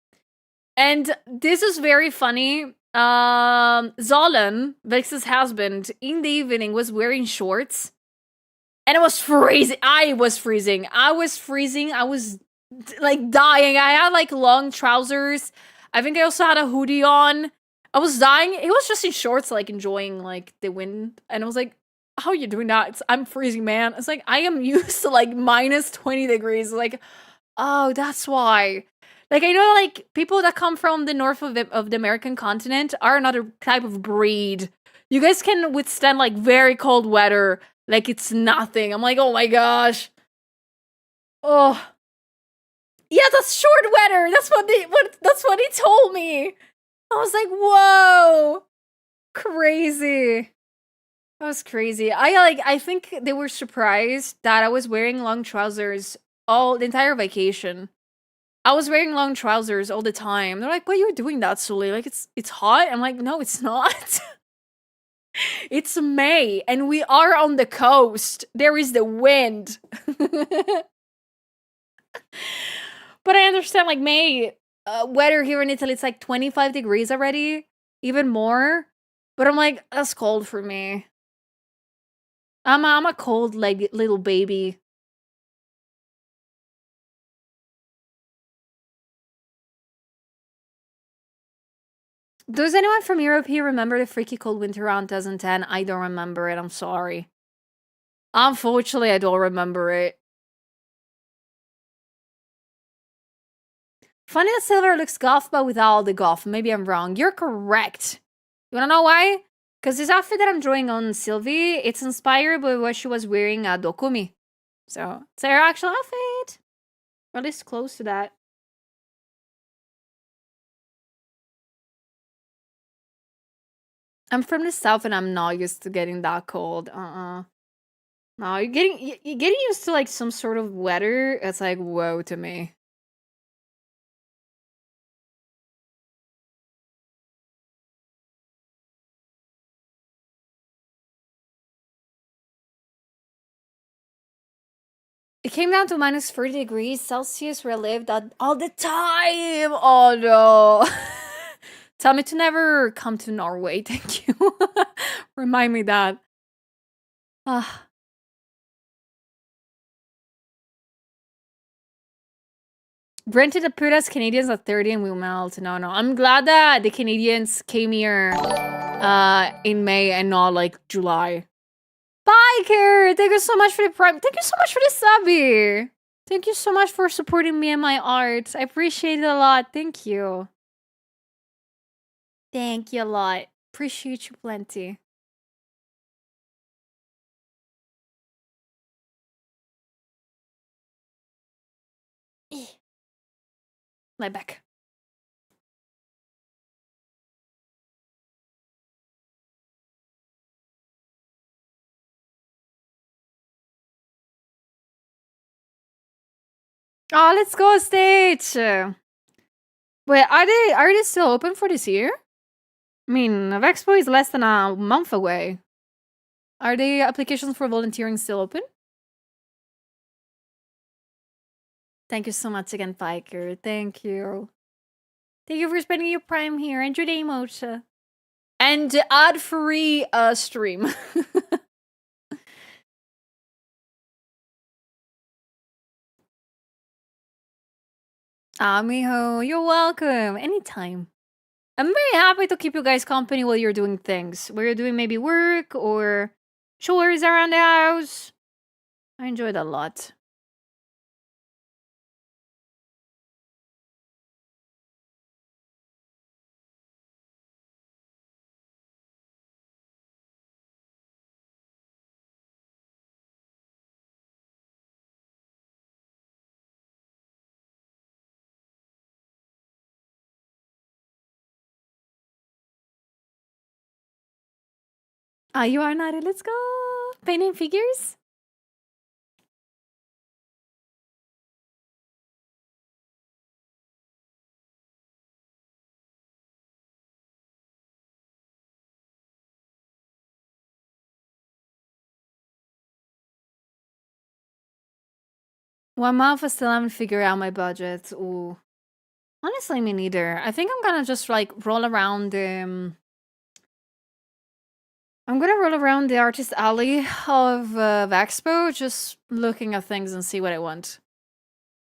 Speaker 4: And this is very funny. Zolan, Vex's husband, in the evening was wearing shorts. And it was freezing. I was freezing. I was like dying. I had like long trousers. I think I also had a hoodie on. I was dying. He was just in shorts, like enjoying like the wind. And I was like, how are you doing that? I'm freezing, man. It's like, I am used to like minus 20 degrees. Like, oh, that's why. Like, I know, like, people that come from the north of the American continent are another type of breed. You guys can withstand, like, very cold weather like it's nothing. I'm like, oh my gosh. Oh. Yeah, that's short weather. That's what he told me. I was like, whoa. Crazy. That was crazy. I think they were surprised that I was wearing long trousers the entire vacation. I was wearing long trousers all the time. They're like, "Why you're doing that, Sully? Like, it's hot." I'm like, "No, it's not. It's May, and we are on the coast. There is the wind." But I understand, like, May weather here in Italy, it's like 25 degrees already, even more. But I'm like, that's cold for me. I'm a cold, like, little baby. Does anyone from Europe here remember the freaky cold winter around 2010? I don't remember it. I'm sorry. Unfortunately, I don't remember it. Funny that Silver looks goth, but without all the goth. Maybe I'm wrong. You're correct. You wanna know why? Because this outfit that I'm drawing on Sylvie, it's inspired by what she was wearing at Dokumi. So, it's her actual outfit. Or at least close to that. I'm from the south and I'm not used to getting that cold. No, you're getting used to like some sort of weather. It's like whoa to me. It came down to minus 30 degrees Celsius where I lived all the time. Oh no. Tell me to never come to Norway. Thank you. Remind me that. Granted, to put us Canadians at 30 and we'll melt. No. I'm glad that the Canadians came here in May and not like July. Bye, Care. Thank you so much for the prime. Thank you so much for the subby. Thank you so much for supporting me and my art. I appreciate it a lot. Thank you. Thank you a lot. Appreciate you plenty. Lie back. Oh, let's go stage. Wait, are they still open for this year? I mean, Expo is less than a month away. Are the applications for volunteering still open? Thank you so much again, Piker. Thank you. Thank you for spending your prime here. Enjoy the emote. And ad-free stream. Miho, you're welcome. Anytime. I'm very happy to keep you guys company while you're doing things. While you're doing maybe work or chores around the house. I enjoy that a lot. You are not. Let's go. Painting figures? One month I still haven't figured out my budget. Ooh. Honestly, me neither. I think I'm gonna just like roll around I'm gonna roll around the artist alley of Expo, just looking at things and see what I want.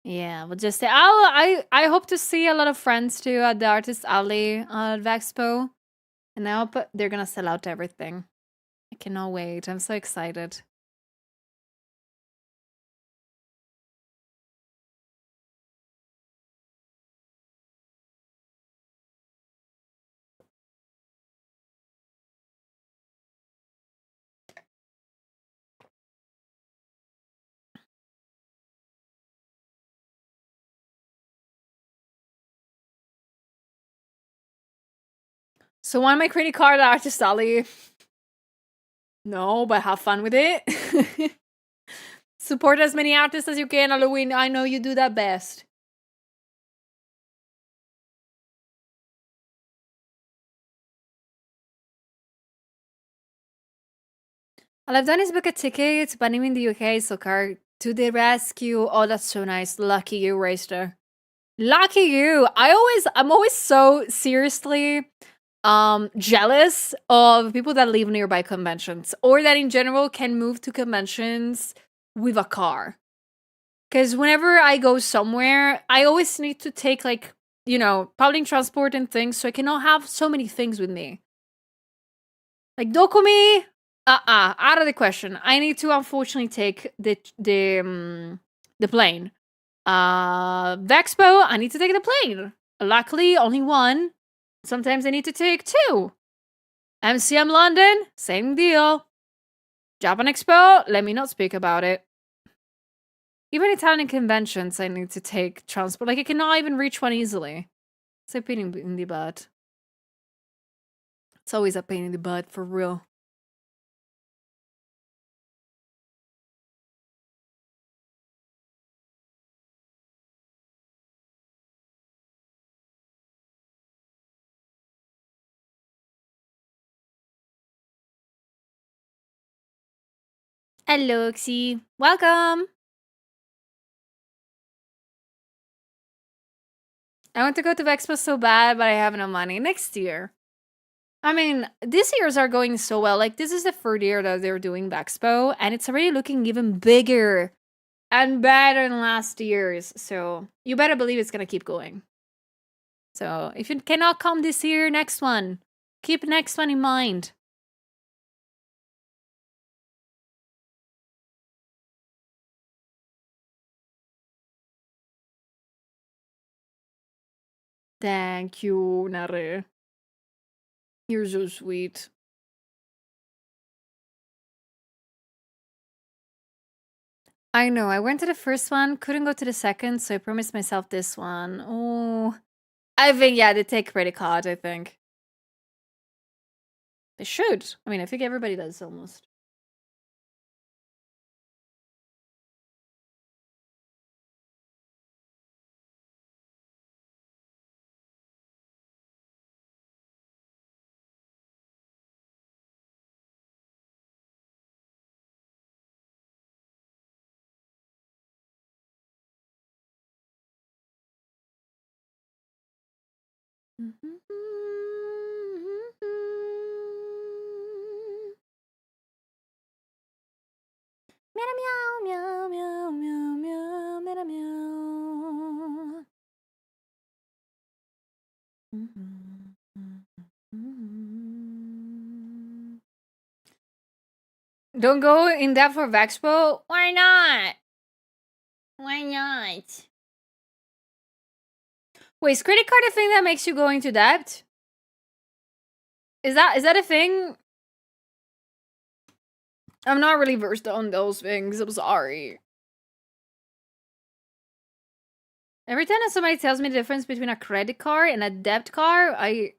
Speaker 4: Yeah, but just I hope to see a lot of friends too at the artist alley at Expo, and I hope they're gonna sell out everything. I cannot wait. I'm so excited. So want my credit card at artist alley? No, but have fun with it. Support as many artists as you can, Halloween. I know you do that best. All I've done is book a ticket, but I'm in the UK, so car to the rescue. Oh, that's so nice. Lucky you, Racer. Lucky you. I'm always so seriously jealous of people that live nearby conventions or that in general can move to conventions with a car. Because whenever I go somewhere, I always need to take like, public transport and things, so I cannot have so many things with me. Like Dokumi, out of the question. I need to unfortunately take the plane. Vexpo, I need to take the plane. Luckily, only one. Sometimes I need to take two. MCM London, same deal. Japan Expo, let me not speak about it. Even Italian conventions, I need to take transport. Like, I cannot even reach one easily. It's a pain in the butt. It's always a pain in the butt, for real. Hello, Xi. Welcome. I want to go to Expo so bad, but I have no money. Next year. I mean, these years are going so well. Like, this is the third year that they're doing Expo, and it's already looking even bigger and better than last year's. So you better believe it's gonna keep going. So if you cannot come this year, next one. Keep next one in mind. Thank you, Nare. You're so sweet. I know, I went to the first one, couldn't go to the second, so I promised myself this one. Oh, I think, yeah, they take credit card, I think. They should. I mean, I think everybody does almost. Meow, meow, meow, meow, meow, meow, meow. Don't go in depth for Vexpo? Why not? Why not? Wait, is credit card a thing that makes you go into debt? Is that a thing? I'm not really versed on those things. I'm sorry. Every time that somebody tells me the difference between a credit card and a debit card, I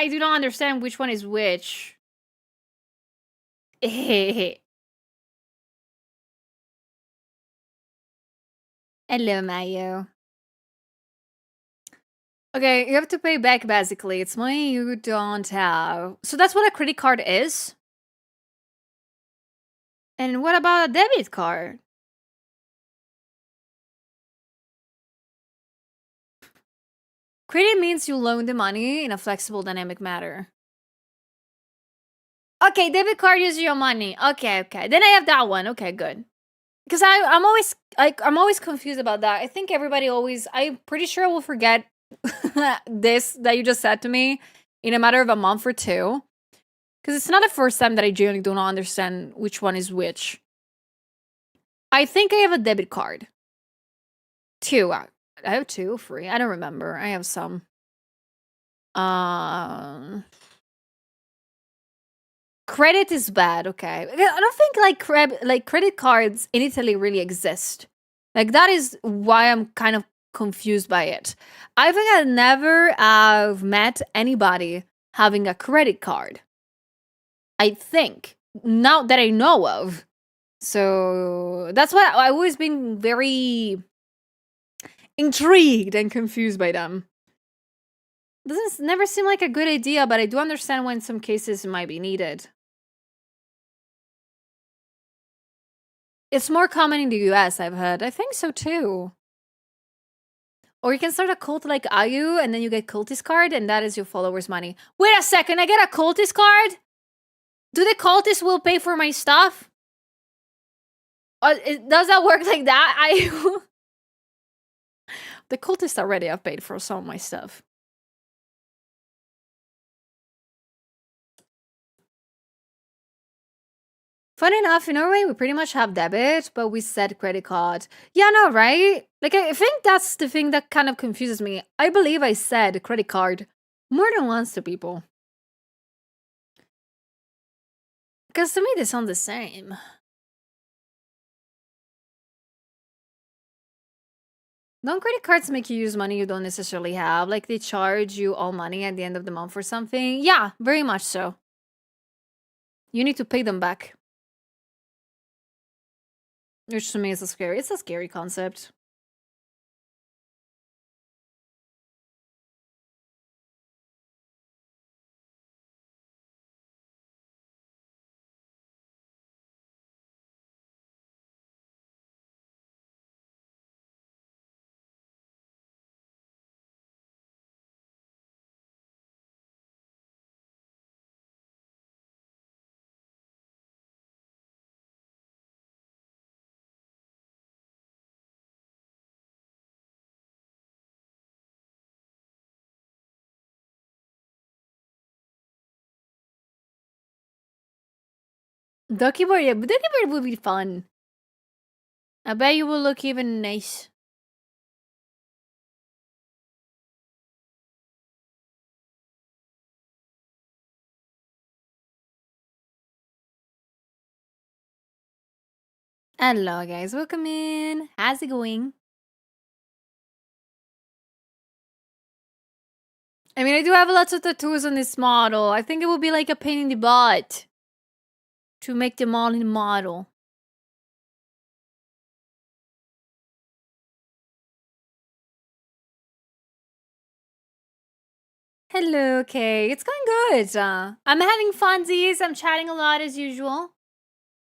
Speaker 4: do not understand which one is which. Hello, Mayo. Okay, you have to pay back basically. It's money you don't have. So that's what a credit card is? And what about a debit card? Credit means you loan the money in a flexible, dynamic manner. Okay, debit card uses your money. Okay. Then I have that one. Okay, good. Because I'm always confused about that. I think everybody always. I'm pretty sure I will forget this that you just said to me in a matter of a month or two. Because it's not the first time that I genuinely do not understand which one is which. I think I have a debit card. 2. I have 2 free. I don't remember. I have some. Credit is bad. Okay, I don't think like credit cards in Italy really exist. Like that is why I'm kind of confused by it. I think I never have met anybody having a credit card. I think not that I know of. So that's why I've always been very intrigued and confused by them. Doesn't never seem like a good idea, but I do understand when some cases it might be needed. It's more common in the US, I've heard. I think so too. Or you can start a cult like Ayu, and then you get cultist card, and that is your followers' money. Wait a second, I get a cultist card? Do the cultists will pay for my stuff? Does that work like that? The cultists already have paid for some of my stuff. Fun enough, in Norway, we pretty much have debit, but we said credit card. Yeah, no, right? Like, I think that's the thing that kind of confuses me. I believe I said credit card more than once to people. Because to me, they sound the same. Don't credit cards make you use money you don't necessarily have? Like, they charge you all money at the end of the month or something? Yeah, very much so. You need to pay them back. Which to me is it's a scary concept. Ducky Bird, yeah, but Ducky Bird would be fun. I bet you will look even nice. Hello guys, welcome in. How's it going? I mean, I do have lots of tattoos on this model. I think it would be like a pain in the butt to make them all in the model. Hello, okay. It's going good. I'm having funsies. I'm chatting a lot as usual.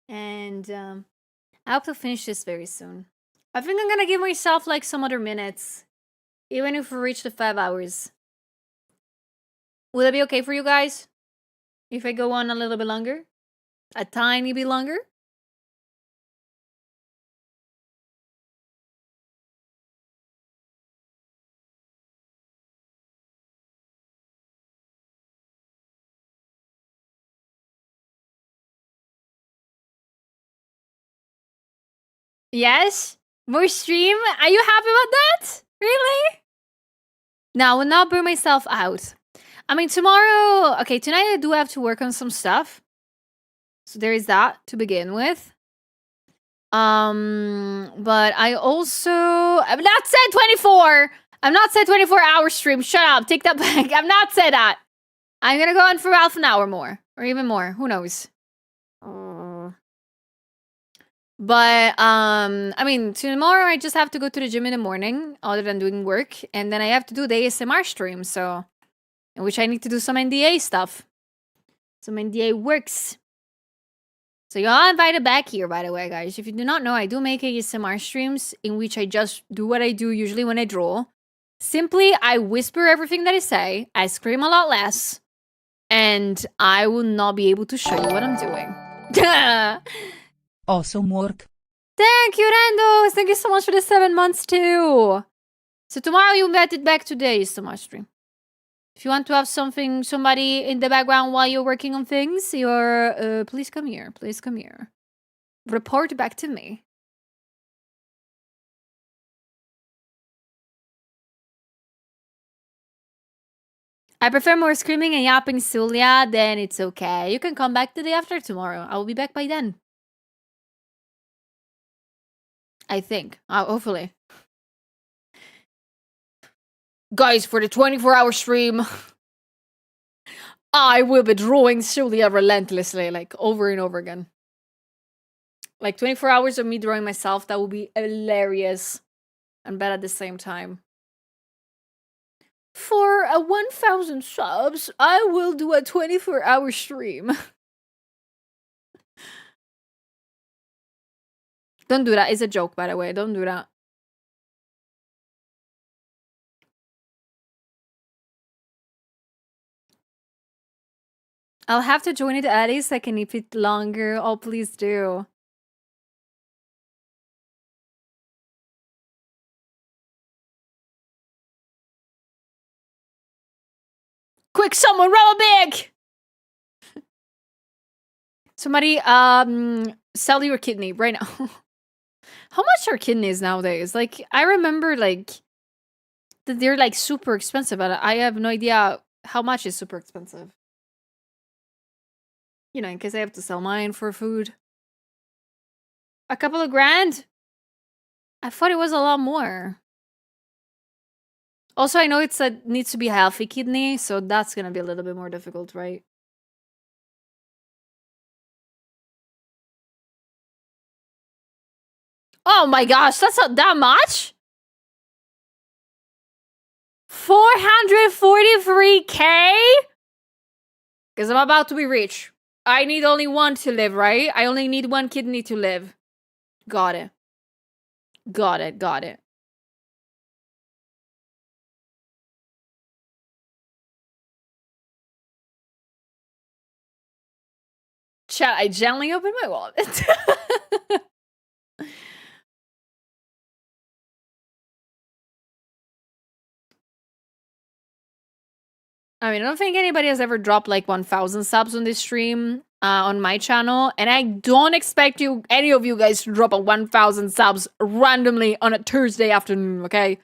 Speaker 4: And I hope to finish this very soon. I think I'm gonna give myself like some other minutes Even if we reach the 5 hours. Will it be okay for you guys? If I go on a little bit longer? A tiny bit longer? Yes? More stream? Are you happy about that? Really? No, I will not burn myself out. I mean, tomorrow... Okay, tonight I do have to work on some stuff. So there is that to begin with. But I also... I've not said 24! I've not said 24-hour stream. Shut up. Take that back. I've not said that. I'm gonna go on for half an hour more. Or even more. Who knows? But, I mean, tomorrow I just have to go to the gym in the morning, other than doing work. And then I have to do the ASMR stream, so... In which I need to do some NDA stuff. Some NDA works. So you're all invited back here, by the way, guys. If you do not know, I do make ASMR streams in which I just do what I do usually when I draw. Simply, I whisper everything that I say. I scream a lot less. And I will not be able to show you what I'm doing.
Speaker 2: Awesome work.
Speaker 4: Thank you, Randos. Thank you so much for the 7 months, too. So tomorrow you get it back today, ASMR stream. If you want to have somebody in the background while you're working on things, you're, please come here. Please come here. Report back to me. I prefer more screaming and yapping, Sulia. Then it's okay. You can come back the day after tomorrow. I will be back by then. I think. Hopefully. Guys, for the 24-hour stream, I will be drawing Sulia relentlessly, like, over and over again. Like, 24 hours of me drawing myself, that will be hilarious. And bad at the same time. For 1,000 subs, I will do a 24-hour stream. Don't do that. It's a joke, by the way. Don't do that. I'll have to join it at least so I can keep it longer. Oh, please do. Quick, someone roll big! Somebody, sell your kidney right now. How much are kidneys nowadays? Like, I remember, like, that they're, like, super expensive, but I have no idea how much is super expensive. You know, in case I have to sell mine for food. A couple of grand? I thought it was a lot more. Also, I know it needs to be a healthy kidney, so that's gonna be a little bit more difficult, right? Oh my gosh, that's not that much? 443K? Because I'm about to be rich. I need only one to live, right? I only need one kidney to live. Got it. Got it, got it. Chat, I gently opened my wallet. I mean, I don't think anybody has ever dropped like 1,000 subs on this stream on my channel. And I don't expect any of you guys to drop a 1,000 subs randomly on a Thursday afternoon, okay?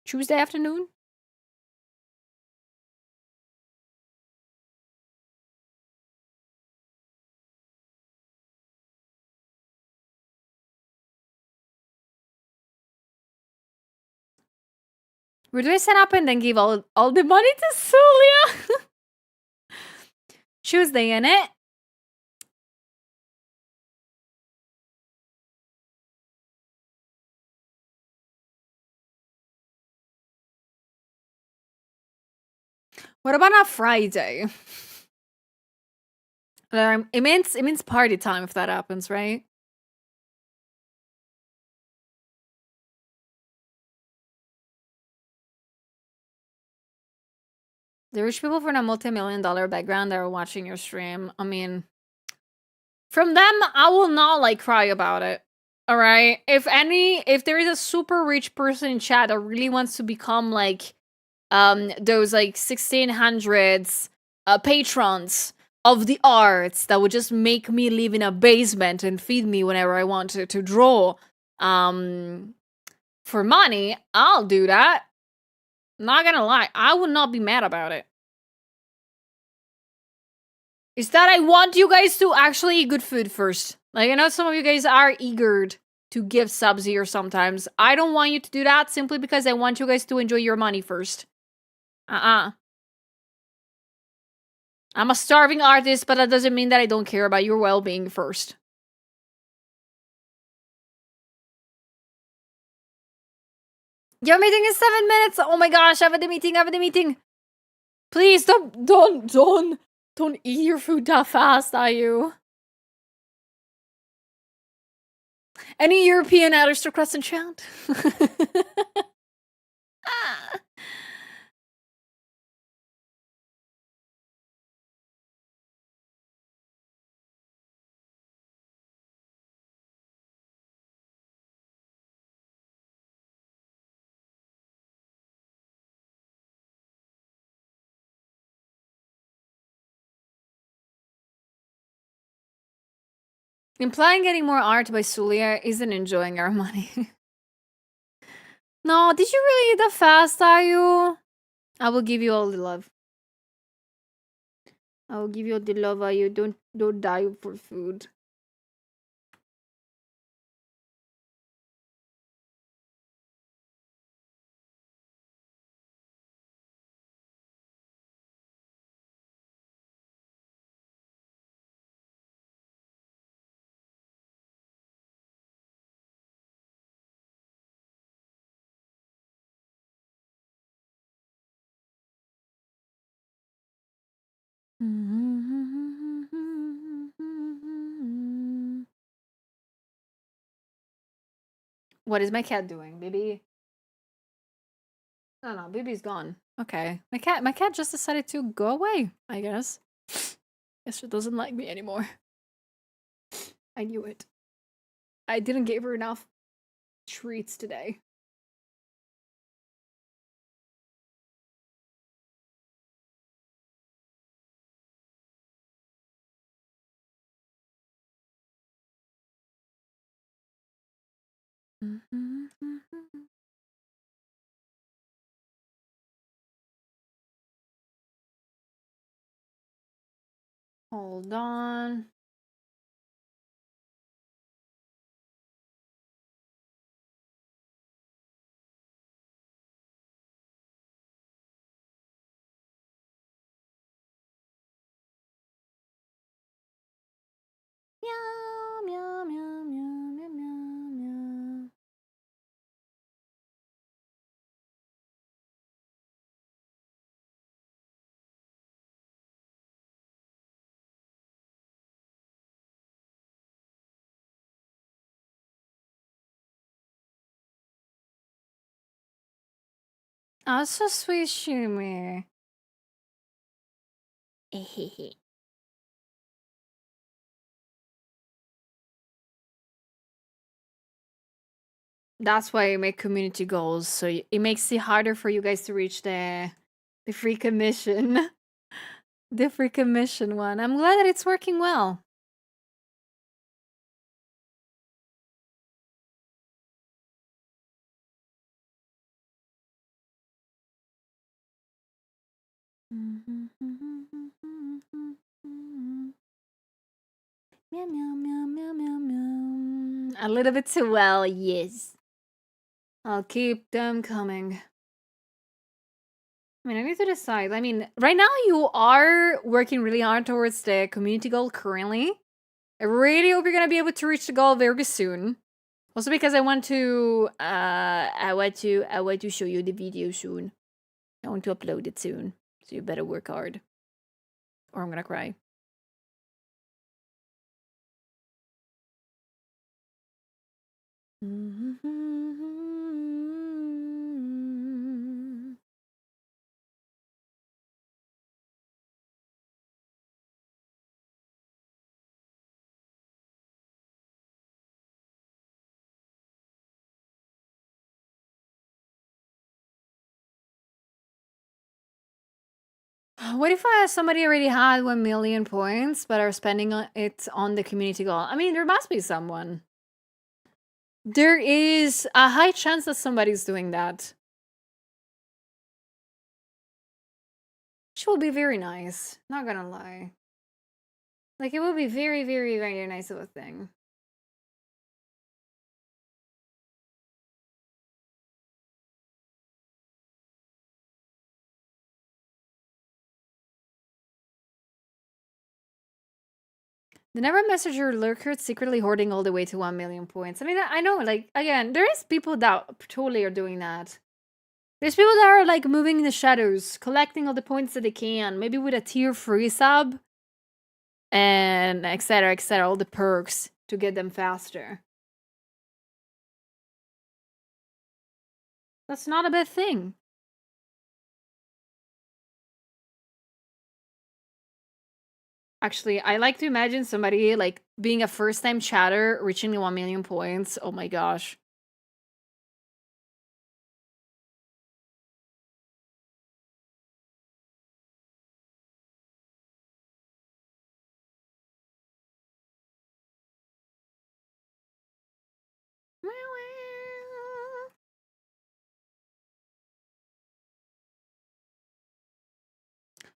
Speaker 4: Tuesday afternoon? Where do I sign up and then give all the money to Sulia? Tuesday, innit? What about a Friday? It means party time if that happens, right? The rich people from a multi-million-dollar background that are watching your stream. I mean, from them, I will not like cry about it. All right. If there is a super rich person in chat that really wants to become like those like 1600s patrons of the arts that would just make me live in a basement and feed me whenever I want to draw for money, I'll do that. Not gonna lie, I would not be mad about it. Is that I want you guys to actually eat good food first. Like, I know some of you guys are eager to give subs here sometimes. I don't want you to do that simply because I want you guys to enjoy your money first. I'm a starving artist, but that doesn't mean that I don't care about your well-being first. Your meeting is 7 minutes. Oh my gosh, have the meeting. Please don't eat your food that fast, are you? Any European aristocrats in chat? Implying getting more art by Sulia isn't enjoying our money. No, did you really eat that fast, are you? I will give you all the love. I will give you all the love, are you? Don't die for food. What is my cat doing, baby? No, baby's gone. Okay. My cat just decided to go away, I guess. Guess she doesn't like me anymore. I knew it. I didn't give her enough treats today. Hold on. Meow, meow, meow, meow, meow, meow, meow. Oh, so sweet, Shumi. That's why I make community goals, so it makes it harder for you guys to reach the free commission. The free commission one. I'm glad that it's working well. Meow, meow, meow, meow, meow, meow. A little bit too well, yes. I'll keep them coming. I mean, I need to decide. I mean, right now you are working really hard towards the community goal currently. I really hope you're gonna be able to reach the goal very soon. Also because I want to show you the video soon. I want to upload it soon. So you better work hard. Or I'm gonna cry. What if somebody already had 1 million points but are spending it on the community goal? I mean, there must be someone. There is a high chance that somebody's doing that. Which will be very nice. Not gonna lie. Like, it will be very, very, very nice of a thing. The never messenger lurker secretly hoarding all the way to 1 million points. I mean, I know, like, again, there is people that totally are doing that. There's people that are, like, moving in the shadows, collecting all the points that they can, maybe with a tier 3 sub, and etc., all the perks to get them faster. That's not a bad thing. Actually, I like to imagine somebody, like, being a first-time chatter, reaching the 1 million points. Oh my gosh.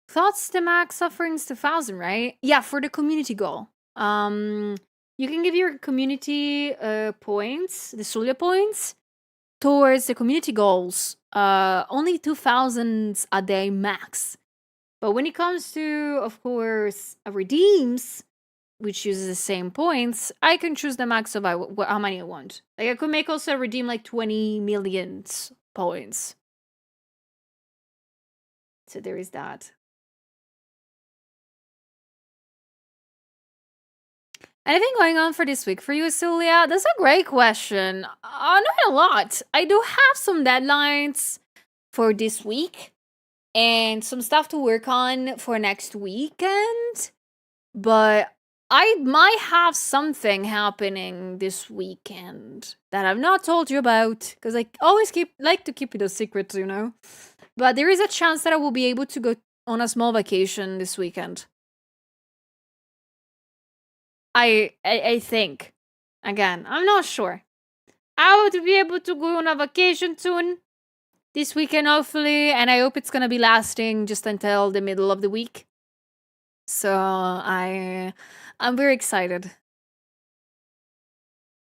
Speaker 4: Thoughts to max offerings to 1,000, right? Yeah, for the community goal. You can give your community points, the Sulia points, towards the community goals. Only 2,000 a day max. But when it comes to, of course, redeems, which uses the same points, I can choose the max of how many I want. Like, I could make also redeem like 20 million points. So there is that. Anything going on for this week for you, Celia? That's a great question. Not a lot. I do have some deadlines for this week and some stuff to work on for next weekend. But I might have something happening this weekend that I've not told you about because I always like to keep it a secret, you know. But there is a chance that I will be able to go on a small vacation this weekend. I think. Again, I'm not sure. I will be able to go on a vacation soon this weekend, hopefully, and I hope it's gonna be lasting just until the middle of the week. So I'm very excited.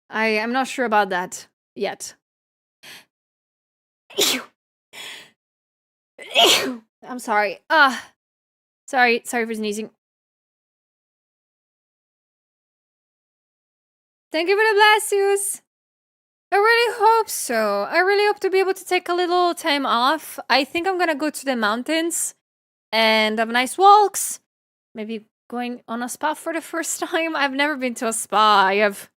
Speaker 4: I'm not sure about that yet. I'm sorry. Sorry for sneezing. Thank you for the blessings. I really hope so. I really hope to be able to take a little time off. I think I'm gonna go to the mountains and have nice walks. Maybe going on a spa for the first time. I've never been to a spa. I've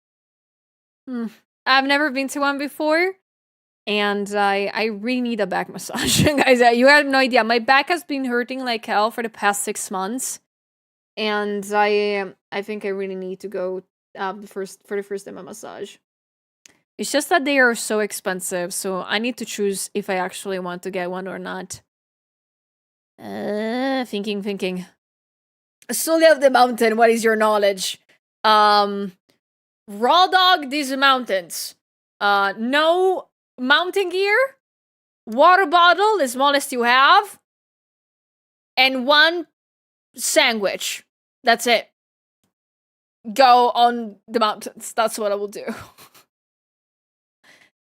Speaker 4: never been to one before. And I really need a back massage. Guys, you have no idea. My back has been hurting like hell for the past 6 months. And I think I really need to go for the first time a massage. It's just that they are so expensive, so I need to choose if I actually want to get one or not. Thinking. Solely of the mountain, what is your knowledge? Raw dog these mountains. No mountain gear, water bottle, the smallest you have, and one sandwich. That's it. Go on the mountains. That's what I will do.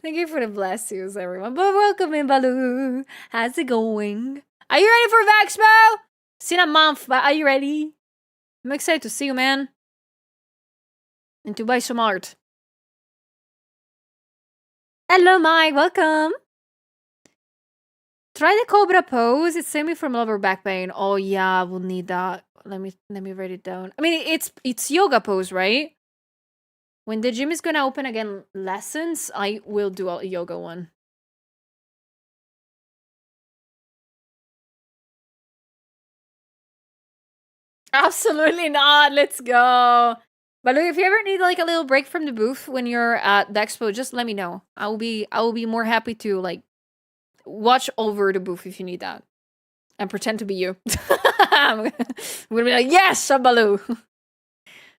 Speaker 4: Thank you for the blessings, everyone. But welcome in, Baloo. How's it going? Are you ready for Vexpo? It's in a month, but are you ready? I'm excited to see you, man. And to buy some art. Hello, Mike. Welcome. Try the cobra pose. It's saving me from lower back pain. Oh yeah, we'll need that. Let me write it down. I mean, it's yoga pose, right? When the gym is gonna open again lessons, I will do a yoga one. Absolutely not. Let's go. But look, if you ever need like a little break from the booth when you're at the expo, just let me know. I will be more happy to like watch over the booth if you need that.
Speaker 1: and pretend to be you. I'm gonna be like, yes, I'm Baloo.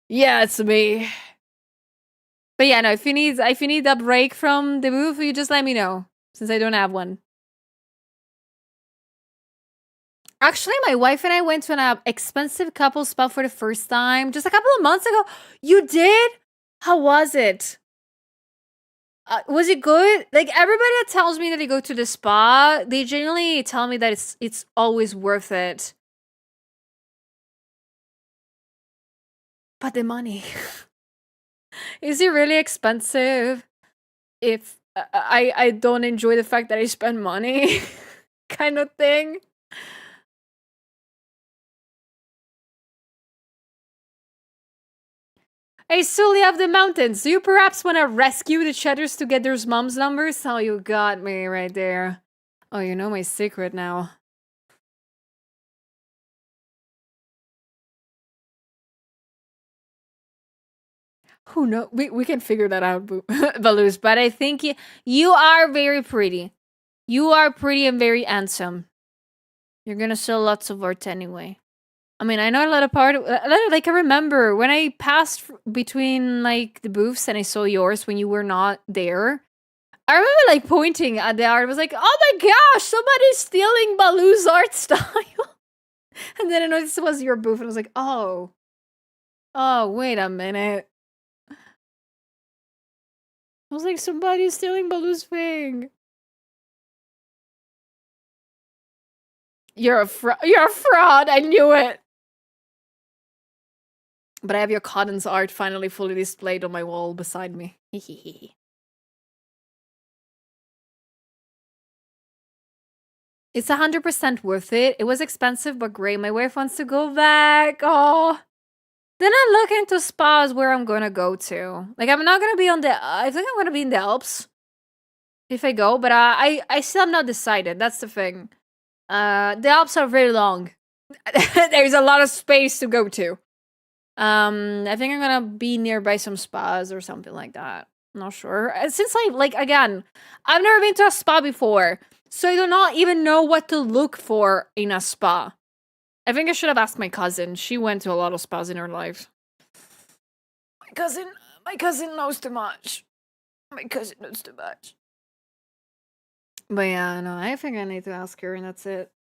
Speaker 1: Yeah, it's me. But yeah, no, if you need a break from the booth, you just let me know, since I don't have one. Actually, my wife and I went to an expensive couple spa for the first time just a couple of months ago. You did? How was it? Was it good? Like, everybody that tells me that they go to the spa, they genuinely tell me that it's always worth it. But the money. Is it really expensive if I don't enjoy the fact that I spend money? Kind of thing. Hey, Sully of the Mountains, do you perhaps want to rescue the Cheddars to get their mom's numbers? Oh, you got me right there. Oh, you know my secret now. Who knows? We can figure that out, Balloos. But I think you are very pretty. You are pretty and very handsome. You're gonna sell lots of art anyway. I mean, I know a lot of like, I remember when I passed between, like, the booths and I saw yours when you were not there. I remember, like, pointing at the art. I was like, oh my gosh, somebody's stealing Baloo's art style. And then I noticed it was your booth, and I was like, oh, wait a minute. I was like, somebody's stealing Baloo's thing. You're a fraud. I knew it. But I have your Cotton's art finally fully displayed on my wall beside me. It's 100% worth it. It was expensive, but great. My wife wants to go back. Oh. Then I look into spas where I'm gonna go to. Like, I'm not gonna be on the... I think I'm gonna be in the Alps if I go, but I still have not decided. That's the thing. The Alps are very long. There's a lot of space to go to. I think I'm gonna be nearby some spas or something like that. Not sure. Since again, I've never been to a spa before, so I do not even know what to look for in a spa. I think I should have asked my cousin. She went to a lot of spas in her life. My cousin knows too much. My cousin knows too much. But yeah, no, I think I need to ask her, and that's it.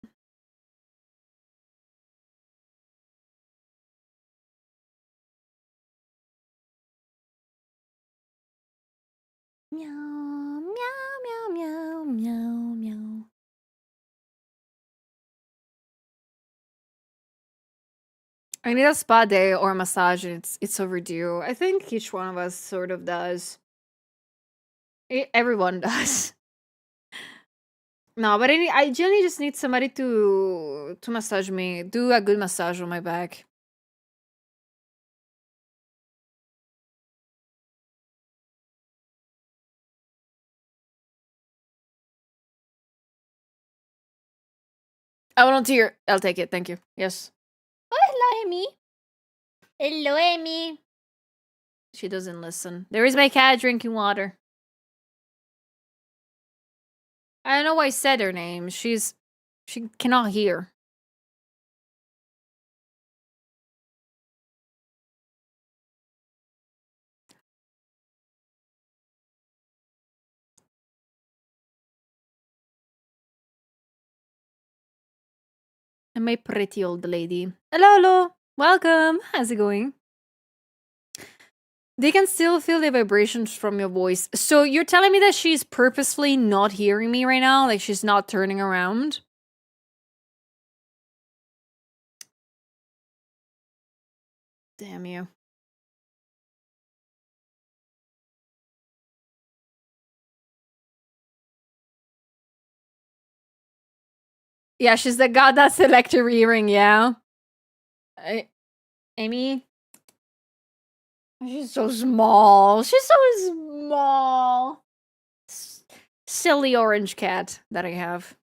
Speaker 1: Meow, meow, meow, meow, meow, meow. I need a spa day or a massage. It's overdue. I think each one of us sort of does. Everyone does. No, but I generally just need somebody to massage me. Do a good massage on my back. I volunteer. I'll take it. Thank you. Yes. Oh, hello, Amy. Hello, Amy. She doesn't listen. There is my cat drinking water. I don't know why I said her name. She cannot hear. And my pretty old lady. Hello, hello. Welcome. How's it going? They can still feel the vibrations from your voice. So you're telling me that she's purposefully not hearing me right now? Like, she's not turning around? Damn you. Yeah, she's the god that selector earring, yeah. Amy? She's so small. She's so small. Silly orange cat that I have.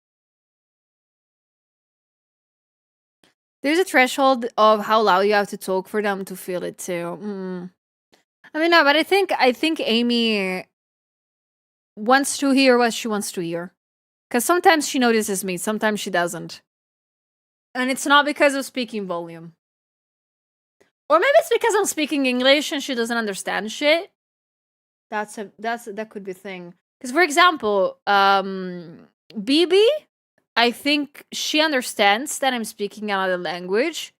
Speaker 1: There's a threshold of how loud you have to talk for them to feel it too. I mean, no, but I think Amy wants to hear what she wants to hear. Because sometimes she notices me, sometimes she doesn't.
Speaker 4: And it's not because of speaking volume. Or maybe it's because I'm speaking English and she doesn't understand shit. That could be a thing. Because for example, BB, I think she understands that I'm speaking another language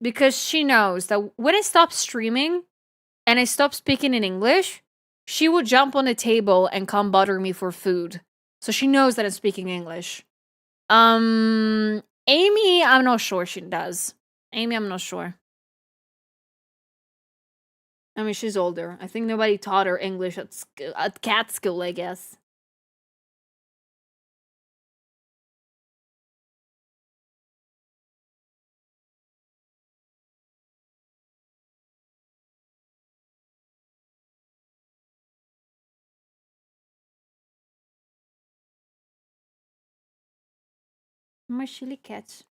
Speaker 4: because she knows that when I stop streaming and I stop speaking in English, she would jump on the table and come bother me for food. So she knows that I'm speaking English. Amy, I'm not sure she does. Amy, I'm not sure. I mean, she's older. I think nobody taught her English at cat school, I guess. My chili cats.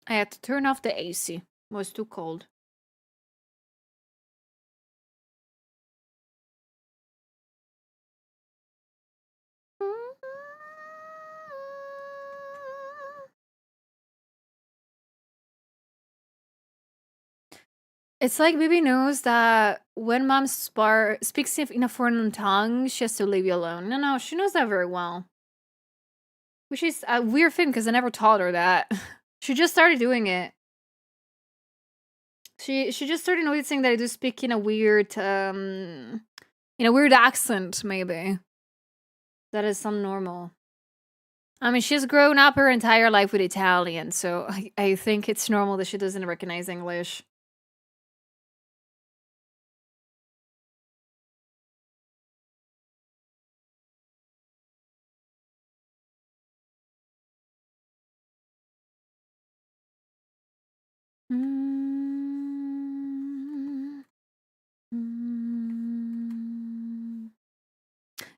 Speaker 4: I had to turn off the AC. It was too cold. It's like Bibi knows that when mom speaks in a foreign tongue, she has to leave you alone. No, she knows that very well. Which is a weird thing because I never taught her that. She just started doing it. She just started noticing that I do speak in a weird accent, maybe. That is some normal. I mean, she's grown up her entire life with Italian, so I think it's normal that she doesn't recognize English.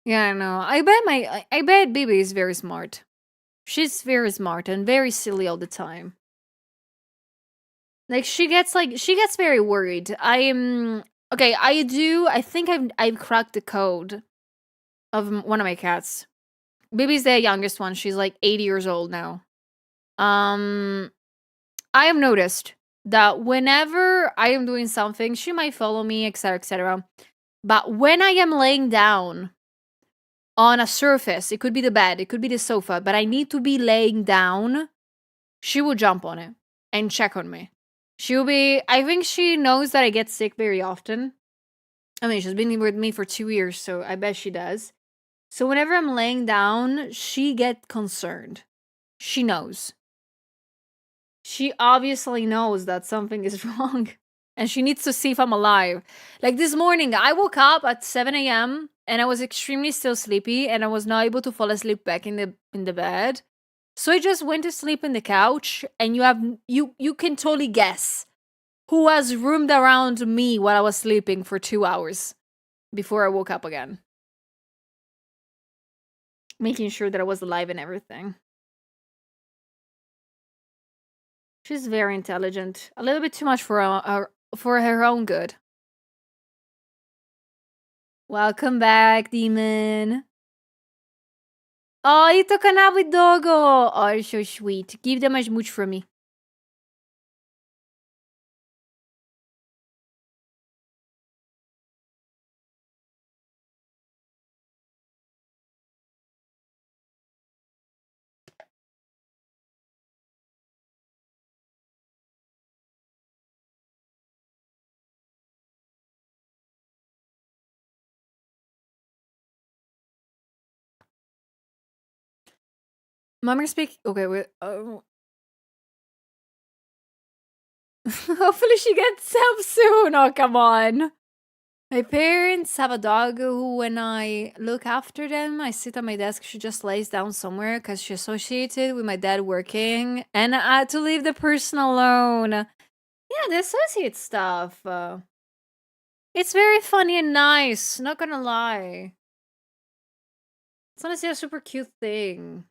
Speaker 4: Yeah, I know. I bet Bibi is very smart. She's very smart and very silly all the time. Like she gets very worried. Okay, I think I've cracked the code of one of my cats. Bibi's the youngest one. She's like 80 years old now. I have noticed that whenever I am doing something, she might follow me, etc., etc. But when I am laying down on a surface, it could be the bed, it could be the sofa, but I need to be laying down, she will jump on it and check on me. I think she knows that I get sick very often. I mean, she's been with me for 2 years, so I bet she does. So whenever I'm laying down, she gets concerned. She knows. She obviously knows that something is wrong and she needs to see if I'm alive. Like this morning, I woke up at 7 a.m. and I was extremely still sleepy and I was not able to fall asleep back in the bed. So I just went to sleep in the couch and you can totally guess who has roomed around me while I was sleeping for 2 hours before I woke up again. Making sure that I was alive and everything. She's very intelligent. A little bit too much for her own good. Welcome back, demon. Oh, you took a nap with Doggo. Oh, you're so sweet. Give them a smooch from me. Mommy speak. Okay, wait. Oh. Hopefully she gets help soon. Oh, come on. My parents have a dog who, when I look after them, I sit at my desk. She just lays down somewhere because she's associated with my dad working, and I had to leave the person alone. Yeah, the associate stuff. It's very funny and nice. Not gonna lie. It's honestly a super cute thing.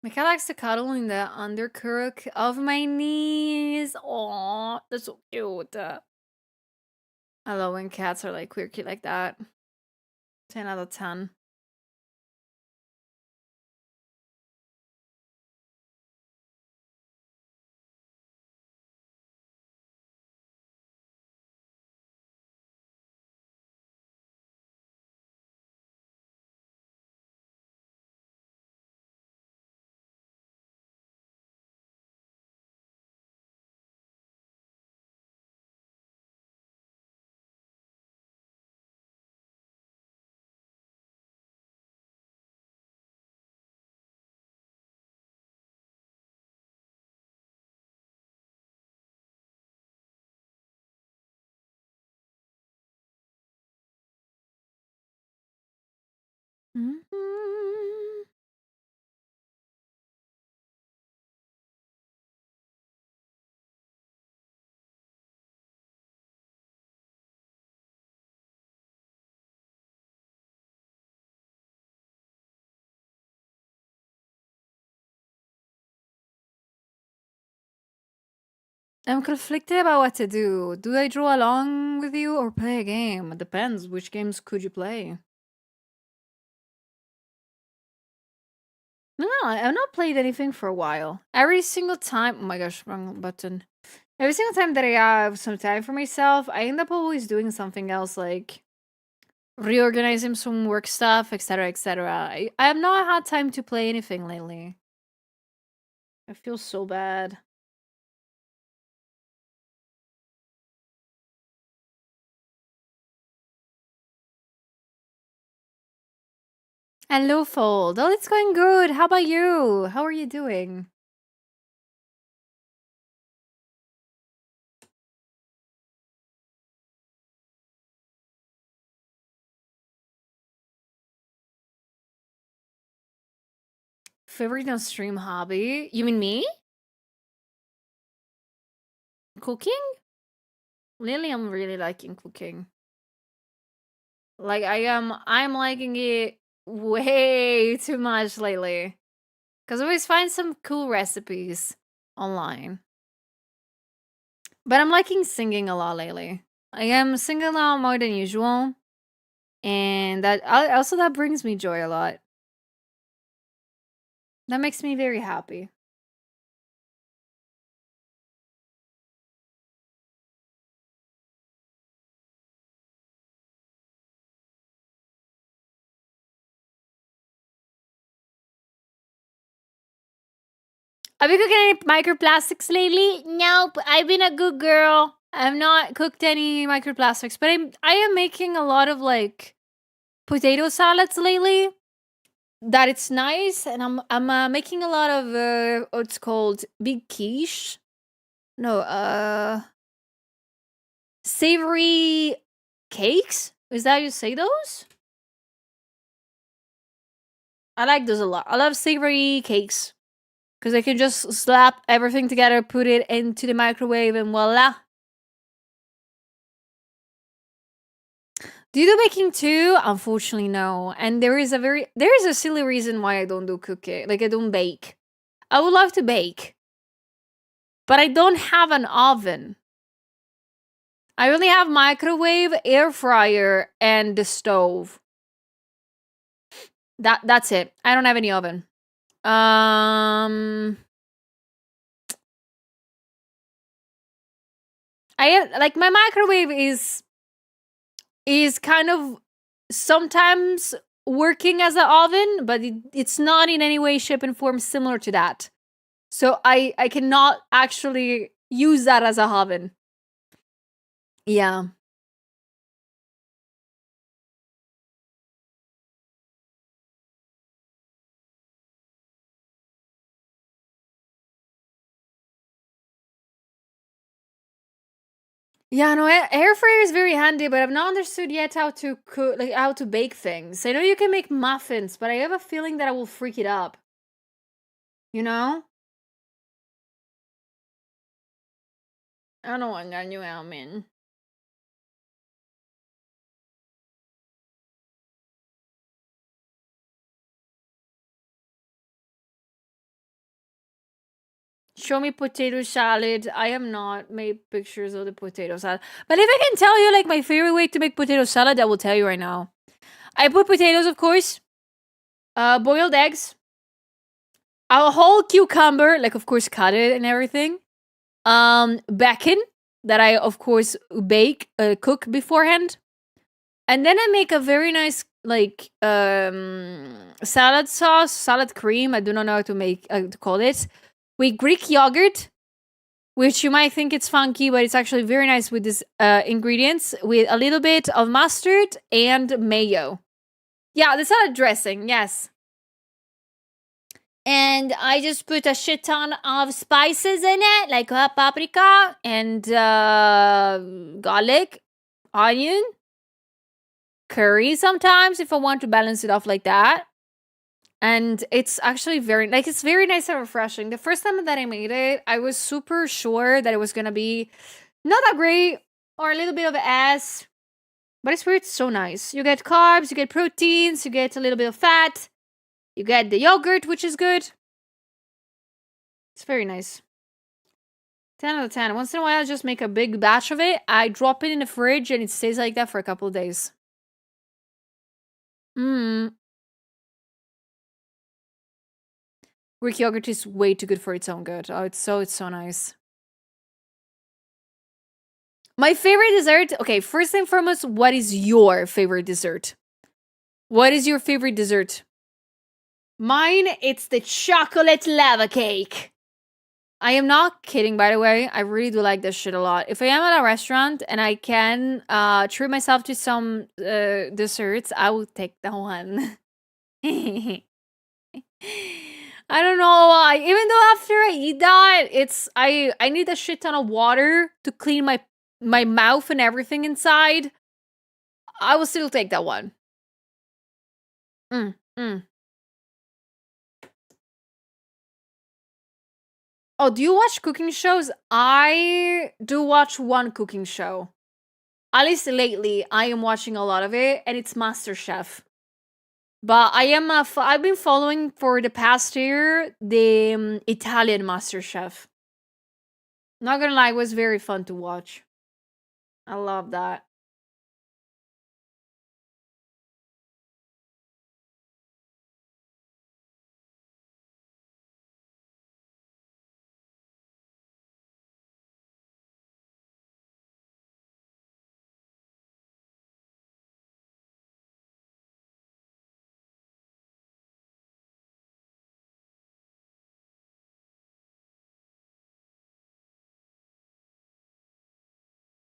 Speaker 4: My cat likes to cuddle in the undercrook of my knees. Oh, that's so cute. I love when cats are like quirky like that. 10 out of 10. Mhm. I'm conflicted about what to do. Do I draw along with you or play a game? It depends. Which games could you play? No, I've not played anything for a while. Every single time. Oh my gosh, wrong button. Every single time that I have some time for myself, I end up always doing something else, like reorganizing some work stuff, etc., etc. I have not had time to play anything lately. I feel so bad. Hello, Fold. Oh, it's going good. How about you? How are you doing? Favorite on stream hobby? You mean me? Cooking? Lately, I'm really liking cooking. Like I'm liking it way too much lately. Cause I always find some cool recipes online. But I'm liking singing a lot lately. I am singing a lot more than usual, and that brings me joy a lot. That makes me very happy. Have you cooked any microplastics lately? Nope. I've been a good girl. I've not cooked any microplastics, but I am making a lot of like potato salads lately. That it's nice, and I'm making a lot of what's called big quiche. No, savory cakes. Is that how you say those? I like those a lot. I love savory cakes because I can just slap everything together, put it into the microwave, and voila. Do you do baking too? Unfortunately, no. And there is a silly reason why I don't do cooking. Like I don't bake. I would love to bake, but I don't have an oven. I only have microwave, air fryer, and the stove. That's it. I don't have any oven. I like my microwave is kind of sometimes working as an oven, but it's not in any way, shape, and form similar to that. So I cannot actually use that as a oven. Yeah. Yeah, no, air fryer is very handy, but I've not understood yet how to cook, like how to bake things. I know you can make muffins, but I have a feeling that I will freak it up. You know? I don't want that new almond. Show me potato salad. I have not made pictures of the potato salad. But if I can tell you like my favorite way to make potato salad, I will tell you right now. I put potatoes, of course, boiled eggs, a whole cucumber, like of course cut it and everything. Bacon that I of course cook beforehand. And then I make a very nice like salad sauce, salad cream. I do not know how to call it. With Greek yogurt, which you might think it's funky, but it's actually very nice with these ingredients, with a little bit of mustard and mayo. Yeah, the salad dressing, yes. And I just put a shit ton of spices in it, like paprika and garlic, onion, curry sometimes if I want to balance it off like that. And it's actually it's very nice and refreshing. The first time that I made it, I was super sure that it was gonna be not that great or a little bit of ass, but it's so nice. You get carbs, you get proteins, you get a little bit of fat, you get the yogurt, which is good. It's very nice. 10 out of 10. Once in a while, I just make a big batch of it. I drop it in the fridge and it stays like that for a couple of days. Greek yogurt is way too good for its own good. Oh, it's so nice. My favorite dessert. Okay, first and foremost, what is your favorite dessert? What is your favorite dessert? Mine, it's the chocolate lava cake. I am not kidding, by the way. I really do like this shit a lot. If I am at a restaurant and I can treat myself to some desserts, I will take that one. I don't know why. Even though after I eat that, I need a shit ton of water to clean my mouth and everything inside. I will still take that one. Oh, do you watch cooking shows? I do watch one cooking show. At least lately, I am watching a lot of it, and it's MasterChef. But I've been following for the past year the Italian MasterChef. Not gonna lie, it was very fun to watch. I love that.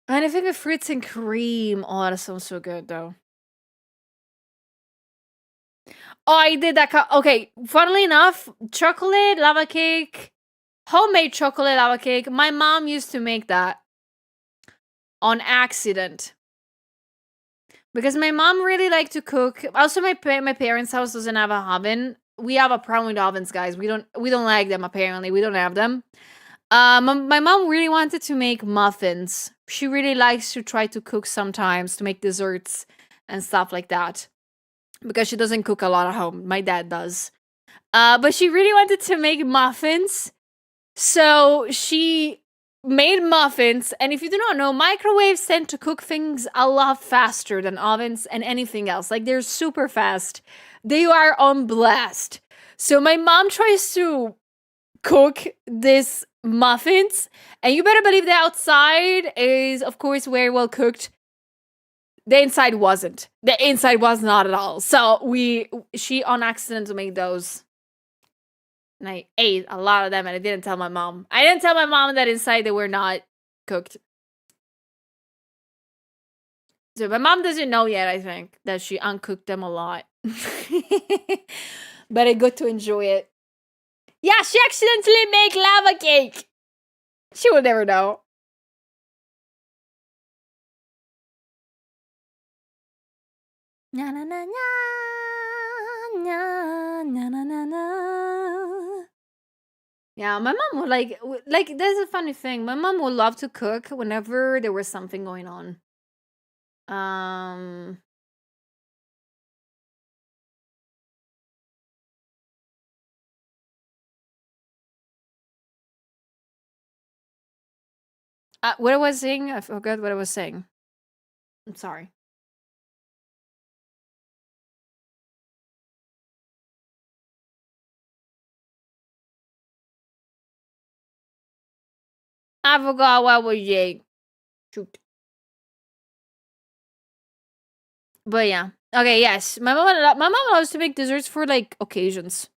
Speaker 4: And I think the fruits and cream. Oh, that sounds so good, though. Oh, I did that. Okay, funnily enough, chocolate lava cake, homemade chocolate lava cake. My mom used to make that on accident because my mom really liked to cook. Also, my parents' house doesn't have a oven. We have a problem with ovens, guys. We don't like them. Apparently, we don't have them. My mom really wanted to make muffins. She really likes to try to cook sometimes to make desserts and stuff like that because she doesn't cook a lot at home. My dad does. But she really wanted to make muffins. So she made muffins. And if you do not know, microwaves tend to cook things a lot faster than ovens and anything else. Like they're super fast. They are on blast. So my mom tries to cook this muffins, and you better believe the outside is of course very well cooked. The inside wasn't. The inside was not at all. So she on accident made those, and I ate a lot of them, and I didn't tell my mom. I didn't tell my mom that inside they were not cooked. So my mom doesn't know yet, I think, that she uncooked them a lot. But I got to enjoy it. Yeah, she accidentally made lava cake. She will never know. Na na na na na na na na na. Yeah, my mom would like there's a funny thing. My mom would love to cook whenever there was something going on. What I was saying? I forgot what I was saying. I'm sorry. I forgot what was saying. Shoot. But yeah. Okay, yes. My mom loves to make desserts for like occasions.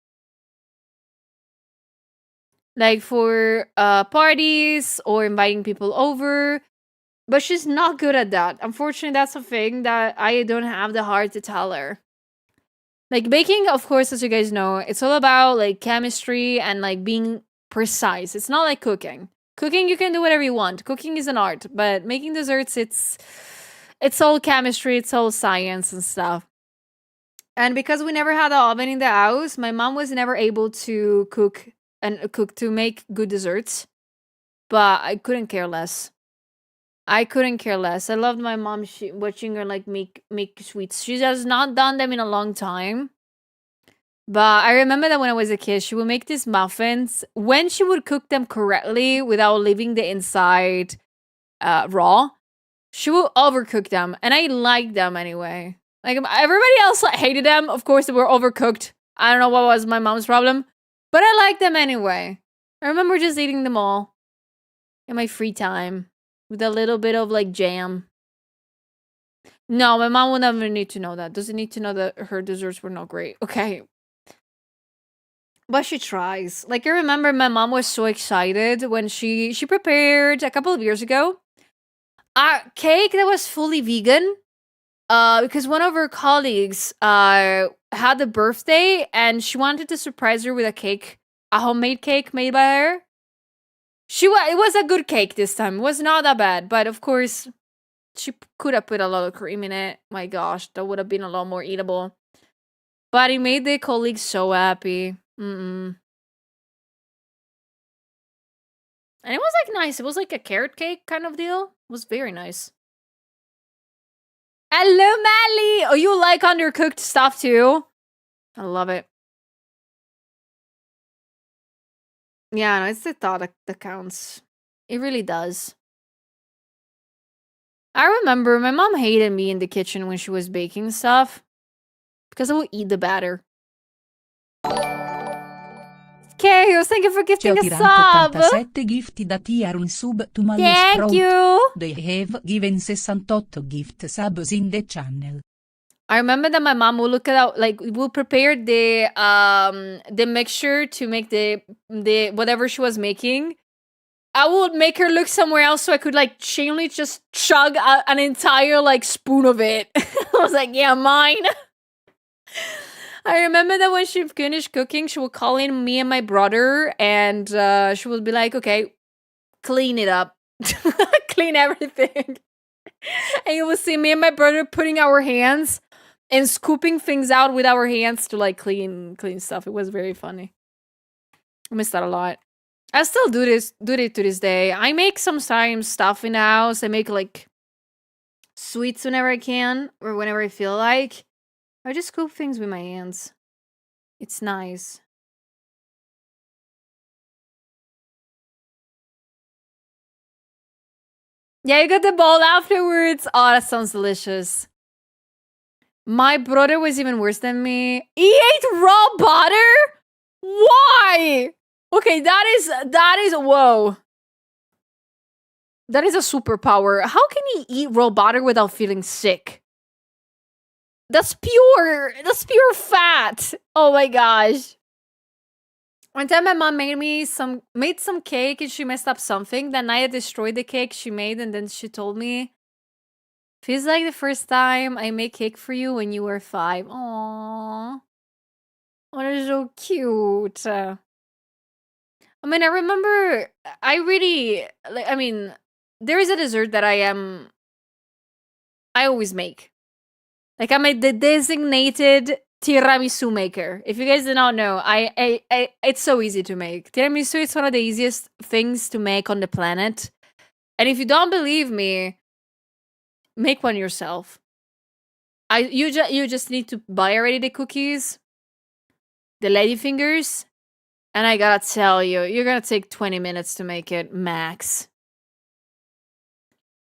Speaker 4: Like for parties or inviting people over. But she's not good at that. Unfortunately, that's a thing that I don't have the heart to tell her. Like baking, of course, as you guys know, it's all about like chemistry and like being precise. It's not like cooking. Cooking, you can do whatever you want. Cooking is an art, but making desserts, it's all chemistry, it's all science and stuff. And because we never had an oven in the house, my mom was never able to cook to make good desserts. But I couldn't care less. I couldn't care less. I loved my mom watching her like make sweets. She has not done them in a long time. But I remember that when I was a kid, she would make these muffins. When she would cook them correctly without leaving the inside raw, she would overcook them, and I liked them anyway. Like everybody else hated them. Of course, they were overcooked. I don't know what was my mom's problem, but I liked them anyway. I remember just eating them all in my free time with a little bit of like jam. No, my mom will never need to know that. Doesn't need to know that her desserts were not great. Okay. But she tries. Like I remember my mom was so excited when she prepared a couple of years ago a cake that was fully vegan. Because one of her colleagues had a birthday and she wanted to surprise her with a homemade cake made by her. It was a good cake this time. It was not that bad, but of course she could have put a lot of cream in it. My gosh, that would have been a lot more eatable. But it made the colleagues so happy. And it was like nice. It was like a carrot cake kind of deal. It was very nice. Hello, Mally! Oh, you like undercooked stuff too? I love it. Yeah, no, it's the thought that counts. It really does. I remember my mom hated me in the kitchen when she was baking stuff because I would eat the batter. Okay, thank you for gifting a sub.
Speaker 2: 87 gifti da tier un sub to my
Speaker 4: Thank
Speaker 2: sprout.
Speaker 4: you.
Speaker 2: They have given 68 gift subs in the channel.
Speaker 4: I remember that my mom would look at like we'll prepare the mixture to make the whatever she was making. I would make her look somewhere else so I could like shamelessly just chug an entire like spoon of it. I was like, yeah, mine. I remember that when she finished cooking, she would call in me and my brother, and she would be like, okay, clean it up. Clean everything. And you will see me and my brother putting our hands and scooping things out with our hands to like clean stuff. It was very funny. I missed that a lot. I still do it to this day. I make sometimes stuff in the house. I make like sweets whenever I can or whenever I feel like. I just scoop things with my hands. It's nice. Yeah, you got the bowl afterwards. Oh, that sounds delicious. My brother was even worse than me. He ate raw butter? Why? Okay, that is whoa. That is a superpower. How can he eat raw butter without feeling sick? That's pure fat. Oh my gosh. One time my mom made some cake and she messed up something. That night I destroyed the cake she made and then she told me, feels like the first time I made cake for you when you were 5. Aww. Oh, that is so cute. I mean, I remember there is a dessert that I always make. Like I'm the designated tiramisu maker. If you guys do not know, I it's so easy to make. Tiramisu is one of the easiest things to make on the planet. And if you don't believe me, make one yourself. You just need to buy already the cookies, the ladyfingers, and I gotta tell you, you're gonna take 20 minutes to make it max.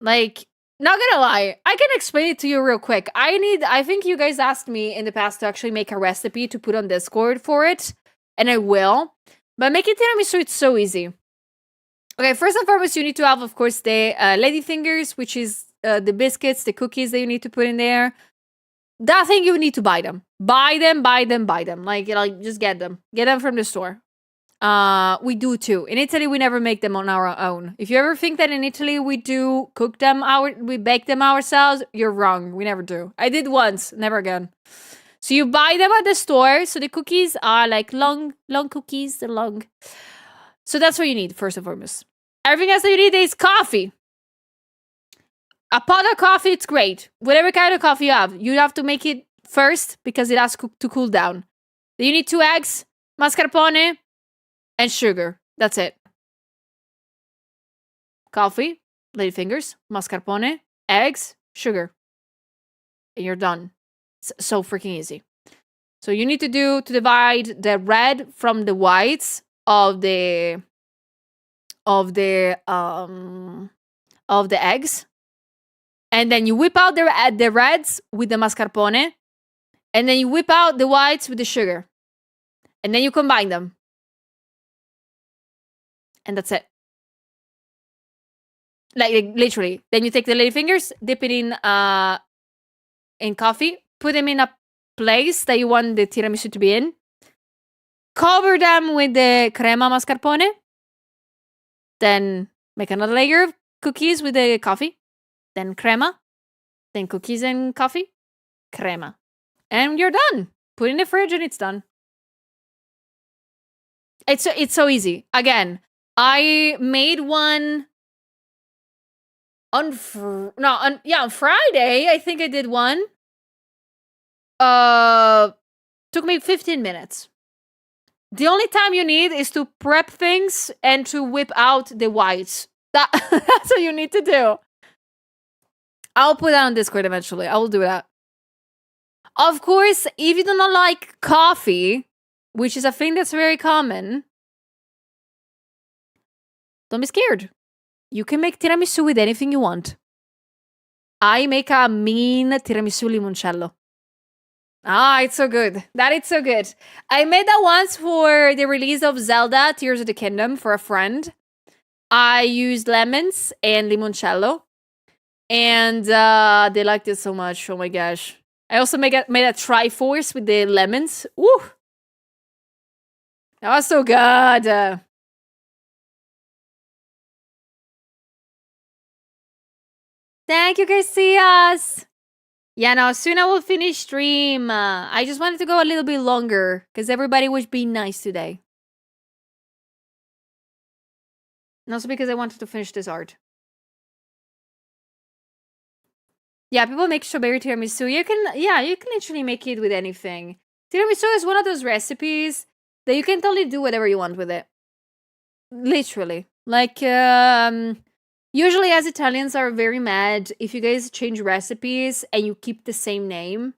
Speaker 4: Like, not gonna lie, I can explain it to you real quick. I think you guys asked me in the past to actually make a recipe to put on Discord for it, and I will. But making tiramisu, it's so easy. Okay, first and foremost, you need to have, of course, the lady fingers, which is the biscuits, the cookies that you need to put in there. That thing, you need to buy them. Buy them. Like, just get them. Get them from the store. We do too. In Italy, we never make them on our own. If you ever think that in Italy we do cook them we bake them ourselves, you're wrong. We never do. I did once, never again. So you buy them at the store. So the cookies are like long cookies. They're long. So that's what you need, first and foremost. Everything else that you need is coffee. A pot of coffee, it's great. Whatever kind of coffee you have to make it first because it has to cool down. Then you need 2 eggs, mascarpone, and sugar. That's it. Coffee, ladyfingers, mascarpone, eggs, sugar. And you're done. It's so freaking easy. So you need to divide the red from the whites of the eggs. And then you whip out the reds with the mascarpone. And then you whip out the whites with the sugar. And then you combine them. And that's it. Like literally. Then you take the ladyfingers, dip it in coffee, put them in a place that you want the tiramisu to be in. Cover them with the crema mascarpone. Then make another layer of cookies with the coffee. Then crema. Then cookies and coffee. Crema. And you're done. Put it in the fridge and it's done. It's so easy. Again, I made one on Friday. I think I did one. Took me 15 minutes. The only time you need is to prep things and to whip out the whites. That's what you need to do. I'll put that on Discord eventually. I will do that. Of course, if you do not like coffee, which is a thing that's very common, don't be scared. You can make tiramisu with anything you want. I make a mean tiramisu limoncello. It's so good. That is so good. I made that once for the release of Zelda Tears of the Kingdom for a friend. I used lemons and limoncello. And they liked it so much. Oh my gosh. I also made a Triforce with the lemons. Woo! That was so good. Thank you, Garcias. Yeah, no, soon I will finish stream. I just wanted to go a little bit longer because everybody was being nice today. And also because I wanted to finish this art. Yeah, people make strawberry tiramisu. You can literally make it with anything. Tiramisu is one of those recipes that you can totally do whatever you want with it. Literally. Like, usually as Italians are very mad if you guys change recipes and you keep the same name.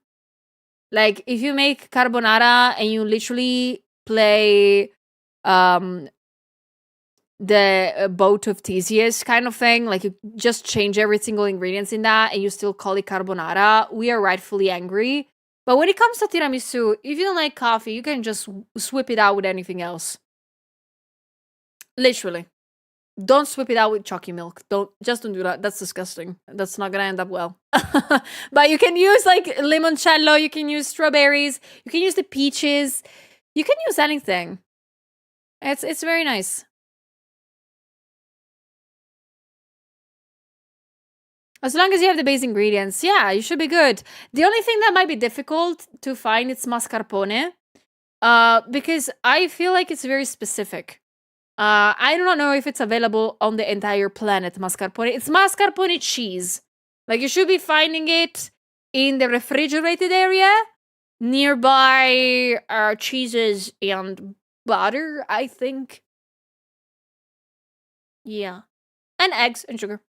Speaker 4: Like, if you make carbonara and you literally play the boat of Theseus kind of thing, like you just change every single ingredients in that and you still call it carbonara, we are rightfully angry. But when it comes to tiramisu, if you don't like coffee, you can just swip it out with anything else. Literally. Don't swip it out with chalky milk. Don't do that. That's disgusting. That's not gonna end up well. But you can use like limoncello, you can use strawberries, you can use the peaches, you can use anything. It's very nice. As long as you have the base ingredients, yeah, you should be good. The only thing that might be difficult to find is mascarpone, because I feel like it's very specific. I do not know if it's available on the entire planet, mascarpone. It's mascarpone cheese. Like, you should be finding it in the refrigerated area, nearby cheeses and butter, I think. Yeah. And eggs and sugar.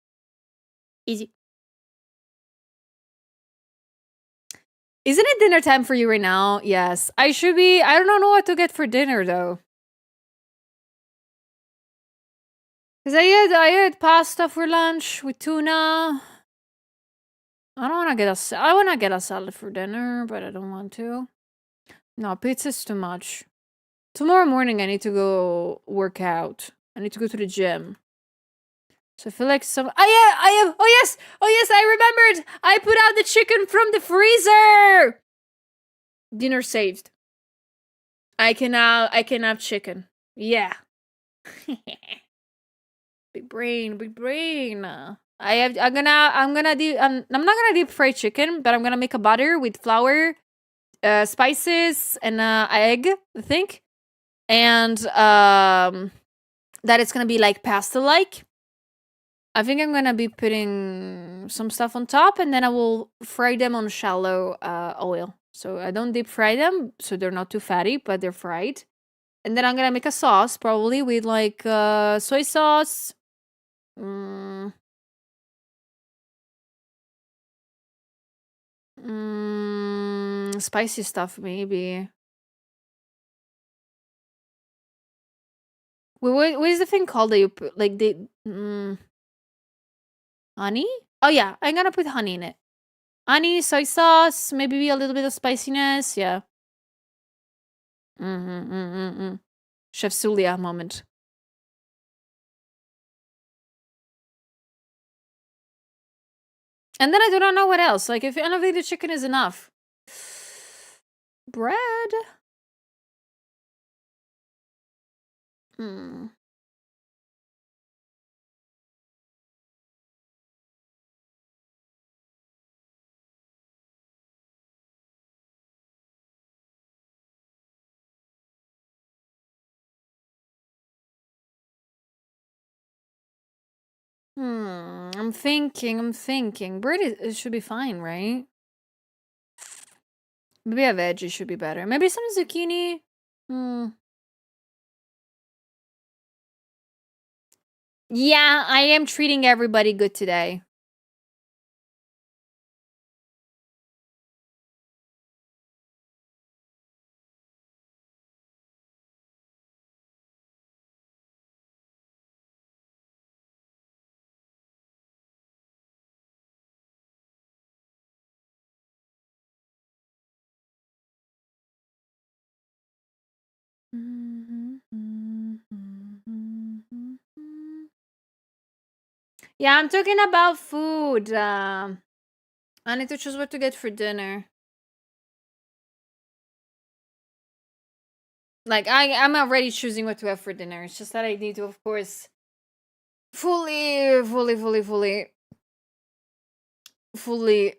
Speaker 4: Easy. Isn't it dinner time for you right now? Yes. I don't know what to get for dinner, though. Because I had pasta for lunch with tuna. I want to get a salad for dinner, but I don't want to. No, pizza's too much. Tomorrow morning I need to go work out. I need to go to the gym. So I feel like some. I have. Oh yes, I remembered. I put out the chicken from the freezer. Dinner saved. I can have chicken. Yeah. Big brain. I'm not gonna deep fry chicken, but I'm gonna make a butter with flour, spices, and egg, I think, and that it's gonna be like pasta like. I think I'm gonna be putting some stuff on top, and then I will fry them on shallow oil. So I don't deep fry them, so they're not too fatty, but they're fried. And then I'm gonna make a sauce, probably with like soy sauce. Spicy stuff, maybe. Wait, what is the thing called that you put? Like the honey? Oh yeah, I'm gonna put honey in it. Honey, soy sauce, maybe a little bit of spiciness. Yeah. Chef Sulia moment. And then I do not know what else. Like, if elevated chicken is enough. Bread. I'm thinking. Bread it should be fine, right? Maybe a veggie should be better. Maybe some zucchini. Yeah, I am treating everybody good today. Yeah, I'm talking about food. I need to choose what to get for dinner. Like, I'm already choosing what to have for dinner. It's just that I need to, of course, fully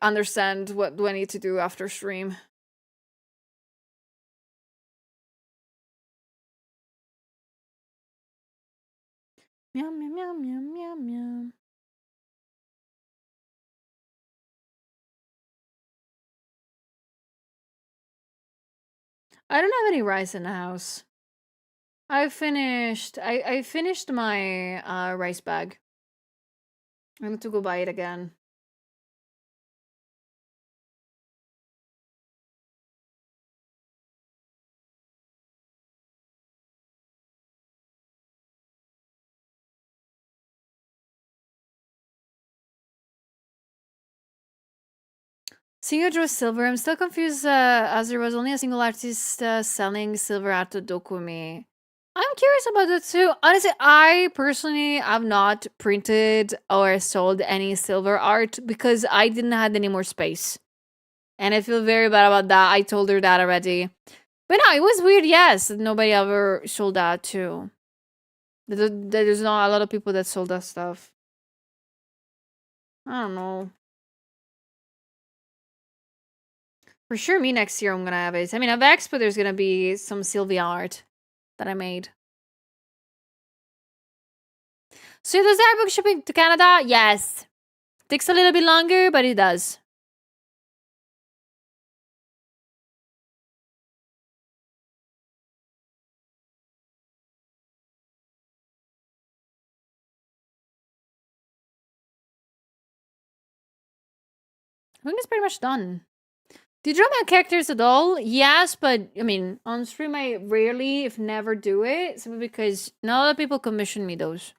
Speaker 4: understand what do I need to do after stream. Meow, meow, meow, meow, meow, meow. I don't have any rice in the house. I finished my rice bag. I need to go buy it again. Single draw silver. I'm still confused as there was only a single artist selling silver art to Dokumi. I'm curious about that too. Honestly, I personally have not printed or sold any silver art because I didn't have any more space. And I feel very bad about that. I told her that already. But no, it was weird, yes, that nobody ever sold that too. There's not a lot of people that sold that stuff. I don't know. For sure, me next year I'm gonna have it. I mean, at Expo there's gonna be some Sylvia art that I made. So does that book shipping to Canada? Yes. Takes a little bit longer, but it does. I think it's pretty much done. Do you draw my characters at all? Yes, but I mean, on stream I rarely, if never, do it. Simply because not a lot of people commission me those.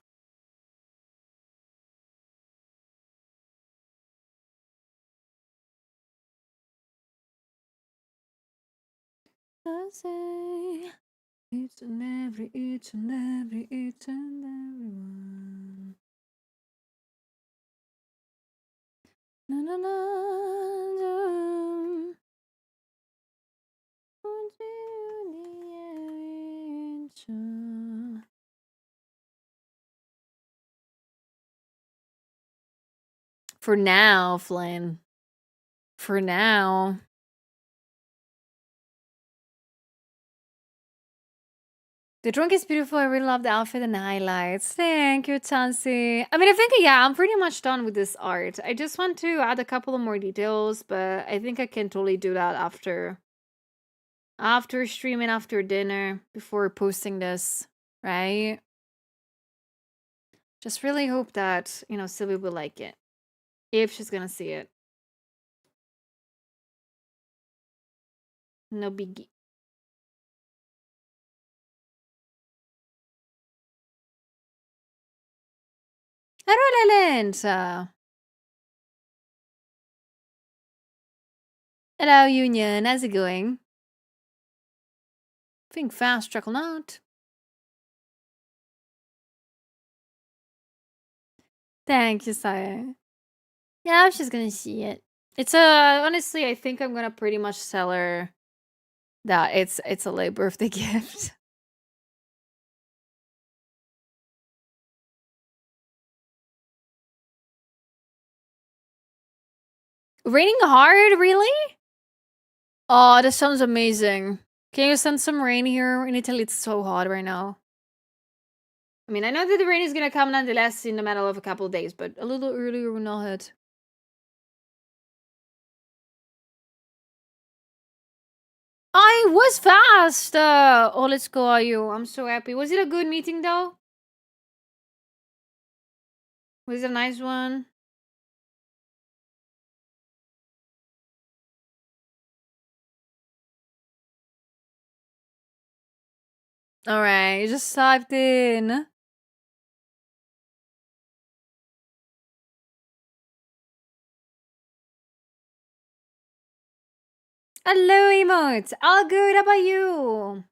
Speaker 4: I say each and every one. Na na na. For now, Flynn. For now. The trunk is beautiful. I really love the outfit and the highlights. Thank you, Chansey. I mean, I think, yeah, I'm pretty much done with this art. I just want to add a couple of more details, but I think I can totally do that after streaming, after dinner, before posting this, right? Just really hope that, Sylvia will like it. If she's gonna see it. No biggie. Allora, Lenza. Hello, Union. How's it going? Think fast, chuckle not. Thank you, Saya. Yeah, she's gonna see it. It's honestly, I think I'm gonna pretty much tell her that it's a late birthday gift. Raining hard, really? Oh, that sounds amazing. Can you send some rain here? In Italy, it's so hot right now. I mean, I know that the rain is gonna come nonetheless in the matter of a couple of days, but a little earlier will not hurt. I was fast! Oh, let's go, are you? I'm so happy. Was it a good meeting, though? Was it a nice one? Alright, you just typed in. Hello, emotes. All good. How about you?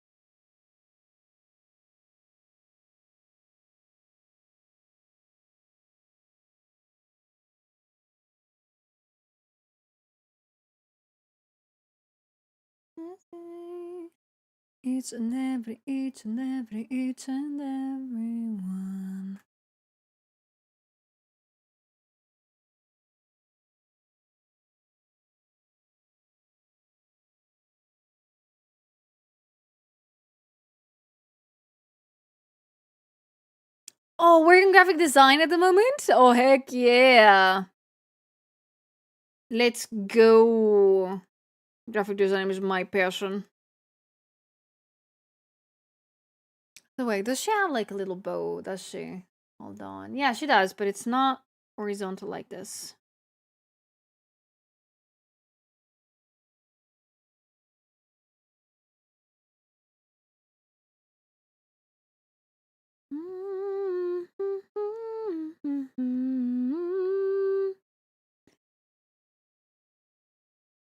Speaker 4: Each and every one. Oh, we're in graphic design at the moment? Oh, heck yeah. Let's go. Graphic design is my passion. So wait, does she have like a little bow? Does she? Hold on. Yeah, she does, but it's not horizontal like this.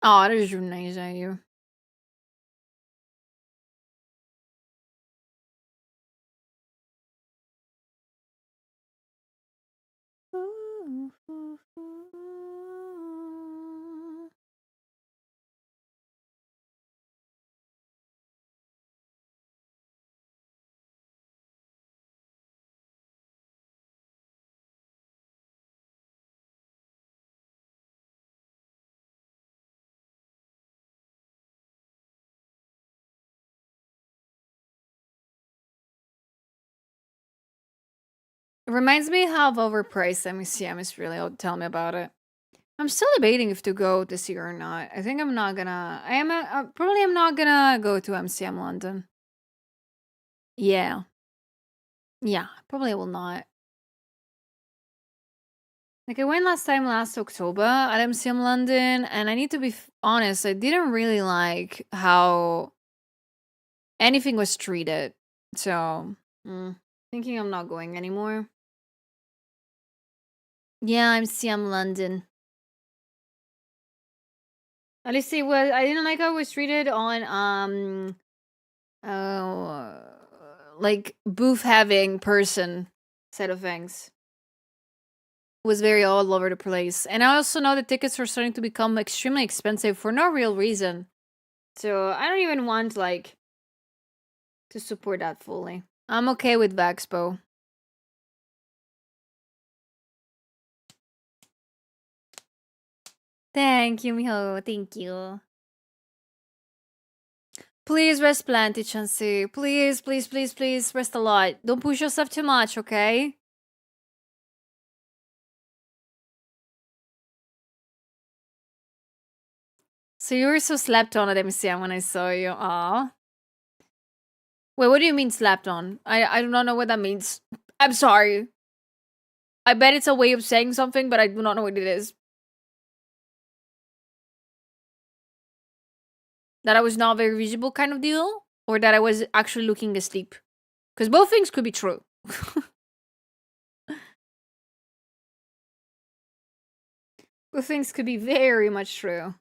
Speaker 4: Oh, dat is nice, are you? It reminds me how overpriced MCM is really. Tell me about it. I'm still debating if to go this year or not. I think I'm not gonna. Probably I'm not gonna go to MCM London. Yeah. Yeah, probably will not. Like I went last October at MCM London, and I need to be honest, I didn't really like how anything was treated. So, thinking I'm not going anymore. Yeah, MCM London. At least it was. I didn't like how it was treated on like booth having person side of things. It was very all over the place, and I also know the tickets are starting to become extremely expensive for no real reason. So I don't even want like to support that fully. I'm okay with Vaxpo. Thank you, Miho. Thank you. Please rest plenty, Chansey. Please, please, please, please rest a lot. Don't push yourself too much, okay? So you were so slept on at MCM when I saw you. Aw. Wait, what do you mean slept on? I do not know what that means. I'm sorry. I bet it's a way of saying something, but I do not know what it is. That I was not very visible kind of deal? Or that I was actually looking asleep? Because both things could be true. Both things could be very much true.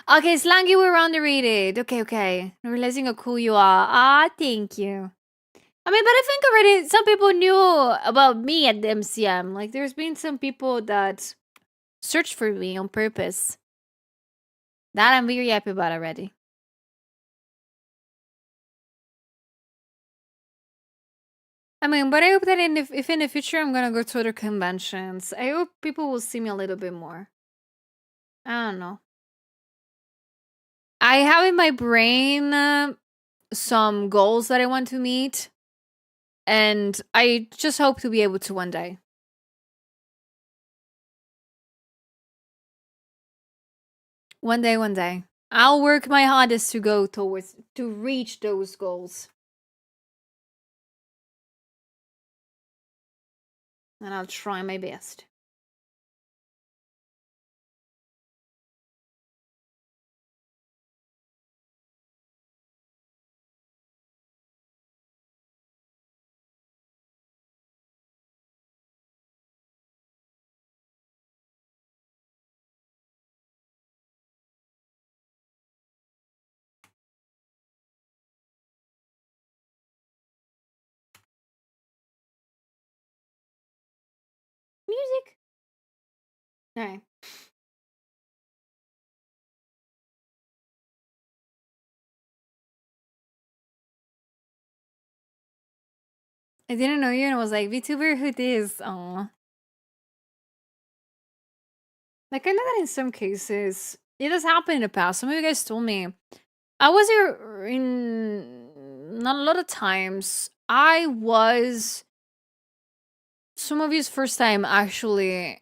Speaker 4: Okay, Slangy, we're underrated. Okay. I'm realizing how cool you are. Ah, thank you. I mean, but I think already some people knew about me at the MCM. Like, there's been some people that searched for me on purpose. That I'm very happy about already. I mean, but I hope that if in the future I'm gonna go to other conventions, I hope people will see me a little bit more. I don't know. I have in my brain some goals that I want to meet, and I just hope to be able to one day. One day. I'll work my hardest to reach those goals. And I'll try my best. Music. Alright. I didn't know you and I was like, VTuber, who this? Aw. Like, I know that in some cases, it has happened in the past. Some of you guys told me. I was here in not a lot of times. I was some of you's first time actually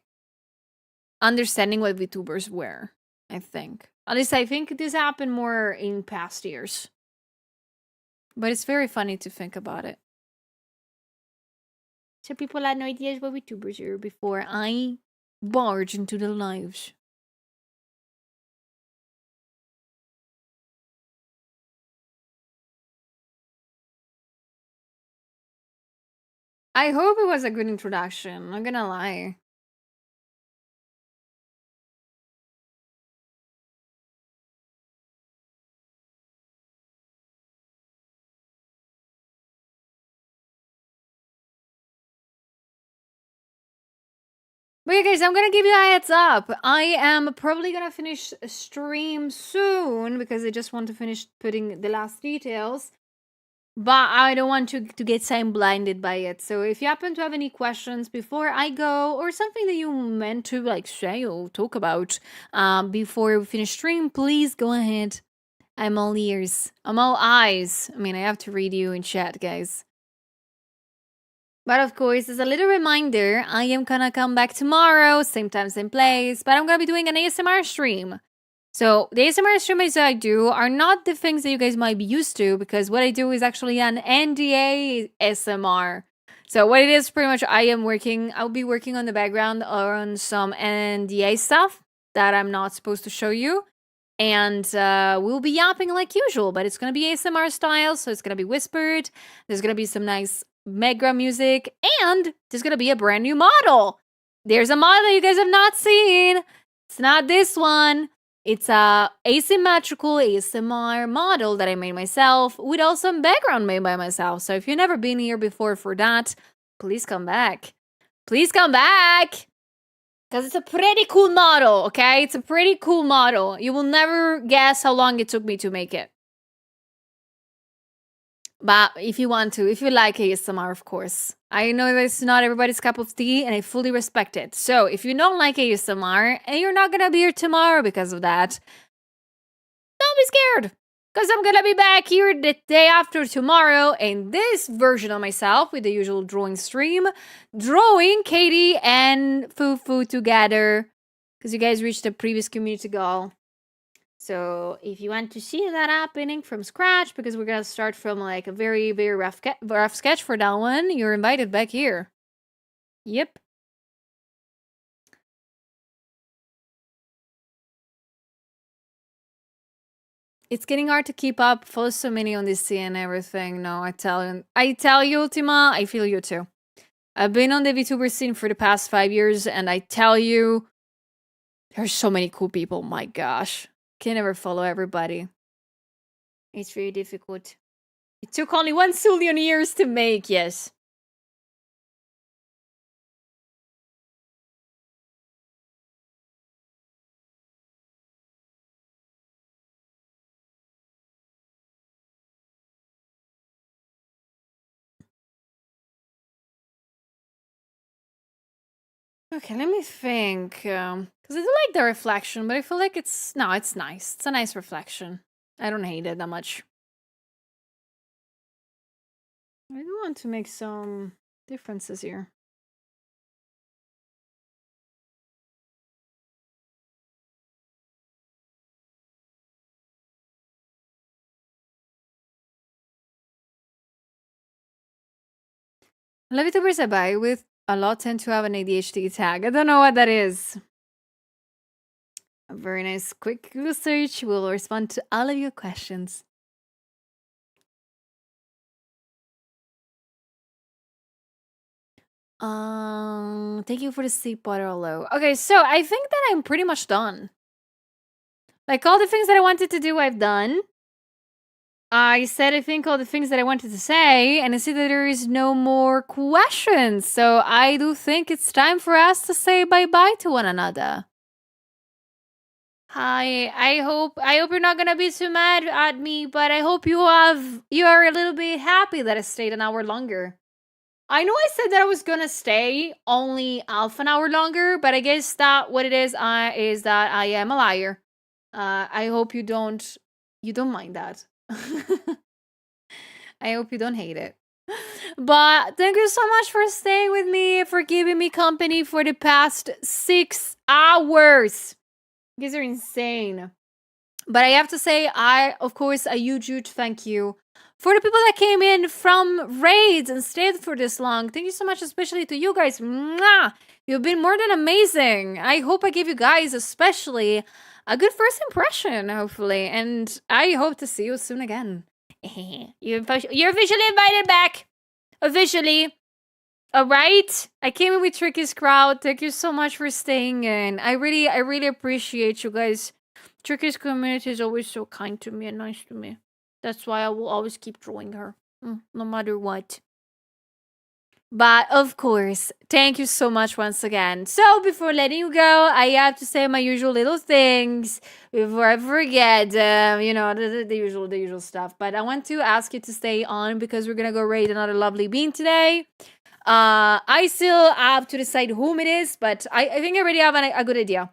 Speaker 4: understanding what VTubers were, I think. At least I think this happened more in past years. But it's very funny to think about it. So people had no ideas what VTubers were before I barge into their lives. I hope it was a good introduction, I'm not gonna lie. But yeah, guys, I'm gonna give you a heads up. I am probably gonna finish stream soon because I just want to finish putting the last details. But I don't want to get time blinded by it. So if you happen to have any questions before I go, or something that you meant to like say or talk about before we finish stream, please go ahead. I'm all ears. I'm all eyes. I mean, I have to read you in chat, guys. But of course, as a little reminder, I am gonna come back tomorrow, same time, same place, but I'm gonna be doing an ASMR stream. So the ASMR streams that I do are not the things that you guys might be used to, because what I do is actually an NDA ASMR. So what it is, pretty much, I'll be working on the background on some NDA stuff that I'm not supposed to show you. And we'll be yapping like usual, but it's gonna be ASMR style, so it's gonna be whispered. There's gonna be some nice Megra music, and there's gonna be a brand new model. There's a model that you guys have not seen. It's not this one. It's a asymmetrical ASMR model that I made myself with also a background made by myself. So if you've never been here before for that, please come back. Please come back! Because it's a pretty cool model, okay? It's a pretty cool model. You will never guess how long it took me to make it. But if you want to, if you like ASMR, of course. I know that it's not everybody's cup of tea, and I fully respect it. So if you don't like ASMR, and you're not gonna be here tomorrow because of that, don't be scared. Because I'm gonna be back here the day after tomorrow in this version of myself with the usual drawing stream. Drawing Katie and Fufu together. Because you guys reached the previous community goal. So if you want to see that happening from scratch, because we're gonna start from like a very, very rough sketch for that one, you're invited back here. Yep. It's getting hard to keep up. Follow so many on this scene and everything. No, I tell you, Ultima, I feel you too. I've been on the VTuber scene for the past 5 years, and I tell you, there's so many cool people. My gosh. Can never follow everybody. It's very difficult. It took only 1 zillion years to make, yes. Okay, let me think. Because I do like the reflection, but I feel like it's nice. It's a nice reflection. I don't hate it that much. I do want to make some differences here. A lot of VTubers I buy with a lot tend to have an ADHD tag. I don't know what that is. A very nice quick Google search will respond to all of your questions. Thank you for the sleep water hello. Okay, so I think that I'm pretty much done. Like all the things that I wanted to do, I've done. I said I think all the things that I wanted to say, and I see that there is no more questions. So I do think it's time for us to say bye-bye to one another. Hi, I hope you're not gonna be too mad at me, but I hope you are a little bit happy that I stayed an hour longer. I know I said that I was gonna stay only half an hour longer, but I guess that what it is that I am a liar. I hope you don't mind that. I hope you don't hate it. But thank you so much for staying with me, for giving me company for the past 6 hours. You guys are insane. But I have to say, of course, a huge thank you for the people that came in from raids and stayed for this long. Thank you so much, especially to you guys. Mwah! You've been more than amazing. I hope I gave you guys especially a good first impression, hopefully. And I hope to see you soon again. You're officially invited back. Officially. Alright? I came in with Tricky's crowd. Thank you so much for staying in. I really appreciate you guys. Tricky's community is always so kind to me and nice to me. That's why I will always keep drawing her. No matter what. But of course, thank you so much once again. So before letting you go, I have to say my usual little things before I forget. The usual stuff. But I want to ask you to stay on because we're gonna go raid another lovely bean today. I still have to decide whom it is, but I think I already have a good idea.